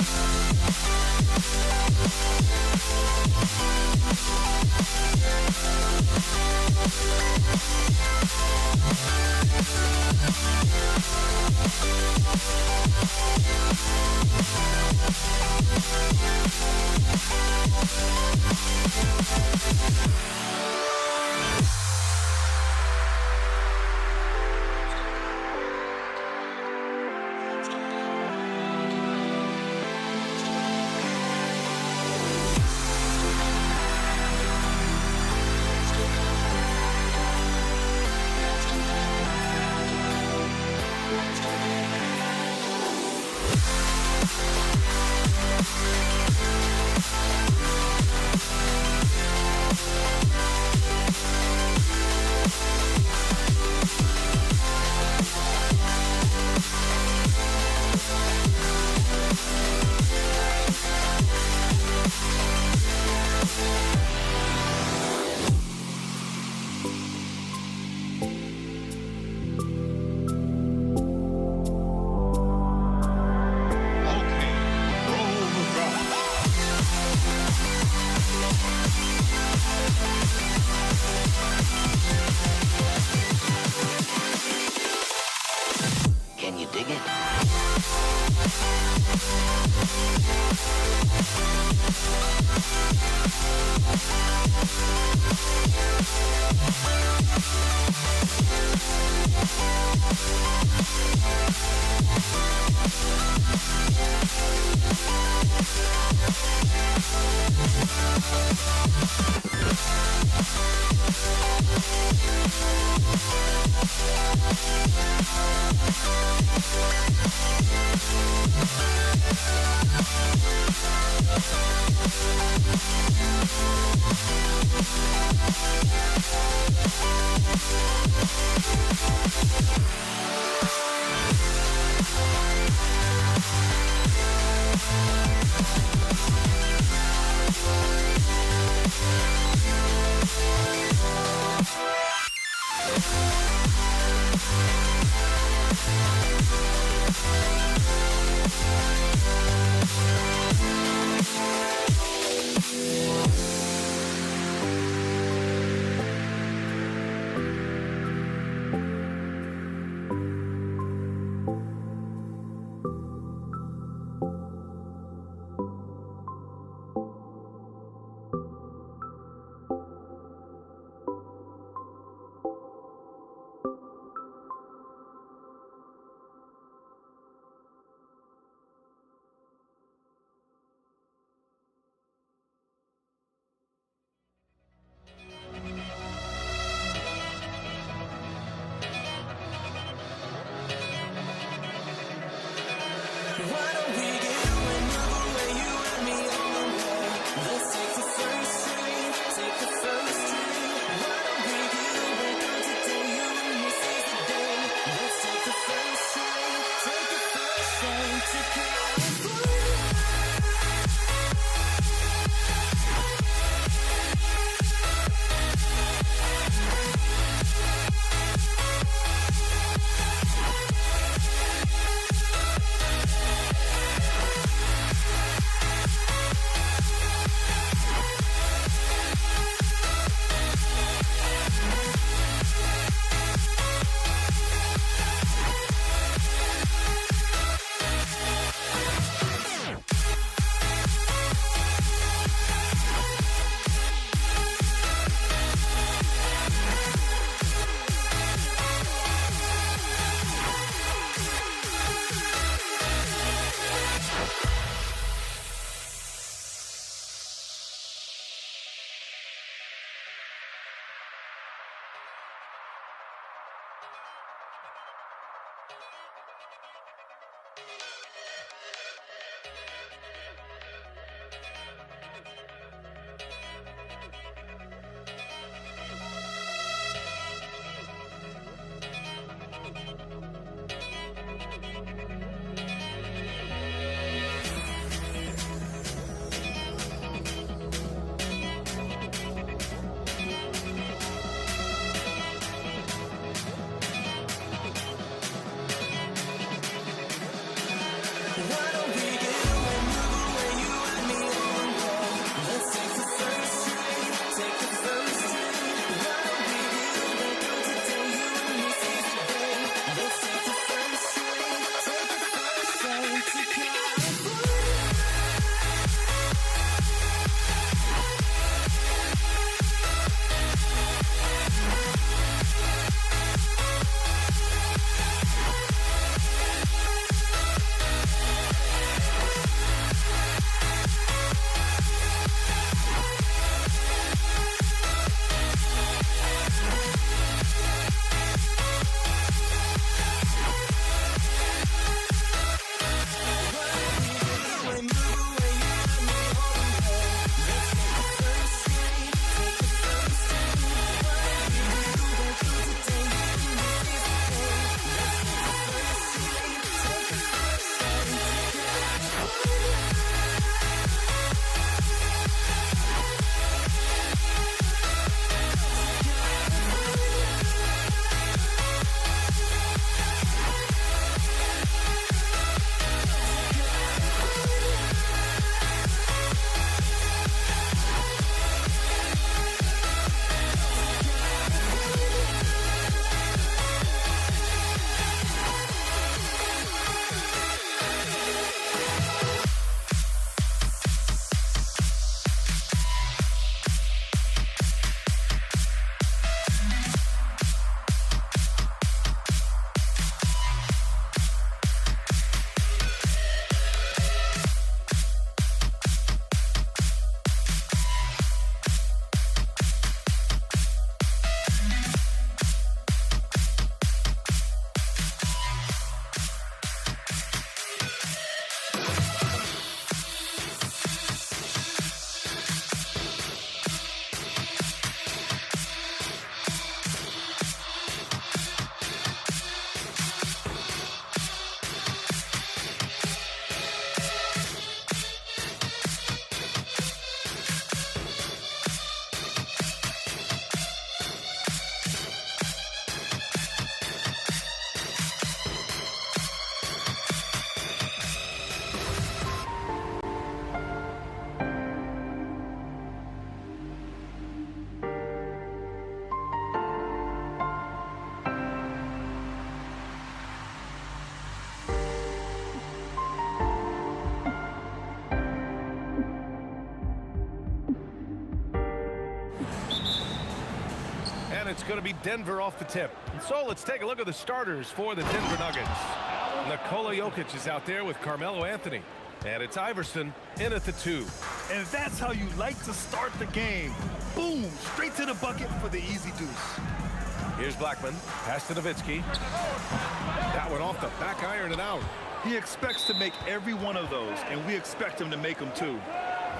And it's going to be Denver off the tip. And so let's take a look at the starters for the Denver Nuggets. Nikola Jokic is out there with Carmelo Anthony. And it's Iverson in at the 2. And that's how you like to start the game. Boom, straight to the bucket for the easy deuce. Here's Blackman, pass to Nowitzki. That one off the back iron and out. He expects to make every one of those, and we expect him to make them too.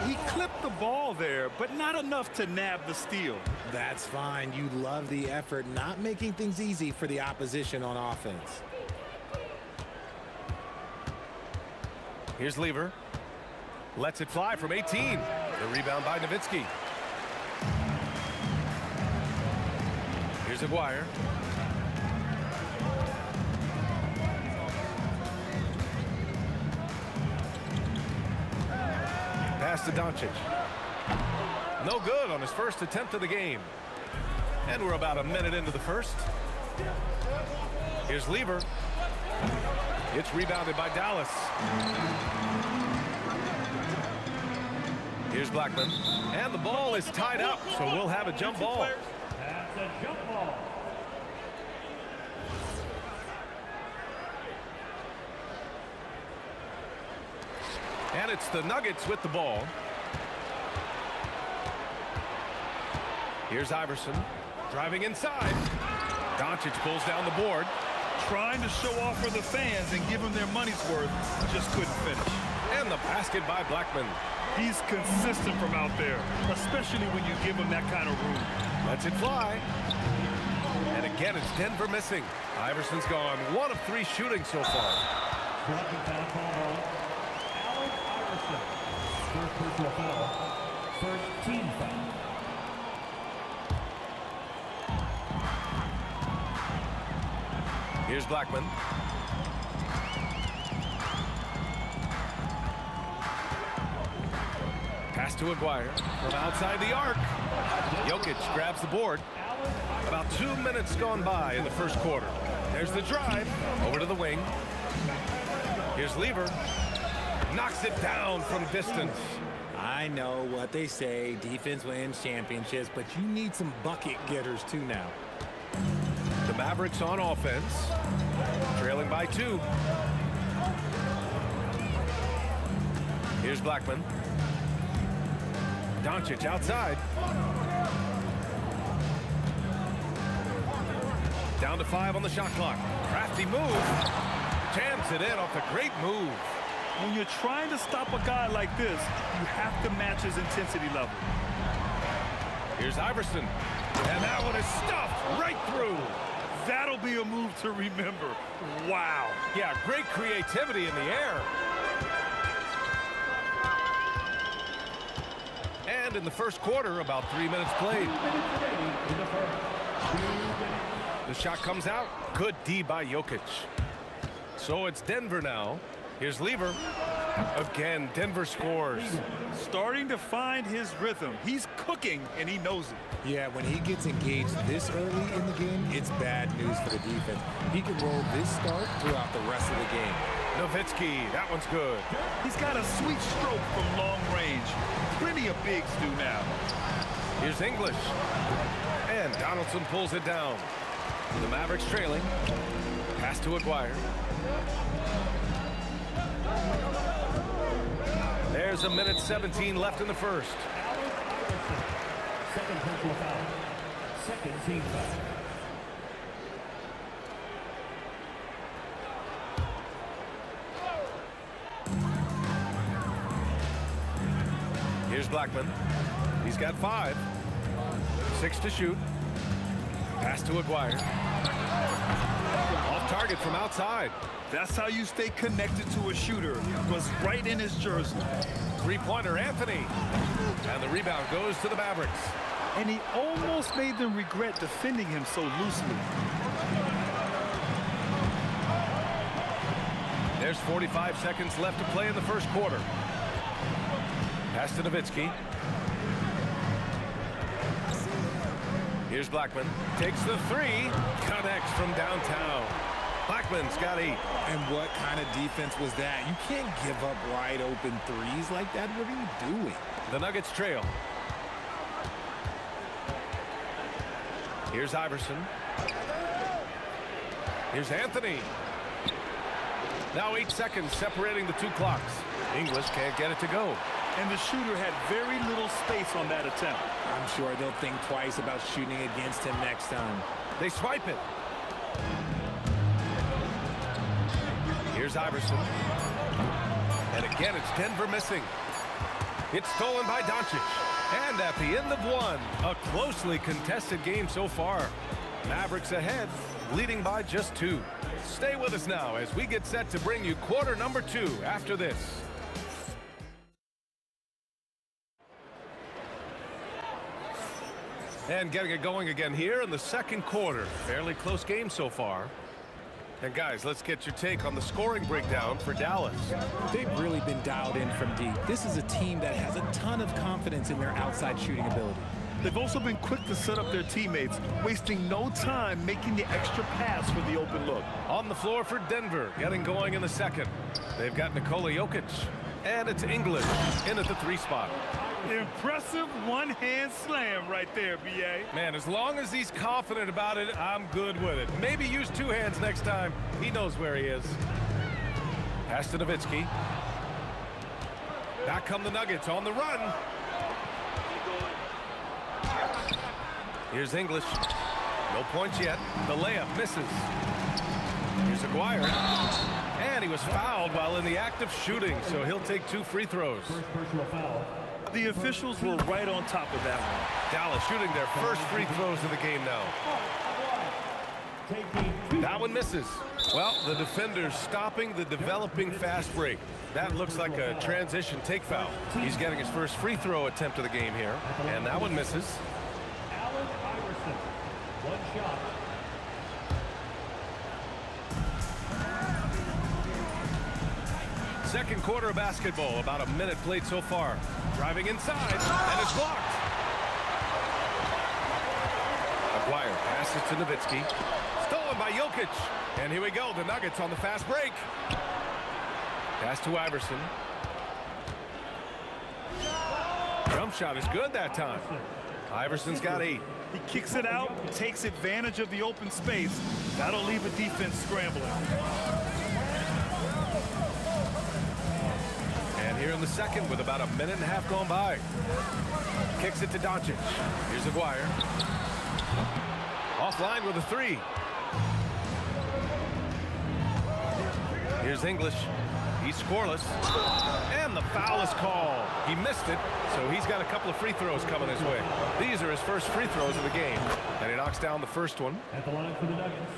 He clipped the ball there, but not enough to nab the steal. That's fine. You love the effort, not making things easy for the opposition on offense. Here's Lever. Lets it fly from 18. The rebound by Nowitzki. Here's Aguirre. Pass to Doncic. No good on his first attempt of the game. And we're about a minute into the first. Here's Lever. It's rebounded by Dallas. Here's Blackman. And the ball is tied up, so we'll have a jump ball. That's a jump ball. And it's the Nuggets with the ball. Here's Iverson driving inside. Doncic pulls down the board. Trying to show off for the fans and give them their money's worth, just couldn't finish. And the basket by Blackman. He's consistent from out there, especially when you give him that kind of room. Lets it fly. And again, it's Denver missing. Iverson's gone 1 of 3 shooting so far. Second foul call on Allen Iverson. First personal foul. First team foul. Here's Blackman. Pass to Aguirre from outside the arc. Jokic grabs the board. About 2 minutes gone by in the first quarter. There's the drive over to the wing. Here's Lever. Knocks it down from distance. I know what they say, defense wins championships, but you need some bucket getters too now. The Mavericks on offense, trailing by 2. Here's Blackman. Doncic outside. Down to 5 on the shot clock. Crafty move. Jams it in off a great move. When you're trying to stop a guy like this, you have to match his intensity level. Here's Iverson. And that one is stuffed right through. That'll be a move to remember. Wow. Yeah, great creativity in the air. And in the first quarter, about 3 minutes played. The shot comes out. Good D by Jokic. So it's Denver now. Here's Lever. Again, Denver scores. Starting to find his rhythm. He's cooking, and he knows it. Yeah, when he gets engaged this early in the game, it's bad news for the defense. He can roll this start throughout the rest of the game. Nowitzki, that one's good. He's got a sweet stroke from long range. Plenty of bigs do now. Here's English. And Donaldson pulls it down. The Mavericks trailing. Pass to Aguirre. There's a minute 17 left in the first. Second personal foul. Second team foul. Here's Blackman. He's got 5. 6 to shoot. Pass to Aguirre. Off target from outside. That's how you stay connected to a shooter. Was right in his jersey. Three-pointer, Anthony. And the rebound goes to the Mavericks. And he almost made them regret defending him so loosely. There's 45 seconds left to play in the first quarter. Pass to Nowitzki. Here's Blackman. Takes the 3. Connects from downtown. Blackman's got 8. And what kind of defense was that? You can't give up wide open threes like that. What are you doing? The Nuggets trail. Here's Iverson. Here's Anthony. Now 8 seconds separating the 2 clocks. English can't get it to go. And the shooter had very little space on that attempt. I'm sure they'll think twice about shooting against him next time. They swipe it. Here's Iverson. And again, it's Denver missing. It's stolen by Doncic. And at the end of 1, a closely contested game so far. Mavericks ahead, leading by just 2. Stay with us now as we get set to bring you quarter number 2 after this. And getting it going again here in the second quarter. Fairly close game so far. And guys, let's get your take on the scoring breakdown for Dallas. They've really been dialed in from deep. This is a team that has a ton of confidence in their outside shooting ability. They've also been quick to set up their teammates, wasting no time making the extra pass for the open look. On the floor for Denver, getting going in the second. They've got Nikola Jokic. And it's English in at the 3 spot. Impressive one-hand slam right there, B.A. Man, as long as he's confident about it, I'm good with it. Maybe use 2 hands next time. He knows where he is. Pass to Nowitzki. Back come the Nuggets on the run. Here's English. No points yet. The layup misses. Here's Aguirre. And he was fouled while in the act of shooting, so he'll take 2 free throws. The officials were right on top of that one. Dallas shooting their first free throws of the game now. That one misses. Well, the defender's stopping the developing fast break. That looks like a transition take foul. He's getting his first free throw attempt of the game here, and that one misses. Allen Iverson, 1 shot. Second quarter of basketball, about a minute played so far. Driving inside, and it's blocked. Aguirre passes to Nowitzki. Stolen by Jokic. And here we go, the Nuggets on the fast break. Pass to Iverson. Jump shot is good that time. Iverson's got 8. He kicks it out, takes advantage of the open space. That'll leave a defense scrambling. And here in the second with about a minute and a half gone by. Kicks it to Doncic. Here's Aguirre. Offline with a 3. Here's English. He's scoreless. And the foul is called. He missed it, so he's got a couple of free throws coming his way. These are his first free throws of the game. And he knocks down the first one. At the line for the Nuggets,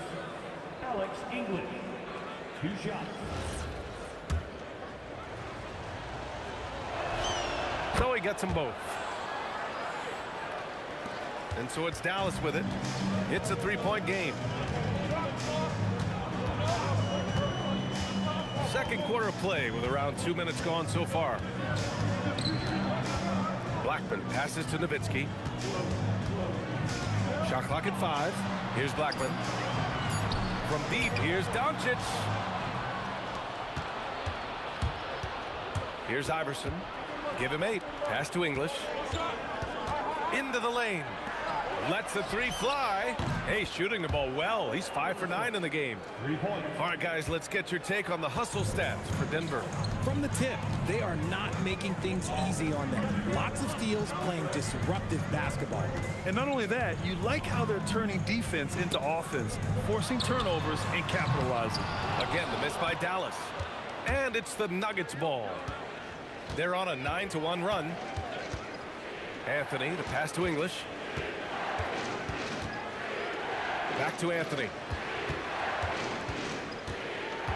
Alex English, 2 shots. So he gets them both. And so it's Dallas with it. It's a 3-point game. Second quarter of play with around 2 minutes gone so far. Blackman passes to Nowitzki. Shot clock at 5. Here's Blackman. From deep, here's Doncic. Here's Iverson. Give him 8. Pass to English. Into the lane. Lets the 3 fly. Hey, shooting the ball well. He's 5 for 9 in the game. 3 points. All right, guys, let's get your take on the hustle stats for Denver. From the tip, they are not making things easy on them. Lots of steals, playing disruptive basketball. And not only that, you like how they're turning defense into offense, forcing turnovers and capitalizing. Again, the miss by Dallas. And it's the Nuggets ball. They're on a 9-1 run. Anthony, the pass to English. Back to Anthony.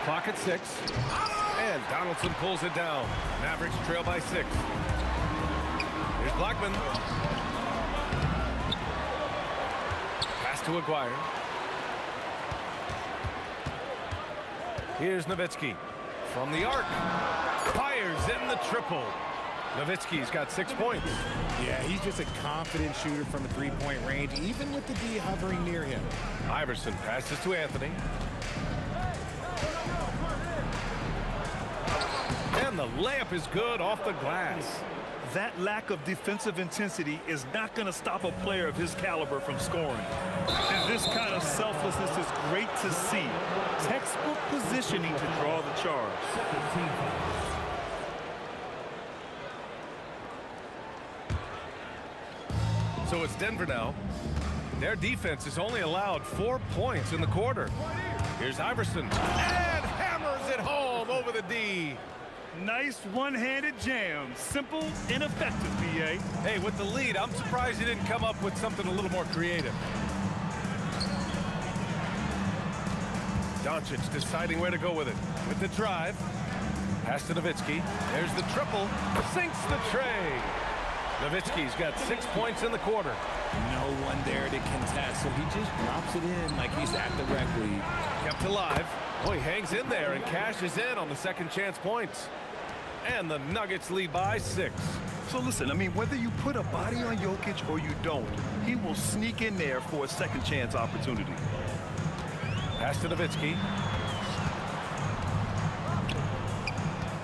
Clock at 6. And Donaldson pulls it down. Mavericks trail by 6. Here's Blackman. Pass to Aguirre. Here's Nowitzki. From the arc. Fires in the triple. Nowitzki's got 6 points. Yeah, he's just a confident shooter from the 3-point range, even with the D hovering near him. Iverson passes to Anthony. And the layup is good off the glass. That lack of defensive intensity is not going to stop a player of his caliber from scoring. And this kind of selflessness is great to see. Textbook positioning to draw the charge. So it's Denver now. Their defense has only allowed 4 points in the quarter. Here's Iverson. And hammers it home over the D. Nice one-handed jam. Simple and effective, BA. Hey, with the lead, I'm surprised he didn't come up with something a little more creative. Doncic deciding where to go with it. With the drive. Pass to Nowitzki. There's the triple. Sinks the tray. Nowitzki's got 6 points in the quarter. No one there to contest, so he just drops it in like he's at the rec league. Kept alive. Boy, hangs in there and cashes in on the second chance points. And the Nuggets lead by 6. So listen, I mean, whether you put a body on Jokic or you don't, he will sneak in there for a second chance opportunity. Pass to Nowitzki.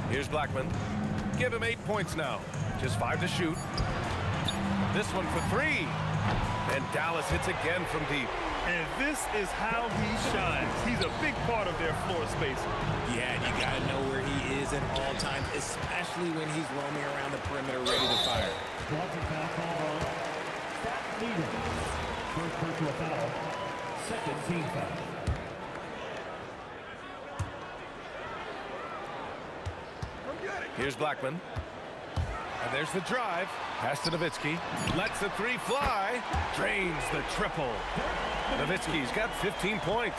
Here's Blackman. Give him 8 points now. Just 5 to shoot. This one for 3. And Dallas hits again from deep. And this is how he shines. He's a big part of their floor spacing. Yeah, and you got to know where he is at all times, especially when he's roaming around the perimeter ready to fire. First personal foul. Second team foul. Here's Blackman. And there's the drive. Pass to Nowitzki. Lets the three fly. Drains the triple. Nowitzki's got 15 points.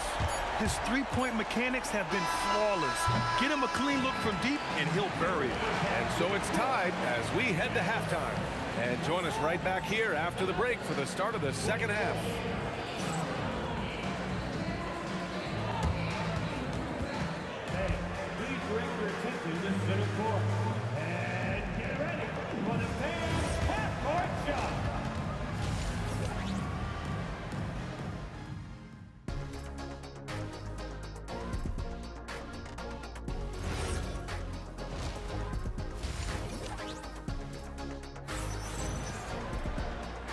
His three-point mechanics have been flawless. Get him a clean look from deep, and he'll bury it. And so it's tied as we head to halftime. And join us right back here after the break for the start of the second half. Please direct your attention to center court. And get ready for the fans' half-court shot.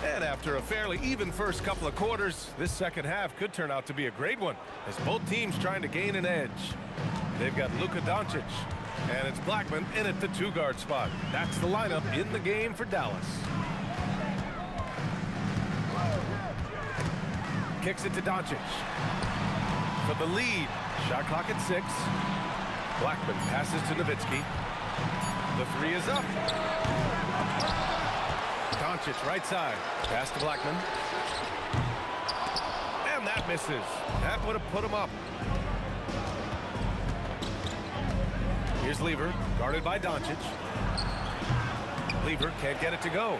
And after a fairly even first couple of quarters, this second half could turn out to be a great one as both teams trying to gain an edge. They've got Luka Doncic, and it's Blackman in at the two-guard spot. That's the lineup in the game for Dallas. Kicks it to Doncic for the lead. Shot clock at 6. Blackman passes to Nowitzki. The three is up. Doncic right side. Pass to Blackman. And that misses. That would have put him up. Here's Lever, guarded by Doncic. Lever can't get it to go.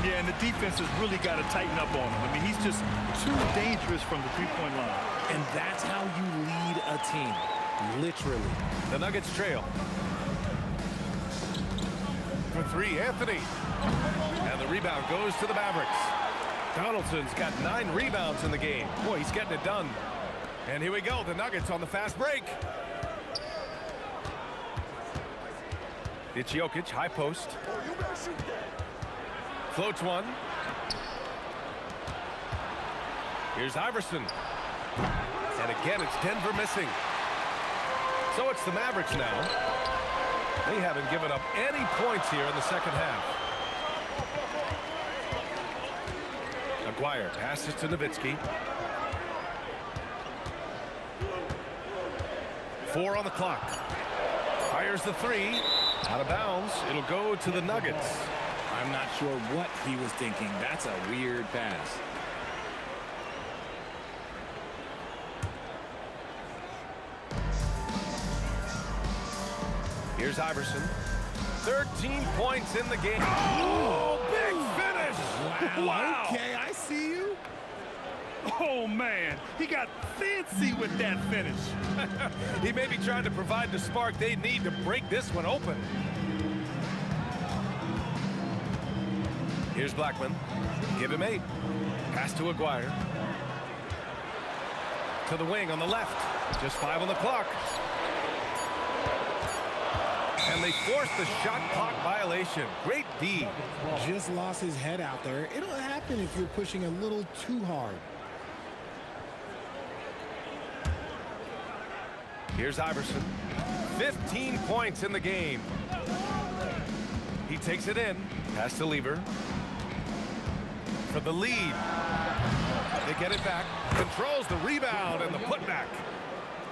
Yeah, and the defense has really got to tighten up on him. I mean, he's just too dangerous from the three-point line. And that's how you lead a team, literally. The Nuggets trail. For three, Anthony. And the rebound goes to the Mavericks. Donaldson's got 9 rebounds in the game. Boy, he's getting it done. And here we go, the Nuggets on the fast break. It's Jokic, high post. Floats one. Here's Iverson. And again, it's Denver missing. So it's the Mavericks now. They haven't given up any points here in the second half. Aguirre passes to Nowitzki. 4 on the clock. Fires the three. Out of bounds. It'll go to the Nuggets. I'm not sure what he was thinking. That's a weird pass. Here's Iverson. 13 points in the game. Oh, big finish. Wow. Okay, I see you. Oh, man. He got fancy with that finish. He may be trying to provide the spark they need to break this one open. Here's Blackman. Give him 8. Pass to Aguirre. To the wing on the left. Just 5 on the clock. And they forced the shot clock violation. Great D. Just lost his head out there. It'll happen if you're pushing a little too hard. Here's Iverson. 15 points in the game. He takes it in. Pass to Lever. For the lead. They get it back. Controls the rebound and the putback.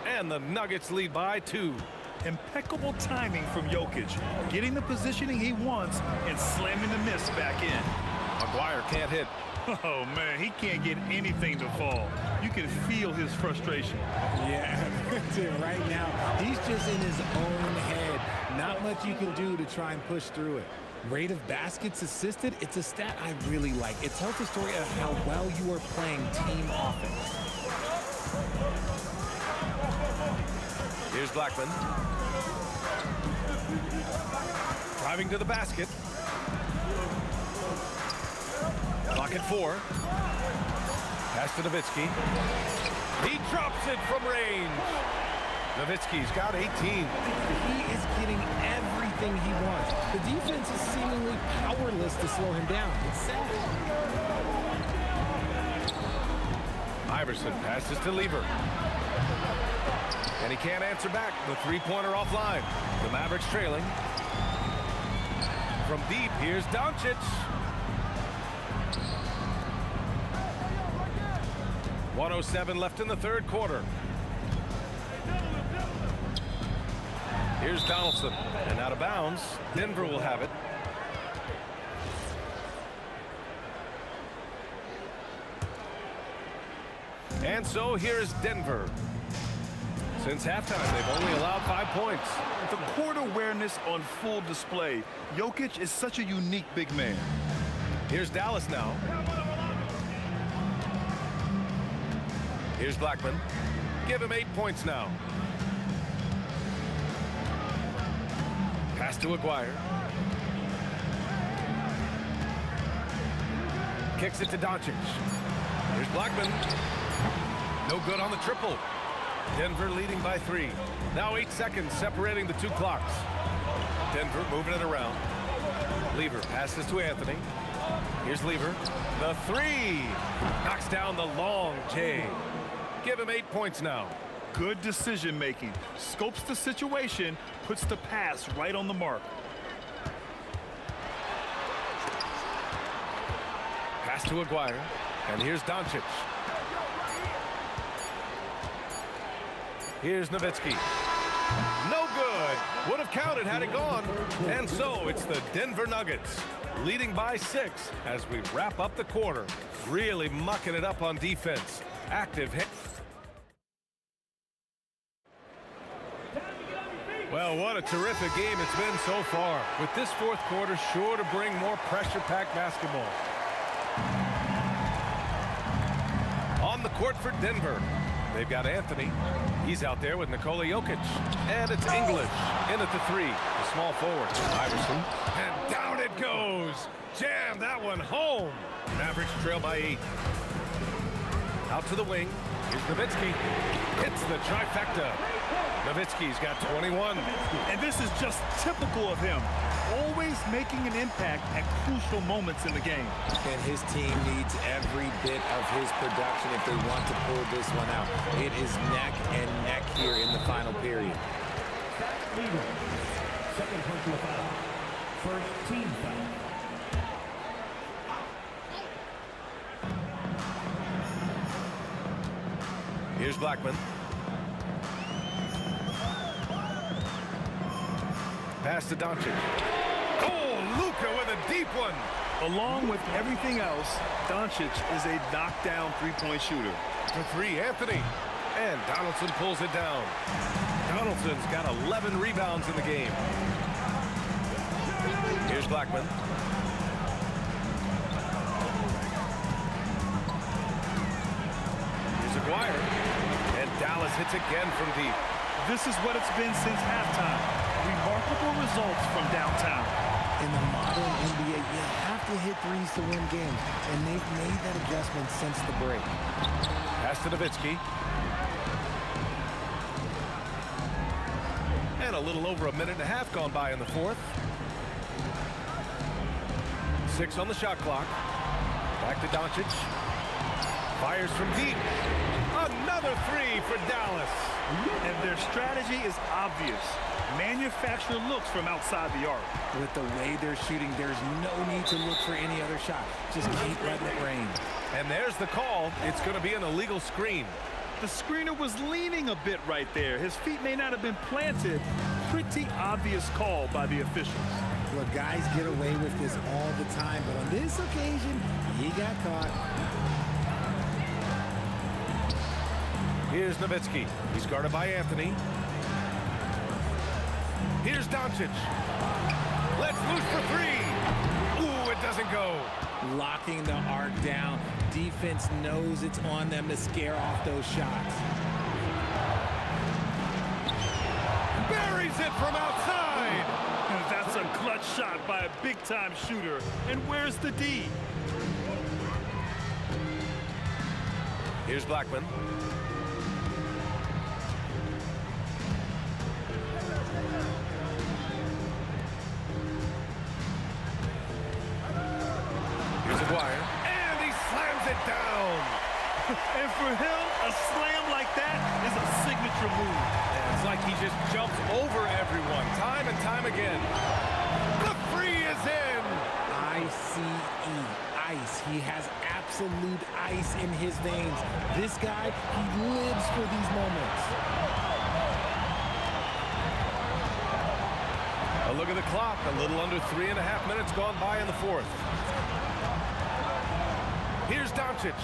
And the Nuggets lead by 2. Impeccable timing from Jokic, getting the positioning he wants and slamming the miss back in. Aguirre can't hit. Oh, man, he can't get anything to fall. You can feel his frustration. Yeah, right now, he's just in his own head. Not much you can do to try and push through it. Rate of baskets assisted, it's a stat I really like. It tells the story of how well you are playing team offense. Here's Blackman. Driving to the basket. Clock at 4. Pass to Nowitzki. He drops it from range. Nowitzki's got 18. He is getting everything he wants. The defense is seemingly powerless to slow him down. It's sad. Iverson passes to Lever. And he can't answer back. The three-pointer offline. The Mavericks trailing. From deep, here's Doncic. .107 left in the third quarter. Here's Donaldson, and out of bounds. Denver will have it. And so here's Denver. Since halftime, they've only allowed 5 points. The court awareness on full display. Jokic is such a unique big man. Here's Dallas now. Here's Blackman. Give him 8 points now. Pass to Aguirre. Kicks it to Doncic. Here's Blackman. No good on the triple. Denver leading by 3. Now 8 seconds separating the 2 clocks. Denver moving it around. Lever passes to Anthony. Here's Lever. The 3. Knocks down the long J. Give him 8 points now. Good decision making. Scopes the situation, puts the pass right on the mark. Pass to Aguirre. And here's Doncic. Here's Nowitzki. No good. Would have counted had it gone. And so it's the Denver Nuggets leading by 6 as we wrap up the quarter. Really mucking it up on defense. Active hit. Well, what a terrific game it's been so far. With this fourth quarter sure to bring more pressure-packed basketball. On the court for Denver. They've got Anthony. He's out there with Nikola Jokic. And it's English in at the 3. The small forward. Iverson. And down it goes. Jam that one home. Mavericks trail by 8. Out to the wing. Here's Nowitzki. Hits the trifecta. Nowitzki's got 21. And this is just typical of him. Always making an impact at crucial moments in the game. And his team needs every bit of his production if they want to pull this one out. It is neck and neck here in the final period. Second personal foul. First team foul. Here's Blackman. Pass to Doncic. Oh, Luka with a deep one. Along with everything else, Doncic is a knockdown three-point shooter. For 3, Anthony. And Donaldson pulls it down. Donaldson's got 11 rebounds in the game. Here's Blackman. Here's Aguirre. And Dallas hits again from deep. This is what it's been since halftime. Remarkable results from downtown. In the modern NBA, you have to hit threes to win games, and they've made that adjustment since the break. Pass to Nowitzki. And a little over a minute and a half gone by in the fourth. 6 on the shot clock. Back to Doncic. Fires from deep. Another 3 for Dallas. And their strategy is obvious. Manufacture looks from outside the arc. With the way they're shooting, there's no need to look for any other shot. Just keep letting it rain. And there's the call. It's going to be an illegal screen. The screener was leaning a bit right there. His feet may not have been planted. Pretty obvious call by the officials. Look, guys get away with this all the time, but on this occasion, he got caught. Here's Nowitzki. He's guarded by Anthony. Here's Doncic. Let's loose for 3. Ooh, it doesn't go. Locking the arc down. Defense knows it's on them to scare off those shots. Buries it from outside. That's a clutch shot by a big-time shooter. And where's the D? Here's Blackman. Here's Aguirre. And he slams it down. And for him, a slam like that is a signature move. Yeah, it's like he just jumps over everyone time and time again. The 3 is in. I-C-E, ice. He has absolute ice in his veins. This guy, he lives for these moments. Look at the clock. A little under 3.5 minutes gone by in the fourth. Here's Doncic.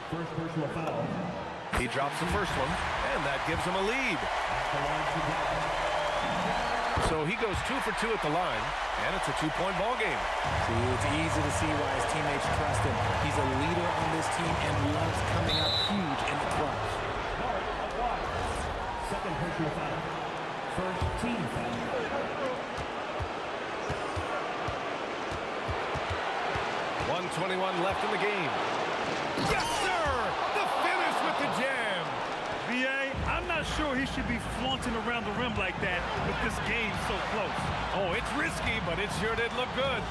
First personal foul. He drops the first one, and that gives him a lead. So he goes 2 for 2 at the line, and it's a 2-point ball game. See, it's easy to see why his teammates trust him. He's a leader on this team and loves coming up huge in the clutch. Second personal foul. First team foul. 1:21 left in the game. Yes, sir! The finish with the jam. B.A., I'm not sure he should be flaunting around the rim like that with this game so close. Oh, it's risky, but it sure did look good.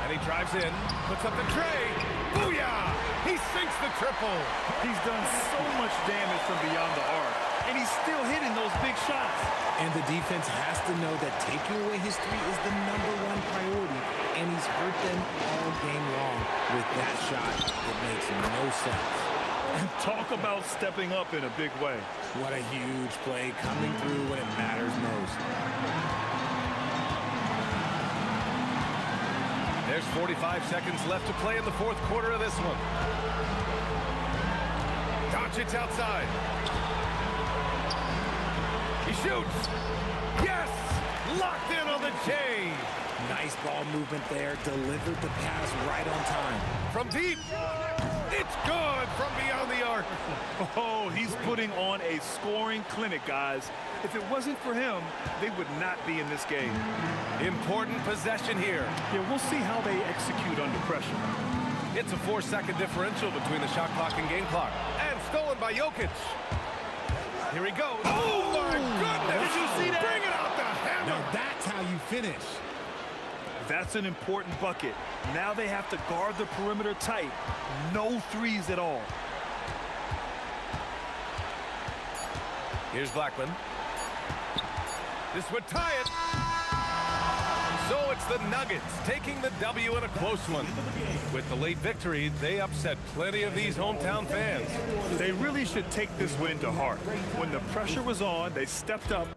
And he drives in, puts up the tray. Booyah! He sinks the triple. He's done so much damage from beyond the arc, and he's still hitting those big shots. And the defense has to know that taking away his three is the #1 priority, and he's hurt them all game long with that shot. It makes no sense. Talk about stepping up in a big way. What a huge play coming through when it matters most. There's 45 seconds left to play in the fourth quarter of this one. Doncic outside. He shoots. Yes! Locked in on the J. Nice ball movement there. Delivered the pass right on time. From deep. It's good from beyond the arc. Oh, he's putting on a scoring clinic, guys. If it wasn't for him, they would not be in this game. Important possession here. Yeah, we'll see how they execute under pressure. It's a 4-second differential between the shot clock and game clock. And stolen by Jokic. Here he goes. Oh, my goodness. Did you see that? Bring it out the hammer. Now that's how you finish. That's an important bucket. Now they have to guard the perimeter tight. No threes at all. Here's Blackman. This would tie it. So it's the Nuggets taking the W in a close one. With the late victory, they upset plenty of these hometown fans. They really should take this win to heart. When the pressure was on, they stepped up